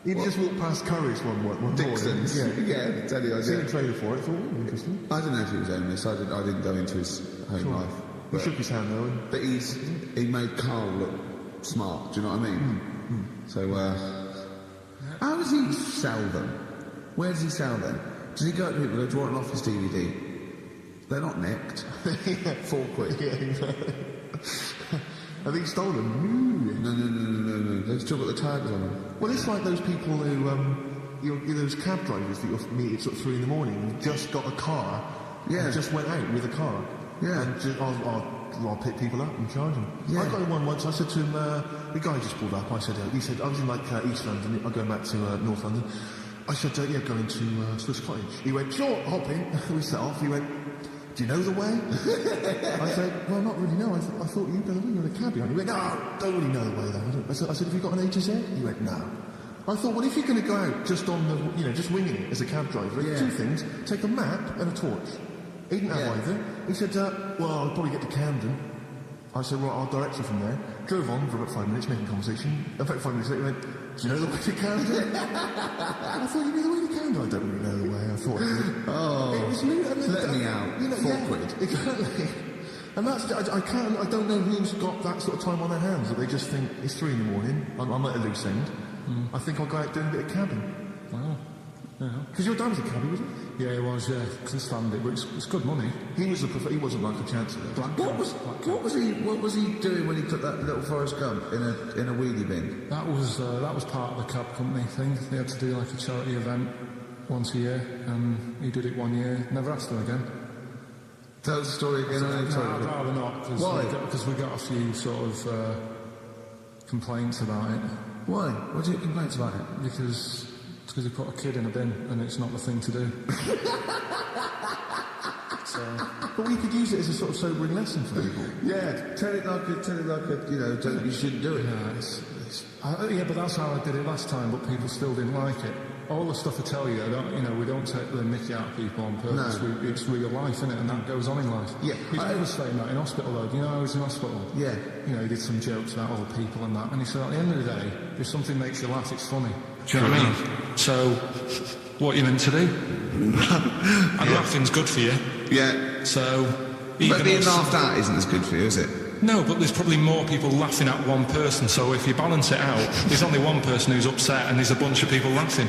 He'd just walked past Curry's one Dixon's. morning. Yeah, tell you, I Seen a did. trailer for it, thought, interesting. I don't know if he was homeless. I didn't go into his home life. He shook his hand, though. But he made Carl look smart, do you know what I mean? So, how does he sell them? Where does he sell them? Does he go to people who are drawing off his DVD? They're not nicked. Yeah, £4. Yeah, exactly. Have he stolen? No. They've still got the tags on them. Well, it's like those people who, those cab drivers that you'll meet at sort of 3 in the morning, who just got a car, Yeah. and just went out with a car. Yeah. And just, I'll pick people up and charge them. Yeah. I got in one once. I said to him, the guy just pulled up. I said, he said, I was in like East London. I'm going back to North London. I said, yeah, going to Swiss Cottage. He went, sure, hop in. We set off. He went, do you know the way? I said, well, not really, no. I thought you know the way. You're in a cabbie. He went, no, don't really know the way though. I said, have you got an A to Z? He went, no. I thought, well, if you're going to go out just on the, just winging it as a cab driver, two things, take a map and a torch. He didn't have either. He said, well, I'll probably get to Camden. I said, well, I'll direct you from there. Drove on for about 5 minutes, making conversation. About 5 minutes later, he went, do you know the way to Camden? I thought, you knew the way to Camden? I don't really know the way. I thought I did. Oh, it was let me out. 4 quid. Exactly. And that's, I don't know who's got that sort of time on their hands, that they just think, it's 3 in the morning, I'm at a loose end. I think I'll go out doing a bit of cabbing. Wow. Yeah. Because your dad was a cabbie, wasn't he? Yeah, he was, yeah. Because his family, but it's good money. He was he wasn't like a chancellor. What was he doing when he took that little Forrest Gump in a wheelie bin? That was part of the cab company thing. They had to do like a charity event once a year, and he did it 1 year. Never asked him again. Tell the story again. I'd rather not. Why? Because we got a few sort of complaints about it. Why? What do you get complaints about it? Because he put a kid in a bin, and it's not the thing to do. But we could use it as a sort of sobering lesson for people. Yeah, tell it like a, you shouldn't do it. Yeah, but that's how I did it last time, but people still didn't like it. All the stuff I tell you, we don't take the mickey out of people on purpose. No. It's real life, isn't it? And that goes on in life. Yeah. I was saying that in hospital, though. I was in hospital. Yeah. He did some jokes about other people and that. And he said, at the end of the day, if something makes you laugh, it's funny. Do you know what I mean? So, what are you meant to do? And laughing's good for you. Yeah. So... But being laughed at isn't as good for you, is it? No, but there's probably more people laughing at one person, so if you balance it out, there's only one person who's upset and there's a bunch of people laughing.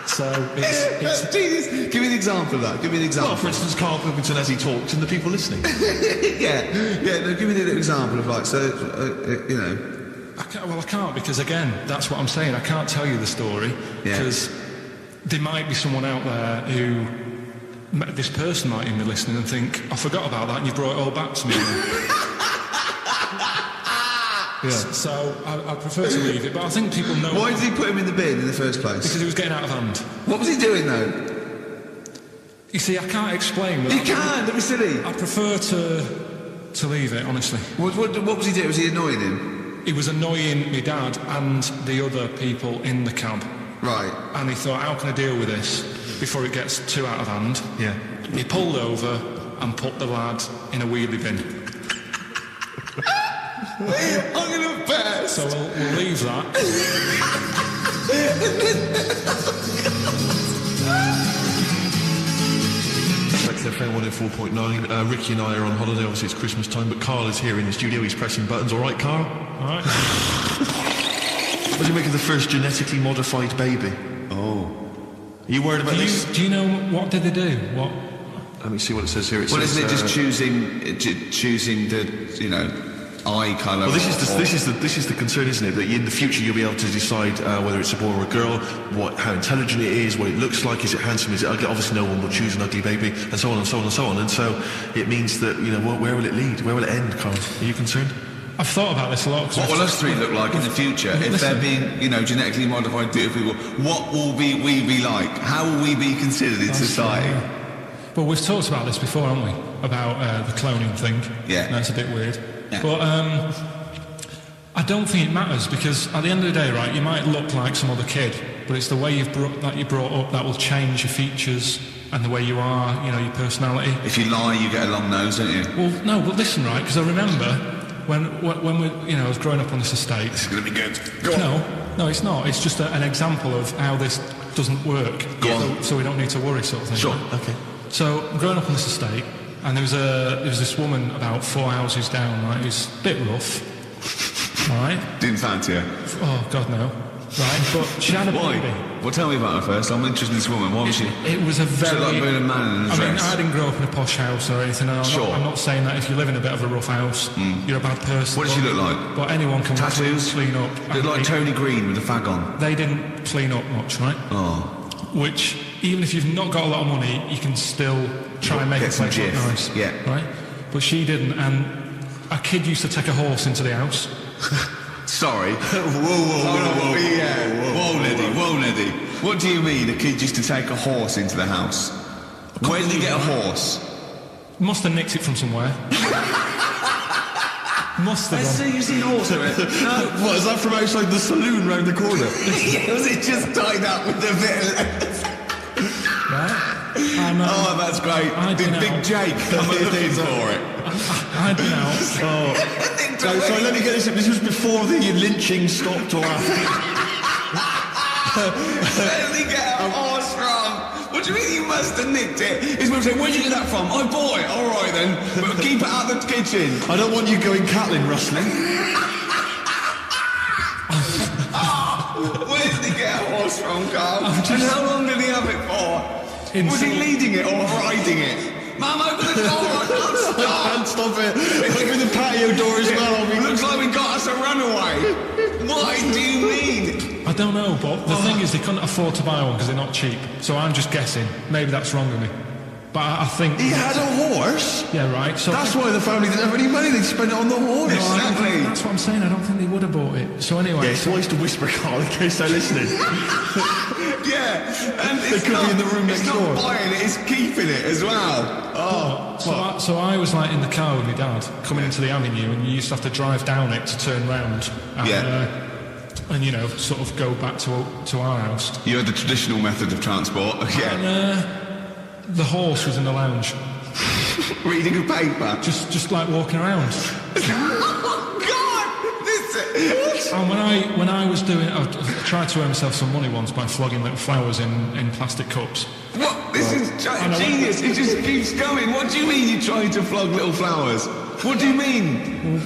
So it's Jesus. Give me an example of that. Give me an example. Well, for instance, Karl Pilkington as he talks and the people listening. No, give me an example of I can't, because again, that's what I'm saying. I can't tell you the story because there might be someone out there who... This person might even be listening and think, I forgot about that and you brought it all back to me. So I prefer to leave it, but I think people know... Why did he put him in the bin in the first place? Because he was getting out of hand. What was he doing, though? You see, I can't explain. You can't, don't be silly. I prefer to leave it, honestly. What was he doing? Was he annoying him? He was annoying my dad and the other people in the cab. Right. And he thought, how can I deal with this before it gets too out of hand? Yeah. He pulled over and put the lad in a wheelie bin. I'm gonna bet. So we'll leave that. XFM 104.9. Ricky and I are on holiday. Obviously, it's Christmas time, but Karl is here in the studio. He's pressing buttons. All right, Karl? All right. What do you make of the first genetically modified baby? Oh. Are you worried about this? Do you know what did they do? What? Let me see what it says here. Isn't it just choosing the eye colour? Well, this is the concern, isn't it? That in the future you'll be able to decide whether it's a boy or a girl, how intelligent it is, what it looks like, is it handsome, is it ugly? Obviously, no one will choose an ugly baby, and so on and so on and so on. And so it means that where will it lead? Where will it end, Karl? Are you concerned? I've thought about this a lot. What will us three look like in the future if they're being, genetically modified beautiful people? What will we be like? How will we be considered in society? True, yeah. Well, we've talked about this before, haven't we? About the cloning thing. Yeah. That's a bit weird. Yeah. But I don't think it matters, because at the end of the day, right, you might look like some other kid, but it's the way you're brought up that will change your features and the way you are, your personality. If you lie, you get a long nose, don't you? Well, no, but listen, right, because I remember when we, I was growing up on this estate. This is going to be good. No, it's not. It's just an example of how this doesn't work. So we don't need to worry, sort of thing. Sure. Right? Okay. So I'm growing up on this estate, and there was this woman about 4 houses down, right, who's a bit rough, all right? Didn't fancy her? Oh, God, no. Right, but she had a baby. Well, tell me about her first. I'm interested in this woman. Why was she? It was a very... She looked like being a man in a dress. I didn't grow up in a posh house or anything. And I'm not saying that if you live in a bit of a rough house, you're a bad person. What did she look like? But anyone can Tattoos? clean up. Looked like Tony Green with a fag on. They didn't clean up much, right? Oh. Which, even if you've not got a lot of money, you can still try and make it some look nice. Yeah. Right? But she didn't, and a kid used to take a horse into the house. Sorry. Whoa, Neddy. What do you mean a kid used to take a horse into the house? Where did he get a horse? Must have nicked it from somewhere. Must have done. You've seen horse of it? No. What, is that from outside the saloon round the corner? Yeah, was it just tied up with a bit of... Right? Oh, that's great. Did Big Jake come looking for it? I'd been out. So let me get this up. This was before the lynching stopped or after? Where did he get a horse from? What do you mean you must have nicked it? His mum said, where'd you get that from? I bought it. All right then, but keep it out of the kitchen. I don't want you going cattling rustling. Where did he get a horse from, Carl? And how long did he have it for? Was he leading it or riding it? Mum, open the door, I can't stop! I can't stop it. Open the patio door as well. Looks like we got us a runaway. What do you mean? I don't know, but the thing is they couldn't afford to buy one because they're not cheap. So I'm just guessing. Maybe that's wrong of me. But I think... He had a horse? Yeah, right. So that's why the family didn't have any money. They spent it on the horse. Exactly. That's what I'm saying. I don't think they would have bought it. So anyway... Yeah, it's wise to whisper, Carl, in case they're listening. Yeah, and they could be in the room next door. It's not buying it, it's keeping it as well. So I was like in the car with my dad coming into the avenue, and you used to have to drive down it to turn round. And, and you know, sort of go back to our house. You had the traditional method of transport. Yeah. And the horse was in the lounge. Reading a paper. Just like walking around. Oh God! And when I was doing, I tried to earn myself some money once by flogging little flowers in plastic cups. What? This is genius. It just keeps going. What do you mean you tried to flog little flowers? What do you mean?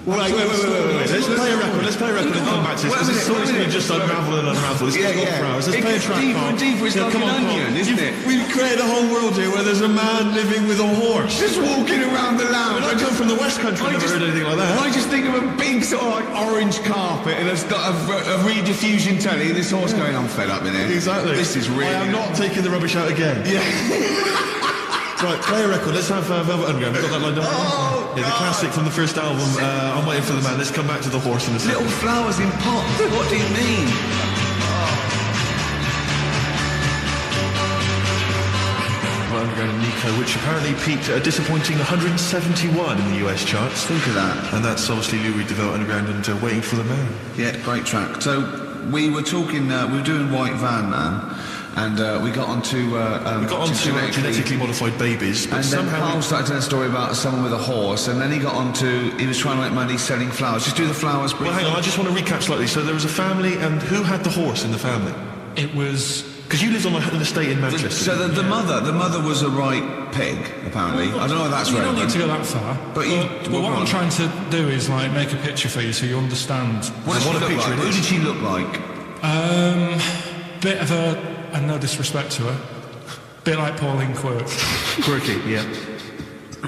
Wait. Let's play a record and come back to this. Because it's always going to just unravel and unravel. This goes on for hours. Let's play a track. Deeper and deeper. It's like an onion, isn't it? We've created a whole world here where there's a man living with a horse. Just walking around the lounge. I come from the West Country. I've never heard anything like that. I just think of a big sort of like orange carpet and it's got a rediffusion telly and this horse going, I'm fed up in here. Exactly. This is really... I am not taking the rubbish out again. Yeah. Right, play a record. Let's have Velvet Underground. We've got that lined up. The classic from the first album. I'm Waiting for the Man. Let's come back to the horse in a second. Little flowers in pots. What do you mean? Underground and Nico, which apparently peaked at a disappointing 171 in the US charts. Think of that. And that's obviously Lou Reed, Development Underground and Waiting for the Man. Yeah, great track. So we were talking, we were doing White Van Man, and we got onto genetically modified babies, but and somehow then Carl started telling a story about someone with a horse, and then he got onto, he was trying to make money selling flowers. Just do the flowers briefly. Well, hang on, I just want to recap slightly. So there was a family, and who had the horse in the family? It was... Because you lived on an estate in Manchester. So the mother was a right pig, apparently. I don't know if that's right. You don't need to go that far. But what I'm trying to do is like make a picture for you so you understand. What does she look like? Who did she look like? Bit of and no disrespect to her, bit like Pauline Quirk. Quirky, yeah.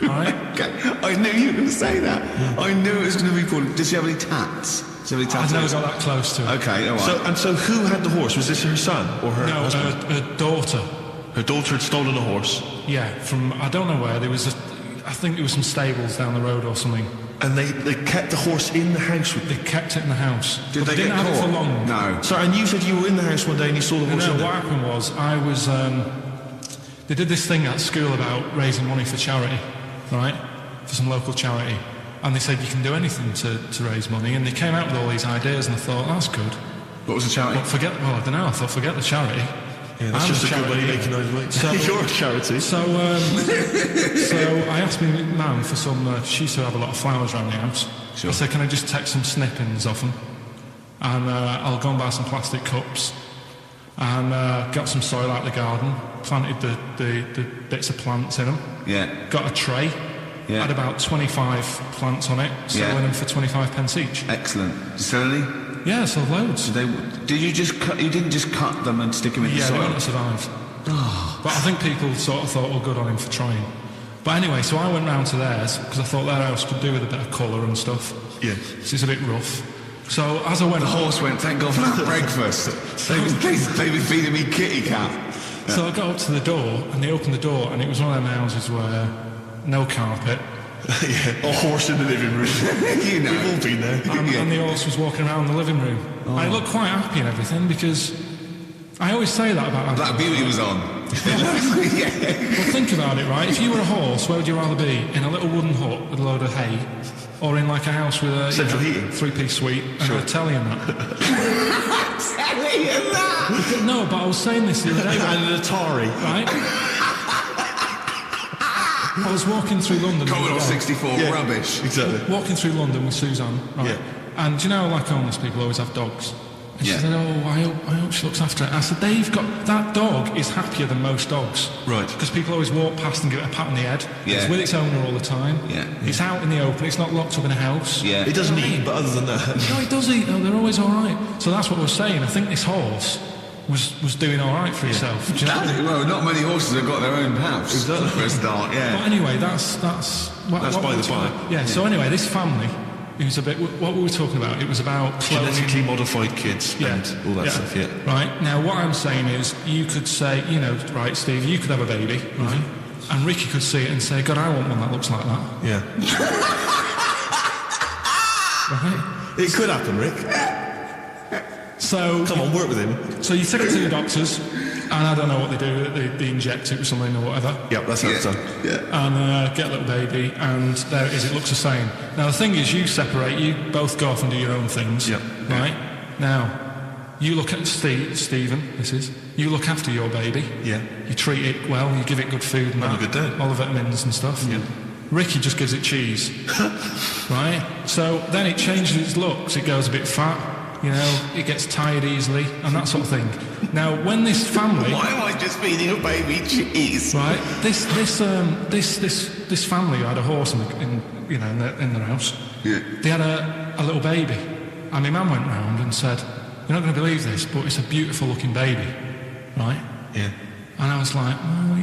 Right? Okay. I knew you were going to say that. Yeah. I knew it was going to be Pauline. Did she have any tats? I've never got that close to her. Okay, all right. So who had the horse? Was this her son or her husband? Her daughter. Her daughter had stolen a horse? Yeah, from, I don't know where, there was I think there was some stables down the road or something. And they kept the horse in the house with them? They kept it in the house. Did they didn't get have caught? it for long. No. Sorry, and you said you were in the house one day and you saw the horse in there? What happened was, I was, they did this thing at school about raising money for charity, right? For some local charity. And they said you can do anything to raise money, and they came out with all these ideas, and I thought, that's good. What was the charity? I don't know, I thought, forget the charity. Yeah, that's just a good way of making those money. So, you're a charity. So I asked my mum for some, she used to have a lot of flowers around the house. Sure. I said, can I just take some snippings off them? And I'll go and buy some plastic cups. And got some soil out of the garden, planted the bits of plants in them. Yeah. Got a tray. Yeah. Had about 25 plants on it, selling them for 25 pence each. Excellent. Did you sell any? Yeah, I sold loads. Did you just cut? You didn't just cut them and stick them in the soil? Yeah, they wouldn't have survived. But I think people sort of thought, oh, good on him for trying. But anyway, so I went round to theirs because I thought their house could do with a bit of colour and stuff. Yeah. So it's a bit rough. So as I went, the horse went. Thank God for that breakfast. They were feeding me kitty cat. So I got up to the door and they opened the door and it was one of them houses where no carpet, Yeah, a horse in the living room. You know. We've all been there. And the horse was walking around the living room. I looked quite happy and everything because I always say that about Black Beauty was on. Yeah. Well, think about it, right? If you were a horse, where would you rather be? In a little wooden hut with a load of hay, or in like a house with a Central heating. 3-piece suite and a telly and that? Telly and that! No, but I was saying this the other day. And an Atari. Right? I was walking through London. Commodore 64 rubbish. Exactly. Walking through London with Suzanne, right? Yeah. And do you know, like homeless people always have dogs? And she Yeah. said, I hope she looks after it. I said, that dog is happier than most dogs. Right. Because people always walk past and give it a pat on the head. Yeah. It's with its owner all the time. Yeah. It's out in the open, it's not locked up in a house. Yeah. It doesn't eat, but other than that... No, it does eat though, they're always alright. So that's what I was saying. I think this horse was doing alright for itself. Do you know? Well, not many horses have got their own house. Exactly. For a start, But yeah. anyway, that's what by we're the talking by. about. Yeah, so anyway, this family, it was a bit, what were we talking about? It was about cloning. Genetically modified kids and all that stuff, yeah. Right, now what I'm saying is, you could say, right, Steve, you could have a baby, right? And Ricky could see it and say, God, I want one that looks like that. Yeah. Right? It could happen, Rick. So... Come on, work with him. So you take it to the doctors, and I don't know what they do, they inject it with something or whatever. Yep, that's how it's done. Yeah. And get a little baby, and there it is, it looks the same. Now the thing is, you separate, you both go off and do your own things. Yep. Right? Now, you look at Stephen, you look after your baby. Yeah. You treat it well, you give it good food and Have a that, good day. all the vitamins and stuff. Yeah. Ricky just gives it cheese. Right? So then it changes its looks, it goes a bit fat, it gets tired easily, and that sort of thing. Now, when this family... Why am I just feeding a baby cheese? Right, this family had a horse in their house. Yeah. They had a little baby, and my mum went round and said, "You're not going to believe this, but it's a beautiful looking baby," right? Yeah. And I was like, well,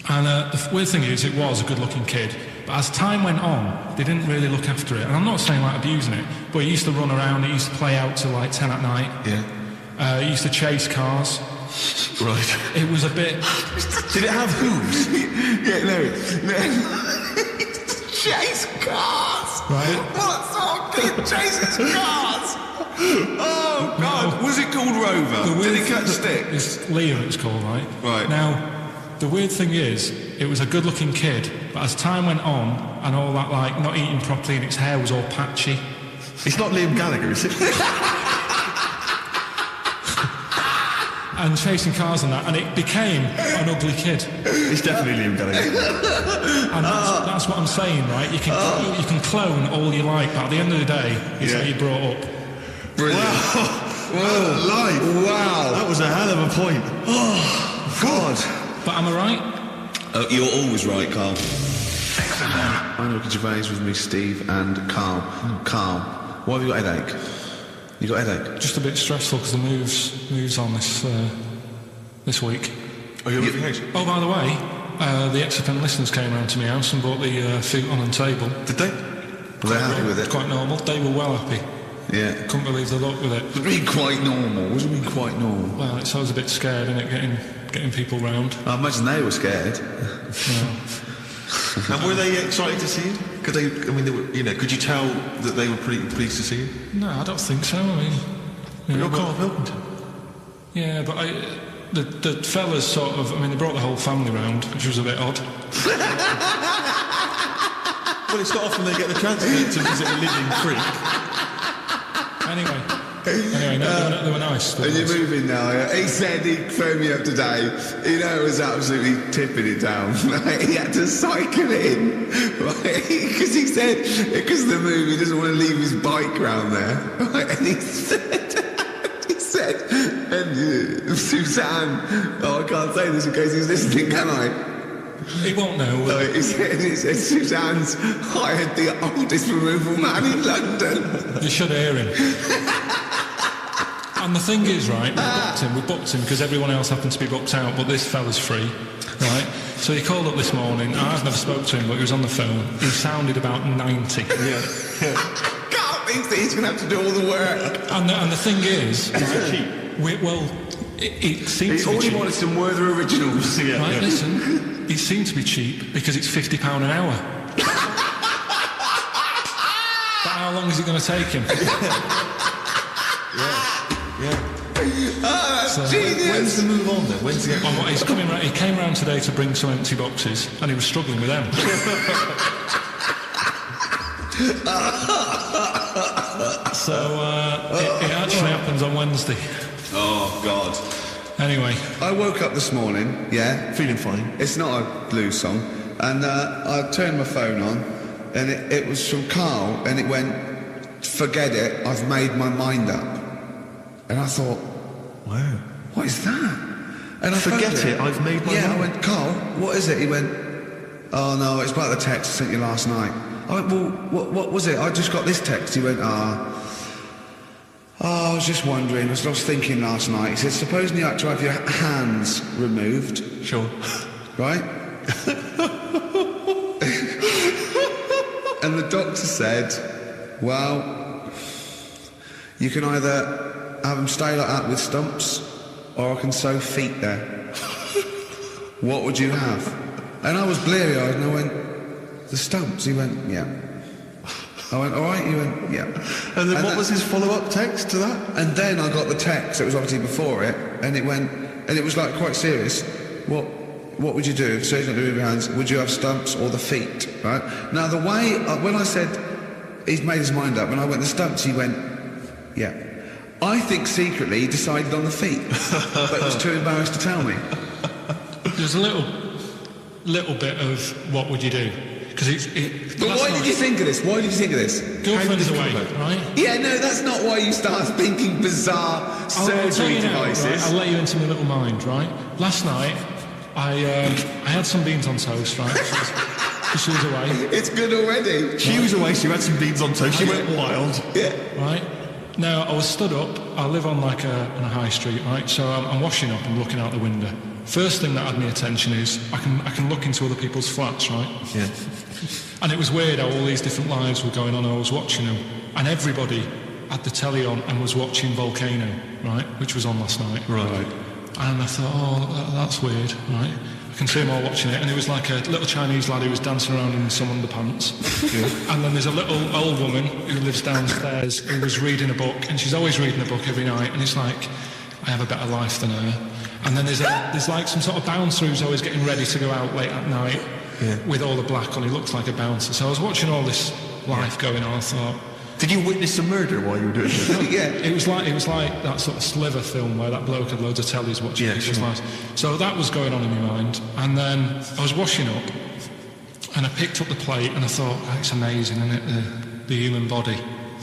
And the weird thing is, it was a good looking kid. But as time went on, they didn't really look after it. And I'm not saying like abusing it, but he used to run around, he used to play out till like 10 at night. Yeah. He used to chase cars. Right. It was a bit... Did it have hooves? Yeah, no. Chase cars! Right. What sort of kid chases cars? Oh, God. Was it called Rover? Did he catch sticks? It's Liam, it's called, right? Right. Now, the weird thing is, it was a good-looking kid, but as time went on, and all that, like, not eating properly, and its hair was all patchy. It's not Liam Gallagher, is it? And chasing cars and that, and it became an ugly kid. It's definitely Liam Gallagher. And that's what I'm saying, right? You can clone all you like, but at the end of the day, it's how you brought up. Brilliant. Wow. Life. Wow. That was a hell of a point. Oh, God. But am I right? You're always right, Carl. I'm Ricky Gervais with me, Steve and Carl. Carl, why have you got a headache? You got a headache? Just a bit stressful because the moves on this week. Are you on the house? Oh, by the way, the XFM listeners came round to my house and brought the futon and table. Did they? Were they happy with it? It's quite normal. They were well happy. Yeah. Couldn't believe the luck with it. What do you mean quite normal? What do you mean quite normal? Well, I was a bit scared, innit, getting people round. I imagine they were scared. And were they excited to see you? Could they? I mean, they were, could you tell that they were pretty pleased to see you? No, I don't think so. I mean, You're Karl Pilkington. Yeah, but the fellas sort of. I mean, they brought the whole family round, which was a bit odd. Well, it's not often they get the chance to visit a living freak. Anyway, no, they were nice. And you're moving now, yeah? He said he'd phone me up today. It was absolutely tipping it down. He had to cycle in. Because he said, because of the move, he doesn't want to leave his bike round there. And he said, and Suzanne, I can't say this in case he's listening, can I? He won't know. He said Suzanne's hired the oldest removal man in London. You should hear him. And the thing is, right, we booked him because everyone else happened to be booked out, but this fella's free, right? So he called up this morning. I've never spoke to him, but he was on the phone. He sounded about 90. Yeah. God thinks that he's going to have to do all the work. And the thing is, it seems to be all he cheap. wanted some Werther originals. Listen, it seemed to be cheap because it's £50 an hour. long is it going to take him? That's genius. When's the move on then? When's the Oh, he's coming. He came round today to bring some empty boxes, and he was struggling with them. So it actually happens on Wednesday. Oh, God. Anyway, I woke up this morning, feeling fine. it's not a blues song, and I turned my phone on, and it was from Karl, and it went, "Forget it, I've made my mind up." And I thought, Wow. what is that? And I Forget phoned it, I've made my Yeah, mind I went, "Karl, what is it?" He went, "Oh no, it's about the text I sent you last night." I went, "Well, what was it? I just got this text." He went, I was just wondering, I was thinking last night. He said, supposing you had to have your hands removed, Sure. right? And the doctor said, well, you can either have them stay like that with stumps, or I can sew feet there. What would you have? And I was bleary-eyed, and I went, the stumps? He went, yeah. I went, all right? He went, yeah. And then what was his follow-up text to that? And then I got the text, it was obviously before it, and it went, and it was like quite serious. What would you do if surgeon had to remove your hands? Would you have stumps or the feet, right? Now the way, when I said he's made his mind up, when I went the stumps, he went, yeah. I think secretly he decided on the feet, but was too embarrassed to tell me. there's a little bit of what would you do? Because But why did you think of this? Why did you think of this? Girlfriend's away, right? Yeah, no, that's not why you start thinking bizarre I'll tell surgery you now, devices. right? I'll let you into my little mind, right? Last night, I had some beans on toast, right? She was away. It's good already. She was away, she had some beans on toast, she went wild. Yeah. Right? Now, I was stood up. I live on like on a high street, right? So I'm washing up and looking out the window. First thing that had my attention is I can look into other people's flats, right? Yeah. And it was weird how all these different lives were going on. I was watching them, and everybody had the telly on and was watching Volcano, right, which was on last night. Right. And I thought, that's weird, right? I can see them all watching it, and it was like a little Chinese lad who was dancing around in some underpants. Yeah. And then there's a little old woman who lives downstairs who was reading a book, and she's always reading a book every night, and it's like, I have a better life than her. And then there's like some sort of bouncer who's always getting ready to go out late at night with all the black on. He looks like a bouncer. So I was watching all this life going on. I thought, Did you witness a murder while you were doing it? Yeah. It was like that sort of Sliver film where that bloke had loads of tellies watching. Yeah, It was sure. like, so that was going on in my mind. And then I was washing up, and I picked up the plate, and I thought, it's amazing, isn't it? The human body,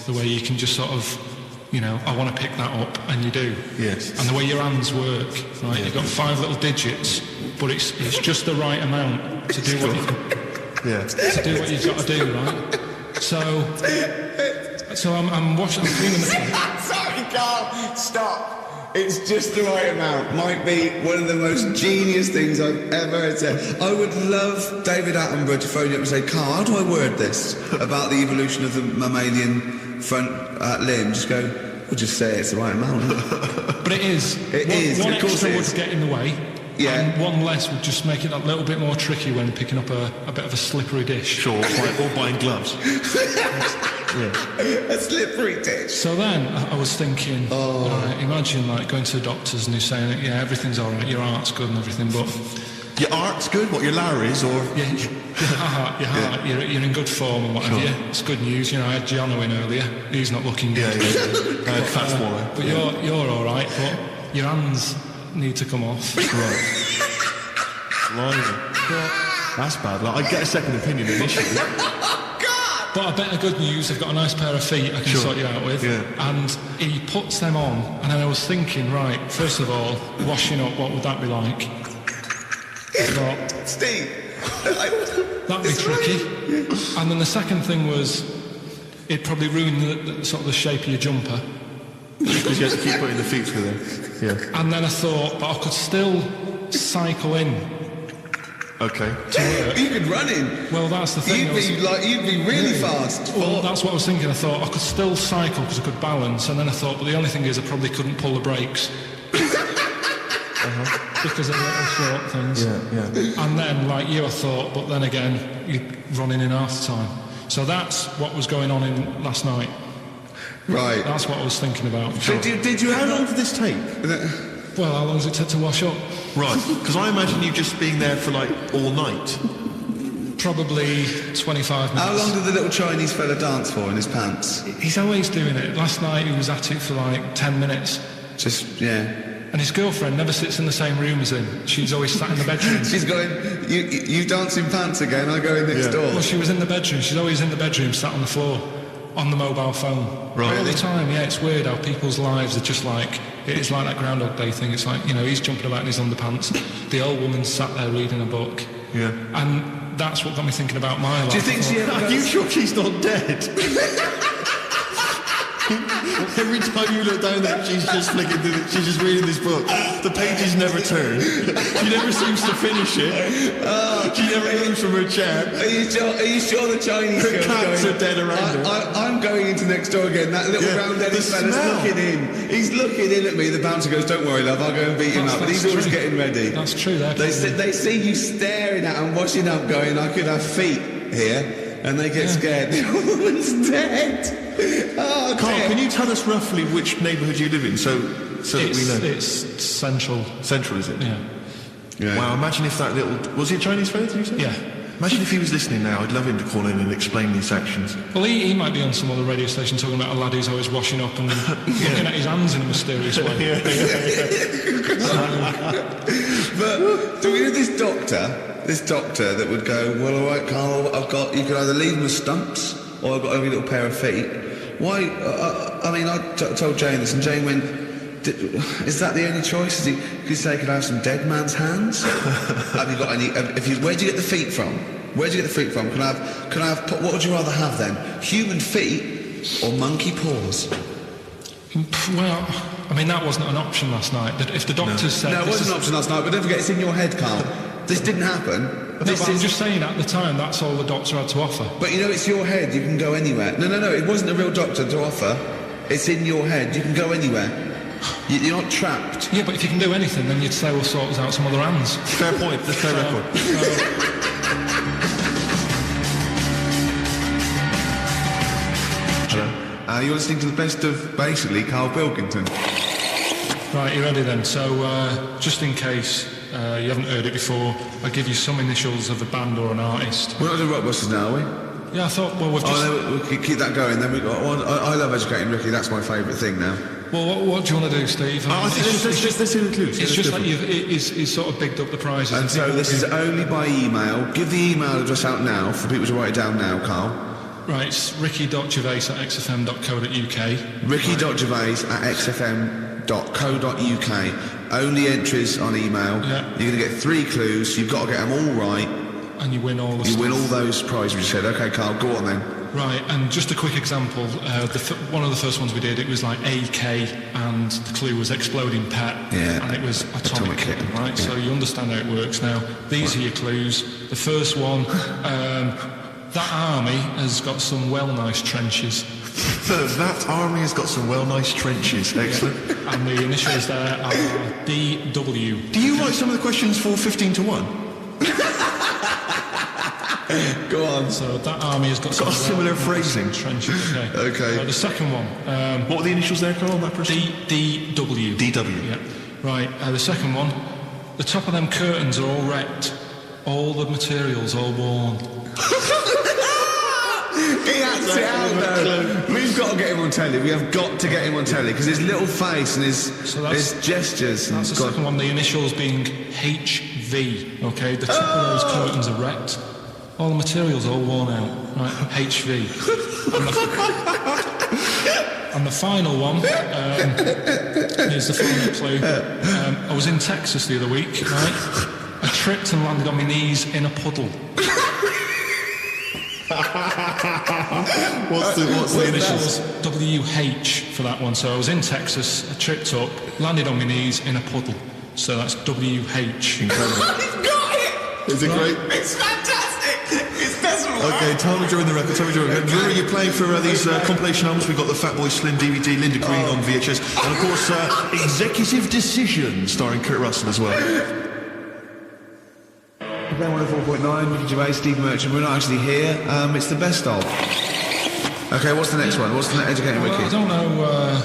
the way you can just sort of, I want to pick that up, and you do. Yes. And the way your hands work, right? You've got 5 little digits, but it's just the right amount to do what you've got to do, right? So I'm washing, I'm cleaning the plate. Sorry, Carl. Stop. It's just the right amount. Might be one of the most genius things I've ever heard said. I would love David Attenborough to phone you up and say, Carl, how do I word this about the evolution of the mammalian front limb? Just go, we'll just say it's the right amount. But it is. One of course extra it would is. get in the way. Yeah. And one less would just make it a little bit more tricky when picking up a bit of a slippery dish. Sure, or buying gloves. A slippery dish. So then I was thinking, imagine like going to the doctors and he's saying, yeah, everything's all right, your heart's good and everything, but Your art's good, what, your Larry's, or... yeah, your heart, you're in good form and whatever. Sure. It's good news. I had Gianno in earlier. He's not looking good. I had fat swallow. But you're all right. But your hands need to come off. Right. Blimey. That's bad. Like, I'd get a second opinion initially. But I bet the good news, I've got a nice pair of feet I can sort you out with. Yeah. And he puts them on, and then I was thinking, right, first of all, washing up, what would that be like? I thought, Steve. that'd be tricky. And then the second thing was, it'd probably ruin the sort of the shape of your jumper. Because you have to keep putting the feet through there. Yeah. And then I thought, but I could still cycle in Okay. to work. You could run in. Well, that's the thing. You'd be really fast. Well, that's what I was thinking. I thought I could still cycle because I could balance, and then I thought, but the only thing is I probably couldn't pull the brakes. Because of the little short things. Yeah. And then, like you, I thought, but then again, you're running in half the time. So that's what was going on in last night. Right. That's what I was thinking about. Did you? How long did this take? Well, how long does it take to wash up? Right, because I imagine you just being there for like all night. Probably 25 minutes. How long did the little Chinese fella dance for in his pants? He's always doing it. Last night he was at it for like 10 minutes. Just, yeah. And his girlfriend never sits in the same room as him. She's always sat in the bedroom. She's going, you dance in pants again, I go in next door. Well, she was in the bedroom. She's always in the bedroom, sat on the floor, on the mobile phone. Right. All the time, yeah. It's weird how people's lives are just like, it's like that Groundhog Day thing. It's like, you know, he's jumping about in his underpants. The old woman's sat there reading a book. Yeah. And that's what got me thinking about my life. Do you think she ever Are you sure she's not dead? Every time you look down there, she's just flicking through she's just reading this book. The pages never turn. She never seems to finish it. She never moves from her chair. Are you sure the Chinese Her girl's cats going? are dead around her. I'm going into next door again. That little round-headed fella's looking in. He's looking in at me. The bouncer goes, "Don't worry, love, I'll go and beat him up." But he's always getting ready. That's true. They see you staring at him, washing up, going, "I could have feet here," and they get scared. The woman's dead. Oh, Carl, dear. can you tell us roughly which neighbourhood you live in, so that we know? It's central. Central, is it? Yeah. Wow, imagine if that little... Was he a Chinese fella, did you say? Yeah. Imagine if he was listening now. I'd love him to call in and explain these actions. Well, he might be on some other radio station talking about a lad who's always washing up and looking at his hands in a mysterious way. But do we know this doctor that would go, "Well, all right, Carl, you can either leave them as stumps or I've got every little pair of feet." Why? I mean, I told Jane this, and Jane went, "Is that the only choice? Could you say could I have some dead man's hands? Have you got any? Where'd you get the feet from? Where'd you get the feet from? Can I have? What would you rather have then? Human feet or monkey paws?" Well, I mean, that wasn't an option last night. If the doctors said... No, it wasn't an option last night, but don't forget, it's in your head, Carl. This didn't happen. No, but I'm just saying, at the time, that's all the doctor had to offer. But you know, it's your head, you can go anywhere. No, it wasn't a real doctor to offer. It's in your head, you can go anywhere. You're not trapped. Yeah, but if you can do anything, then you'd say we'll sort us out some other hands. Fair point, that's fair record. Hello. You're listening to the best of, basically, Karl Pilkington. Right, you ready then? So, just in case you haven't heard it before, I'll give you some initials of a band or an artist. We're not doing Rockbusters now, are we? Yeah, I thought, well, we've just... Oh, we'll keep that going. Then we got one. I love educating Ricky. That's my favourite thing now. Well, what do you want to do, Steve? I think let's see the clues. It's just like he's sort of bigged up the prizes. And so this is only by email. Give the email address out now for people to write it down now, Carl. Right, it's ricky.gervais@xfm.co.uk. ricky.gervais@xfm.co.uk. Only entries on email. Yeah. You're going to get 3 clues. You've got to get them all right. And you win all the You stuff. win all those prizes we just said. OK, Carl, go on then. Right, and just a quick example. One of the first ones we did, it was like AK, and the clue was exploding pet. Yeah. And it was atomic kitten, right? Yeah. So you understand how it works now. These are your clues. The first one, that army has got some nice trenches. That army has got some nice trenches. Excellent. Yeah. And the initials there are DW. Do you write some of the questions for 15 to 1? Go on. So that army has got some similar phrasing. Trenches. Okay. The second one. What were the initials there, Carl, on that person? DW. DW. Yeah. Right. The second one. The top of them curtains are all wrecked. All the materials all worn. He acts it out though. We've got to get him on telly. We have got to get him on telly because his little face and his gestures. That's the second one. The initials being HV. Okay. The top of those curtains are wrecked. All the materials all worn out. Right. HV. And the final one is the final clue. I was in Texas the other week. Right. I tripped and landed on my knees in a puddle. What's the initials? That was WH for that one. So I was in Texas, I tripped up, landed on my knees in a puddle. So that's WH. Incredible. He's got it! Is it great? It's fantastic! It's desperate. Okay, tell me during the record, Remember you're playing for these compilation albums. We've got the Fatboy Slim DVD, Linda Green on VHS, and of course Executive Decision starring Kurt Russell as well. Ben 104.9, Ricky Gervais, Steve Merchant. We're not actually here. It's the best of. Okay, what's the next one? What's the educating Ricky? I don't know.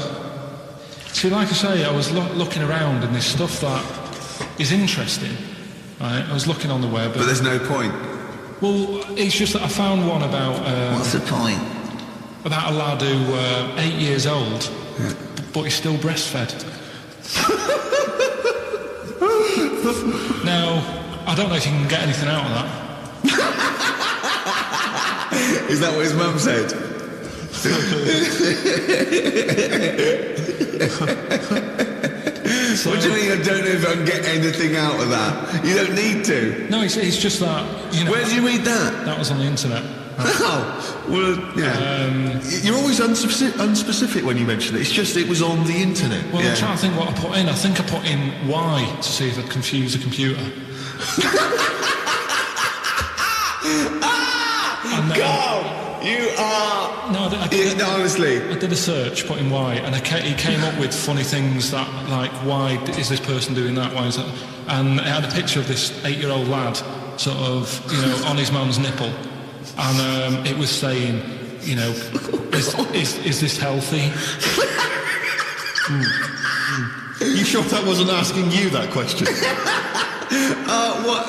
See, like I say, I was looking around and there's stuff that is interesting. Right? I was looking on the web. But there's no point. Well, it's just that I found one about... what's the point? About a lad who 8 years old, but he's still breastfed. Now, I don't know if you can get anything out of that. Is that what his mum said? What do you mean I don't know if I can get anything out of that? You don't need to. No, it's just that, you know... Where did you read that? That was on the internet. Oh, well, yeah. You're always unspecific when you mention it. It's just it was on the internet. Well, I'm trying to think what I put in. I think I put in Y to see if I'd confuse the computer. God! You are... No, I did, honestly. I did a search, put in Y, and he came up with funny things that, like, why is this person doing that? Why is that? And it had a picture of this 8-year-old lad, sort of, you know, on his mum's nipple. And it was saying, you know, is this healthy? You sure that wasn't asking you that question? What?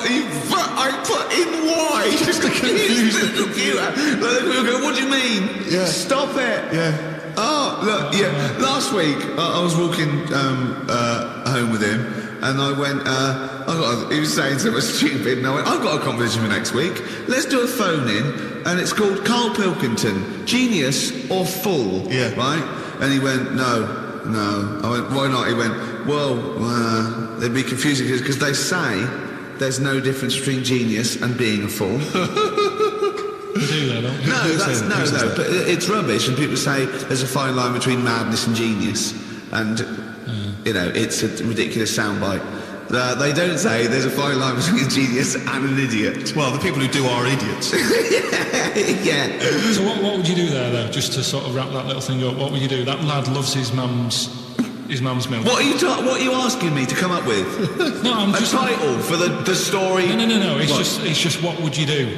I put in Y just to confuse the computer. We'll go, what do you mean? Yeah. Stop it. Yeah. Oh, look, yeah. Last week, I was walking home with him, and I went, he was saying something stupid, and I went, I've got a competition for next week. Let's do a phone-in, and it's called Karl Pilkington, Genius or Fool. Yeah. Right? And he went, no. I went, why not? He went, well, they'd be confusing because they say there's no difference between genius and being a fool. You do that, don't you? No, but it's rubbish, and people say there's a fine line between madness and genius, and, you know, it's a ridiculous soundbite. They don't say there's a fine line between a genius and an idiot. Well, the people who do are idiots. Yeah. So what would you do there, though, just to sort of wrap that little thing up? What would you do? That lad loves his mum's milk. What are you asking me to come up with? No, I'm just... A title for the story? No. It's just what would you do?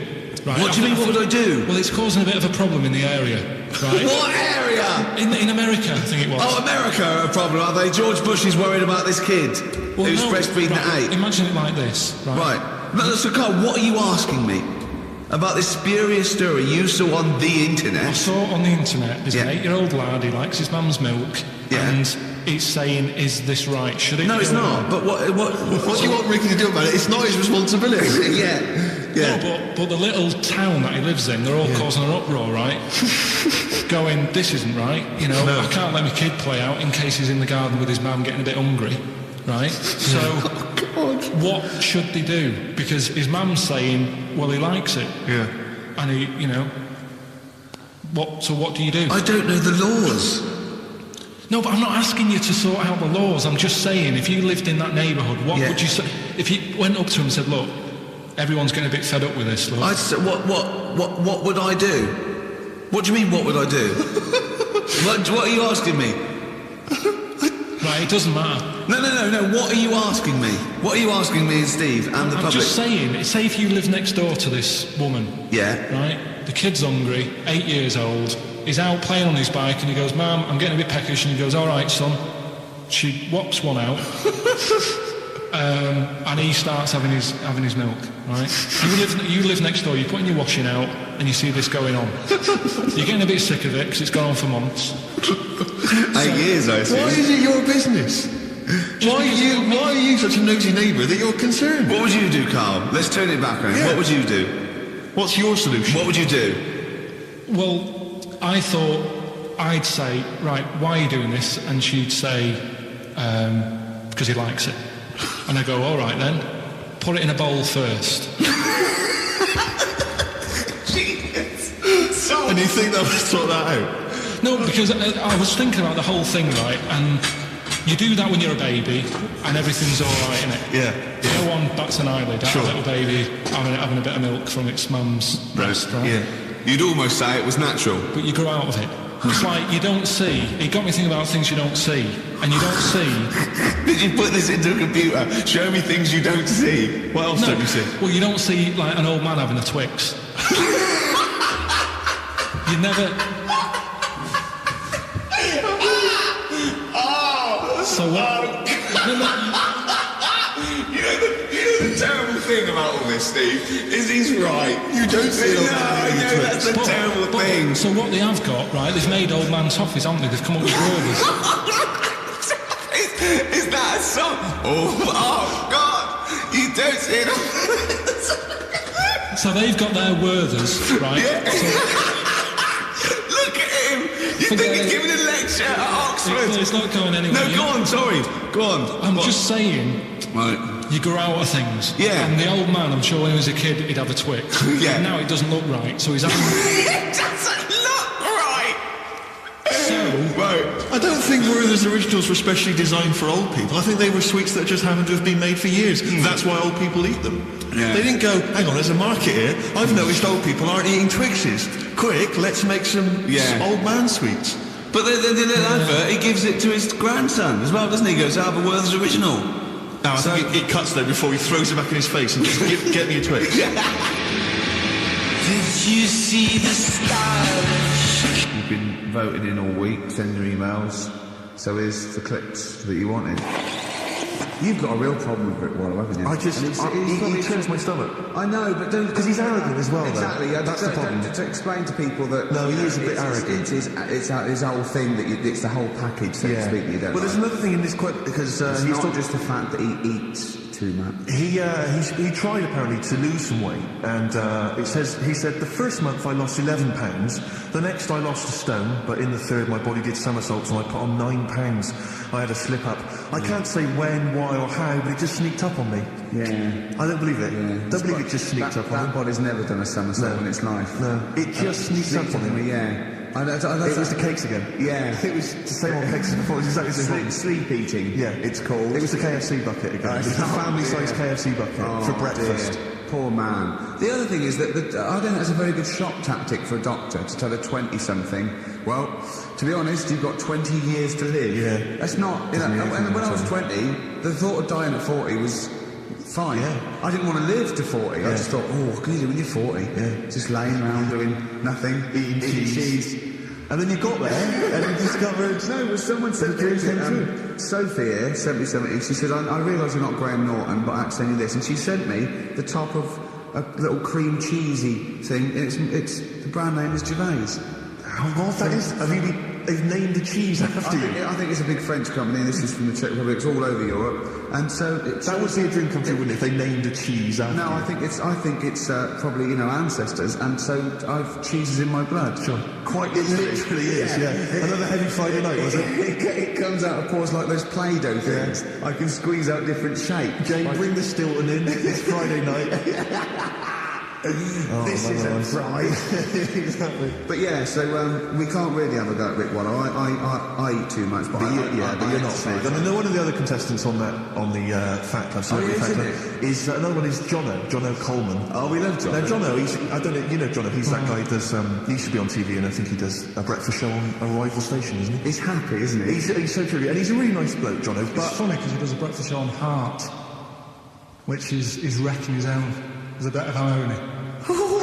Right? What do you mean, what would I do? Well, it's causing a bit of a problem in the area, right? What area? In America, I think it was. Oh, America are a problem, are they? George Bush is worried about this kid who's breastfeeding at 8. Imagine it like this, right? Right. No, so, Carl, what are you asking me? About this spurious story you saw on the internet? I saw it on the internet. There's an 8-year-old lad, he likes his mum's milk, and it's saying, is this right? Should it No, it's not. on? But what do you want Ricky to do about it? It's not his responsibility. Yeah. No, but the little town that he lives in, they're all causing an uproar, right? Going, this isn't right. You know, I can't let my kid play out in case he's in the garden with his mum getting a bit hungry, right? So, what should they do? Because his mum's saying, well, he likes it. Yeah. And he, you know, what do you do? I don't know the laws. No, but I'm not asking you to sort out the laws. I'm just saying, if you lived in that neighbourhood, what would you say? If you went up to him and said, look, everyone's getting a bit fed up with this, look. I'd say, what would I do? What do you mean, what would I do? what are you asking me? Right, it doesn't matter. No. What are you asking me? What are you asking me and Steve and the public? I'm just saying, say if you live next door to this woman. Yeah. Right? The kid's hungry, 8 years old. He's out playing on his bike and he goes, Mum, I'm getting a bit peckish. And he goes, all right, son. She whops one out. And he starts having his milk, right? You live next door, you're putting your washing out and you see this going on. You're getting a bit sick of it because it's gone on for months. 8 years, I see. Why is it your business? Why are you such a nosy neighbour that you're concerned? What would you do, Carl? Let's turn it back on. Yeah. What would you do? What's your solution? What would you do? Well, I thought I'd say, right, why are you doing this? And she'd say, because he likes it. And I go, all right then, put it in a bowl first. And you think that would sort that out? No, because I was thinking about the whole thing, right? And you do that when you're a baby, and everything's all right, innit? Yeah. No one bats an eyelid at a little baby having a bit of milk from its mum's breast, right? Yeah. You'd almost say it was natural. But you grow out of it. It's like you don't see. It got me thinking about things you don't see, and you don't see. Did you put this into a computer? Show me things you don't see. What else don't you see? Well, you don't see like an old man having a Twix. You never. So what? You know the terrible thing about all this, Steve, is he's right. You don't see it. No, that's the terrible thing. So what they have got, right, they've made old man toffees, haven't they? They've come up with Werther's. Is that a song? Oh, God. You don't see it. So they've got their Werther's, right? Yeah. Look at him. You think he's giving a lecture at Oxford? It's not going anywhere. No, go on, sorry. Go on. I'm just saying. Right. You grow out of things. Yeah. And the old man, I'm sure when he was a kid, he'd have a Twix. Yeah. And now it doesn't look right, so he's having... It doesn't look right! Right. I don't think Werther's originals were specially designed for old people. I think they were sweets that just happened to have been made for years. That's why old people eat them. Yeah. They didn't go, hang on, there's a market here. I've noticed old people aren't eating Twixes. Quick, let's make some old man sweets. But the advert, he gives it to his grandson as well, doesn't he? He goes, have a Werther's original. No, I think it cuts though before he throws it back in his face and just get me a Twix. Did you see the stylish? You've been voted in all week, send your emails. So here's the clips that you wanted. You've got a real problem with Rick Wallow, haven't you? He turns my stomach. I know, but don't... Because he's arrogant as well, though. Exactly, That's the problem. To explain to people that... No, he is a bit arrogant. It's his whole thing, that it's the whole package, so to speak, that you don't Well, there's another thing in this quote, because it's not just the fact that he eats too much. He tried apparently to lose some weight, and he said the first month I lost 11 pounds, the next I lost a stone, but in the third my body did somersaults and I put on 9 pounds. I had a slip up. I can't say when, why or how, but it just sneaked up on me. Yeah. I don't believe it. Yeah. Don't believe it just sneaked up on That me. body's never done a somersault in its life. No, it just sneaked up on me. Yeah. It was the cakes again. Yeah. It was the same old cakes as before. It was exactly the same thing. Sleep eating. Yeah, it's called. It was the KFC bucket again. It was the family-sized KFC bucket for breakfast. Dear. Poor man. The other thing is that I don't think that's a very good shock tactic for a doctor to tell a 20-something, well, to be honest, you've got 20 years to live. Yeah. That's not... when I was 20, the thought of dying at 40 was... fine. Yeah. I didn't want to live to 40. I just thought, what can you do when you're 40? Yeah. Just laying around doing nothing, eating cheese. And then you got there and you discovered... No, but someone said... Sophie here sent me something. She said, I realise you're not Graham Norton, but I had to send you this. And she sent me the top of a little cream cheesy thing. It's the brand name is Gervais. How odd that is. They've named the cheese after you. I think it's a big French company. This is from the Czech Republic. It's all over Europe, and so that would be a dream come true, wouldn't it? If they named a cheese after. No, I think it's probably ancestors, and so cheese is in my blood. Sure, quite it literally is. Yeah. Another heavy Friday night, was it? It comes out of pores like those Play-Doh things. Yeah. I can squeeze out different shapes. Jane, bring the Stilton in. It's Friday night. This is a fry. Exactly. But yeah, so we can't really have a go at Rick Wallow. I eat too much, but you're not big. I mean, one of the other contestants on the Fat Club, is another one is Jono Coleman. Oh, we love Jono. Now, Jono, I don't know, you know Jono, he's that guy who does, he used to be on TV, and I think he does a breakfast show on a rival station, isn't he? He's happy, isn't he? He's so true, and he's a really nice bloke, Jono. It's funny because he does a breakfast show on Heart, which is wrecking his own. There's a bit of irony. Oh,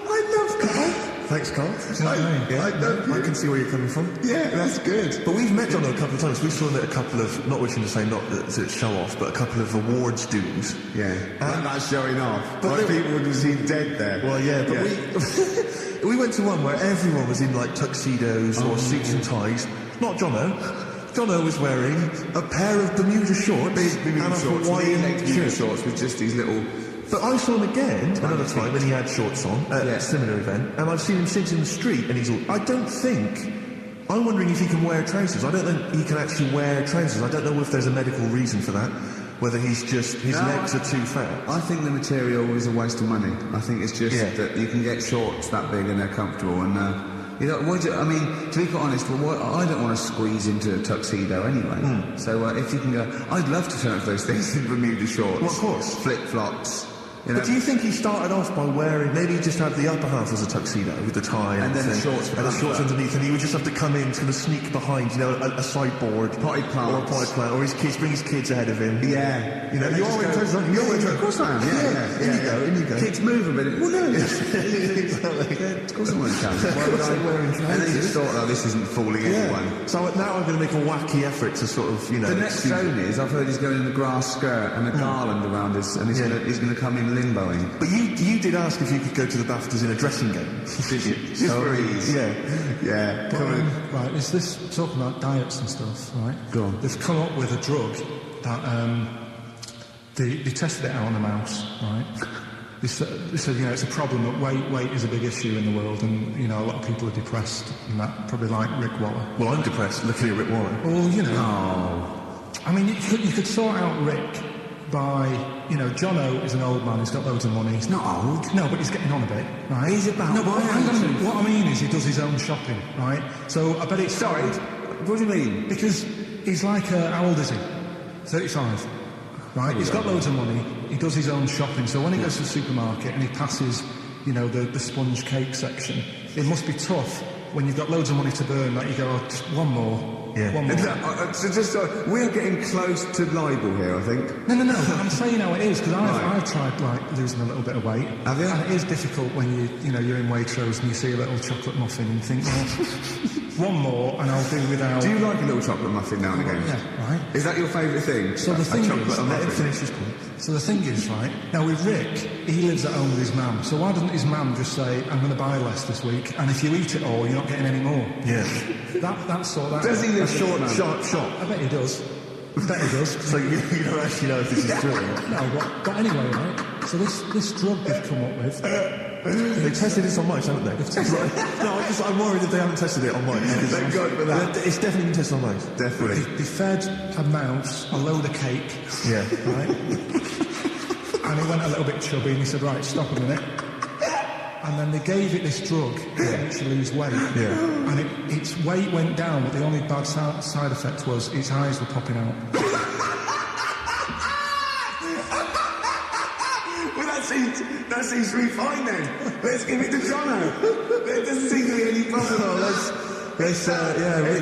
I love Carl. Thanks, Carl. You know what I mean? Yeah, I can see where you're coming from. Yeah, that's good. But we've met Jono a couple of times. We saw him at a couple of, not wishing to say not to show off, but a couple of awards dues. Yeah, that's showing off. But people would have seen dead there. Well, yeah, but we went to one where everyone was in like tuxedos or suits and ties. Not Jono. Jono was wearing a pair of Bermuda shorts and a Hawaiian Bermuda shorts with just these little... But I saw him again another time when he had shorts on at a similar event, and I've seen him since in the street, and he's all... I'm wondering if he can wear trousers. I don't think he can actually wear trousers. I don't know if there's a medical reason for that, whether he's just... his legs are too fat. I think the material is a waste of money. I think it's just that you can get shorts that big and they're comfortable, and... to be quite honest, I don't want to squeeze into a tuxedo anyway. So if you can go... I'd love to turn up those things in Bermuda shorts. Well, of course. Flip-flops. You know? But do you think he started off by wearing... Maybe he just had the upper half as a tuxedo with the tie And then the shorts and the shorts underneath, and he would just have to come in, kind of sneak behind, a sideboard. Potted plant. Or a potted plant, or his kids, bring his kids ahead of him. Yeah. You know, you're all interested, aren't you? You're interested. Of course I am, yeah. In you go. Kids move a bit. Well, no. Of course I won't count. Why would I wear wearing And then you just thought, oh, this isn't fooling anyone. So now I'm going to make a wacky effort to sort of, The next zone is, I've heard he's going in the grass skirt and a garland around his, and he's going to come in limboing. But you did ask if you could go to the BAFTAs in a dressing gown, did you? Just for ease. Yeah. Right, is this talking about diets and stuff, right? Go on. They've come up with a drug that they tested it out on a mouse, right? They said, it's a problem that weight is a big issue in the world, and, a lot of people are depressed, and that probably like Rick Waller. Well, I'm depressed looking at Rick Waller. Well, I mean, you could sort out Rick by, Jono is an old man, he's got loads of money. He's not old. No, but he's getting on a bit, right? He's about... No, but hang on a minute. What I mean is he does his own shopping, right? So I bet it's... Sorry, what do you mean? Because he's like, how old is he? 35. Right, he's got loads of money, he does his own shopping, so when he goes to the supermarket and he passes, the sponge cake section, it must be tough when you've got loads of money to burn that you go, just one more. Yeah. One more. We're getting close to libel here, I think. No, I'm saying how it is, because I've tried, losing a little bit of weight. Have you? And it is difficult when you're in Waitrose and you see a little chocolate muffin and think, well, one more and I'll do without... Do you like a little chocolate muffin now and again? Yeah, right. Is that your favourite thing? So the thing is... Let him finish his point. So the thing is, right, now with Rick, he lives at home with his mum, so why doesn't his mum just say, I'm going to buy less this week, and if you eat it all, you're not getting any more? Yeah. That's sort of... Does he live Sharp shop? I bet he does. I bet he does. So you don't actually know if this is true? No, but anyway, right, so this drug they've come up with... They've tested this on mice, haven't they? I'm worried that they haven't tested it on mice. Thank God for that. It's definitely been tested on mice. Definitely. They fed a mouse a load of cake. Yeah. Right? And he went a little bit chubby and he said, right, stop a minute. And then they gave it this drug to make it lose weight. Yeah. And its weight went down, but the only bad side effect was its eyes were popping out. Well, that seems refined then. Let's give it to Jono. There doesn't seem to be any problem. Rick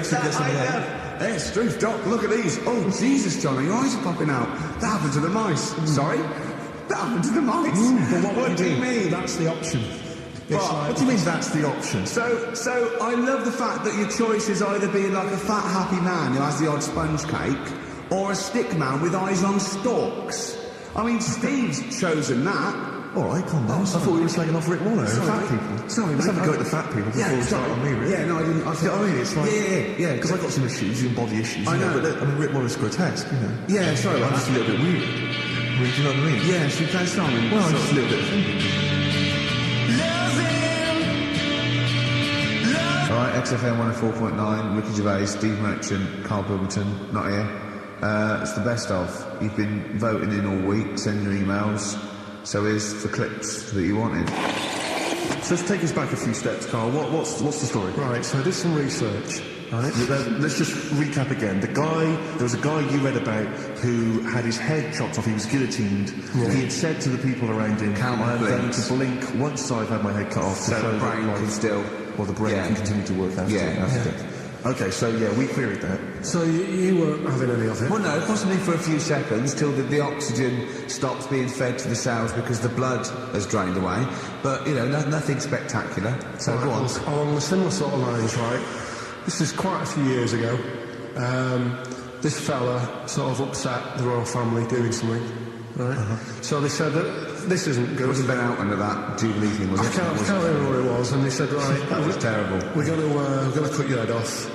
should get some of that. Hey, Struth, Doc, look at these. Oh, Jesus, Jono, your eyes are popping out. That happened to the mice. Sorry? That happened to the mice. But what do you mean? That's the option. What do you mean that's the option? So I love the fact that your choice is either being like a fat, happy man who has the odd sponge cake, or a stick man with eyes on stalks. I mean, Steve's chosen that. All right, calm down. I thought we were slagging off Rick Waller. Fat people. Sorry, let's have a go at the fat people before we start on me, Rick. Yeah, no, I didn't. You know what I mean? It's like... Yeah. Because I've got some issues, even body issues. I know. But Rick Waller's grotesque, Yeah, sorry. I'm just a little bit weird. Do you know what I mean? Yeah, so you play Simon. Well, I'm just a little bit offended. Alright, XFM 104.9, Ricky Gervais, Steve Merchant, Karl Pilkington, not here. It's the best of. You've been voting in all week, sending your emails. So here's the clips that you wanted. So let's take us back a few steps, Karl. What's the story? Right, so I did some research. Right. Let's just recap again. There was a guy you read about who had his head chopped off. He was guillotined. Yeah. He had said to the people around him, I am going to blink once I've had my head cut off. So the brain can still... Or the brain can continue to work after death. Okay, so we queried that. So you weren't having any of it? Well, no, possibly for a few seconds till the oxygen stops being fed to the cells because the blood has drained away. But, nothing spectacular. So go on. Along the similar sort of lines, right? This is quite a few years ago. This fella sort of upset the royal family doing something, right? So they said that this isn't good. It wasn't been out under that Jubilee thing, was it? I can't remember what it was, and they said, right, that was terrible. We're going to cut your head off.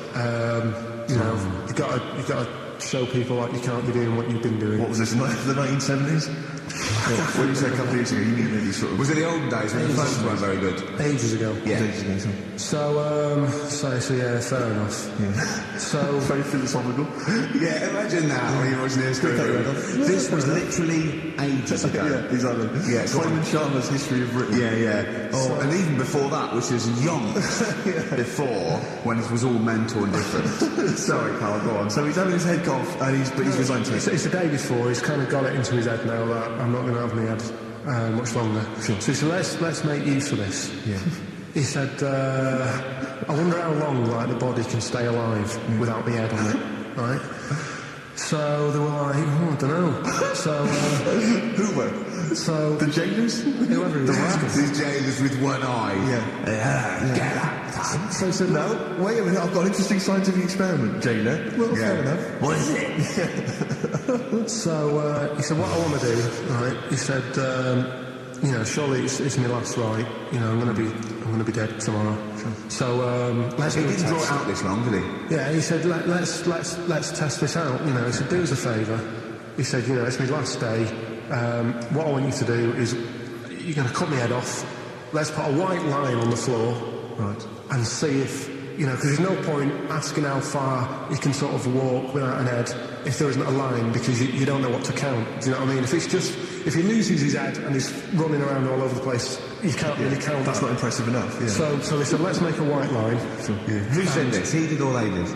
You've got to show people like you can't be doing what you've been doing. What was this, the 1970s? When you said a couple of years ago, you mean maybe sort of... Was it the olden days when the phones weren't very good? Ages ago. Yeah. Ages ago. So yeah, fair enough. Yeah. So... Very philosophical. Yeah, imagine that when you're watching this. This was literally ages ago. Yeah, exactly. Yeah, Simon Sharma's History of Britain. Yeah. Oh, and even before that, which is yonks before, when it was all mental and different. Sorry, Karl, go on. So he's having his head cut off, and he's resigned to it. It's the day before, he's kind of got it into his head now that I'm not going to have my head much longer. Sure. So he said, let's make use of this. Yeah. He said, I wonder how long like the body can stay alive without the head on it, right? So they were like, I don't know. So Who were? so The jailers? whoever he was asking. These jailers with one eye. Get out. So I said, no, wait a minute, I've got an interesting scientific experiment, jailer. Well, fair enough. What is it? So he said, what I want to do, right? He said, surely it's my last ride. I'm going to be dead tomorrow. Sure. So let's He do a didn't draw test. it out this long, did he? Yeah, he said, let's test this out. He said, do us a favour. He said, it's my last day. What I want you to do is, you're going to cut my head off. Let's put a white line on the floor, Right. and see if, because there's no point asking how far you can sort of walk without an head if there isn't a line, because you don't know what to count. Do you know what I mean? If he loses his head and he's running around all over the place, you can't really count. That's not impressive enough, yeah. So they said, let's make a white line. Sure. Who said this? He did or they did?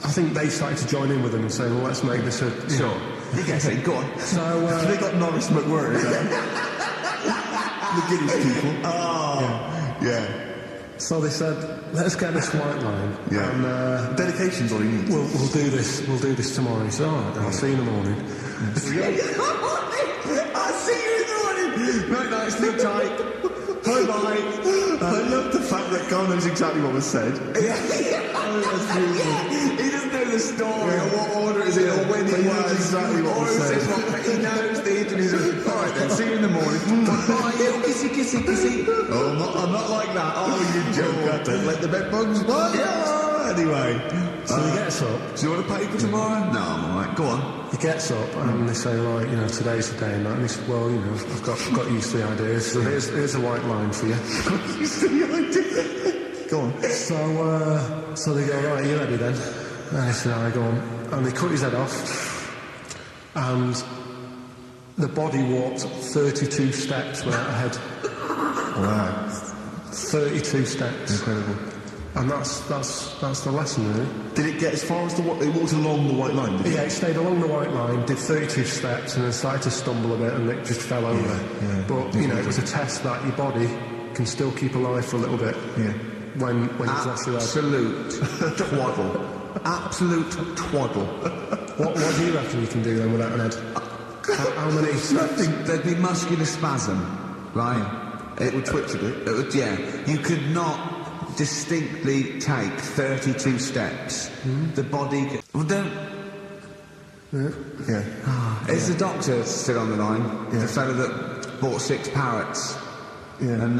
I think they started to join in with him and say, well, let's make this a... Sure. You guess it. Go on. So, They got Norris McWhirter. The Guinness people. Oh. Yeah. so they said, let's get this white line. Yeah. And Dedication's all he needs. we'll do this. We'll do this tomorrow. He said, all right, then I'll see you in the morning. I'll see you in the morning. Night, sleep tight. Bye-bye. I love the fact that Carl knows exactly what was said. He doesn't know the story or what order it's in or when But it he knows was. exactly what Or was he said. says what he knows the interviews. All right then, see you in the morning. Bye, you kissy, kissy, kissy. Oh, I'm not like that. Oh, you joker. Don't let the bed bugs bite you. Anyway. So he gets up. Do you want to pay for tomorrow? No, I'm all right. Go on. He gets up and they say, right, today's the day and that. And he said, well, I've got used to the idea. So here's a white line for you. Used to the idea. Go on. So they go, right, you ready then? And he said, alright, go on. And they cut his head off. And the body walked 32 steps without a head. Wow. 32 steps. Incredible. And that's the lesson, really. Did it get as far as it walked along the white line, did it? Yeah, it stayed along the white line, did 32 steps, and then started to stumble a bit, and it just fell over. yeah. But, it was a test that your body can still keep alive for a little bit. Yeah. When you've lost your head. Absolute twaddle. Absolute twaddle. What do you reckon you can do then without an head? How many steps? There'd be muscular spasm, right? It would twitch a bit. It would, yeah. You could not distinctly take 32 steps. The body... Well, don't... Yeah. Is the doctor still on the line? Yeah. The fellow that bought 6 parrots. Yeah. And,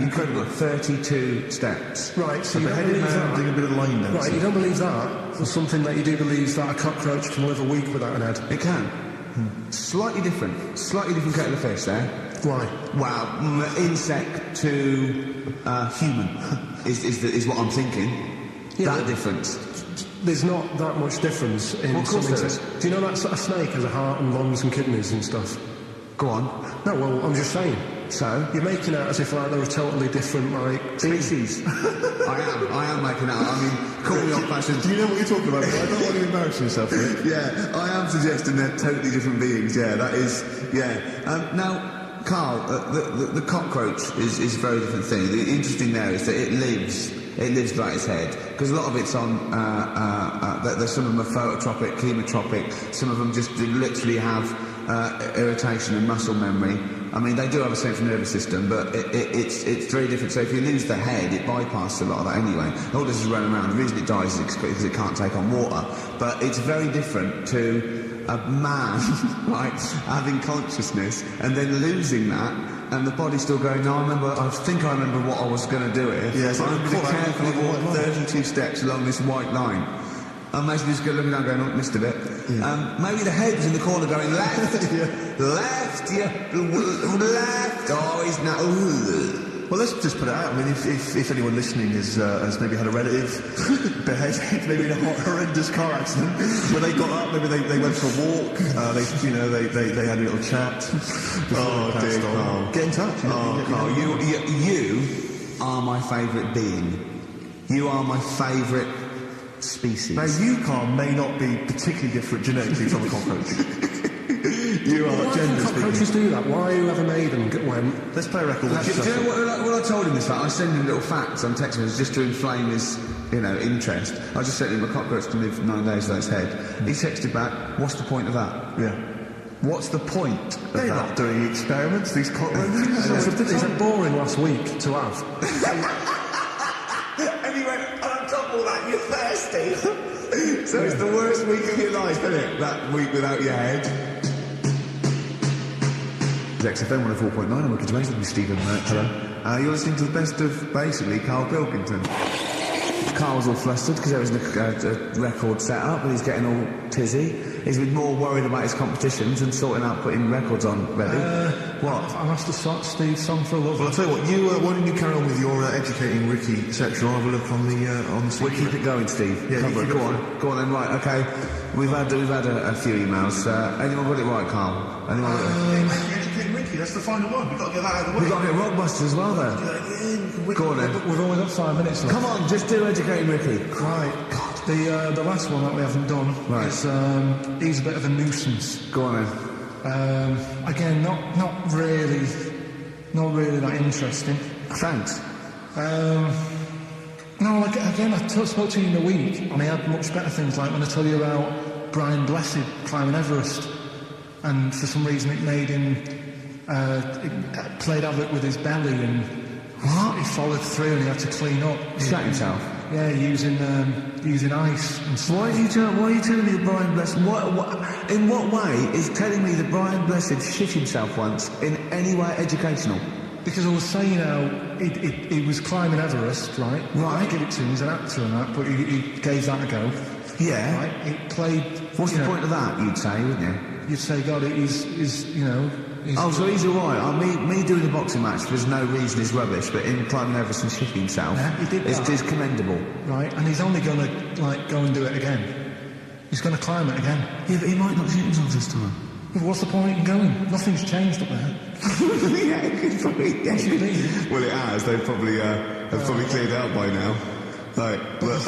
you could have got 32 steps. Right, so you The don't headed believe man that? doing a bit of line dancing. Right, you don't believe that for something that you do believe that a cockroach can live a week without an head. It can. Slightly different kettle of fish there. Why? Well, insect to human is what I'm thinking. Yeah, That difference. There's not that much difference in Well, of course something. there is. Do you know that a snake has a heart and lungs and kidneys and stuff? Go on. No, well, I'm just saying. So? You're making out as if like they're a totally different Species. I am making out. I mean, call me old-fashioned. Do you know what you're talking about? I don't want to embarrass yourself here. Yeah, I am suggesting they're totally different beings. Yeah, that is. Yeah. Now, Carl, the cockroach is a very different thing. The interesting there is that it lives without its head, because a lot of it's on. There's some of them are phototropic, chemotropic. Some of them just literally have irritation and muscle memory. I mean, they do have a central nervous system, but it's very different. So if you lose the head, it bypasses a lot of that anyway. All this is running around. The reason it dies is because it can't take on water. But it's very different to a man, right, having consciousness and then losing that, and the body's still going, no, I think I remember what I was going to do here. Yes, I'm going to carefully walk line. 32 steps along this white line. I'm basically just looking down going, oh, missed a bit. Yeah. Maybe the head was in the corner going, left, left, oh, he's not, Well, let's just put it out. I mean, if anyone listening has maybe had a relative beheaded, maybe in a horrendous car accident, where they got up, maybe they went for a walk, they had a little chat. Oh, dear, Carl. Get in touch. Carl, you are my favourite being. You are my favourite species. Now, you, Carl, may not be particularly different genetically from a cockroach. You are Why can generally cockroaches speaking. do that? Why whoever made them went... Let's play a record. Do you know what I told him this fact? I sent him little facts on text messages just to inflame his, interest. I just sent him a cockroach to live 9 days without its head. He texted back, what's the point of that? Yeah. What's the point of They're that? not doing experiments, these cockroaches. Is it boring last week to have? And he went, on top of all that, you're thirsty. So it's the worst week of your life, isn't it? That week without your head. XFM 104.9, I'm Wicked Ways with me, Stephen Merck. Hello. You're listening to the best of, basically, Karl Pilkington. Carl's all flustered because there was a record set up, but he's getting all tizzy. He's been more worried about his competitions and sorting out putting records on ready. What? I'll have to start Steve's song for a love. Well, I'll tell you what, why don't you carry on with your educating Ricky section? I'll have a look on the CD. We'll keep it going, Steve. Yeah, Cover you it. keep Go it on. Go on then, right, okay. We've had a few emails. Anyone got it right, Carl? Anyone got it? Educating Ricky, that's the final one. We've got to get that out of the way. We've got to get Rockbusters as well, though. Go on then. We've only got 5 minutes left. Come on, just do Educating Ricky. Right. The last one that we haven't done is he's a bit of a nuisance. Go on then. Again, not really that interesting. Thanks. No, again, I spoke to him in a week, and he had much better things, like when I tell you about Brian Blessed climbing Everest, and for some reason it made him, it played havoc with his belly, and he followed through and he had to clean up. Shut himself. Yeah, using ice and stuff. Why are you telling me that Brian Blessed... in what way is telling me that Brian Blessed shit himself once in any way educational? Because I was saying how he was climbing Everest, right? Right. I give it to him, he's an actor and that, but he gave that a go. Yeah. Right? He played... What's the point of that, you'd say, wouldn't you? You'd say, God, he's He's, so he's alright. Me doing a boxing match for no reason is rubbish, but him climbing Everest and shitting himself he did that. is commendable. Right, and he's only going to, go and do it again. He's going to climb it again. Yeah, but he might not shit himself this time. Well, what's the point in going? Nothing's changed up there. Yeah, it probably... Yeah. Well, it has. They've probably cleared it out by now. Like, but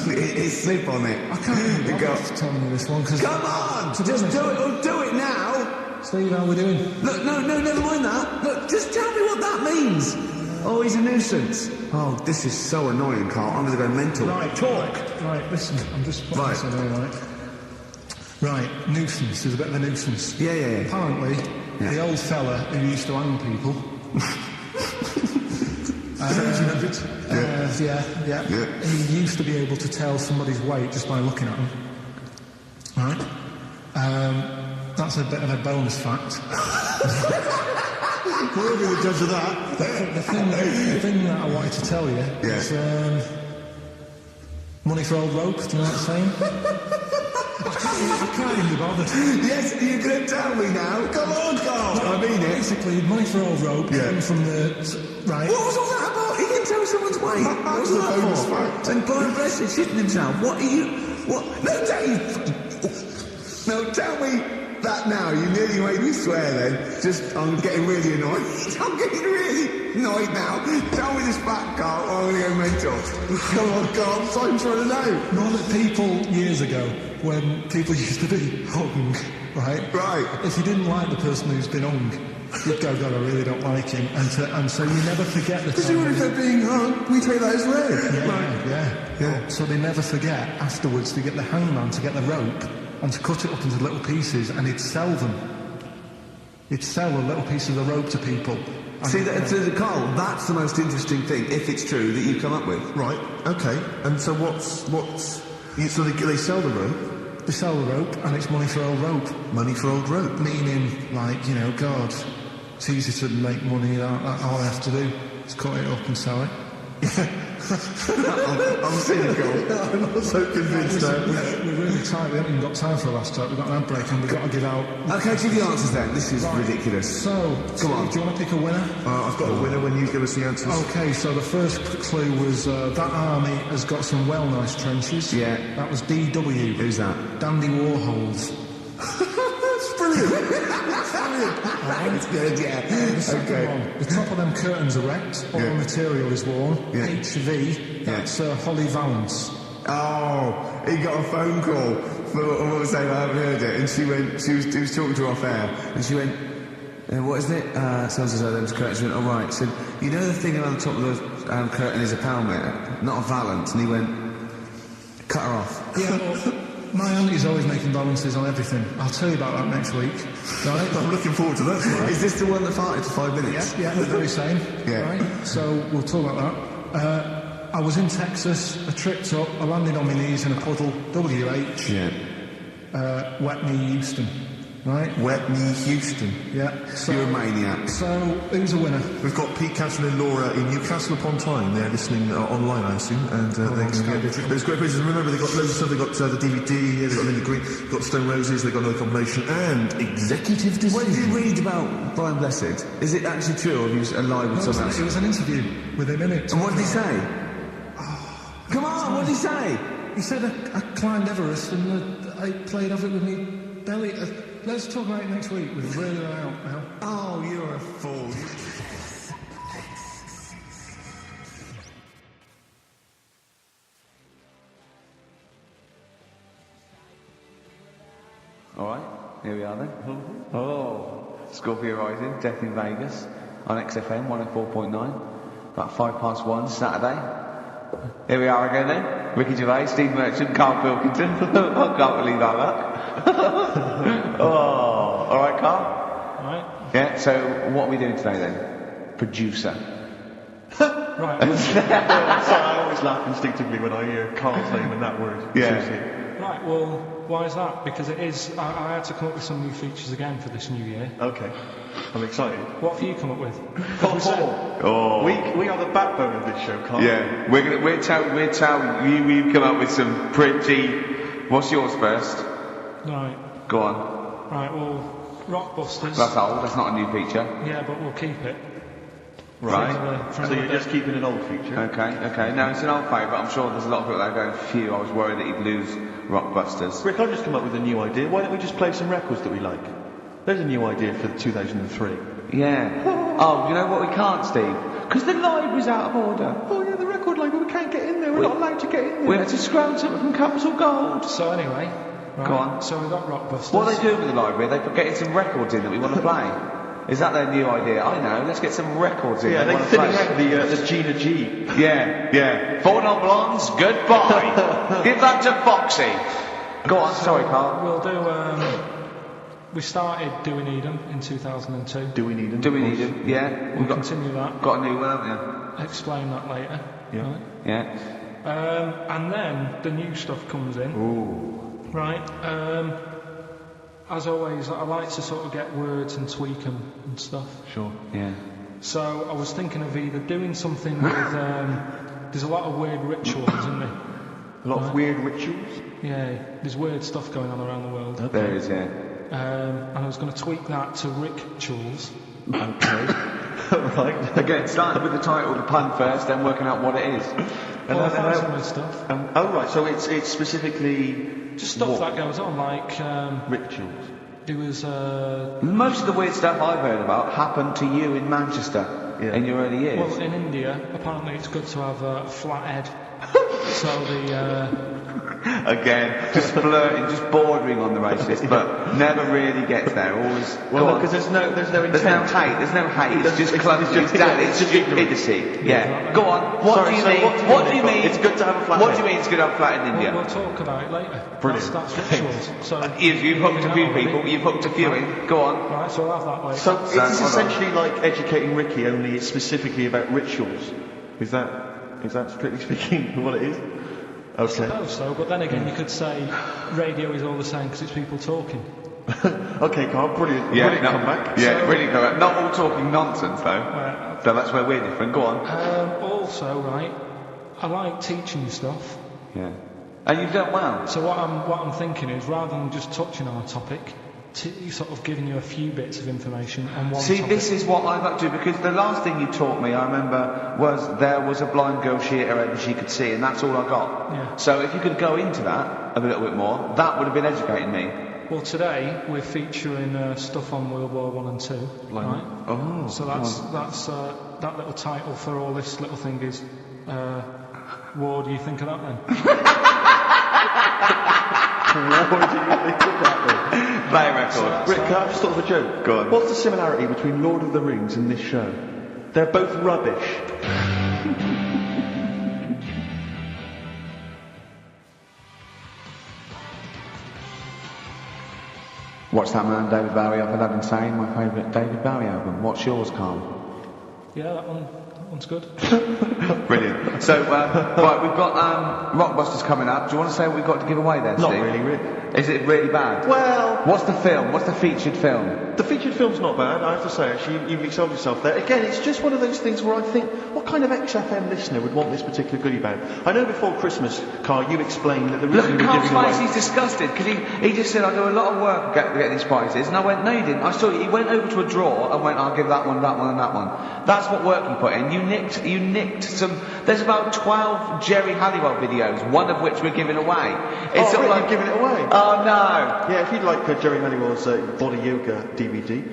it's slip on it. I can't remember telling you this one, because... Come on! Just do it, or do it now! Steve, how are we doing? Look, no, never mind that. Look, just tell me what that means. Oh, he's a nuisance. Oh, this is so annoying, Carl. I'm going to go mental. Right, talk. Right, listen, I'm just putting this in here, right? Right, nuisance is a bit of a nuisance. Yeah. Apparently, the old fella who used to hang people... Yeah. He used to be able to tell somebody's weight just by looking at them. Right? That's a bit of a bonus fact. We'll be the judge of that. The thing that I wanted to tell you is money for old rope, do you know what I'm saying? I can't even be bothered. Yes, you're going to tell me now. Come on, Carl. No, I mean it. Basically, money for old rope came from the... Right. What was all that about? He can tell someone's weight. What was that bonus for? fact. And Brian Blessed shitting himself. What are you... What? No, tell me that now. You nearly made me swear then. I'm getting really annoyed. I'm getting really annoyed now. Tell me this fact, Carl, or I'm going to go mental. Come on, Carl. So I'm trying to know. Know that people years ago, when people used to be hung, right? Right. If you didn't like the person who's been hung, you'd go, God, I really don't like him. And so you never forget the time. Because even if they're being hung, we take that as read. Yeah. So they never forget afterwards to get the hangman to get the rope and to cut it up into little pieces, and he'd sell them. He'd sell a little piece of the rope to people. See, Carl, that's the most interesting thing, if it's true, that you come up with. Right, okay. And so what's... So they sell the rope? They sell the rope, and it's money for old rope. Money for old rope? Meaning, God, it's easy to make money, all I have to do is cut it up and sell it. I'm cynical. I'm not so convinced now. We're really tight. We haven't even got time for the last talk. We've got an ad break and we've got to give out... Okay, give the answers then. This is ridiculous. So, come on. Do you want to pick a winner? I've got a winner when you give us the answers. Okay, so the first clue was that army has got some nice trenches. Yeah. That was DW. Who's that? Dandy Warhols. That's brilliant. That's good, yeah. The second one, the top of them curtains are wrecked, all the material is worn. HV, that's Holly Valance. Oh, he got a phone call for what was saying, I haven't heard it, and he was talking to her off air, and she went, what is it? Someone says, that was curtain. She went, all right. Said, you know the thing around the top of the curtain is a pound meter, not a valance, and he went, cut her off. Yeah, well, my auntie's always making balances on everything. I'll tell you about that next week. Right? I'm looking forward to that tonight. Is this the one that farted for 5 minutes? Yeah, the very same. Yeah. Right? So we'll talk about that. I was in Texas, I tripped up, I landed on my knees in a puddle, WH, wet knee Houston, right? Wet knee Houston. Yeah. So, You're a maniac. So, who's a winner? We've got Pete, Catherine and Laura in Newcastle upon Tyne. They're listening online, I assume, and they can get it. There's great pictures. Remember, they've got loads of stuff. They've got the DVD, they've got Linda Green, they've got Stone Roses, they've got another compilation, and Executive Decision. What did you read about Brian Blessed? Is it actually true, or are you alive with someone else? It was an interview with him in it. And what did he say? Come on, what did he say? He said I climbed Everest and I played off it with me belly. Let's talk about it next week. We've really run out now. Oh, you're a fool. All right, here we are then. Oh, Scorpio Rising, Death in Vegas on XFM 104.9. About 1:05 Saturday. Here we are again then. Ricky Gervais, Steve Merchant, Karl Pilkington. I can't believe our luck. Oh, all right, Karl. All right. Yeah. So what are we doing today then? Producer. Right. Sorry, I always laugh instinctively when I hear Carl's name and that word. Yeah. Seriously. Right, well, why is that? Because it is... I had to come up with some new features again for this new year. Okay. I'm excited. What have you come up with? Oh. We are the backbone of this show, Carl. Yeah. We'll tell you. We've come up with some pretty. What's yours first? Right. Go on. Right, well, Rockbusters. That's old. That's not a new feature. Yeah, but we'll keep it. Right. So you're just keeping an old feature? Okay. No, it's an old favourite. I'm sure there's a lot of people that are going, phew, I was worried that he'd lose Rockbusters. Rick, I've just come up with a new idea. Why don't we just play some records that we like? There's a new idea for 2003. Yeah. Oh, you know what we can't, Steve? Because the library's out of order. Oh yeah, the record label, we can't get in there. We're not allowed to get in there. We had to scrounge something from Capital Gold. So anyway... Right, Go on. So we've got Rockbusters. What are they doing with the library? They're getting some records in that we want to play. Is that their new idea? I know, let's get some records in. Yeah, they they're want to thinning play. out the Gina G. Yeah. Four non-blondes, goodbye. Give that to Foxy. Go on, sorry, Carl. We'll do... we started Do We Need 'Em in 2002. Do we need them? Do we need him? Yeah. We'll continue that. Got a new one, haven't Explain that later. Yeah. Right. you? Yeah. And then the new stuff comes in. Ooh. Right. As always, I like to sort of get words and tweak them and stuff. Sure. Yeah. So I was thinking of either doing something with... there's a lot of weird rituals, isn't there? A lot of weird rituals. Yeah, there's weird stuff going on around the world. There is, yeah. And I was going to tweak that to rituals. Okay. Right. Again, starting with the title, the pun first, then working out what it is. Well, I found some weird stuff. Oh right, so it's specifically Just stuff that goes on, like... rituals. There was... Most of the weird stuff I've heard about happened to you in Manchester in your early years. Well, in India, apparently it's good to have a flat head. So the... Again, just flirting, just bordering on the racist, but never really gets there. Always. Well, because there's no intent. There's no hate. It's just clumsy. It's just idiocy. Yeah. Go on. What do you mean? What do you mean? It's good to have a flat What head. do you mean it's good to have a flat in India? We'll talk about it later. Brilliant. That's rituals. So You've hooked a few people. You've hooked a few in. Go on. Right, so I'll have that later. So it's hold on. essentially like Educating Ricky, only it's specifically about rituals. Is that strictly speaking what it is? I Okay. suppose so, but then again you could say radio is all the same because it's people talking. Okay, Carl, brilliant comeback. Yeah, brilliant comeback. Not all talking nonsense though. Right. So that's where we're different. Go on. Also, right, I like teaching stuff. Yeah. And you've done well. So what I'm thinking is, rather than just touching on a topic, sort of giving you a few bits of information on one See, topic. this is what I'd like to do, because the last thing you taught me, I remember, was there was a blind girl, she hit her head and she could see, and that's all I got. Yeah. So if you could go into that a little bit more, that would have been educating me. Well, today we're featuring stuff on World War 1 and 2, right? Oh. So that's that little title for all this little thing is, what do you think of that then? What do you think of that? Play a record. Rick, can I just thought of a joke? Go on. What's the similarity between Lord of the Rings and this show? They're both rubbish. Watch that man, David Bowie, up at Insane, my favourite David Bowie album. What's yours, Carl? Yeah, that one's good. Brilliant. So, right, we've got Rockbusters coming up. Do you want to say what we've got to give away there, Steve? Not really, Rick. Is it really bad? Well... What's the film? What's the featured film? The featured film's not bad, I have to say, actually. You've excelled yourself there. Again, it's just one of those things where I think, what kind of XFM listener would want this particular goodie bag? I know before Christmas, Carl, you explained that the Look reason at you were Carl's giving face, away... he's disgusted, because he just said, I do a lot of work to get these prizes, and I went, no you didn't. I saw you, he went over to a drawer and went, I'll give that one, and that one. That's what work you put in. You nicked some... There's about 12 Jerry Halliwell videos, one of which we're giving away. It's sort of like... you're giving it away? Oh no! Yeah, if you'd like Jerry Halliwell's Body Yoga DVD,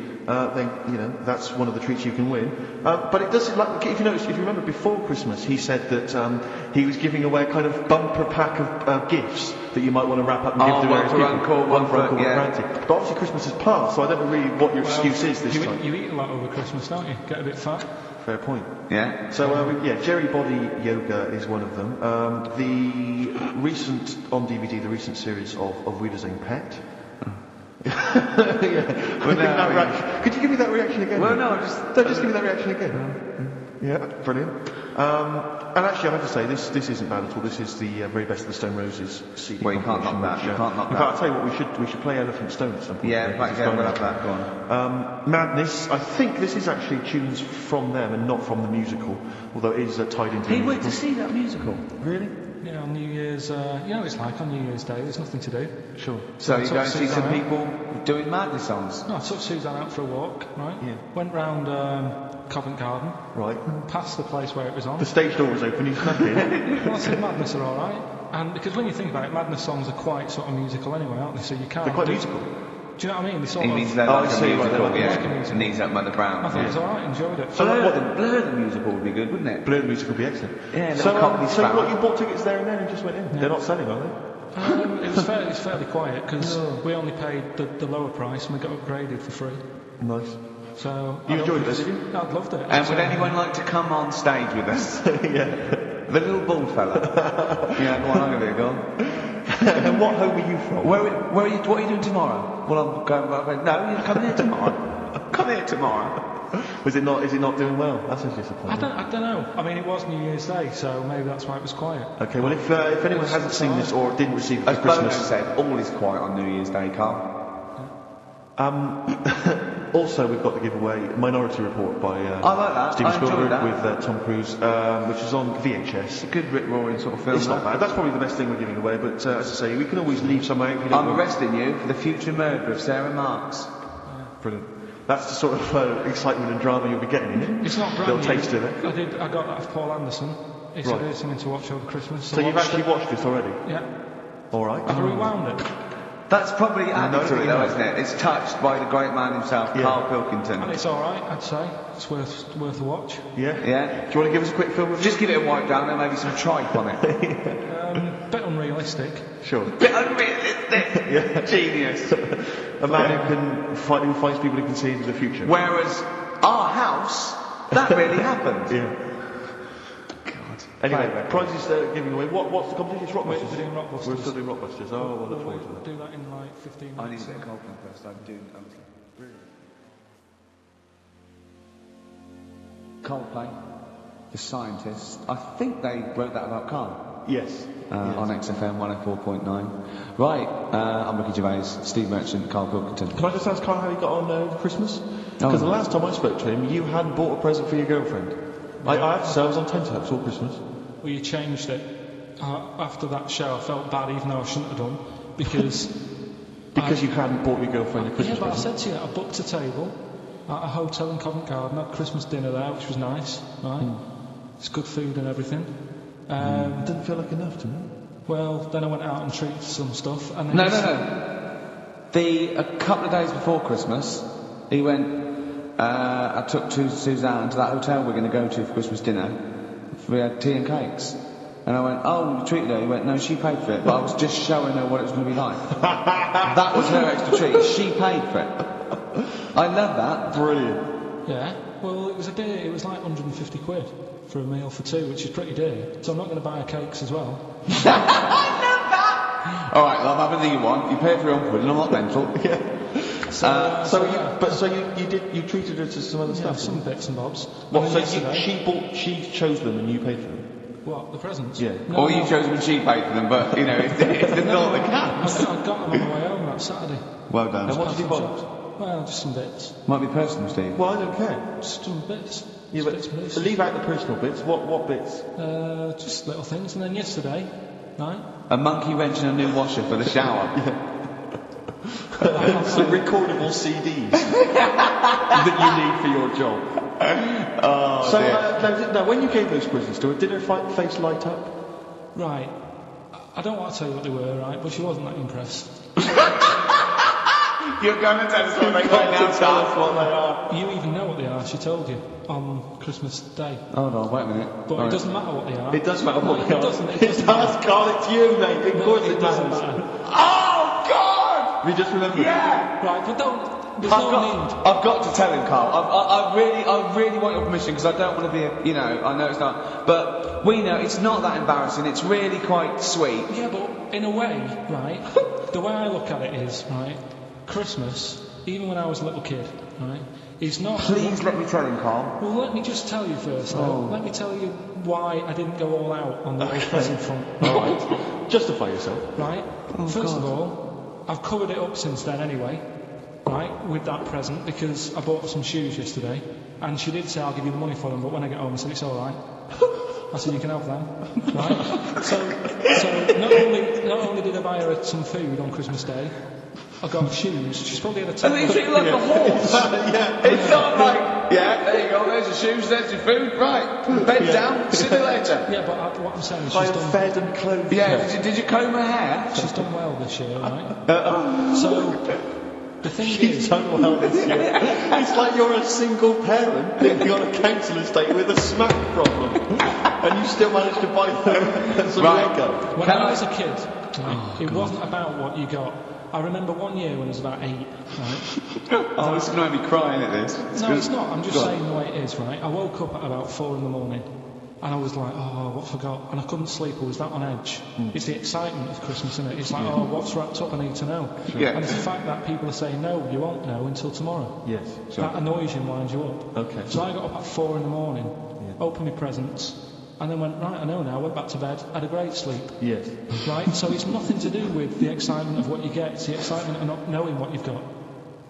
then, you know, that's one of the treats you can win. But it does, like, if you remember before Christmas, he said that he was giving away a kind of bumper pack of gifts that you might want to wrap up and give to various people. One for Uncle, yeah. But obviously Christmas has passed, so I don't know really what your excuse is this time. You eat a lot over Christmas, don't you? Get a bit fat. Fair point. Yeah. So, Jerry Body Yoga is one of them. The recent, on DVD, the recent series of Wiedersehen Pet. Yeah. Could you give me that reaction again? Well, no, just give me that reaction again. Yeah, brilliant. And actually, I have to say, this isn't bad at all. This is the very best of the Stone Roses CD. Well, you can't knock that. You can't knock that. I'll tell you what, we should play Elephant Stone at some point. Yeah, we'll have that. Go on. Madness. I think this is actually tunes from them and not from the musical, although it is tied into. He went to see that musical. Really? Yeah, on New Year's, you know what it's like on New Year's Day, there's nothing to do. Sure. So you go and see some people doing Madness songs? No, I took Suzanne out for a walk, right? Yeah. Went round Covent Garden. Right. Past the place where it was on. The stage door was open, you snuck in. Well, I said Madness are alright. And because when you think about it, Madness songs are quite sort of musical anyway, aren't they? So you can't... They're quite musical. Do you know what I mean? They sort He of... means they're like a musical, like a musical. Needs that Mother Brown. I thought it was alright, enjoyed it. Blur the musical would be good, wouldn't it? Blur the musical would be excellent. Yeah, so so what, you bought tickets there and then and just went in? Yeah. They're not selling, are they? It was fairly quiet because we only paid the lower price and we got upgraded for free. Nice. So you enjoyed it, did you? I'd loved it. And would anyone like to come on stage with us? Yeah. The little bald fella. Yeah, go on, I'm going to go on. And what home are you from? Where are you? What are you doing tomorrow? Well, I'm going. No, you're coming here tomorrow. Come here tomorrow. Is it not doing well? That's a disappointment. I don't know. I mean, it was New Year's Day, so maybe that's why it was quiet. Okay, well, if anyone hasn't seen this or didn't receive it for As Christmas, Bono said, all is quiet on New Year's Day, Carl. Also, we've got the giveaway Minority Report by I like that. Steven I enjoyed Spielberg that. with Tom Cruise, which is on VHS. A good Rick Roaring sort of film. It's not bad. That's probably the best thing we're giving away. But as I say, we can always leave some out. If you don't I'm want. arresting you for the future murder of Sarah Marks. Brilliant. That's the sort of excitement and drama you'll be getting in it. It's not brand Little taste of it. I got that of Paul Anderson. He said it's something to watch over Christmas. So you've actually watched this already? Yeah. All right. I've rewound it. That's probably added to it, though, no. isn't it? It's touched by the great man himself, Karl Pilkington. And it's alright, I'd say. It's worth a watch. Yeah? Yeah. Do you want to give us a quick film review? Just give it a wipe down and maybe some tripe on it. Bit unrealistic. Sure. Bit unrealistic. Yeah. Genius. A man who finds people who can see into the future. Whereas our house, that really happened. Yeah. Anyway, prizes giving away. What's the competition? It's Rockbusters. We're doing Rockbusters. We're still doing Rockbusters. Oh, well, look forward to that. Do that in like 15 minutes. I need a bit of Coldplay first. I'm doing Coldplay, The Scientist. I think they wrote that about Carl. Yes. On XFM 104.9. Right, I'm Ricky Gervais, Steve Merchant, Karl Pilkington. Can I just ask Carl how he got on over Christmas? Because the last time I spoke to him, you hadn't bought a present for your girlfriend. I have to say, I was on tenterhooks all Christmas. Well, you changed it. After that show, I felt bad, even though I shouldn't have done, because... Because you hadn't bought your girlfriend a Christmas present? Yeah, but I said to you, I booked a table at a hotel in Covent Garden, had Christmas dinner there, which was nice, right? It's good food and everything. Didn't feel like enough to me. Well, then I went out and treated some stuff, and then... No. A couple of days before Christmas, he went... I took Suzanne to that hotel we're going to go to for Christmas dinner. We had tea and cakes. And I went, oh, you treated her? He went, no, she paid for it, but I was just showing her what it was going to be like. That was her extra treat. She paid for it. I love that. Brilliant. Yeah. Well, it was a day. It was like 150 quid for a meal for two, which is pretty dear. So I'm not going to buy her cakes as well. I love that. All right, love, have anything you want. You pay for your own pudding. I'm not mental. Yeah. So you treated her to some other stuff? Some bits and bobs. What? And So yesterday- she chose them and you paid for them? What, the presents? Yeah. No, Or you chose when she paid for them, but, you know, it's the thought that I counts. got them on the way home that Saturday. Well done. And what did you buy? Well, just some bits. Might be personal, Steve. Well, I don't care. Just some bits. Yeah, Just but bits and pieces. leave out the personal bits. What bits? Just little things. And then yesterday, right? A monkey wrench and a new washer for the shower. Some recordable CDs that you need for your job. Oh, So, dear. now, when you gave those presents to her, did her face light up? Right. I don't want to tell you what they were, right? But she wasn't that impressed. You're going to tell us what they were now, Tell us what they are. You even know what they are. She told you on Christmas Day. Hold on, wait a minute. But Right. it doesn't matter what they are. It does matter No, what they are. It doesn't. It does, Carl. It's you, mate. Of course it does. doesn't matter. Oh, God! We just remembered. Yeah! Right, but don't. There's no need. I've got to tell him, Carl. I really want your permission because I don't want to be I know it's not. But we know it's not that embarrassing. It's really quite sweet. Yeah, but in a way, right, the way I look at it is, right, Christmas, even when I was a little kid, right, is not... Please let me tell him, Carl. Well, let me just tell you first, though. Let me tell you why I didn't go all out on the old present front. All right. Justify yourself. Right? First of all, I've covered it up since then anyway, right, with that present, because I bought some shoes yesterday, and she did say, I'll give you the money for them, but when I get home, I said, it's all right. I said, you can have them, right? So not only did I buy her some food on Christmas Day, I got shoes. She's probably had a And then you treat it like a horse. Yeah. It's not like, yeah, there you go, there's your shoes, there's your food, right. Bed down, see you later. Yeah, but what I'm saying is I she's have done... fed and clothed Yeah, her. did you comb her hair? She's done well this year, right? So, the thing She's is... done well this year. It's like you're a single parent living on a council estate with a smack problem, and you still manage to buy them some Lego. When I was a kid, right, it wasn't about what you got. I remember one year when I was about 8, right? Oh, this is going to make me crying at this. No, it's not. I'm just saying the way it is, right? I woke up at about 4 in the morning, and I was like, oh, what forgot? And I couldn't sleep. I was that on edge. It's the excitement of Christmas, isn't it? It's like, oh, what's wrapped up? I need to know. Yeah. And it's the fact that people are saying, no, you won't know until tomorrow. Yes. That annoys you and winds you up. Okay. So I got up at 4 in the morning, opened my presents, and then went, right, I know now, went back to bed, had a great sleep. Yes. Right? So it's nothing to do with the excitement of what you get, it's the excitement of not knowing what you've got.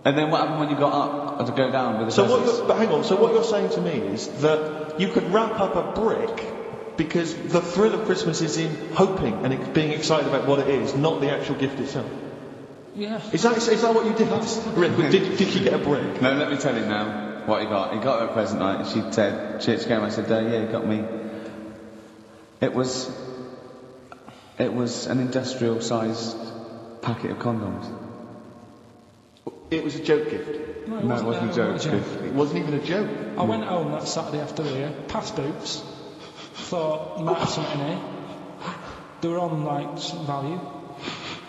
And then what happened when you got up to go down with the So presents? but hang on. So what you're saying to me is that you could wrap up a brick because the thrill of Christmas is in hoping and being excited about what it is, not the actual gift itself. Yeah. Is that what you did? Did she get a brick? No, let me tell you now what he got. He got her a present, right? And she said, she came, I said, yeah, he got me. It was an industrial-sized packet of condoms. It was a joke gift. No, No, it wasn't a joke. It wasn't even a joke. I went home that Saturday after here, past Boots, thought, you might have something in here. They were on, like, some value.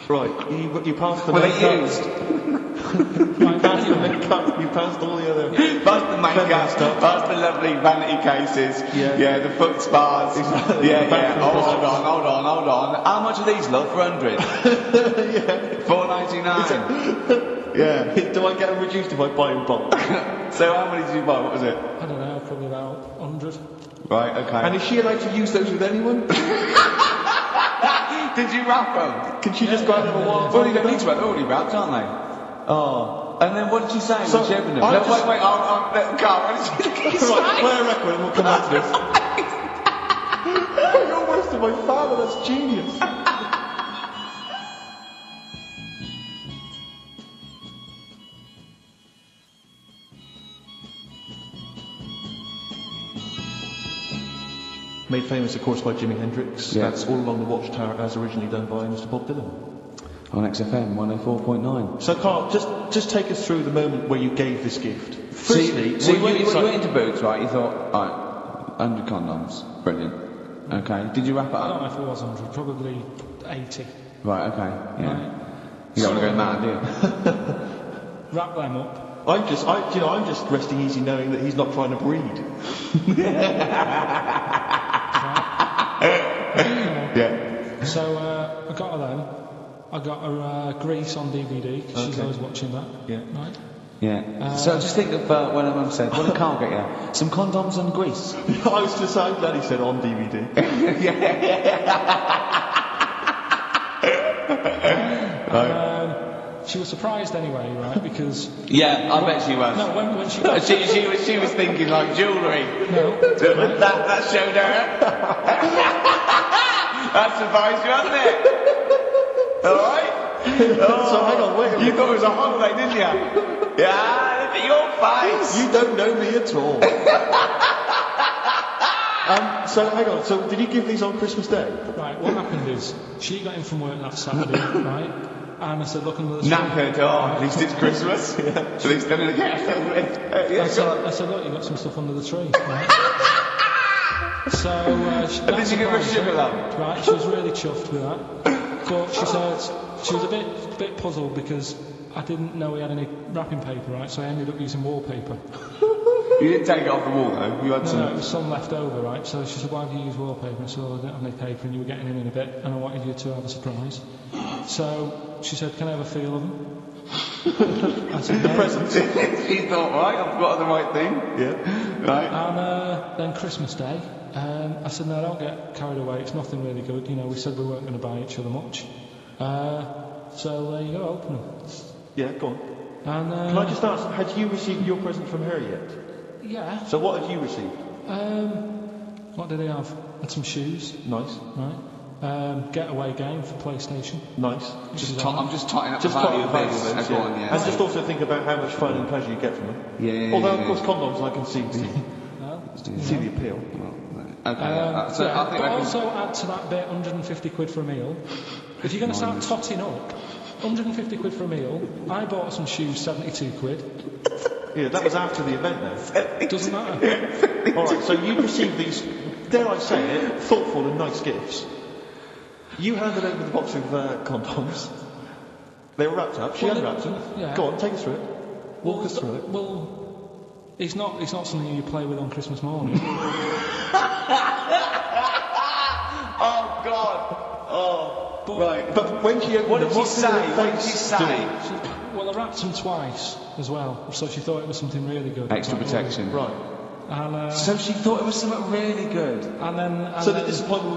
Right, you passed the Were makeup. they used? You passed the makeup. You passed all the other. Past the makeup, past the lovely vanity cases, the foot spas, hold on. How much are these, love? For 100? $4.99. Yeah. Do I get them reduced if I buy in bulk? So how many did you buy? What was it? I don't know, probably about 100. Right, okay. And is she allowed to use those with anyone? Did you wrap them? Can she just go out and have a walk? Well, you don't need to wrap, they're already wrapped, aren't they? Oh. And then what did she say when she opened them? Carl, what did she right, play a record and we'll come back to this. You're worse than my father, that's genius. Made famous, of course, by Jimi Hendrix. Yeah. That's All Along the Watchtower, as originally done by Mr. Bob Dylan. On XFM 104.9. So, Carl, just take us through the moment where you gave this gift. See, Firstly, you went into Boots, right? You thought, alright, 100 condoms, brilliant. Okay. Did you wrap it I don't up? know if it was 100, probably 80. Right, okay, yeah. Right. You don't want to go mad, do you? Wrap them up. I'm just resting easy knowing that he's not trying to breed. Yeah. So I got her then. I got her Grease on DVD, because she's always watching that. Yeah. Right? Yeah. So just think of what her mum said. What did Carl get you? Some condoms and grease. I was just so glad he said on DVD. She was surprised anyway, right? Because Yeah, I bet she was. no, when she got She was thinking like jewellery. no, That showed her. That surprised you, hasn't it? Alright? So hang on, wait a minute. You thought it was a holiday, didn't you? Yeah, look at your face. You don't know me at all. So hang on, so did you give these on Christmas Day? right. What happened is she got in from work that Saturday, right? And I said, look under the tree. Knackered, at least it's Christmas. At least they're going to get us over it. I said, look, you got some stuff under the tree, right? So Did you give her a sugar lump? Right, she was really chuffed with that. But she said she was a bit puzzled because I didn't know we had any wrapping paper, right? So I ended up using wallpaper. You didn't take it off the wall though. You had No, some. it was some left over, right? So she said, why have you used wallpaper? And I said, well, I don't have any paper and you were getting in a bit and I wanted you to have a surprise. So she said, can I have a feel of them? I said, no. Presents. She thought, right, I've got the right thing. Yeah. Right. And then Christmas Day, I said, no, don't get carried away. It's nothing really good. You know, we said we weren't going to buy each other much. So there you go, open them. Yeah, go on. And, Can I just ask, had you received your present from her yet? yeah. So what had you received? What did they have? Had some shoes, Nice. right? Getaway game for PlayStation. Nice. I'm just totting up Just the value of value this. of those, Everyone, yeah. And just also think about how much fun and pleasure you get from them. Yeah. Although, of course, condoms, I can see No? see the appeal. Okay. So Yeah, I think but I can. also add to that bit 150 quid for a meal. If you're going to start totting up, 150 quid for a meal. I bought some shoes, 72 quid. Yeah, that was after the event then. Doesn't matter. Alright, so you received these, dare I say it, thoughtful and nice gifts. You handed over the box of condoms. They were wrapped up. She Well, unwrapped them. yeah. Go on, take us through it. Walk us through it. Well, it's not something you play with on Christmas morning. Oh God. Oh. But, Right. But when she opened What them, did she did say? her What did face she say? well, I wrapped them twice as well, so she thought it was something really good. Extra Like, protection. Right. And, So she thought it was something really good. and then So the disappointment